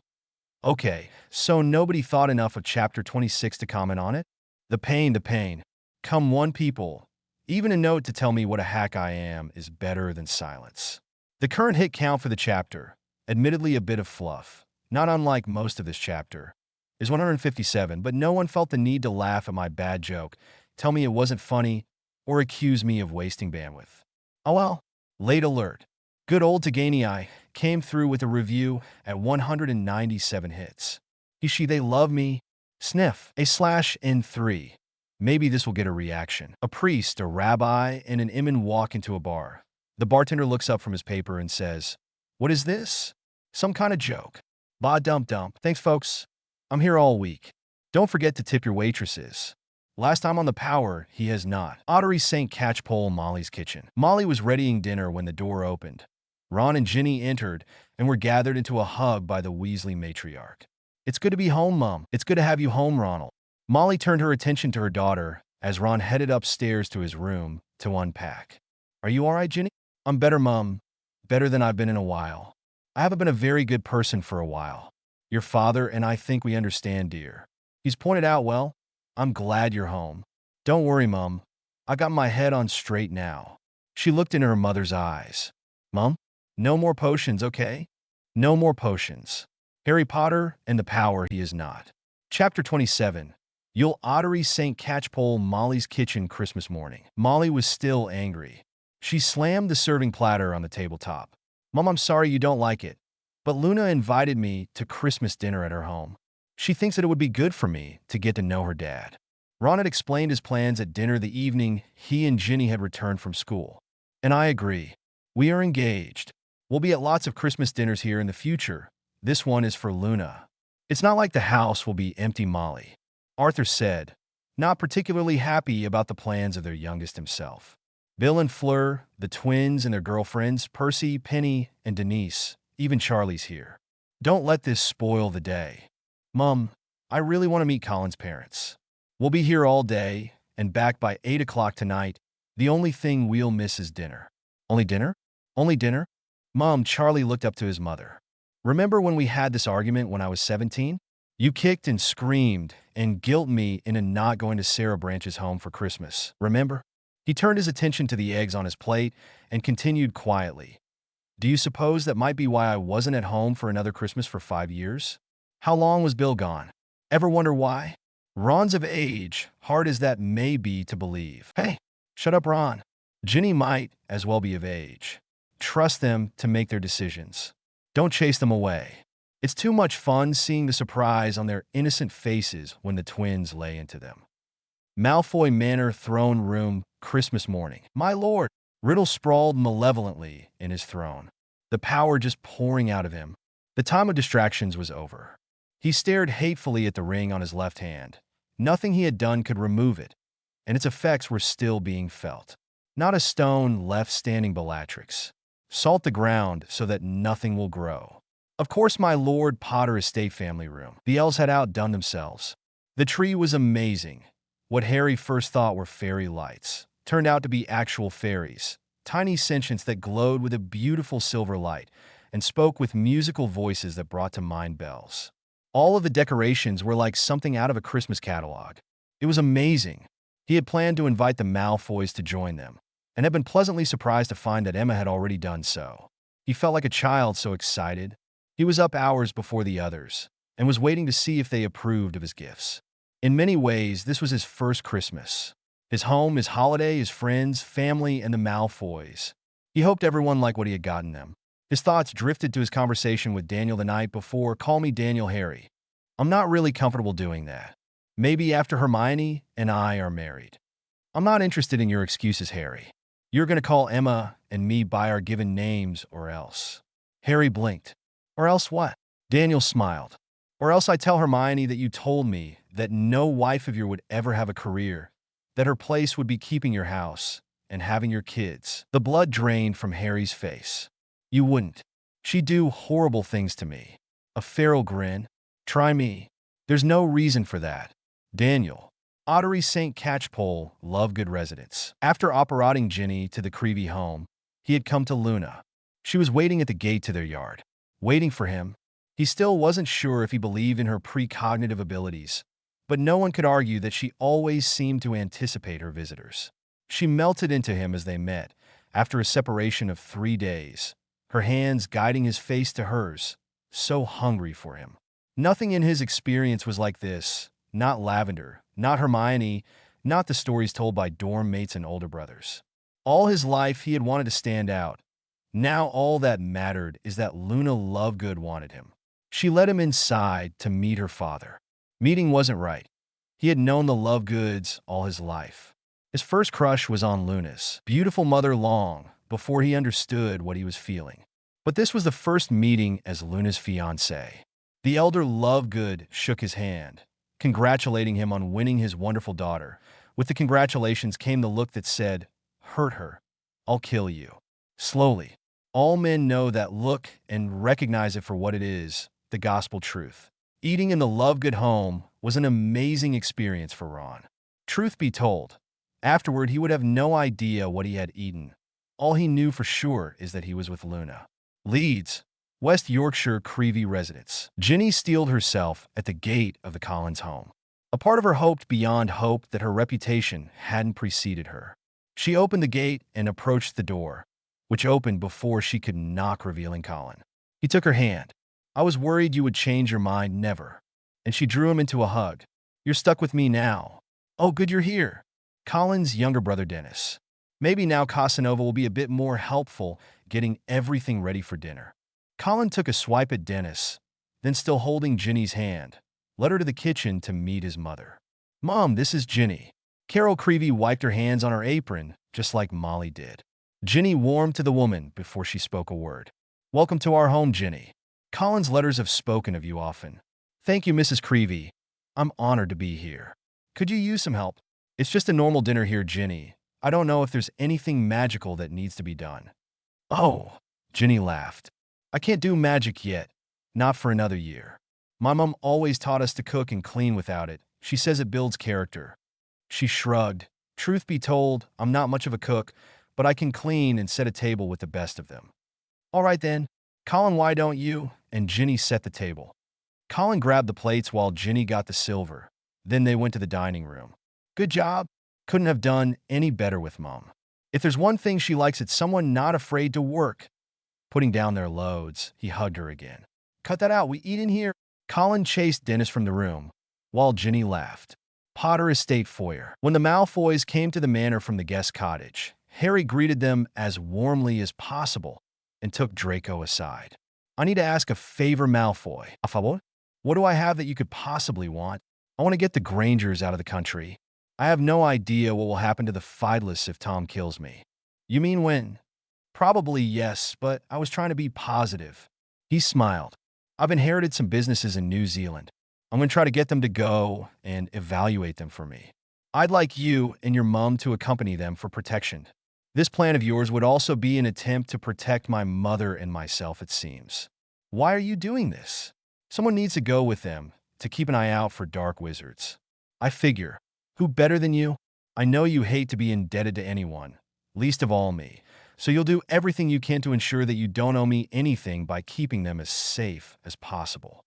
A: Okay, so nobody thought enough of Chapter 26 to comment on it? The pain. Come one people. Even a note to tell me what a hack I am is better than silence. The current hit count for the chapter, admittedly a bit of fluff, not unlike most of this chapter, is 157, but no one felt the need to laugh at my bad joke, tell me it wasn't funny, or accuse me of wasting bandwidth. Oh well. Late alert. Good old YEA I came through with a review at 197 hits. They love me. Sniff. /N3. Maybe this will get a reaction. A priest, a rabbi, and an imam walk into a bar. The bartender looks up from his paper and says, "What is this? Some kind of joke." Bah dump. Thanks, folks. I'm here all week. Don't forget to tip your waitresses. Last time on the Power, he has not. Ottery St. Catchpole Molly's kitchen. Molly was readying dinner when the door opened. Ron and Ginny entered and were gathered into a hug by the Weasley matriarch. It's good to be home, Mom. It's good to have you home, Ronald. Molly turned her attention to her daughter as Ron headed upstairs to his room to unpack. Are you all right, Ginny? I'm better, Mom. Better than I've been in a while. I haven't been a very good person for a while. Your father and I think we understand, dear. He's pointed out well. I'm glad you're home. Don't worry, Mom. I got my head on straight now. She looked into her mother's eyes. Mom? No more potions, okay? No more potions. Harry Potter and the Power he is not. Chapter 27. You'll Ottery St. Catchpole Molly's kitchen Christmas morning. Molly was still angry. She slammed the serving platter on the tabletop. Mom, I'm sorry you don't like it, but Luna invited me to Christmas dinner at her home. She thinks that it would be good for me to get to know her dad. Ron had explained his plans at dinner the evening he and Ginny had returned from school. And I agree. We are engaged. We'll be at lots of Christmas dinners here in the future. This one is for Luna. It's not like the house will be empty, Molly, Arthur said, not particularly happy about the plans of their youngest himself. Bill and Fleur, the twins and their girlfriends, Percy, Penny, and Denise, even Charlie's here. Don't let this spoil the day. Mum, I really want to meet Colin's parents. We'll be here all day and back by 8 o'clock tonight. The only thing we'll miss is dinner. Only dinner? Only dinner? Mom, Charlie looked up to his mother. Remember when we had this argument when I was 17? You kicked and screamed and guilt me into not going to Sarah Branch's home for Christmas, remember? He turned his attention to the eggs on his plate and continued quietly. Do you suppose that might be why I wasn't at home for another Christmas for 5 years? How long was Bill gone? Ever wonder why? Ron's of age, hard as that may be to believe. Hey, shut up, Ron. Ginny might as well be of age. Trust them to make their decisions. Don't chase them away. It's too much fun seeing the surprise on their innocent faces when the twins lay into them. Malfoy Manor throne room, Christmas morning. My lord! Riddle sprawled malevolently in his throne, the power just pouring out of him. The time of distractions was over. He stared hatefully at the ring on his left hand. Nothing he had done could remove it, and its effects were still being felt. Not a stone left standing, Bellatrix. Salt the ground so that nothing will grow. Of course, my Lord Potter estate family room. The elves had outdone themselves. The tree was amazing. What Harry first thought were fairy lights turned out to be actual fairies, tiny sentients that glowed with a beautiful silver light and spoke with musical voices that brought to mind bells. All of the decorations were like something out of a Christmas catalog. It was amazing. He had planned to invite the Malfoys to join them, and had been pleasantly surprised to find that Emma had already done so. He felt like a child, so excited. He was up hours before the others, and was waiting to see if they approved of his gifts. In many ways, this was his first Christmas. His home, his holiday, his friends, family, and the Malfoys. He hoped everyone liked what he had gotten them. His thoughts drifted to his conversation with Daniel the night before. Call me Daniel, Harry. I'm not really comfortable doing that. Maybe after Hermione and I are married. I'm not interested in your excuses, Harry. You're going to call Emma and me by our given names or else. Harry blinked. Or else what? Daniel smiled. Or else I tell Hermione that you told me that no wife of yours would ever have a career, that her place would be keeping your house and having your kids. The blood drained from Harry's face. You wouldn't. She'd do horrible things to me. A feral grin. Try me. There's no reason for that. Daniel. Ottery St. Catchpole, Lovegood residence. After operating Ginny to the Creevy home, he had come to Luna. She was waiting at the gate to their yard. Waiting for him. He still wasn't sure if he believed in her precognitive abilities, but no one could argue that she always seemed to anticipate her visitors. She melted into him as they met, after a separation of 3 days, her hands guiding his face to hers, so hungry for him. Nothing in his experience was like this, not Lavender, not Hermione, not the stories told by dorm mates and older brothers. All his life he had wanted to stand out. Now all that mattered is that Luna Lovegood wanted him. She led him inside to meet her father. Meeting wasn't right. He had known the Lovegoods all his life. His first crush was on Luna's beautiful mother long before he understood what he was feeling. But this was the first meeting as Luna's fiancé. The elder Lovegood shook his hand, congratulating him on winning his wonderful daughter. With the congratulations came the look that said, "Hurt her. I'll kill you." Slowly. All men know that look and recognize it for what it is, the gospel truth. Eating in the Lovegood home was an amazing experience for Ron. Truth be told, afterward he would have no idea what he had eaten. All he knew for sure is that he was with Luna. Leeds, West Yorkshire Creevy residence. Ginny steeled herself at the gate of the Collins home. A part of her hoped beyond hope that her reputation hadn't preceded her. She opened the gate and approached the door, which opened before she could knock, revealing Colin. He took her hand. I was worried you would change your mind, never. And she drew him into a hug. You're stuck with me now. Oh, good you're here. Colin's younger brother, Dennis. Maybe now Casanova will be a bit more helpful getting everything ready for dinner. Colin took a swipe at Dennis, then still holding Ginny's hand, led her to the kitchen to meet his mother. Mom, this is Ginny. Carol Creevy wiped her hands on her apron, just like Molly did. Ginny warmed to the woman before she spoke a word. Welcome to our home, Ginny. Colin's letters have spoken of you often. Thank you, Mrs. Creevy. I'm honored to be here. Could you use some help? It's just a normal dinner here, Ginny. I don't know if there's anything magical that needs to be done. Oh, Ginny laughed. I can't do magic yet. Not for another year. My mom always taught us to cook and clean without it. She says it builds character. She shrugged. Truth be told, I'm not much of a cook, but I can clean and set a table with the best of them. All right then. Colin, why don't you? And Ginny set the table. Colin grabbed the plates while Ginny got the silver. Then they went to the dining room. Good job. Couldn't have done any better with Mom. If there's one thing she likes, it's someone not afraid to work. Putting down their loads, he hugged her again. Cut that out. We eat in here. Colin chased Dennis from the room, while Ginny laughed. Potter Estate Foyer. When the Malfoys came to the manor from the guest cottage, Harry greeted them as warmly as possible and took Draco aside. I need to ask a favor, Malfoy. A favor? What do I have that you could possibly want? I want to get the Grangers out of the country. I have no idea what will happen to the Fideless if Tom kills me. You mean when? Probably yes, but I was trying to be positive. He smiled. I've inherited some businesses in New Zealand. I'm going to try to get them to go and evaluate them for me. I'd like you and your mom to accompany them for protection. This plan of yours would also be an attempt to protect my mother and myself, it seems. Why are you doing this? Someone needs to go with them to keep an eye out for dark wizards. I figure, who better than you? I know you hate to be indebted to anyone, least of all me, so you'll do everything you can to ensure that you don't owe me anything by keeping them as safe as possible.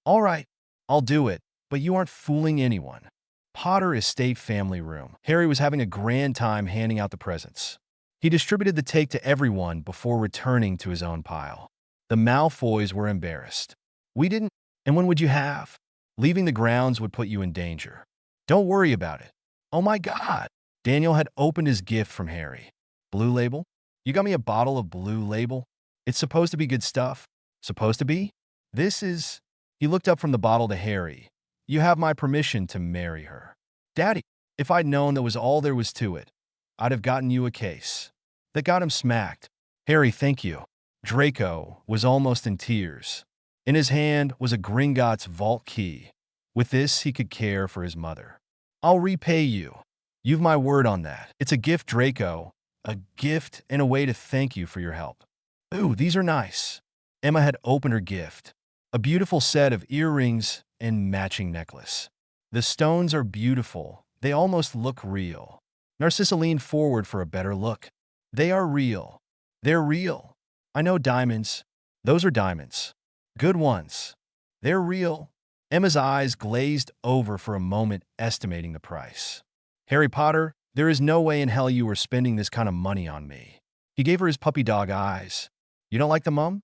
A: All right, I'll do it, but you aren't fooling anyone. Potter Estate Family Room. Harry was having a grand time handing out the presents. He distributed the cake to everyone before returning to his own pile. The Malfoys were embarrassed. We didn't, and when would you have? Leaving the grounds would put you in danger. Don't worry about it. Oh my God. Daniel had opened his gift from Harry. Blue Label? You got me a bottle of Blue Label? It's supposed to be good stuff. Supposed to be? This is... He looked up from the bottle to Harry. You have my permission to marry her. Daddy, if I'd known that was all there was to it, I'd have gotten you a case. That got him smacked. Harry, thank you. Draco was almost in tears. In his hand was a Gringotts vault key. With this, he could care for his mother. I'll repay you. You've my word on that. It's a gift, Draco. A gift and a way to thank you for your help. Ooh, these are nice. Emma had opened her gift. A beautiful set of earrings and matching necklace. The stones are beautiful. They almost look real. Narcissa leaned forward for a better look. They are real. They're real. I know diamonds. Those are diamonds. Good ones. They're real. Emma's eyes glazed over for a moment, estimating the price. Harry Potter, there is no way in hell you were spending this kind of money on me. He gave her his puppy dog eyes. You don't like the mum?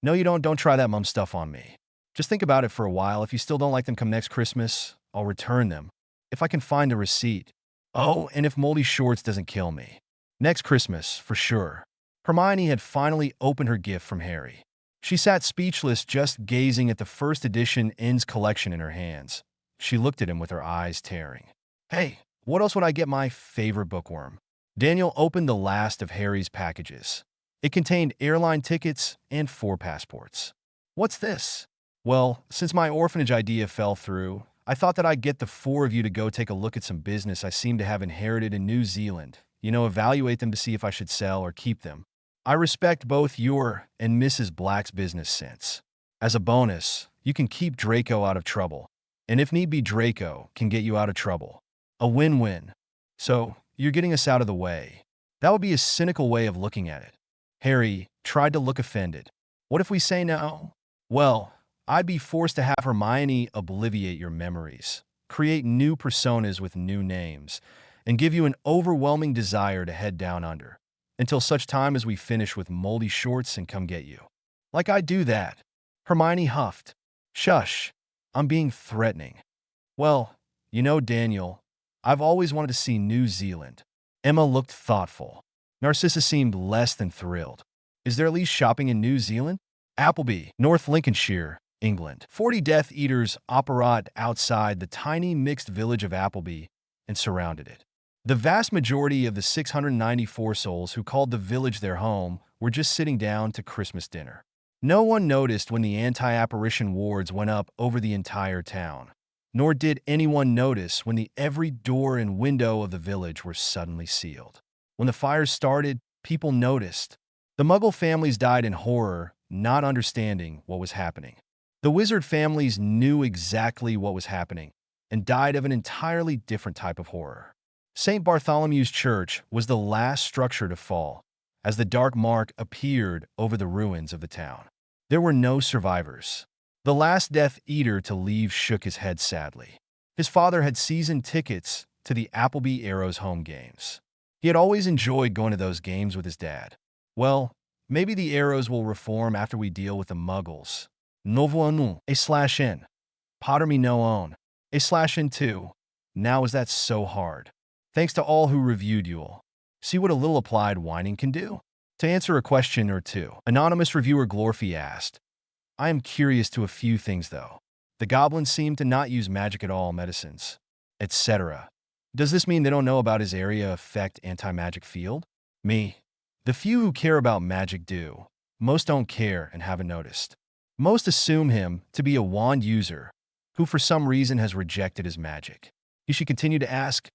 A: No, you don't. Don't try that mum stuff on me. Just think about it for a while. If you still don't like them come next Christmas, I'll return them. If I can find a receipt. Oh, and if Moldy Shorts doesn't kill me. Next Christmas, for sure. Hermione had finally opened her gift from Harry. She sat speechless, just gazing at the first edition Inn's collection in her hands. She looked at him with her eyes tearing. Hey, what else would I get my favorite bookworm? Daniel opened the last of Harry's packages. It contained airline tickets and 4 passports. What's this? Well, since my orphanage idea fell through, I thought that I'd get the 4 of you to go take a look at some business I seem to have inherited in New Zealand. Evaluate them to see if I should sell or keep them. I respect both your and Mrs. Black's business sense. As a bonus, you can keep Draco out of trouble. And if need be, Draco can get you out of trouble. A win-win. So, you're getting us out of the way. That would be a cynical way of looking at it. Harry tried to look offended. What if we say no? Well, I'd be forced to have Hermione obliviate your memories, create new personas with new names, and give you an overwhelming desire to head down under, until such time as we finish with Moldy Shorts and come get you. Like I'd do that. Hermione huffed. Shush. I'm being threatening. Well, Daniel, I've always wanted to see New Zealand. Emma looked thoughtful. Narcissa seemed less than thrilled. Is there at least shopping in New Zealand? Appleby, North Lincolnshire, England. 40 Death Eaters operate outside the tiny mixed village of Appleby and surrounded it. The vast majority of the 694 souls who called the village their home were just sitting down to Christmas dinner. No one noticed when the anti-apparition wards went up over the entire town, nor did anyone notice when every door and window of the village were suddenly sealed. When the fires started, people noticed. The Muggle families died in horror, not understanding what was happening. The wizard families knew exactly what was happening and died of an entirely different type of horror. St. Bartholomew's Church was the last structure to fall, as the dark mark appeared over the ruins of the town. There were no survivors. The last Death Eater to leave shook his head sadly. His father had season tickets to the Appleby Arrows home games. He had always enjoyed going to those games with his dad. Well, maybe the Arrows will reform after we deal with the Muggles. Novo anu, /n. Potter me no own, /n too. Now is that so hard? Thanks to all who reviewed Duel. See what a little applied whining can do? To answer a question or two, anonymous reviewer Glorfy asked, I am curious to a few things though. The goblins seem to not use magic at all, medicines, etc. Does this mean they don't know about his area effect anti-magic field? Me. The few who care about magic do. Most don't care and haven't noticed. Most assume him to be a wand user who for some reason has rejected his magic. You should continue to ask.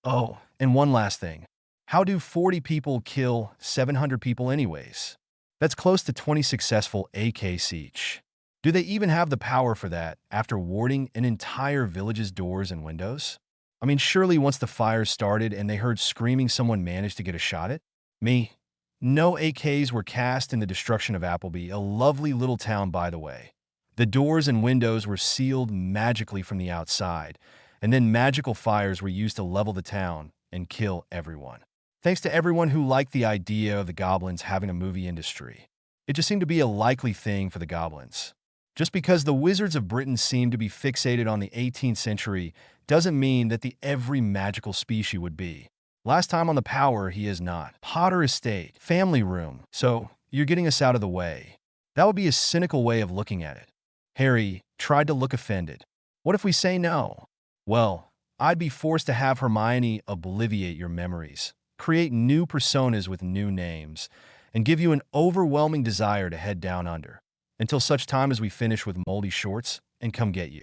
A: Oh, and one last thing. How do 40 people kill 700 people anyways? That's close to 20 successful AK siege. Do they even have the power for that after warding an entire village's doors and windows? I mean, surely once the fires started and they heard screaming, someone managed to get a shot at? Me. No AKs were cast in the destruction of Appleby, a lovely little town by the way. The doors and windows were sealed magically from the outside, and then magical fires were used to level the town and kill everyone. Thanks to everyone who liked the idea of the goblins having a movie industry. It just seemed to be a likely thing for the goblins. Just because the wizards of Britain seemed to be fixated on the 18th century doesn't mean that the every magical species would be. Last time on the Power, he is not. Potter Estate, family room, so you're getting us out of the way. That would be a cynical way of looking at it. Harry tried to look offended. What if we say no? Well, I'd be forced to have Hermione obliviate your memories, create new personas with new names, and give you an overwhelming desire to head down under, until such time as we finish with moldy shorts and come get you.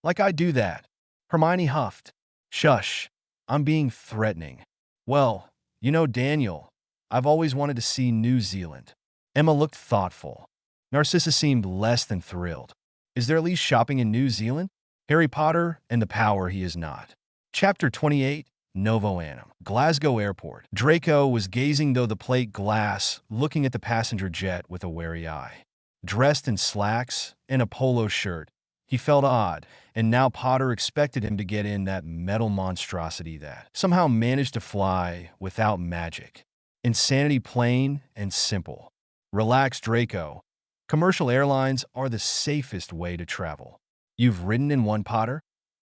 A: Like I'd do that. Hermione huffed. Shush, I'm being threatening. Well, you know, Daniel, I've always wanted to see New Zealand. Emma looked thoughtful. Narcissa seemed less than thrilled. Is there at least shopping in New Zealand? Harry Potter and the Power he is not. Chapter 28, Novo Annum. Glasgow Airport. Draco was gazing through the plate glass, looking at the passenger jet with a wary eye. Dressed in slacks and a polo shirt, he felt odd, and now Potter expected him to get in that metal monstrosity that somehow managed to fly without magic. Insanity plain and simple. Relax, Draco. Commercial airlines are the safest way to travel. You've ridden in one, Potter?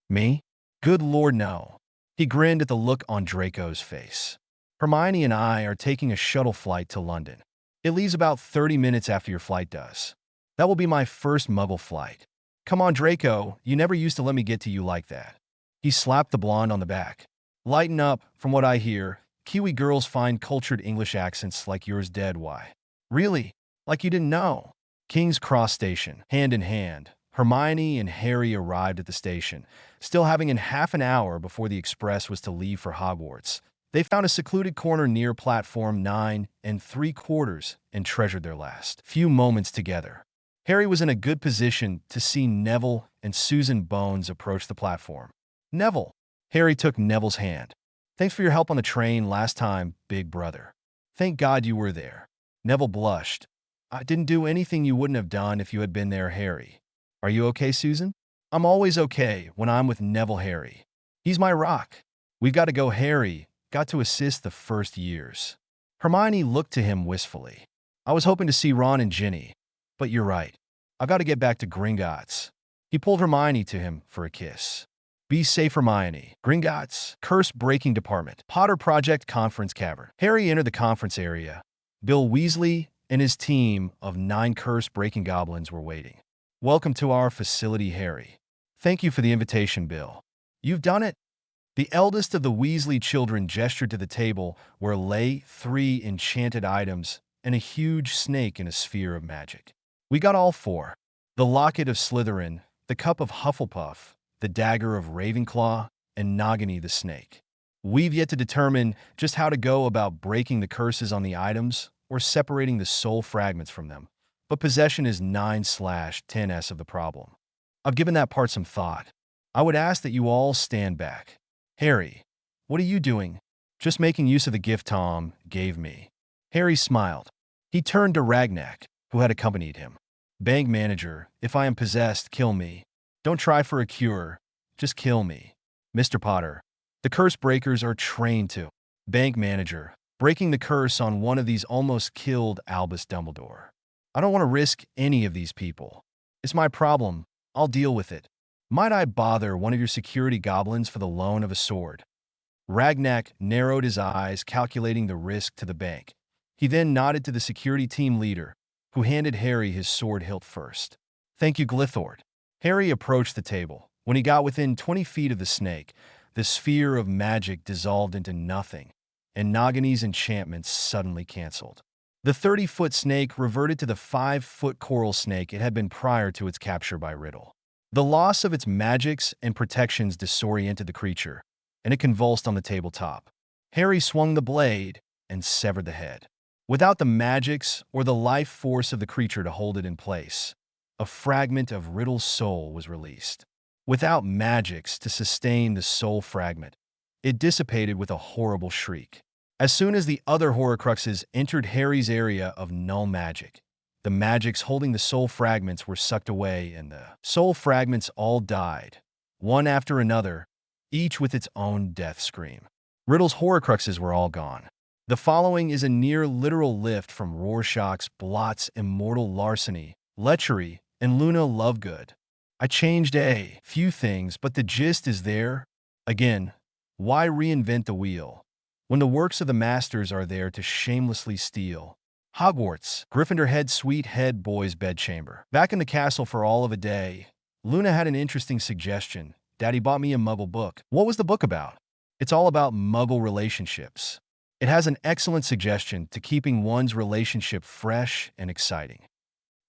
A: Me? Good Lord, no. He grinned at the look on Draco's face. Hermione and I are taking a shuttle flight to London. It leaves about 30 minutes after your flight does. That will be my first Muggle flight. Come on, Draco, you never used to let me get to you like that. He slapped the blonde on the back. Lighten up, from what I hear. Kiwi girls find cultured English accents like yours dead. Why? Really? Like you didn't know? King's Cross Station, hand in hand. Hermione and Harry arrived at the station, still having half an hour before the express was to leave for Hogwarts. They found a secluded corner near platform 9 3/4 and treasured their last few moments together. Harry was in a good position to see Neville and Susan Bones approach the platform. Neville. Harry took Neville's hand. Thanks for your help on the train last time, big brother. Thank God you were there. Neville blushed. I didn't do anything you wouldn't have done if you had been there, Harry. Are you okay, Susan? I'm always okay when I'm with Neville, Harry. He's my rock. We've got to go, Harry. Got to assist the first years. Hermione looked to him wistfully. I was hoping to see Ron and Ginny, but you're right. I've got to get back to Gringotts. He pulled Hermione to him for a kiss. Be safe, Hermione. Gringotts, curse-breaking department. Potter Project Conference Cavern. Harry entered the conference area. Bill Weasley and his team of 9 curse-breaking goblins were waiting. Welcome to our facility, Harry. Thank you for the invitation, Bill. You've done it. The eldest of the Weasley children gestured to the table where lay 3 enchanted items and a huge snake in a sphere of magic. We got all 4. The locket of Slytherin, the cup of Hufflepuff, the dagger of Ravenclaw, and Nagini the snake. We've yet to determine just how to go about breaking the curses on the items or separating the soul fragments from them, but possession is 9/10s of the problem. I've given that part some thought. I would ask that you all stand back. Harry, what are you doing? Just making use of the gift Tom gave me. Harry smiled. He turned to Ragnak, who had accompanied him. Bank manager, if I am possessed, kill me. Don't try for a cure. Just kill me. Mr. Potter, the curse breakers are trained to. Bank manager, breaking the curse on one of these almost killed Albus Dumbledore. I don't want to risk any of these people. It's my problem. I'll deal with it. Might I bother one of your security goblins for the loan of a sword? Ragnak narrowed his eyes, calculating the risk to the bank. He then nodded to the security team leader, who handed Harry his sword hilt first. Thank you, Glithord. Harry approached the table. When he got within 20 feet of the snake, the sphere of magic dissolved into nothing, and Nagini's enchantments suddenly canceled. The 30-foot snake reverted to the 5-foot coral snake it had been prior to its capture by Riddle. The loss of its magics and protections disoriented the creature, and it convulsed on the tabletop. Harry swung the blade and severed the head. Without the magics or the life force of the creature to hold it in place, a fragment of Riddle's soul was released. Without magics to sustain the soul fragment, it dissipated with a horrible shriek. As soon as the other Horcruxes entered Harry's area of null magic, the magics holding the soul fragments were sucked away and the soul fragments all died, one after another, each with its own death scream. Riddle's Horcruxes were all gone. The following is a near-literal lift from Rorschach's Blot's immortal larceny, lechery, and Luna Lovegood. I changed a few things, but the gist is there. Again, why reinvent the wheel when the works of the masters are there to shamelessly steal? Hogwarts, Gryffindor head sweet head boy's bedchamber. Back in the castle for all of a day, Luna had an interesting suggestion. Daddy bought me a Muggle book. What was the book about? It's all about Muggle relationships. It has an excellent suggestion to keeping one's relationship fresh and exciting.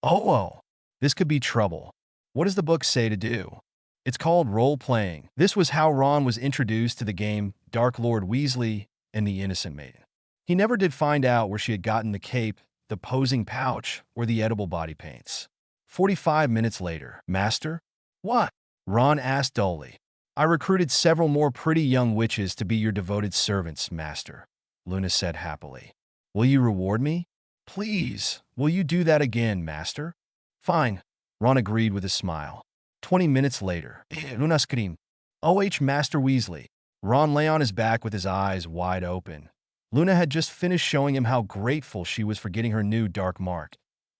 A: Oh, this could be trouble. What does the book say to do? It's called role-playing. This was how Ron was introduced to the game Dark Lord Weasley and the Innocent Maiden. He never did find out where she had gotten the cape, the posing pouch, or the edible body paints. 45 minutes later. Master? What? Ron asked dully. I recruited several more pretty young witches to be your devoted servants, Master, Luna said happily. Will you reward me? Please, will you do that again, Master? Fine, Ron agreed with a smile. 20 minutes later. Luna screamed. Master Weasley. Ron lay on his back with his eyes wide open. Luna had just finished showing him how grateful she was for getting her new dark mark,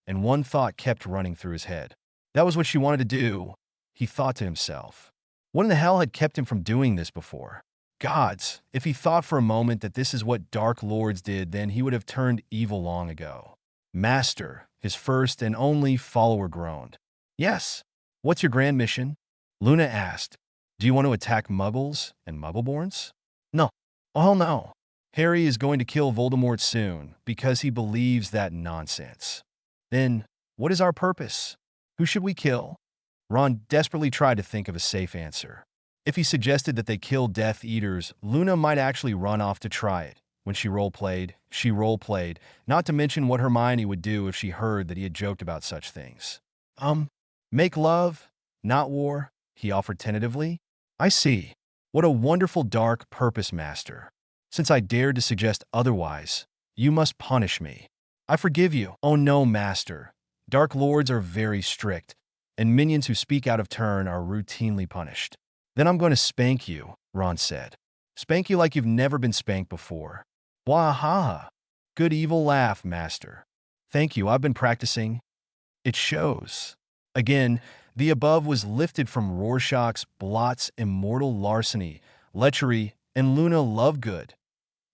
A: and one thought kept running through his head. That was what she wanted to do, he thought to himself. What in the hell had kept him from doing this before? Gods, if he thought for a moment that this is what Dark Lords did, then he would have turned evil long ago. Master, his first and only follower, groaned. Yes. What's your grand mission? Luna asked. Do you want to attack Muggles and Muggleborns? No. Oh, no. Harry is going to kill Voldemort soon because he believes that nonsense. Then, what is our purpose? Who should we kill? Ron desperately tried to think of a safe answer. If he suggested that they kill Death Eaters, Luna might actually run off to try it. When she role-played, not to mention what Hermione would do if she heard that he had joked about such things. Make love, not war, he offered tentatively. I see. What a wonderful dark purpose, Master. Since I dared to suggest otherwise, you must punish me. I forgive you. Oh no, Master. Dark Lords are very strict, and minions who speak out of turn are routinely punished. Then I'm going to spank you, Ron said. Spank you like you've never been spanked before. Wahaha. Good evil laugh, Master. Thank you, I've been practicing. It shows. Again, The above was lifted from Rorschach's blots immortal larceny, lechery, and Luna Lovegood,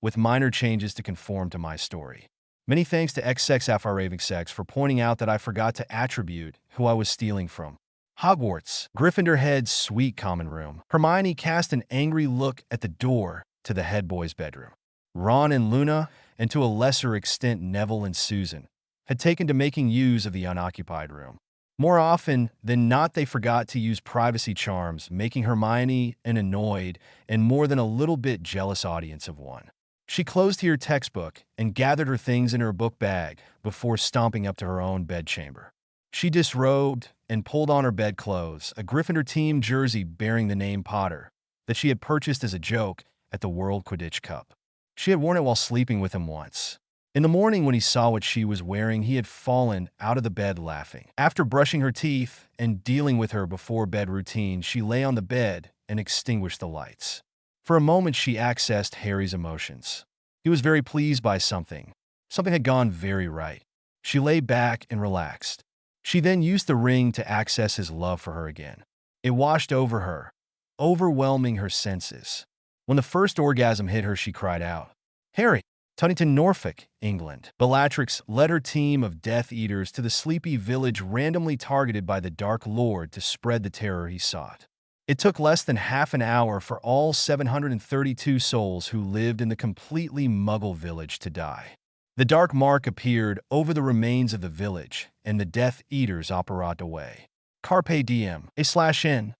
A: with minor changes to conform to my story. Many thanks to XXFRavingSex for pointing out that I forgot to attribute who I was stealing from. Hogwarts, Gryffindor head's sweet common room. Hermione cast an angry look at the door to the head boy's bedroom. Ron and Luna, and to a lesser extent Neville and Susan, had taken to making use of the unoccupied room. More often than not, they forgot to use privacy charms, making Hermione an annoyed and more than a little bit jealous audience of one. She closed her textbook and gathered her things in her book bag before stomping up to her own bedchamber. She disrobed and pulled on her bedclothes, a Gryffindor team jersey bearing the name Potter that she had purchased as a joke at the World Quidditch Cup. She had worn it while sleeping with him once. In the morning when he saw what she was wearing, he had fallen out of the bed laughing. After brushing her teeth and dealing with her before-bed routine, she lay on the bed and extinguished the lights. For a moment, she accessed Harry's emotions. He was very pleased by something. Something had gone very right. She lay back and relaxed. She then used the ring to access his love for her again. It washed over her, overwhelming her senses. When the first orgasm hit her, she cried out, "Harry!" Tunnington, Norfolk, England. Bellatrix led her team of Death Eaters to the sleepy village randomly targeted by the Dark Lord to spread the terror he sought. It took less than half an hour for all 732 souls who lived in the completely muggle village to die. The dark mark appeared over the remains of the village, and the Death Eaters operate away. Carpe diem, /n.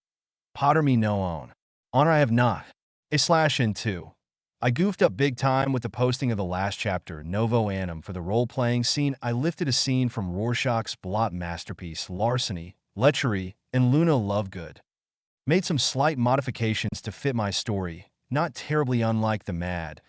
A: Potter me no own. Honor I have not. /n too. I goofed up big time with the posting of the last chapter, Novo Annum, for the role-playing scene. I lifted a scene from Rorschach's blot masterpiece, Larceny, Lechery, and Luna Lovegood. Made some slight modifications to fit my story, not terribly unlike the Mad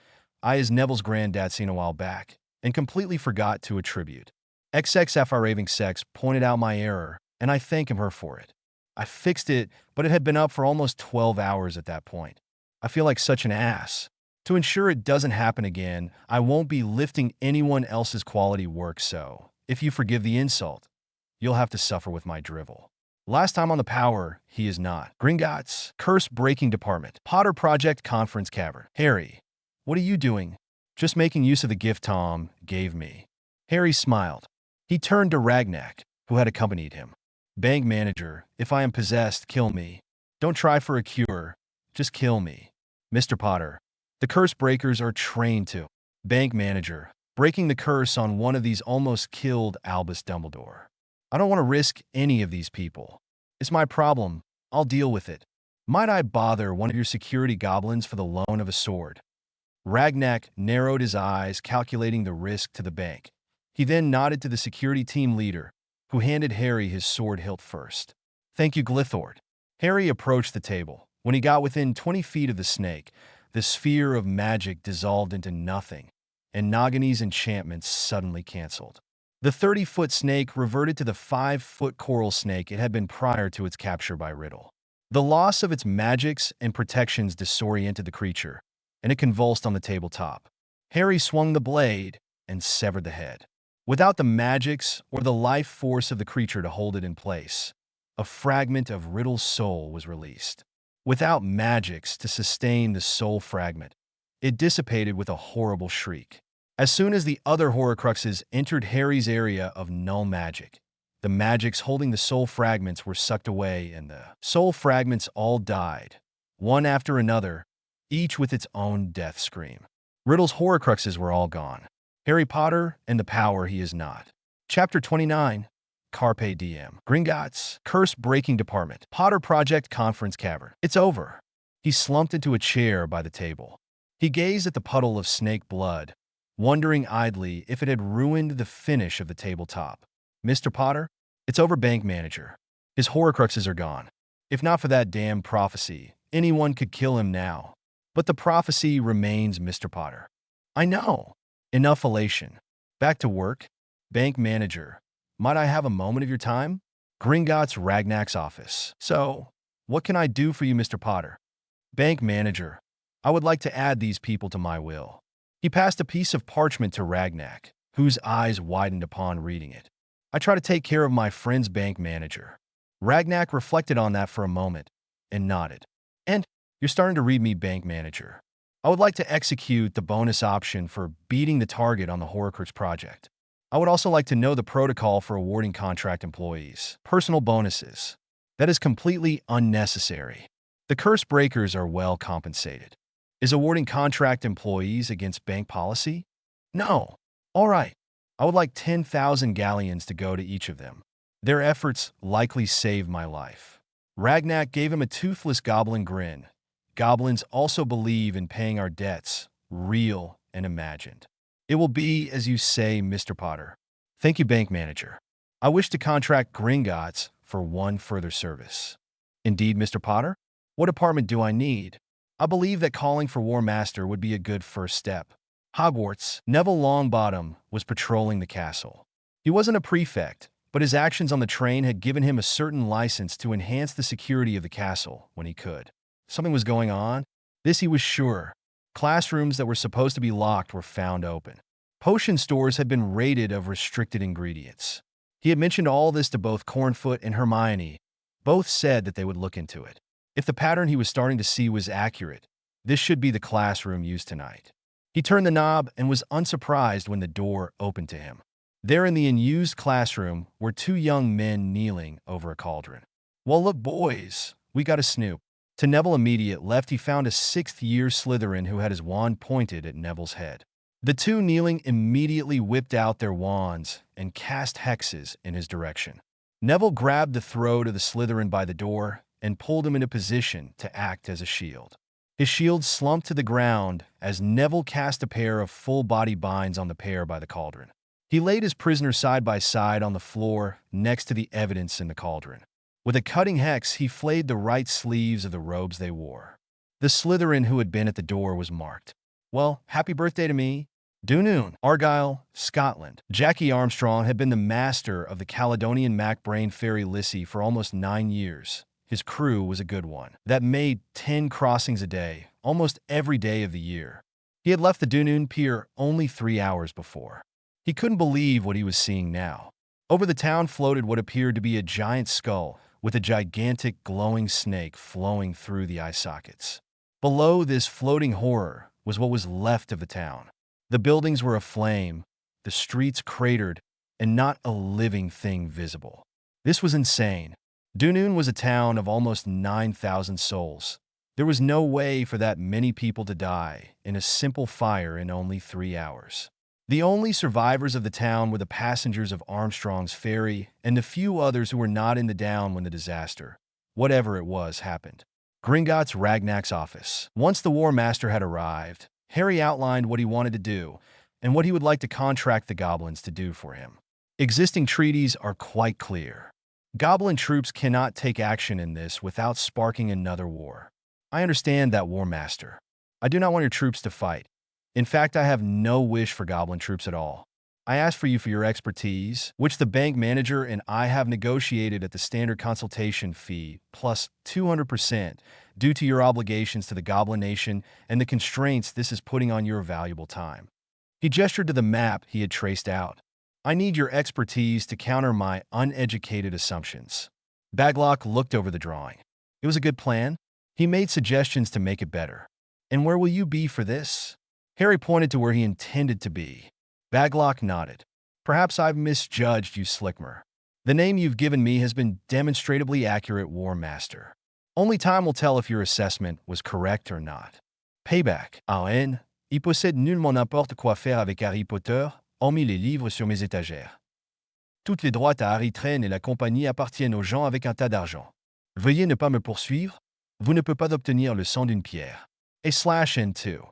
A: I as Neville's granddad scene a while back, and completely forgot to attribute. XXFRavingSex pointed out my error, and I thank him for it. I fixed it, but it had been up for almost 12 hours at that point. I feel like such an ass. To ensure it doesn't happen again, I won't be lifting anyone else's quality work, so if you forgive the insult, you'll have to suffer with my drivel. Last time on the Power, he is not. Gringotts, Curse Breaking Department, Potter Project Conference Cavern. Harry, what are you doing? Just making use of the gift Tom gave me. Harry smiled. He turned to Ragnak, who had accompanied him. Bank manager, if I am possessed, kill me. Don't try for a cure, just kill me. Mr. Potter, the curse breakers are trained to. Bank manager, breaking the curse on one of these almost killed Albus Dumbledore. I don't want to risk any of these people. It's my problem. I'll deal with it. Might I bother one of your security goblins for the loan of a sword? Ragnak narrowed his eyes, calculating the risk to the bank. He then nodded to the security team leader, who handed Harry his sword hilt first. Thank you, Glithord. Harry approached the table. When he got within 20 feet of the snake, the sphere of magic dissolved into nothing, and Nagini's enchantments suddenly canceled. The 30-foot snake reverted to the 5-foot coral snake it had been prior to its capture by Riddle. The loss of its magics and protections disoriented the creature, and it convulsed on the tabletop. Harry swung the blade and severed the head. Without the magics or the life force of the creature to hold it in place, a fragment of Riddle's soul was released. Without magics to sustain the soul fragment, it dissipated with a horrible shriek. As soon as the other Horcruxes entered Harry's area of null magic, the magics holding the soul fragments were sucked away and the soul fragments all died, one after another, each with its own death scream. Riddle's Horcruxes were all gone. Harry Potter and the power he is not. Chapter 29, Carpe Diem. Gringotts, Curse Breaking Department, Potter Project Conference Cavern. It's over. He slumped into a chair by the table. He gazed at the puddle of snake blood, wondering idly if it had ruined the finish of the tabletop. Mr. Potter? It's over, bank manager. His Horcruxes are gone. If not for that damn prophecy, anyone could kill him now. But the prophecy remains, Mr. Potter. I know. Enough elation. Back to work. Bank manager, might I have a moment of your time? Gringotts Ragnak's office. So, what can I do for you, Mr. Potter? Bank manager, I would like to add these people to my will. He passed a piece of parchment to Ragnak, whose eyes widened upon reading it. I try to take care of my friend's bank manager. Ragnak reflected on that for a moment and nodded. And you're starting to read me, bank manager. I would like to execute the bonus option for beating the target on the Horcrux project. I would also like to know the protocol for awarding contract employees personal bonuses. That is completely unnecessary. The curse breakers are well compensated. Is awarding contract employees against bank policy? No. All right. I would like 10,000 galleons to go to each of them. Their efforts likely saved my life. Ragnak gave him a toothless goblin grin. Goblins also believe in paying our debts, real and imagined. It will be as you say, Mr. Potter. Thank you, bank manager. I wish to contract Gringotts for one further service. Indeed, Mr. Potter? What department do I need? I believe that calling for War Master would be a good first step. Hogwarts. Neville Longbottom was patrolling the castle. He wasn't a prefect, but his actions on the train had given him a certain license to enhance the security of the castle when he could. Something was going on. This he was sure. Classrooms that were supposed to be locked were found open. Potion stores had been raided of restricted ingredients. He had mentioned all this to both Cornfoot and Hermione. Both said that they would look into it. If the pattern he was starting to see was accurate, this should be the classroom used tonight. He turned the knob and was unsurprised when the door opened to him. There in the unused classroom were two young men kneeling over a cauldron. Well, look, boys, we got a snoop. To Neville immediate left, he found a sixth-year Slytherin who had his wand pointed at Neville's head. The two kneeling immediately whipped out their wands and cast hexes in his direction. Neville grabbed the throat of the Slytherin by the door and pulled him into position to act as a shield. His shield slumped to the ground as Neville cast a pair of full-body binds on the pair by the cauldron. He laid his prisoner side by side on the floor next to the evidence in the cauldron. With a cutting hex, he flayed the right sleeves of the robes they wore. The Slytherin who had been at the door was marked. Well, happy birthday to me. Dunoon, Argyll, Scotland. Jackie Armstrong had been the master of the Caledonian Mac-Brain Ferry Lissy for almost 9 years. His crew was a good one. That made 10 crossings a day, almost every day of the year. He had left the Dunoon pier only 3 hours before. He couldn't believe what he was seeing now. Over the town floated what appeared to be a giant skull, with a gigantic glowing snake flowing through the eye sockets. Below this floating horror was what was left of the town. The buildings were aflame, the streets cratered, and not a living thing visible. This was insane. Dunoon was a town of almost 9,000 souls. There was no way for that many people to die in a simple fire in only 3 hours. The only survivors of the town were the passengers of Armstrong's ferry and the few others who were not in the down when the disaster, whatever it was, happened. Gringotts Ragnak's office. Once the War Master had arrived, Harry outlined what he wanted to do and what he would like to contract the goblins to do for him. Existing treaties are quite clear. Goblin troops cannot take action in this without sparking another war. I understand that, War Master. I do not want your troops to fight. In fact, I have no wish for goblin troops at all. I ask for you for your expertise, which the bank manager and I have negotiated at the standard consultation fee, plus 200%, due to your obligations to the Goblin Nation and the constraints this is putting on your valuable time. He gestured to the map he had traced out. I need your expertise to counter my uneducated assumptions. Baglock looked over the drawing. It was a good plan. He made suggestions to make it better. And where will you be for this? Harry pointed to where he intended to be. Baglock nodded. Perhaps I've misjudged you, Slickmer. The name you've given me has been demonstrably accurate, War Master. Only time will tell if your assessment was correct or not. Payback. En, il possède nullement n'importe quoi faire avec Harry Potter, hormis les livres sur mes étagères. Toutes les droites à Harry traînent et la compagnie appartiennent aux gens avec un tas d'argent. Veuillez ne pas me poursuivre. Vous ne pouvez pas obtenir le sang d'une pierre. A slash in two.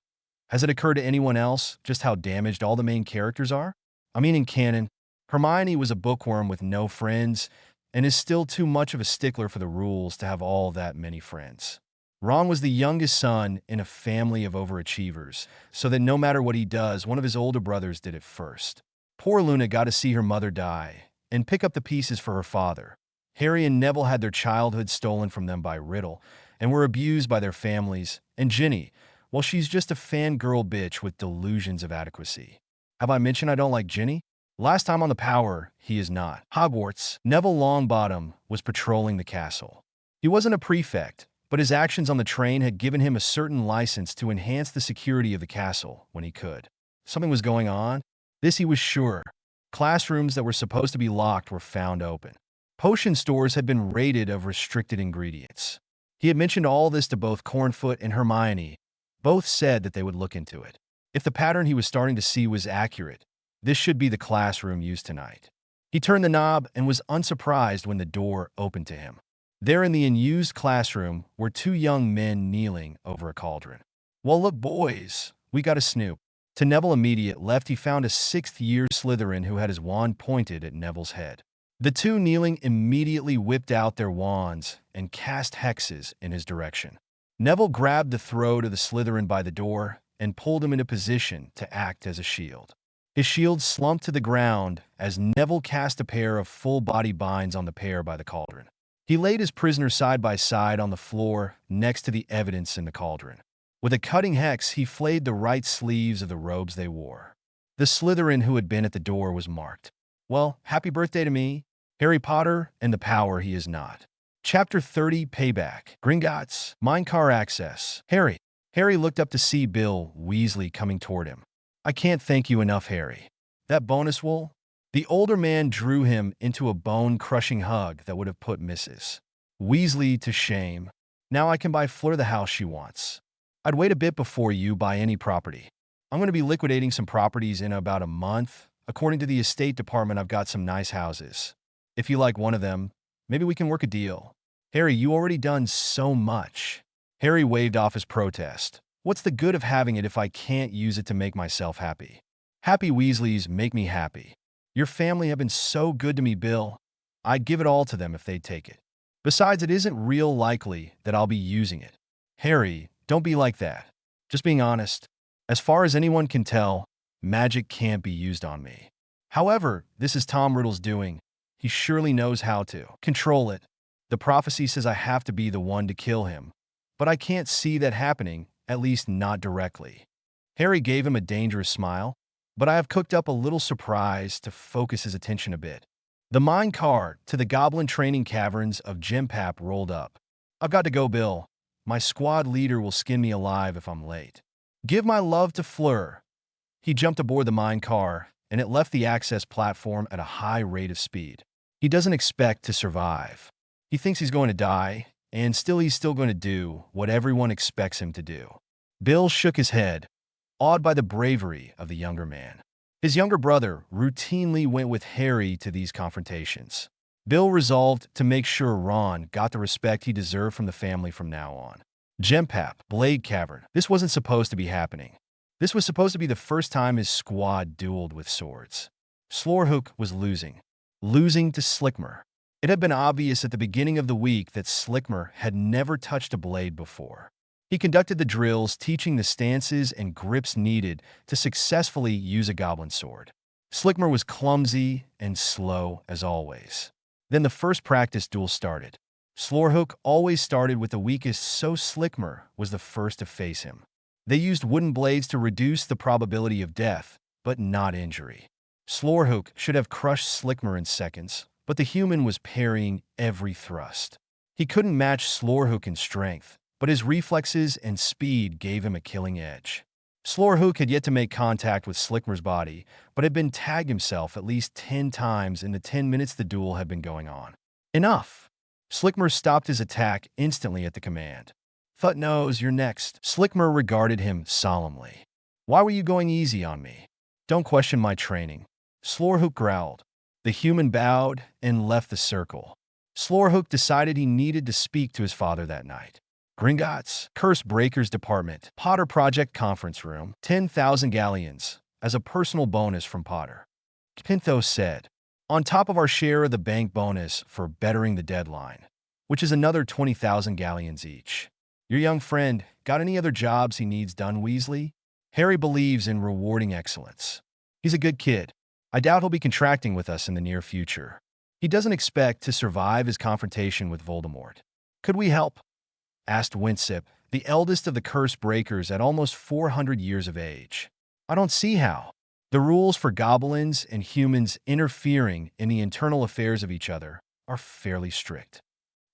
A: Has it occurred to anyone else just how damaged all the main characters are? I mean, in canon, Hermione was a bookworm with no friends and is still too much of a stickler for the rules to have all that many friends. Ron was the youngest son in a family of overachievers, so that no matter what he does, one of his older brothers did it first. Poor Luna got to see her mother die and pick up the pieces for her father. Harry and Neville had their childhood stolen from them by Riddle and were abused by their families, and Ginny, well, she's just a fangirl bitch with delusions of adequacy. Have I mentioned I don't like Ginny? Last time on the Power, he is not. Hogwarts, Neville Longbottom was patrolling the castle. He wasn't a prefect, but his actions on the train had given him a certain license to enhance the security of the castle when he could. Something was going on. This he was sure. Classrooms that were supposed to be locked were found open. Potion stores had been raided of restricted ingredients. He had mentioned all this to both Cornfoot and Hermione. Both said that they would look into it. If the pattern he was starting to see was accurate, this should be the classroom used tonight. He turned the knob and was unsurprised when the door opened to him. There in the unused classroom were two young men kneeling over a cauldron. "Well, look, boys, we got a snoop." To Neville immediate left, he found a sixth-year Slytherin who had his wand pointed at Neville's head. The two kneeling immediately whipped out their wands and cast hexes in his direction. Neville grabbed the throat of the Slytherin by the door and pulled him into position to act as a shield. His shield slumped to the ground as Neville cast a pair of full-body binds on the pair by the cauldron. He laid his prisoner side by side on the floor next to the evidence in the cauldron. With a cutting hex, he flayed the right sleeves of the robes they wore. The Slytherin who had been at the door was marked. "Well, happy birthday to me, Harry Potter and the Power he is not." Chapter 30, Payback. Gringotts, Minecar Access. Harry looked up to see Bill Weasley coming toward him. "I can't thank you enough, Harry. That bonus wool?" The older man drew him into a bone-crushing hug that would have put Mrs. Weasley to shame. "Now I can buy Fleur the house she wants. I'd wait a bit before you buy any property. I'm going to be liquidating some properties in about a month. According to the estate department, I've got some nice houses. If you like one of them, maybe we can work a deal." "Harry, you already done so much." Harry waved off his protest. "What's the good of having it if I can't use it to make myself happy? Happy Weasleys make me happy. Your family have been so good to me, Bill. I'd give it all to them if they'd take it. Besides, it isn't real likely that I'll be using it." "Harry, don't be like that. Just being honest. As far as anyone can tell, magic can't be used on me. However, this is Tom Riddle's doing. He surely knows how to control it. The prophecy says I have to be the one to kill him, but I can't see that happening, at least not directly." Harry gave him a dangerous smile. "But I have cooked up a little surprise to focus his attention a bit." The mine car to the Goblin training caverns of Gempap rolled up. "I've got to go, Bill. My squad leader will skin me alive if I'm late. Give my love to Fleur." He jumped aboard the mine car, and it left the access platform at a high rate of speed. He doesn't expect to survive. He thinks he's going to die, and he's still going to do what everyone expects him to do. Bill shook his head, awed by the bravery of the younger man. His younger brother routinely went with Harry to these confrontations. Bill resolved to make sure Ron got the respect he deserved from the family from now on. Gempap, Blade Cavern. This wasn't supposed to be happening. This was supposed to be the first time his squad dueled with swords. Slorhook was losing to Slickmer. It had been obvious at the beginning of the week that Slickmer had never touched a blade before. He conducted the drills, teaching the stances and grips needed to successfully use a goblin sword. Slickmer was clumsy and slow as always. Then the first practice duel started. Slorhook always started with the weakest, so Slickmer was the first to face him. They used wooden blades to reduce the probability of death, but not injury. Slorhook should have crushed Slickmer in seconds, but the human was parrying every thrust. He couldn't match Slorhook in strength, but his reflexes and speed gave him a killing edge. Slorhook had yet to make contact with Slickmer's body, but had been tagged himself at least 10 times in the 10 minutes the duel had been going on. "Enough!" Slickmer stopped his attack instantly at the command. "Thutnose, you're next." Slickmer regarded him solemnly. "Why were you going easy on me? Don't question my training." Slorhook growled. The human bowed and left the circle. Slorhook decided he needed to speak to his father that night. Gringotts, Curse Breakers Department, Potter Project Conference Room, 10,000 galleons, as a personal bonus from Potter. Pinthos said, "On top of our share of the bank bonus for bettering the deadline, which is another 20,000 galleons each. Your young friend got any other jobs he needs done, Weasley? Harry believes in rewarding excellence. He's a good kid. I doubt he'll be contracting with us in the near future. He doesn't expect to survive his confrontation with Voldemort. Could we help?" asked Winsip, the eldest of the Curse Breakers at almost 400 years of age. "I don't see how." The rules for goblins and humans interfering in the internal affairs of each other are fairly strict.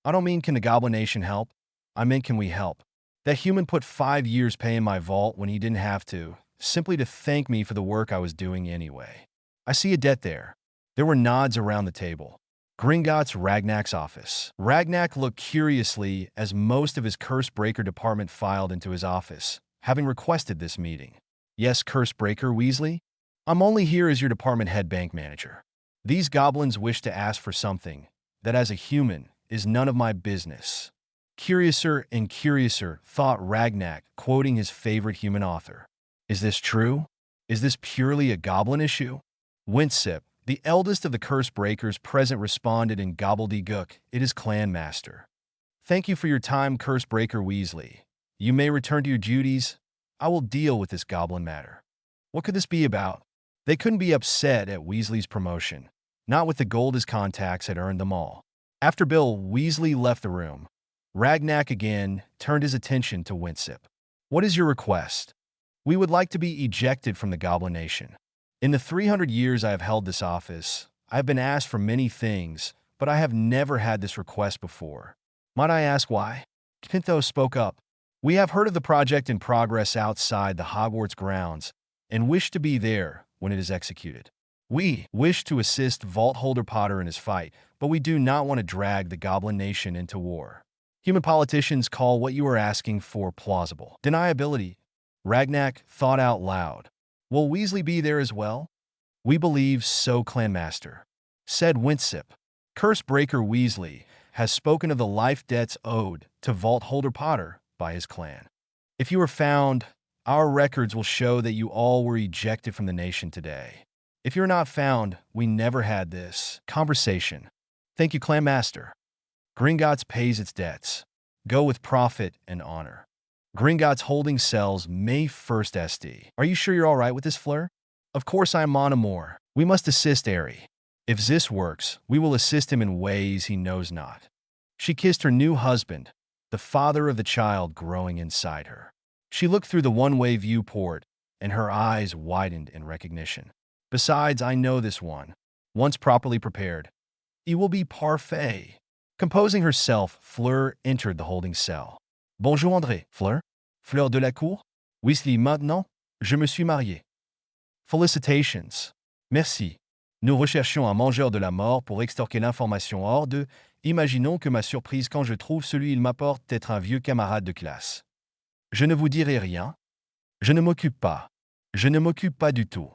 A: I don't mean can the Goblin Nation help? I meant can we help? That human put 5 years paying my vault when he didn't have to, simply to thank me for the work I was doing anyway. I see a debt there. There were nods around the table. Gringotts Ragnak's office. Ragnak looked curiously as most of his Curse Breaker department filed into his office, having requested this meeting. Yes, Curse Breaker Weasley? I'm only here as your department head bank manager. These goblins wish to ask for something that, as a human, is none of my business. Curiouser and curiouser, thought Ragnak, quoting his favorite human author. Is this true? Is this purely a goblin issue? Winsip, the eldest of the Curse Breakers present, responded in gobbledygook. It is Clan Master. Thank you for your time, Curse Breaker Weasley. You may return to your duties. I will deal with this goblin matter. What could this be about? They couldn't be upset at Weasley's promotion, not with the gold his contacts had earned them all. After Bill Weasley left the room, Ragnak again turned his attention to Winsip. What is your request? We would like to be ejected from the Goblin Nation. In the 300 years I have held this office, I have been asked for many things, but I have never had this request before. Might I ask why? Pinto spoke up. We have heard of the project in progress outside the Hogwarts grounds and wish to be there when it is executed. We wish to assist Vault Holder Potter in his fight, but we do not want to drag the Goblin Nation into war. Human politicians call what you are asking for plausible deniability. Ragnak thought out loud. Will Weasley be there as well? We believe so, Clan Master, said Winsip. Curse Breaker Weasley has spoken of the life debts owed to Vault Holder Potter by his clan. If you are found, our records will show that you all were ejected from the nation today. If you're not found, we never had this conversation. Thank you, Clan Master. Gringotts pays its debts. Go with profit and honor. Gringotts holding cells May 1st SD. Are you sure you're all right with this, Fleur? Of course I am, Monomore. We must assist Airy. If this works, we will assist him in ways he knows not. She kissed her new husband, the father of the child growing inside her. She looked through the one-way viewport, and her eyes widened in recognition. Besides, I know this one. Once properly prepared, it will be parfait. Composing herself, Fleur entered the holding cell. Bonjour André, Fleur? Fleur de la Cour? Weasley maintenant? Je me suis marié. Félicitations. Merci. Nous recherchions un mangeur de la mort pour extorquer l'information hors de... Imaginons que ma surprise quand je trouve celui il m'apporte être un vieux camarade de classe. Je ne vous dirai rien. Je ne m'occupe pas. Je ne m'occupe pas du tout.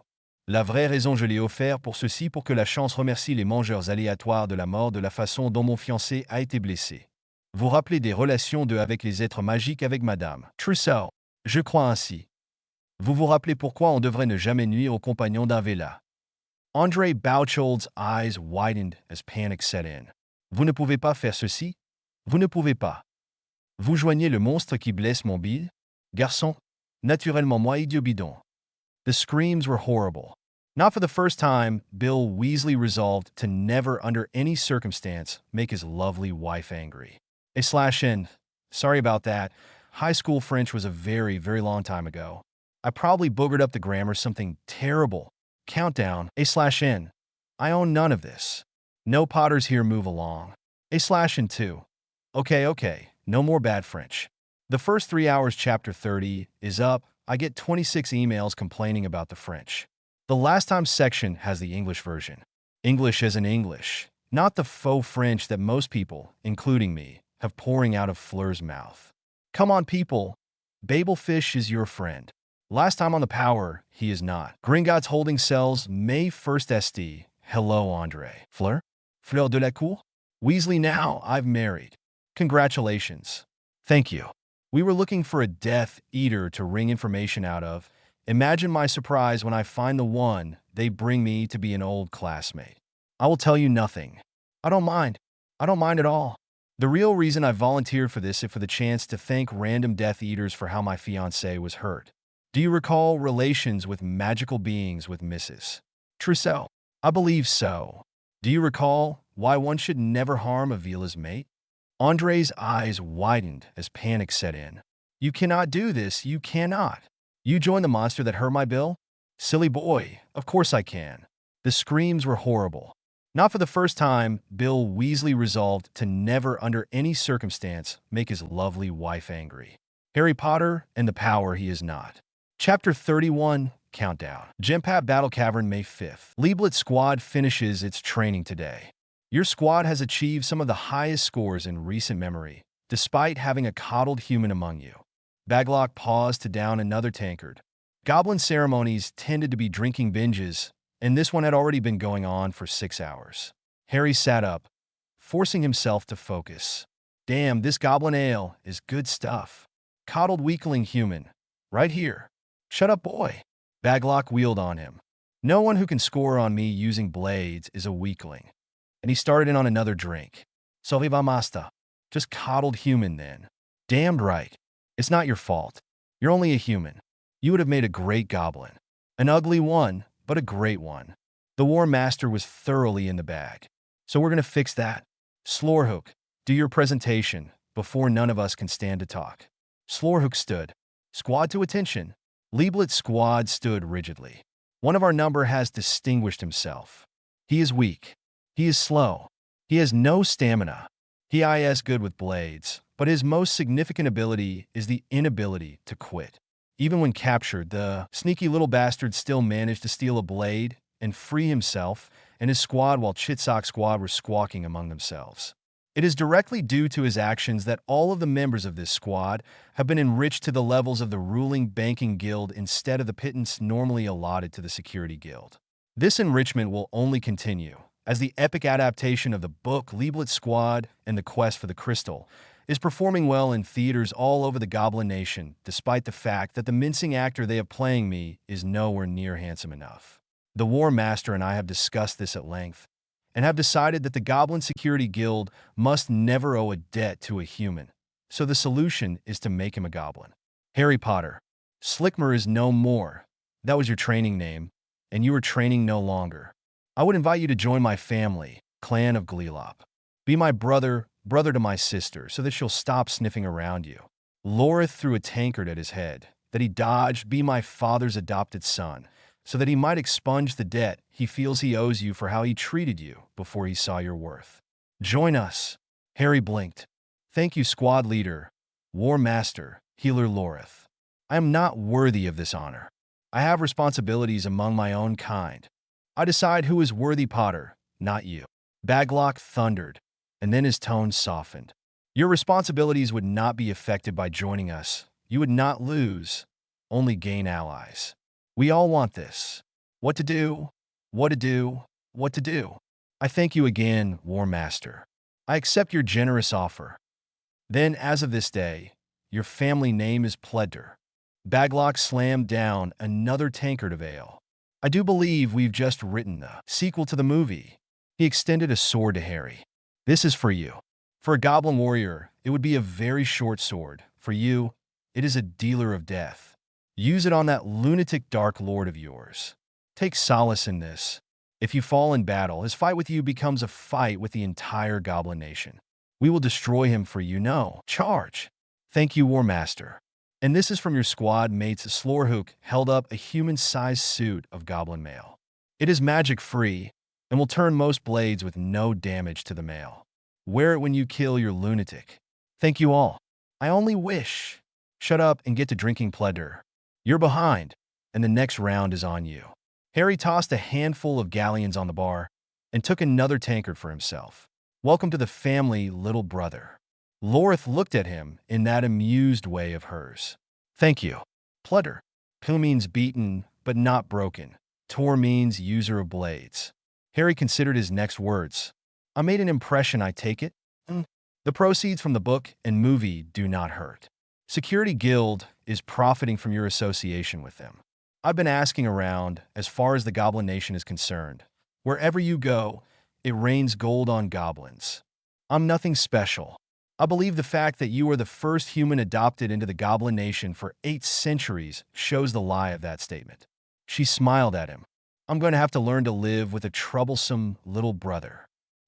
A: La vraie raison je l'ai offert pour ceci pour que la chance remercie les mangeurs aléatoires de la mort de la façon dont mon fiancé a été blessé. Vous rappelez des relations de avec les êtres magiques avec Madame Trousseau. Je crois ainsi. Vous vous rappelez pourquoi on devrait ne jamais nuire aux compagnons d'un Vela. André Bouchold's eyes widened as panic set in. Vous ne pouvez pas faire ceci? Vous ne pouvez pas. Vous joignez le monstre qui blesse mon Bill? Garçon? Naturellement moi idiot bidon. The screams were horrible. Not for the first time, Bill Weasley resolved to never under any circumstance make his lovely wife angry. /N. Sorry about that. High school French was a very, very long time ago. I probably boogered up the grammar something terrible. Countdown. /N. I own none of this. No Potters here, move along. /N too. Okay. No more bad French. The first 3 hours chapter 30 is up. I get 26 emails complaining about the French. The last time section has the English version. English as in English, not the faux French that most people, including me, have pouring out of Fleur's mouth. Come on, people. Babelfish is your friend. Last time on the power, he is not. Gringotts holding cells May 1st SD. Hello, André. Fleur? Fleur de la Cour? Weasley now, I've married. Congratulations. Thank you. We were looking for a Death Eater to wring information out of. Imagine my surprise when I find the one they bring me to be an old classmate. I will tell you nothing. I don't mind. I don't mind at all. The real reason I volunteered for this is for the chance to thank random Death Eaters for how my fiancée was hurt. Do you recall relations with magical beings with Mrs. Trousseau? I believe so. Do you recall why one should never harm a Vela's mate? Andre's eyes widened as panic set in. You cannot do this, you cannot. You joined the monster that hurt my Bill? Silly boy, of course I can. The screams were horrible. Not for the first time, Bill Weasley resolved to never under any circumstance make his lovely wife angry. Harry Potter and the power he is not. Chapter 31, Countdown. Gempap Battle Cavern, May 5th. Leiblet Squad finishes its training today. Your squad has achieved some of the highest scores in recent memory, despite having a coddled human among you. Baglock paused to down another tankard. Goblin ceremonies tended to be drinking binges, and this one had already been going on for 6 hours. Harry sat up, forcing himself to focus. Damn, this goblin ale is good stuff. Coddled weakling human. Right here. Shut up, boy. Baglock wheeled on him. No one who can score on me using blades is a weakling. And he started in on another drink. Soviva Masta. Just coddled human then. Damned right. It's not your fault. You're only a human. You would have made a great goblin. An ugly one, but a great one. The War Master was thoroughly in the bag. So we're going to fix that. Slorhook, do your presentation before none of us can stand to talk. Slorhook stood. Squad to attention. Leiblet's squad stood rigidly. One of our number has distinguished himself. He is weak. He is slow. He has no stamina. He is good with blades, but his most significant ability is the inability to quit. Even when captured, the sneaky little bastard still managed to steal a blade and free himself and his squad while Chitsock's squad were squawking among themselves. It is directly due to his actions that all of the members of this squad have been enriched to the levels of the ruling banking guild instead of the pittance normally allotted to the security guild. This enrichment will only continue, as the epic adaptation of the book Leiblet's Squad and the Quest for the Crystal is performing well in theaters all over the Goblin Nation, despite the fact that the mincing actor they have playing me is nowhere near handsome enough. The War Master and I have discussed this at length, and have decided that the Goblin Security Guild must never owe a debt to a human, so the solution is to make him a goblin. Harry Potter. Slickmer is no more. That was your training name, and you are training no longer. I would invite you to join my family, Clan of Gleelop. Be my brother to my sister, so that she'll stop sniffing around you. Lorith threw a tankard at his head, that he dodged. Be my father's adopted son, so that he might expunge the debt he feels he owes you for how he treated you before he saw your worth. Join us. Harry blinked. Thank you, squad leader, War Master, Healer Lorith. I am not worthy of this honor. I have responsibilities among my own kind. I decide who is worthy, Potter, not you. Baglock thundered, and then his tone softened. Your responsibilities would not be affected by joining us. You would not lose, only gain allies. We all want this. What to do? What to do? What to do? I thank you again, War Master. I accept your generous offer. Then, as of this day, your family name is Pledder. Baglock slammed down another tankard of ale. I do believe we've just written the sequel to the movie. He extended a sword to Harry. This is for you. For a goblin warrior, it would be a very short sword. For you, it is a dealer of death. Use it on that lunatic Dark Lord of yours. Take solace in this. If you fall in battle, his fight with you becomes a fight with the entire Goblin Nation. We will destroy him for you. No. Charge. Thank you, War Master. And this is from your squad mates. Slorhook held up a human-sized suit of goblin mail. It is magic-free and will turn most blades with no damage to the mail. Wear it when you kill your lunatic. Thank you all. I only wish. Shut up and get to drinking, Pledder. You're behind, and the next round is on you. Harry tossed a handful of galleons on the bar and took another tankard for himself. Welcome to the family, little brother. Lorith looked at him in that amused way of hers. Thank you. Pledder. Pu means beaten, but not broken. Tor means user of blades. Harry considered his next words. I made an impression, I take it? The proceeds from the book and movie do not hurt. Security Guild is profiting from your association with them. I've been asking around as far as the Goblin Nation is concerned. Wherever you go, it rains gold on goblins. I'm nothing special. I believe the fact that you are the first human adopted into the Goblin Nation for 8 centuries shows the lie of that statement. She smiled at him. I'm going to have to learn to live with a troublesome little brother.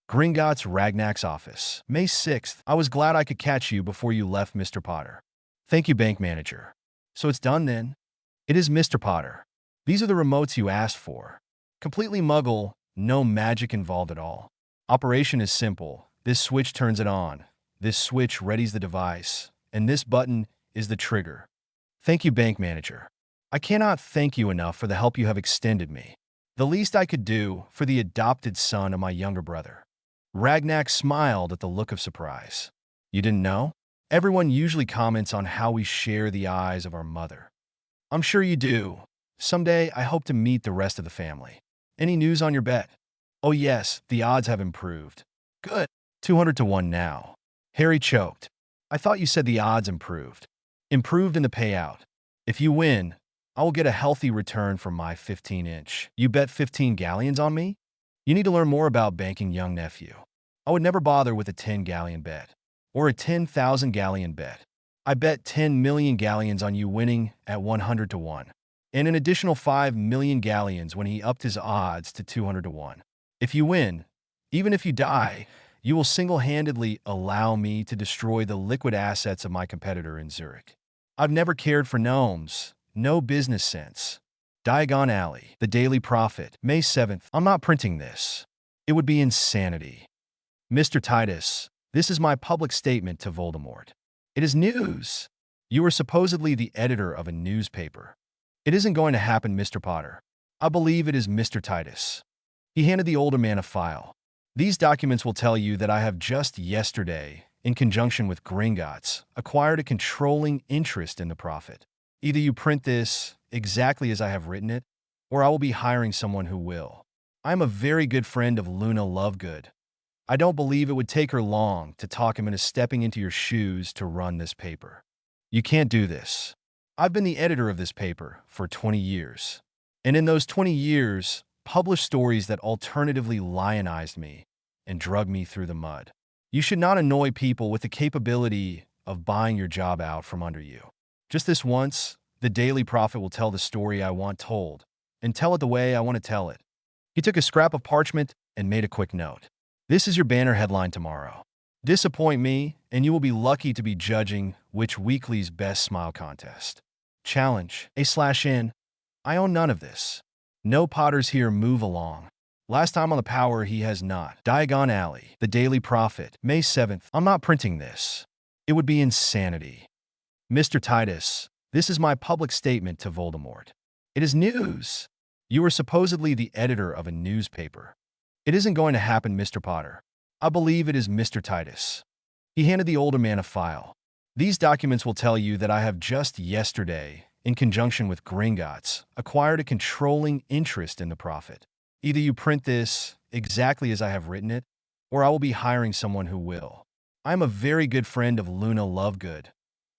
A: Gringotts Ragnak's office. May 6th. I was glad I could catch you before you left, Mr. Potter. Thank you, bank manager. So it's done then? It is, Mr. Potter. These are the remotes you asked for. Completely muggle, no magic involved at all. Operation is simple. This switch turns it on. This switch readies the device. And this button is the trigger. Thank you, bank manager. I cannot thank you enough for the help you have extended me. The least I could do for the adopted son of my younger brother. Ragnak smiled at the look of surprise. You didn't know? Everyone usually comments on how we share the eyes of our mother. I'm sure you do. Someday, I hope to meet the rest of the family. Any news on your bet? Oh yes, the odds have improved. Good. 200 to 1 now. Harry choked. I thought you said the odds improved. Improved in the payout. If you win, I will get a healthy return from my 15-inch. You bet 15 galleons on me? You need to learn more about banking, young nephew. I would never bother with a 10-galleon bet. Or a 10,000 galleon bet. I bet 10 million galleons on you winning at 100 to 1. And an additional 5 million galleons when he upped his odds to 200 to 1. If you win, even if you die, you will single-handedly allow me to destroy the liquid assets of my competitor in Zurich. I've never cared for gnomes. No business sense. Diagon Alley, The Daily Prophet, May 7th. I'm not printing this. It would be insanity. Mr. Titus, this is my public statement to Voldemort. It is news. You are supposedly the editor of a newspaper. It isn't going to happen, Mr. Potter. I believe it is Mr. Titus. He handed the older man a file. These documents will tell you that I have just yesterday, in conjunction with Gringotts, acquired a controlling interest in the Prophet. Either you print this exactly as I have written it, or I will be hiring someone who will. I am a very good friend of Luna Lovegood. I don't believe it would take her long to talk him into stepping into your shoes to run this paper. You can't do this. I've been the editor of this paper for 20 years. And in those 20 years, published stories that alternatively lionized me and drug me through the mud. You should not annoy people with the capability of buying your job out from under you. Just this once, the Daily Prophet will tell the story I want told, and tell it the way I want to tell it. He took a scrap of parchment and made a quick note. This is your banner headline tomorrow. Disappoint me, and you will be lucky to be judging which weekly's best smile contest. Challenge, A/N. I own none of this. No Potters here, move along. Last time on the power, he has not. Diagon Alley, The Daily Prophet, May 7th. I'm not printing this. It would be insanity. Mr. Titus, this is my public statement to Voldemort. It is news. You are supposedly the editor of a newspaper. It isn't going to happen, Mr. Potter. I believe it is Mr. Titus. He handed the older man a file. These documents will tell you that I have just yesterday, in conjunction with Gringotts, acquired a controlling interest in the Prophet. Either you print this exactly as I have written it, or I will be hiring someone who will. I am a very good friend of Luna Lovegood.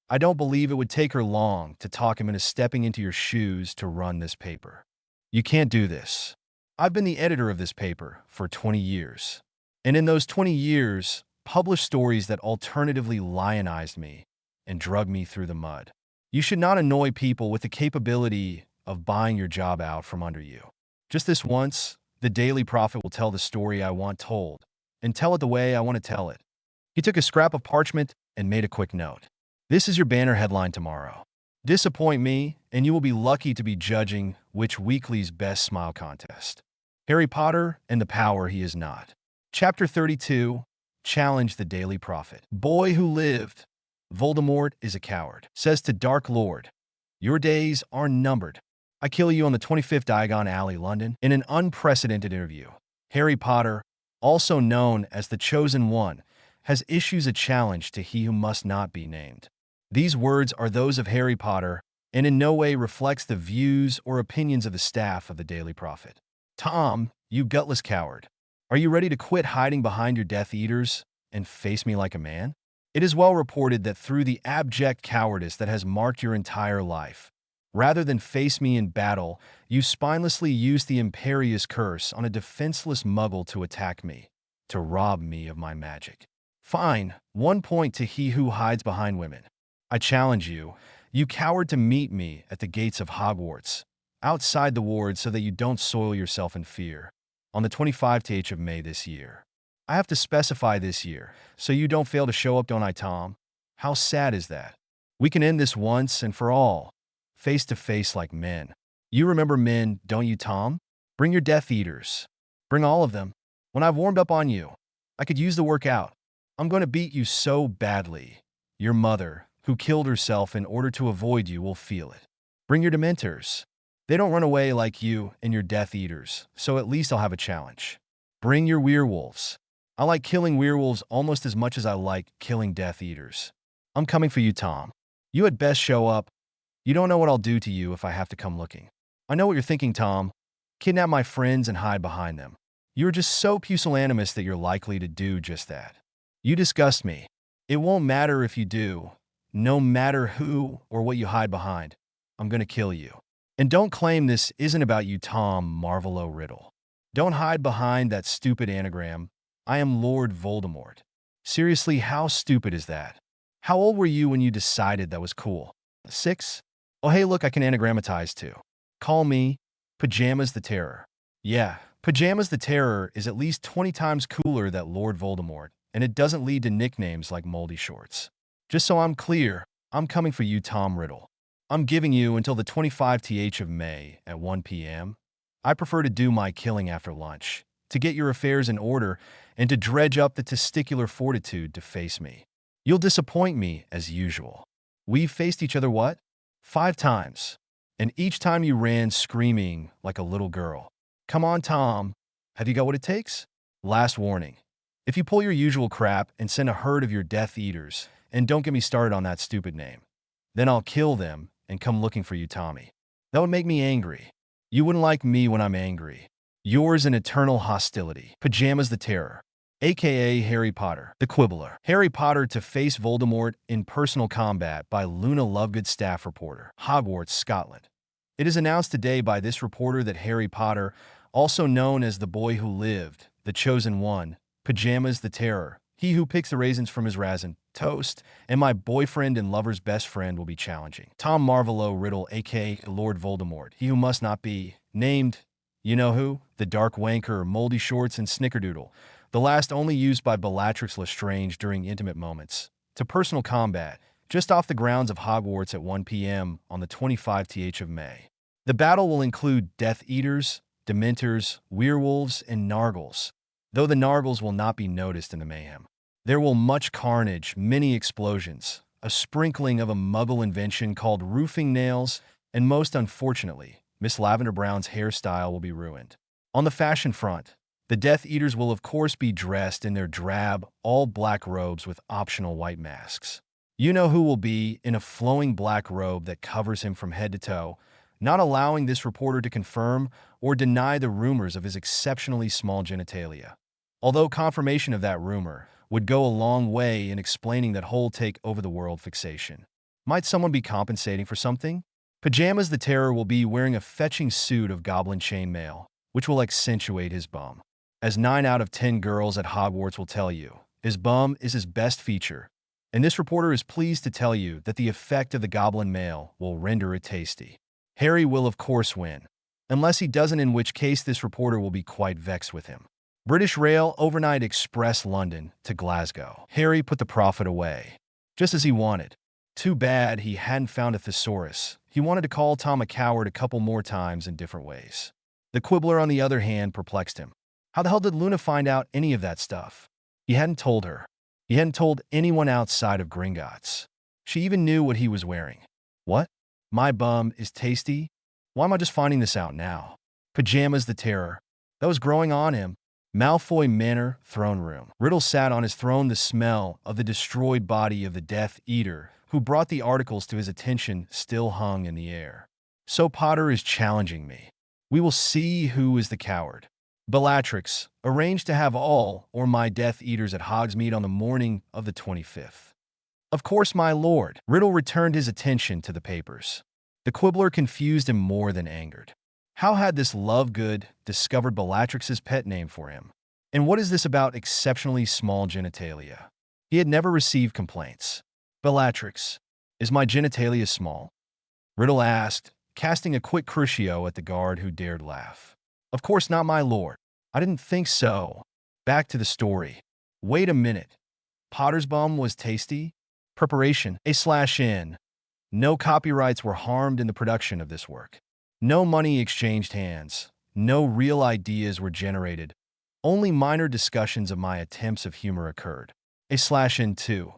A: I don't believe it would take her long to talk him into stepping into your shoes to run this paper. You can't do this. I've been the editor of this paper for 20 years. And in those 20 years, published stories that alternatively lionized me and drug me through the mud. You should not annoy people with the capability of buying your job out from under you. Just this once, the Daily Prophet will tell the story I want told, and tell it the way I want to tell it. He took a scrap of parchment and made a quick note. This is your banner headline tomorrow. Disappoint me, and you will be lucky to be judging which weekly's best smile contest. Harry Potter and the power he is not. Chapter 32, Challenge the Daily Prophet. Boy who lived. Voldemort is a coward, says to Dark Lord. Your days are numbered. I kill you on the 25th Diagon Alley, London, in an unprecedented interview. Harry Potter, also known as the Chosen One, has issues a challenge to he who must not be named. These words are those of Harry Potter and in no way reflects the views or opinions of the staff of the Daily Prophet. Tom, you gutless coward. Are you ready to quit hiding behind your Death Eaters and face me like a man? It is well reported that through the abject cowardice that has marked your entire life, rather than face me in battle, you spinelessly used the imperious curse on a defenseless muggle to attack me, to rob me of my magic. Fine, 1 point to he who hides behind women. I challenge you, you coward, to meet me at the gates of Hogwarts, outside the ward so that you don't soil yourself in fear, on the 25th of May this year. I have to specify this year, so you don't fail to show up, don't I, Tom? How sad is that? We can end this once and for all, face to face like men. You remember men, don't you, Tom? Bring your Death Eaters. Bring all of them. When I've warmed up on you, I could use the workout. I'm going to beat you so badly. Your mother, who killed herself in order to avoid you, will feel it. Bring your Dementors. They don't run away like you and your Death Eaters, so at least I'll have a challenge. Bring your Werewolves. I like killing werewolves almost as much as I like killing Death Eaters. I'm coming for you, Tom. You had best show up. You don't know what I'll do to you if I have to come looking. I know what you're thinking, Tom. Kidnap my friends and hide behind them. You're just so pusillanimous that you're likely to do just that. You disgust me. It won't matter if you do. No matter who or what you hide behind, I'm going to kill you. And don't claim this isn't about you, Tom Marvolo Riddle. Don't hide behind that stupid anagram. I am Lord Voldemort. Seriously, how stupid is that? How old were you when you decided that was cool? 6? Oh, hey, look, I can anagrammatize too. Call me Pajamas the Terror. Yeah, Pajamas the Terror is at least 20 times cooler than Lord Voldemort, and it doesn't lead to nicknames like Moldy Shorts. Just so I'm clear, I'm coming for you, Tom Riddle. I'm giving you until the 25th of May at 1 p.m. I prefer to do my killing after lunch, to get your affairs in order, and to dredge up the testicular fortitude to face me. You'll disappoint me, as usual. We've faced each other, what? 5 times. And each time you ran screaming like a little girl. Come on, Tom. Have you got what it takes? Last warning. If you pull your usual crap and send a herd of your Death Eaters, and don't get me started on that stupid name, then I'll kill them and come looking for you, Tommy. That would make me angry. You wouldn't like me when I'm angry. Yours in eternal hostility. Pajamas the Terror, a.k.a. Harry Potter, the Quibbler. Harry Potter to face Voldemort in personal combat by Luna Lovegood, staff reporter, Hogwarts, Scotland. It is announced today by this reporter that Harry Potter, also known as the Boy Who Lived, the Chosen One, Pajamas the Terror, he who picks the raisins from his raisin toast, and my boyfriend and lover's best friend will be challenging Tom Marvolo Riddle, a.k.a. Lord Voldemort, he who must not be named, you know who, the Dark Wanker, Moldy Shorts, and Snickerdoodle, the last only used by Bellatrix Lestrange during intimate moments, to personal combat, just off the grounds of Hogwarts at 1 p.m. on the 25th of May. The battle will include Death Eaters, Dementors, Werewolves, and Nargles, though the Nargles will not be noticed in the mayhem. There will much carnage, many explosions, a sprinkling of a muggle invention called roofing nails, and most unfortunately, Miss Lavender Brown's hairstyle will be ruined. On the fashion front, the Death Eaters will of course be dressed in their drab, all-black robes with optional white masks. You know who will be in a flowing black robe that covers him from head to toe, not allowing this reporter to confirm or deny the rumors of his exceptionally small genitalia. Although confirmation of that rumor would go a long way in explaining that whole take-over-the-world fixation. Might someone be compensating for something? Pajamas the Terror will be wearing a fetching suit of goblin chainmail, which will accentuate his bum. As 9 out of 10 girls at Hogwarts will tell you, his bum is his best feature, and this reporter is pleased to tell you that the effect of the goblin mail will render it tasty. Harry will of course win, unless he doesn't, in which case this reporter will be quite vexed with him. British Rail Overnight Express London to Glasgow. Harry put the prophet away, just as he wanted. Too bad he hadn't found a thesaurus. He wanted to call Tom a coward a couple more times in different ways. The Quibbler, on the other hand, perplexed him. How the hell did Luna find out any of that stuff? He hadn't told her. He hadn't told anyone outside of Gringotts. She even knew what he was wearing. What? My bum is tasty? Why am I just finding this out now? Pajamas the Terror. That was growing on him. Malfoy Manor, throne room. Riddle sat on his throne. The smell of the destroyed body of the Death Eater, who brought the articles to his attention, still hung in the air. So Potter is challenging me. We will see who is the coward. Bellatrix arranged to have all or my Death Eaters at Hogsmeade on the morning of the 25th. Of course, my lord. Riddle returned his attention to the papers. The Quibbler confused him more than angered. How had this Lovegood discovered Bellatrix's pet name for him? And what is this about exceptionally small genitalia? He had never received complaints. Bellatrix, is my genitalia small? Riddle asked, casting a quick crucio at the guard who dared laugh. Of course not, my lord. I didn't think so. Back to the story. Wait a minute. Potter's bum was tasty? Preparation, A/N. No copyrights were harmed in the production of this work. No money exchanged hands. No real ideas were generated. Only minor discussions of my attempts of humor occurred. A/N2.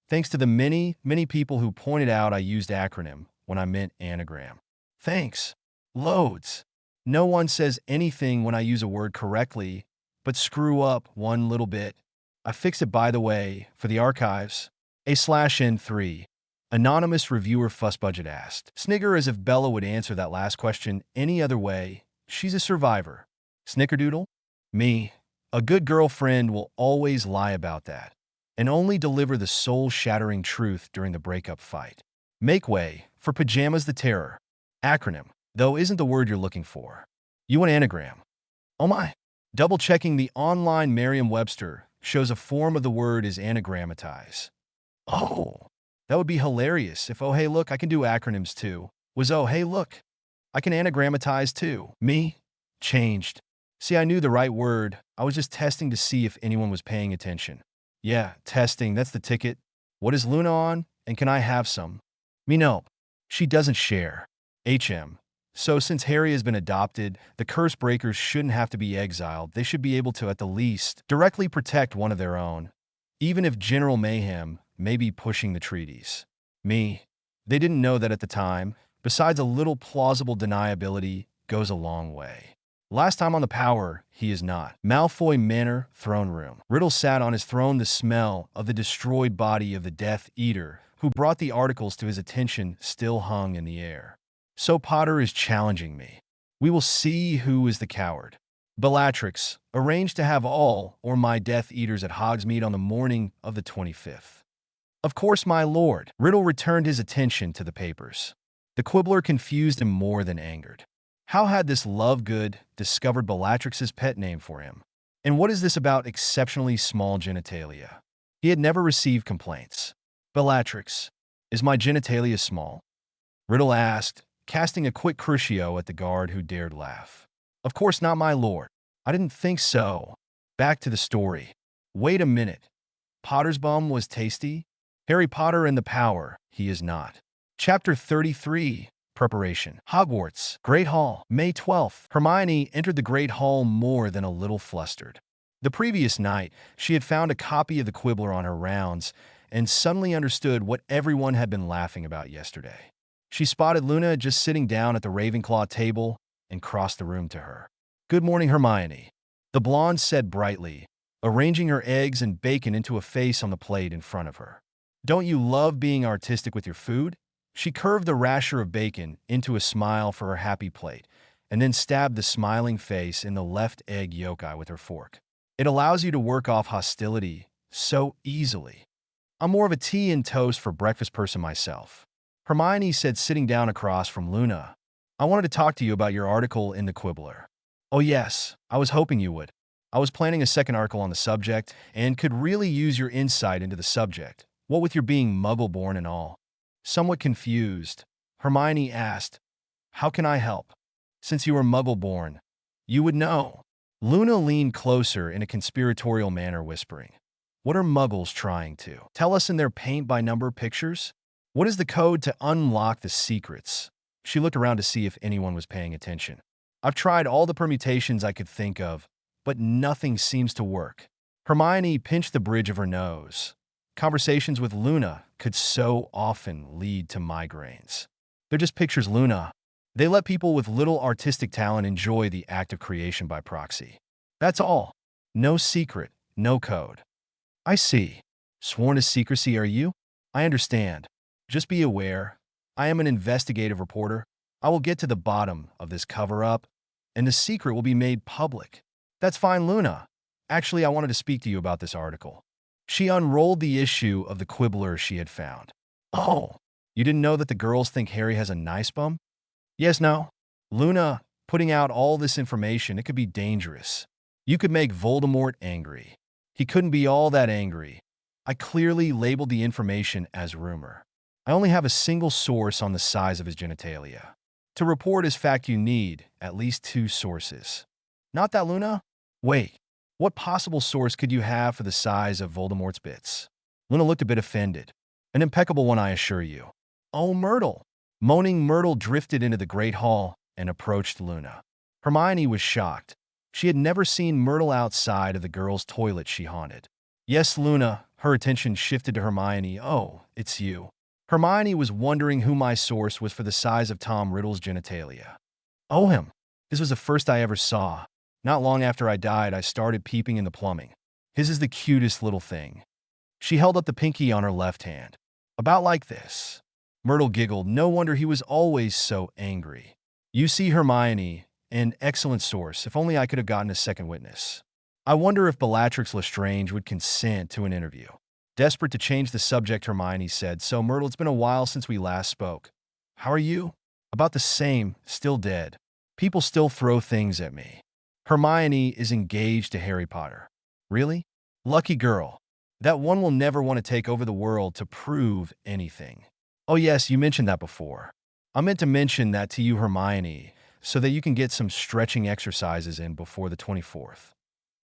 A: Thanks to the many people who pointed out I used acronym when I meant anagram. Thanks. Loads. No one says anything when I use a word correctly, but screw up one little bit. I fixed it, by the way, for the archives. A/N3. Anonymous reviewer Fussbudget asked. Snigger, as if Bella would answer that last question any other way. She's a survivor. Snickerdoodle? Me. A good girlfriend will always lie about that, and only deliver the soul-shattering truth during the breakup fight. Make way for Pajamas the Terror. Acronym, though, isn't the word you're looking for. You want anagram. Oh my. Double-checking the online Merriam-Webster shows a form of the word is anagrammatized. Oh, that would be hilarious if, oh hey look, I can do acronyms too, was oh hey look, I can anagrammatize too. Me? Changed. See, I knew the right word. I was just testing to see if anyone was paying attention. Yeah, testing, that's the ticket. What is Luna on, and can I have some? Me no. She doesn't share. HM. So since Harry has been adopted, the curse breakers shouldn't have to be exiled. They should be able to, at the least, directly protect one of their own, even if General Mayhem may be pushing the treaties. Me. They didn't know that at the time. Besides, a little plausible deniability goes a long way. Last time on the Power, he is not. Malfoy Manor, throne room. Riddle sat on his throne. The smell of the destroyed body of the Death Eater, who brought the articles to his attention, still hung in the air. So Potter is challenging me. We will see who is the coward. Bellatrix arranged to have all or my Death Eaters at Hogsmeade on the morning of the 25th. Of course, my lord. Riddle returned his attention to the papers. The Quibbler confused him more than angered. How had this Lovegood discovered Bellatrix's pet name for him? And what is this about exceptionally small genitalia? He had never received complaints. Bellatrix, is my genitalia small? Riddle asked, casting a quick crucio at the guard who dared laugh. Of course not, my lord. I didn't think so. Back to the story. Wait a minute. Potter's bum was tasty? Harry Potter and the Power, he is not. Chapter 33. Preparation. Hogwarts, Great Hall, May 12th. Hermione entered the Great Hall more than a little flustered. The previous night, she had found a copy of the Quibbler on her rounds and suddenly understood what everyone had been laughing about yesterday. She spotted Luna just sitting down at the Ravenclaw table and crossed the room to her. Good morning, Hermione, the blonde said brightly, arranging her eggs and bacon into a face on the plate in front of her. Don't you love being artistic with your food? She curved the rasher of bacon into a smile for her happy plate, and then stabbed the smiling face in the left egg yolk eye with her fork. It allows you to work off hostility so easily. I'm more of a tea and toast for breakfast person myself. Hermione said, sitting down across from Luna. I wanted to talk to you about your article in the Quibbler. Oh yes, I was hoping you would. I was planning a second article on the subject and could really use your insight into the subject, what with your being Muggle-born and all. Somewhat confused, Hermione asked, how can I help? Since you were Muggle-born, you would know. Luna leaned closer in a conspiratorial manner, whispering, what are Muggles trying to tell us in their paint-by-number pictures? What is the code to unlock the secrets? She looked around to see if anyone was paying attention. I've tried all the permutations I could think of, but nothing seems to work. Hermione pinched the bridge of her nose. Conversations with Luna could so often lead to migraines. They're just pictures, Luna. They let people with little artistic talent enjoy the act of creation by proxy. That's all. No secret, no code. I see. Sworn to secrecy, are you? I understand. Just be aware, I am an investigative reporter. I will get to the bottom of this cover-up, and the secret will be made public. That's fine, Luna. Actually, I wanted to speak to you about this article. She unrolled the issue of the Quibbler she had found. Oh, you didn't know that the girls think Harry has a nice bum? Yes, no. Luna, putting out all this information, it could be dangerous. You could make Voldemort angry. He couldn't be all that angry. I clearly labeled the information as rumor. I only have a single source on the size of his genitalia. To report as fact, you need at least 2 sources. Not that, Luna? Wait. What possible source could you have for the size of Voldemort's bits? Luna looked a bit offended. An impeccable one, I assure you. Oh, Myrtle. Moaning Myrtle drifted into the Great Hall and approached Luna. Hermione was shocked. She had never seen Myrtle outside of the girls' toilet she haunted. Yes, Luna. Her attention shifted to Hermione. Oh, it's you. Hermione was wondering who my source was for the size of Tom Riddle's genitalia. Oh, him. This was the first I ever saw. Not long after I died, I started peeping in the plumbing. His is the cutest little thing. She held up the pinky on her left hand. About like this. Myrtle giggled. No wonder he was always so angry. You see, Hermione, an excellent source. If only I could have gotten a second witness. I wonder if Bellatrix Lestrange would consent to an interview. Desperate to change the subject, Hermione said, So, Myrtle, it's been a while since we last spoke. How are you? About the same, still dead. People still throw things at me. Hermione is engaged to Harry Potter. Really? Lucky girl. That one will never want to take over the world to prove anything. Oh yes, you mentioned that before. I meant to mention that to you, Hermione, so that you can get some stretching exercises in before the 24th.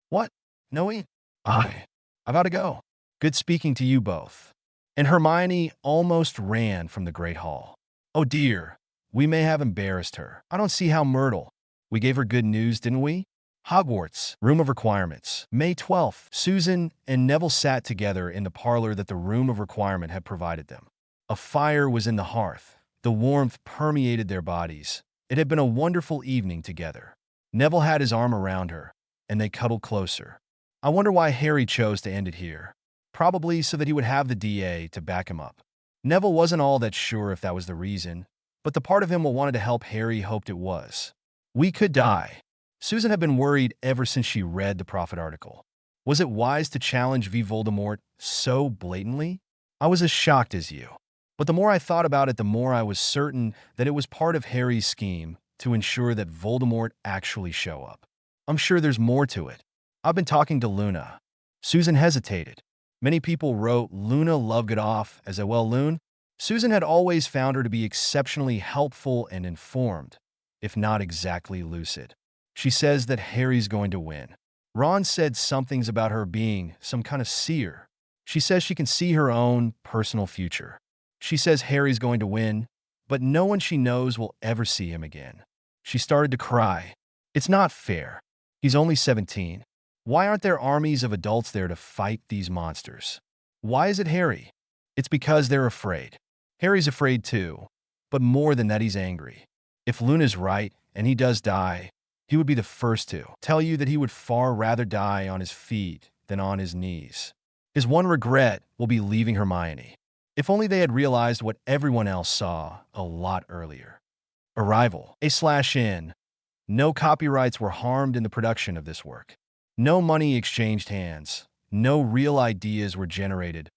A: What? Noe? I've got to go. Good speaking to you both. And Hermione almost ran from the Great Hall. Oh dear, we may have embarrassed her. I don't see how. Myrtle. We gave her good news, didn't we? Hogwarts, Room of Requirements, May 12th. Susan and Neville sat together in the parlor that the Room of Requirement had provided them. A fire was in the hearth. The warmth permeated their bodies. It had been a wonderful evening together. Neville had his arm around her, and they cuddled closer. I wonder why Harry chose to end it here. Probably so that he would have the DA to back him up. Neville wasn't all that sure if that was the reason, but the part of him who wanted to help Harry hoped it was. We could die. Susan had been worried ever since she read the Prophet article. Was it wise to challenge V. Voldemort so blatantly? I was as shocked as you. But the more I thought about it, the more I was certain that it was part of Harry's scheme to ensure that Voldemort actually show up. I'm sure there's more to it. I've been talking to Luna. Susan hesitated. Many people wrote Luna loved it off as a well-Lune. Susan had always found her to be exceptionally helpful and informed, if not exactly lucid. She says that Harry's going to win. Ron said something's about her being some kind of seer. She says she can see her own personal future. She says Harry's going to win, but no one she knows will ever see him again. She started to cry. It's not fair. He's only 17. Why aren't there armies of adults there to fight these monsters? Why is it Harry? It's because they're afraid. Harry's afraid too, but more than that, he's angry. If Luna's right and he does die, he would be the first to tell you that he would far rather die on his feet than on his knees. His one regret will be leaving Hermione. If only they had realized what everyone else saw a lot earlier. Arrival. A/N. No copyrights were harmed in the production of this work. No money exchanged hands. No real ideas were generated.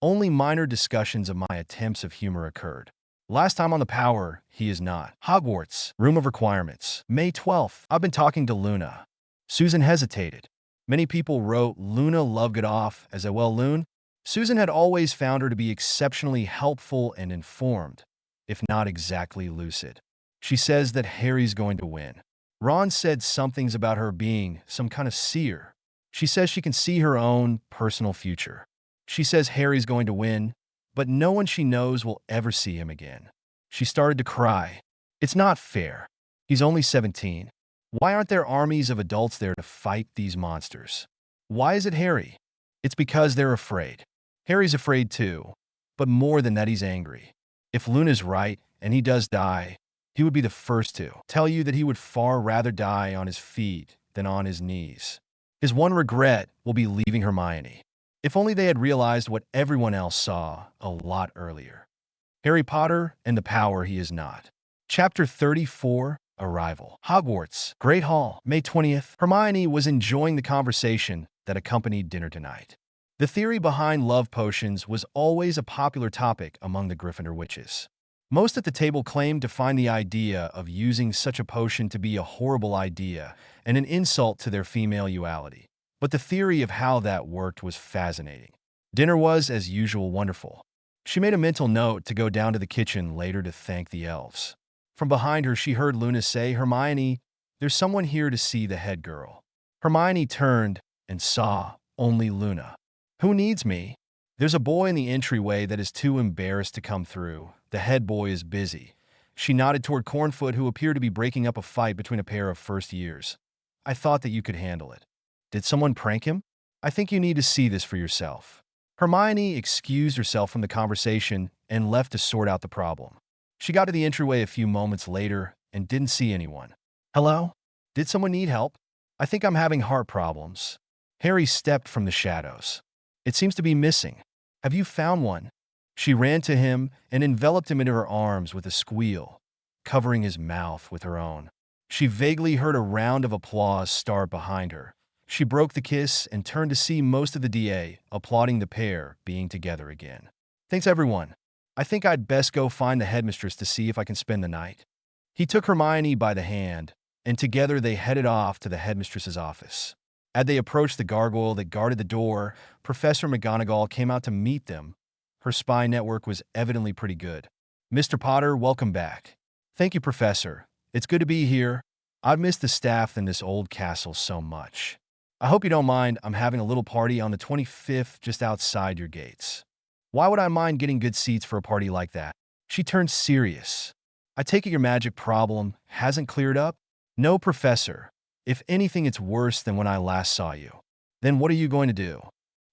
A: Only minor discussions of my attempts of humor occurred. Last time on the Power, he is not. Hogwarts, Room of Requirements, May 12th. I've been talking to Luna. Susan hesitated. Many people wrote Luna loved it off as a well-Lune. Susan had always found her to be exceptionally helpful and informed, if not exactly lucid. She says that Harry's going to win. Ron said something's about her being some kind of seer. She says she can see her own personal future. She says Harry's going to win, but no one she knows will ever see him again. She started to cry. It's not fair. He's only 17. Why aren't there armies of adults there to fight these monsters? Why is it Harry? It's because they're afraid. Harry's afraid too, but more than that, he's angry. If Luna's right and he does die, he would be the first to tell you that he would far rather die on his feet than on his knees. His one regret will be leaving Hermione. If only they had realized what everyone else saw a lot earlier. Harry Potter and the Power he is not. Chapter 34, Arrival. Hogwarts, Great Hall, May 20th. Hermione was enjoying the conversation that accompanied dinner tonight. The theory behind love potions was always a popular topic among the Gryffindor witches. Most at the table claimed to find the idea of using such a potion to be a horrible idea and an insult to their female duality. But the theory of how that worked was fascinating. Dinner was, as usual, wonderful. She made a mental note to go down to the kitchen later to thank the elves. From behind her, she heard Luna say, Hermione, there's someone here to see the head girl. Hermione turned and saw only Luna. Who needs me? There's a boy in the entryway that is too embarrassed to come through. The head boy is busy. She nodded toward Cornfoot, who appeared to be breaking up a fight between a pair of first years. I thought that you could handle it. Did someone prank him? I think you need to see this for yourself. Hermione excused herself from the conversation and left to sort out the problem. She got to the entryway a few moments later and didn't see anyone. Hello? Did someone need help? I think I'm having heart problems. Harry stepped from the shadows. It seems to be missing. Have you found one? She ran to him and enveloped him into her arms with a squeal, covering his mouth with her own. She vaguely heard a round of applause start behind her. She broke the kiss and turned to see most of the DA applauding the pair being together again. Thanks, everyone. I think I'd best go find the headmistress to see if I can spend the night. He took Hermione by the hand, and together they headed off to the headmistress's office. As they approached the gargoyle that guarded the door, Professor McGonagall came out to meet them. Her spy network was evidently pretty good. Mr. Potter, welcome back. Thank you, Professor. It's good to be here. I've missed the staff in this old castle so much. I hope you don't mind. I'm having a little party on the 25th just outside your gates. Why would I mind getting good seats for a party like that? She turned serious. I take it your magic problem hasn't cleared up? No, Professor. If anything, it's worse than when I last saw you. Then what are you going to do?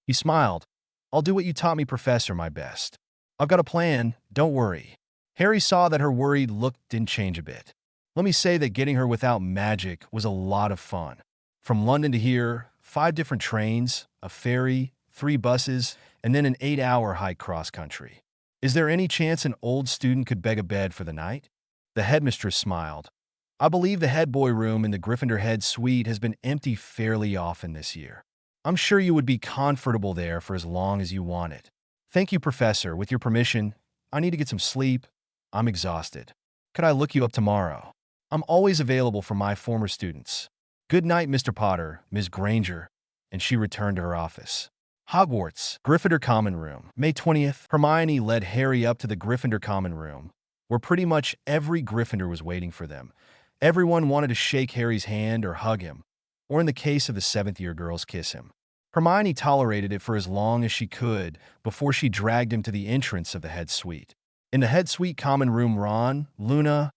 A: He smiled. I'll do what you taught me, Professor, my best. I've got a plan, don't worry. Harry saw that her worried look didn't change a bit. Let me say that getting her without magic was a lot of fun. From London to here, 5 different trains, a ferry, 3 buses, and then an 8-hour hike cross-country. Is there any chance an old student could beg a bed for the night? The headmistress smiled. I believe the head boy room in the Gryffindor head suite has been empty fairly often this year. I'm sure you would be comfortable there for as long as you want it. Thank you, Professor. With your permission, I need to get some sleep. I'm exhausted. Could I look you up tomorrow? I'm always available for my former students. Good night, Mr. Potter, Ms. Granger. And she returned to her office. Hogwarts, Gryffindor Common Room. May 20th, Hermione led Harry up to the Gryffindor Common Room, where pretty much every Gryffindor was waiting for them. Everyone wanted to shake Harry's hand or hug him, or in the case of the 7th-year girls, kiss him. Hermione tolerated it for as long as she could before she dragged him to the entrance of the head suite. In the head suite common room, Ron, Luna,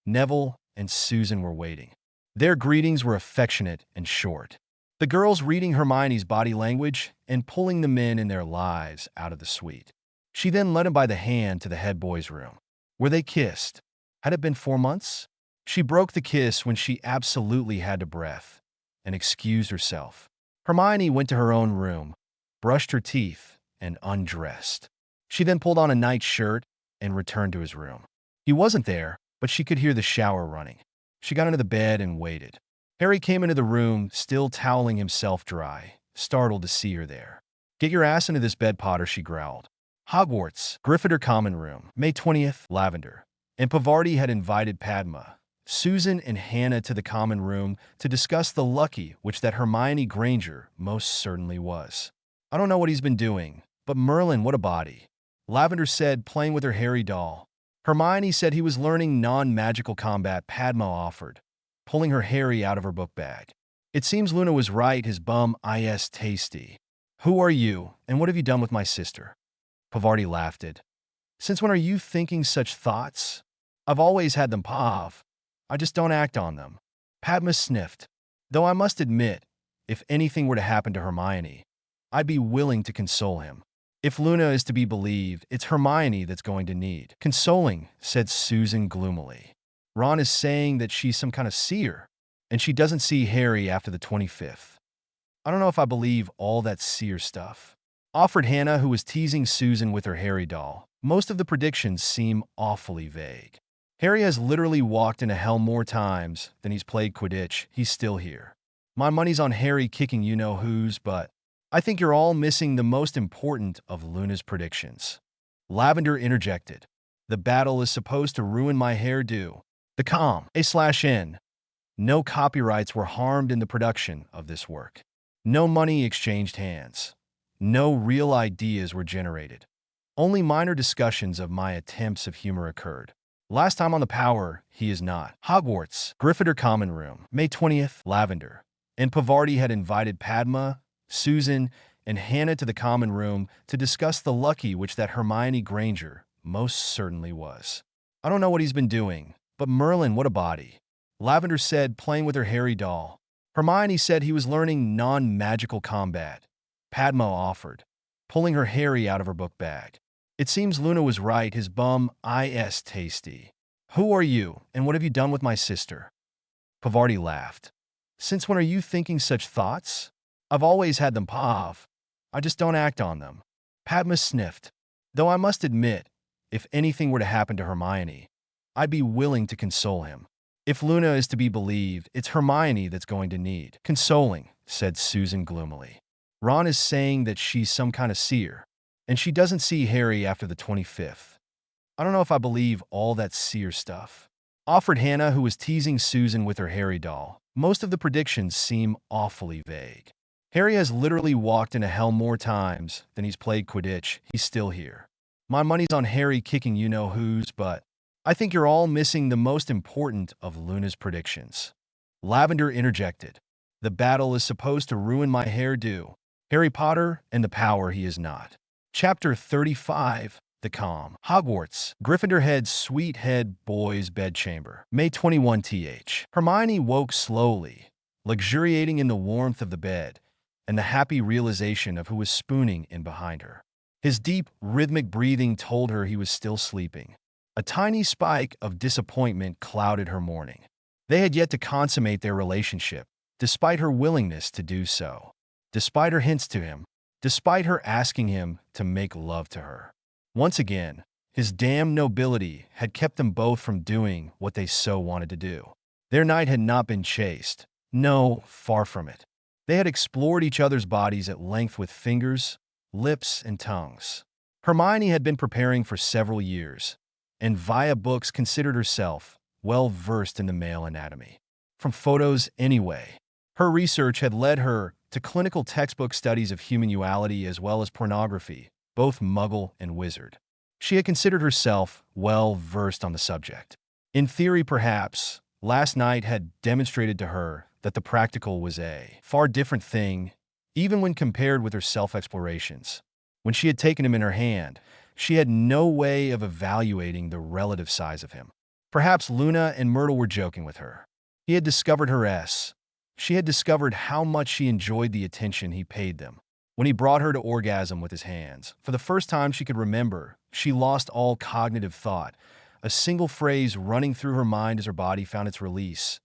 A: Neville, and Susan were waiting. Their greetings were affectionate and short. The girls reading Hermione's body language and pulling the men in their lives out of the suite. She then led him by the hand to the head boy's room, where they kissed. Had it been 4 months? She broke the kiss when she absolutely had to breath and excused herself. Hermione went to her own room, brushed her teeth, and undressed. She then pulled on a night shirt and returned to his room. He wasn't there, but she could hear the shower running. She got into the bed and waited. Harry came into the room, still toweling himself dry, startled to see her there. Get your ass into this bed, Potter, she growled. Hogwarts, Gryffindor Common Room, May 20th, Lavender. And Pavarti had invited Padma, Susan, and Hannah to the common room to discuss the lucky which that Hermione Granger most certainly was. I don't know what he's been doing, but Merlin, what a body. Lavender said, playing with her Harry doll. Hermione said he was learning non-magical combat Padma offered, pulling her Harry out of her book bag. It seems Luna was right, his bum is tasty. Who are you, and what have you done with my sister? Pavarti laughed. Since when are you thinking such thoughts? I've always had them, Pav. I just don't act on them. Padma sniffed. Though I must admit, if anything were to happen to Hermione, I'd be willing to console him. If Luna is to be believed, it's Hermione that's going to need consoling, said Susan gloomily. Ron is saying that she's some kind of seer, and she doesn't see Harry after the 25th. I don't know if I believe all that seer stuff. Offered Hannah, who was teasing Susan with her Harry doll. Most of the predictions seem awfully vague. Harry has literally walked into hell more times than he's played Quidditch. He's still here. My money's on Harry kicking you-know-whos, but I think you're all missing the most important of Luna's predictions. Lavender interjected. The battle is supposed to ruin my hairdo. The com/n. No copyrights were harmed in the production of this work. No money exchanged hands. No real ideas were generated. Only minor discussions of my attempts of humor occurred. Last time on the Power, he is not. Hogwarts, Gryffindor Common Room, May 20th, Lavender. And Pavarti had invited Padma, Susan, and Hannah to the common room to discuss the lucky which that Hermione Granger most certainly was. I don't know what he's been doing, but Merlin, what a body. Lavender said, playing with her hairy doll. Hermione said he was learning non-magical combat. Padma offered, pulling her Harry out of her book bag. It seems Luna was right, his bum is tasty. Who are you, and what have you done with my sister? Pavarti laughed. Since when are you thinking such thoughts? I've always had them, Pav. I just don't act on them. Padma sniffed. Though I must admit, if anything were to happen to Hermione, I'd be willing to console him. If Luna is to be believed, it's Hermione that's going to need consoling, said Susan gloomily. Ron is saying that she's some kind of seer, and she doesn't see Harry after the 25th. I don't know if I believe all that seer stuff. Offered Hannah, who was teasing Susan with her Harry doll. Most of the predictions seem awfully vague. Harry has literally walked into hell more times than he's played Quidditch. He's still here. My money's on Harry kicking you-know-who's, but I think you're all missing the most important of Luna's predictions. Lavender interjected. The battle is supposed to ruin my hairdo. Harry Potter and the power he is not. Chapter 35. The Calm. Hogwarts. Gryffindor Head's Sweet Head Boys' Bedchamber. May 21 th. Hermione woke slowly, luxuriating in the warmth of the bed and the happy realization of who was spooning in behind her. His deep, rhythmic breathing told her he was still sleeping. A tiny spike of disappointment clouded her morning. They had yet to consummate their relationship, despite her willingness to do so, despite her hints to him, despite her asking him to make love to her. Once again, his damned nobility had kept them both from doing what they so wanted to do. Their night had not been chaste. No, far from it. They had explored each other's bodies at length with fingers, lips, and tongues. Hermione had been preparing for several years, and via books considered herself well-versed in the male anatomy. From photos, anyway. Her research had led her to clinical textbook studies of human uality as well as pornography, both Muggle and Wizard. She had considered herself well-versed on the subject. In theory, perhaps, last night had demonstrated to her that the practical was a far different thing, even when compared with her self-explorations. When she had taken him in her hand, she had no way of evaluating the relative size of him. Perhaps Luna and Myrtle were joking with her. He had discovered her S. She had discovered how much she enjoyed the attention he paid them. When he brought her to orgasm with his hands, for the first time she could remember, she lost all cognitive thought, a single phrase running through her mind as her body found its release.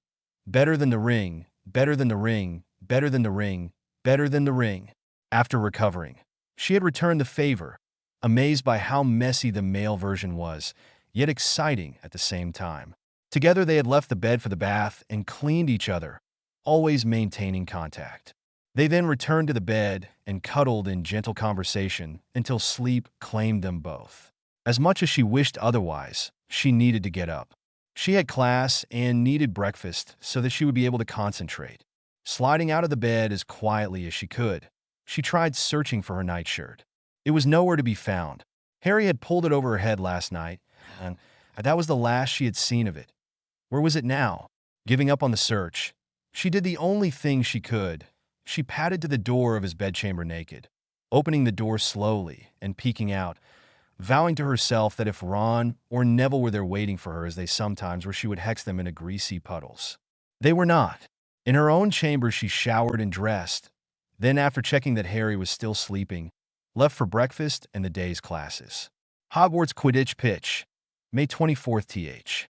A: Better than the ring, better than the ring, better than the ring, better than the ring. After recovering, she had returned the favor, amazed by how messy the male version was, yet exciting at the same time. Together they had left the bed for the bath and cleaned each other, always maintaining contact. They then returned to the bed and cuddled in gentle conversation until sleep claimed them both. As much as she wished otherwise, she needed to get up. She had class and needed breakfast so that she would be able to concentrate. Sliding out of the bed as quietly as she could, she tried searching for her nightshirt. It was nowhere to be found. Harry had pulled it over her head last night, and that was the last she had seen of it. Where was it now? Giving up on the search, she did the only thing she could. She padded to the door of his bedchamber naked, opening the door slowly and peeking out, vowing to herself that if Ron or Neville were there waiting for her as they sometimes were, she would hex them into greasy puddles. They were not. In her own chamber she showered and dressed, then after checking that Harry was still sleeping, left for breakfast and the day's classes. Hogwarts Quidditch Pitch, May 24th th.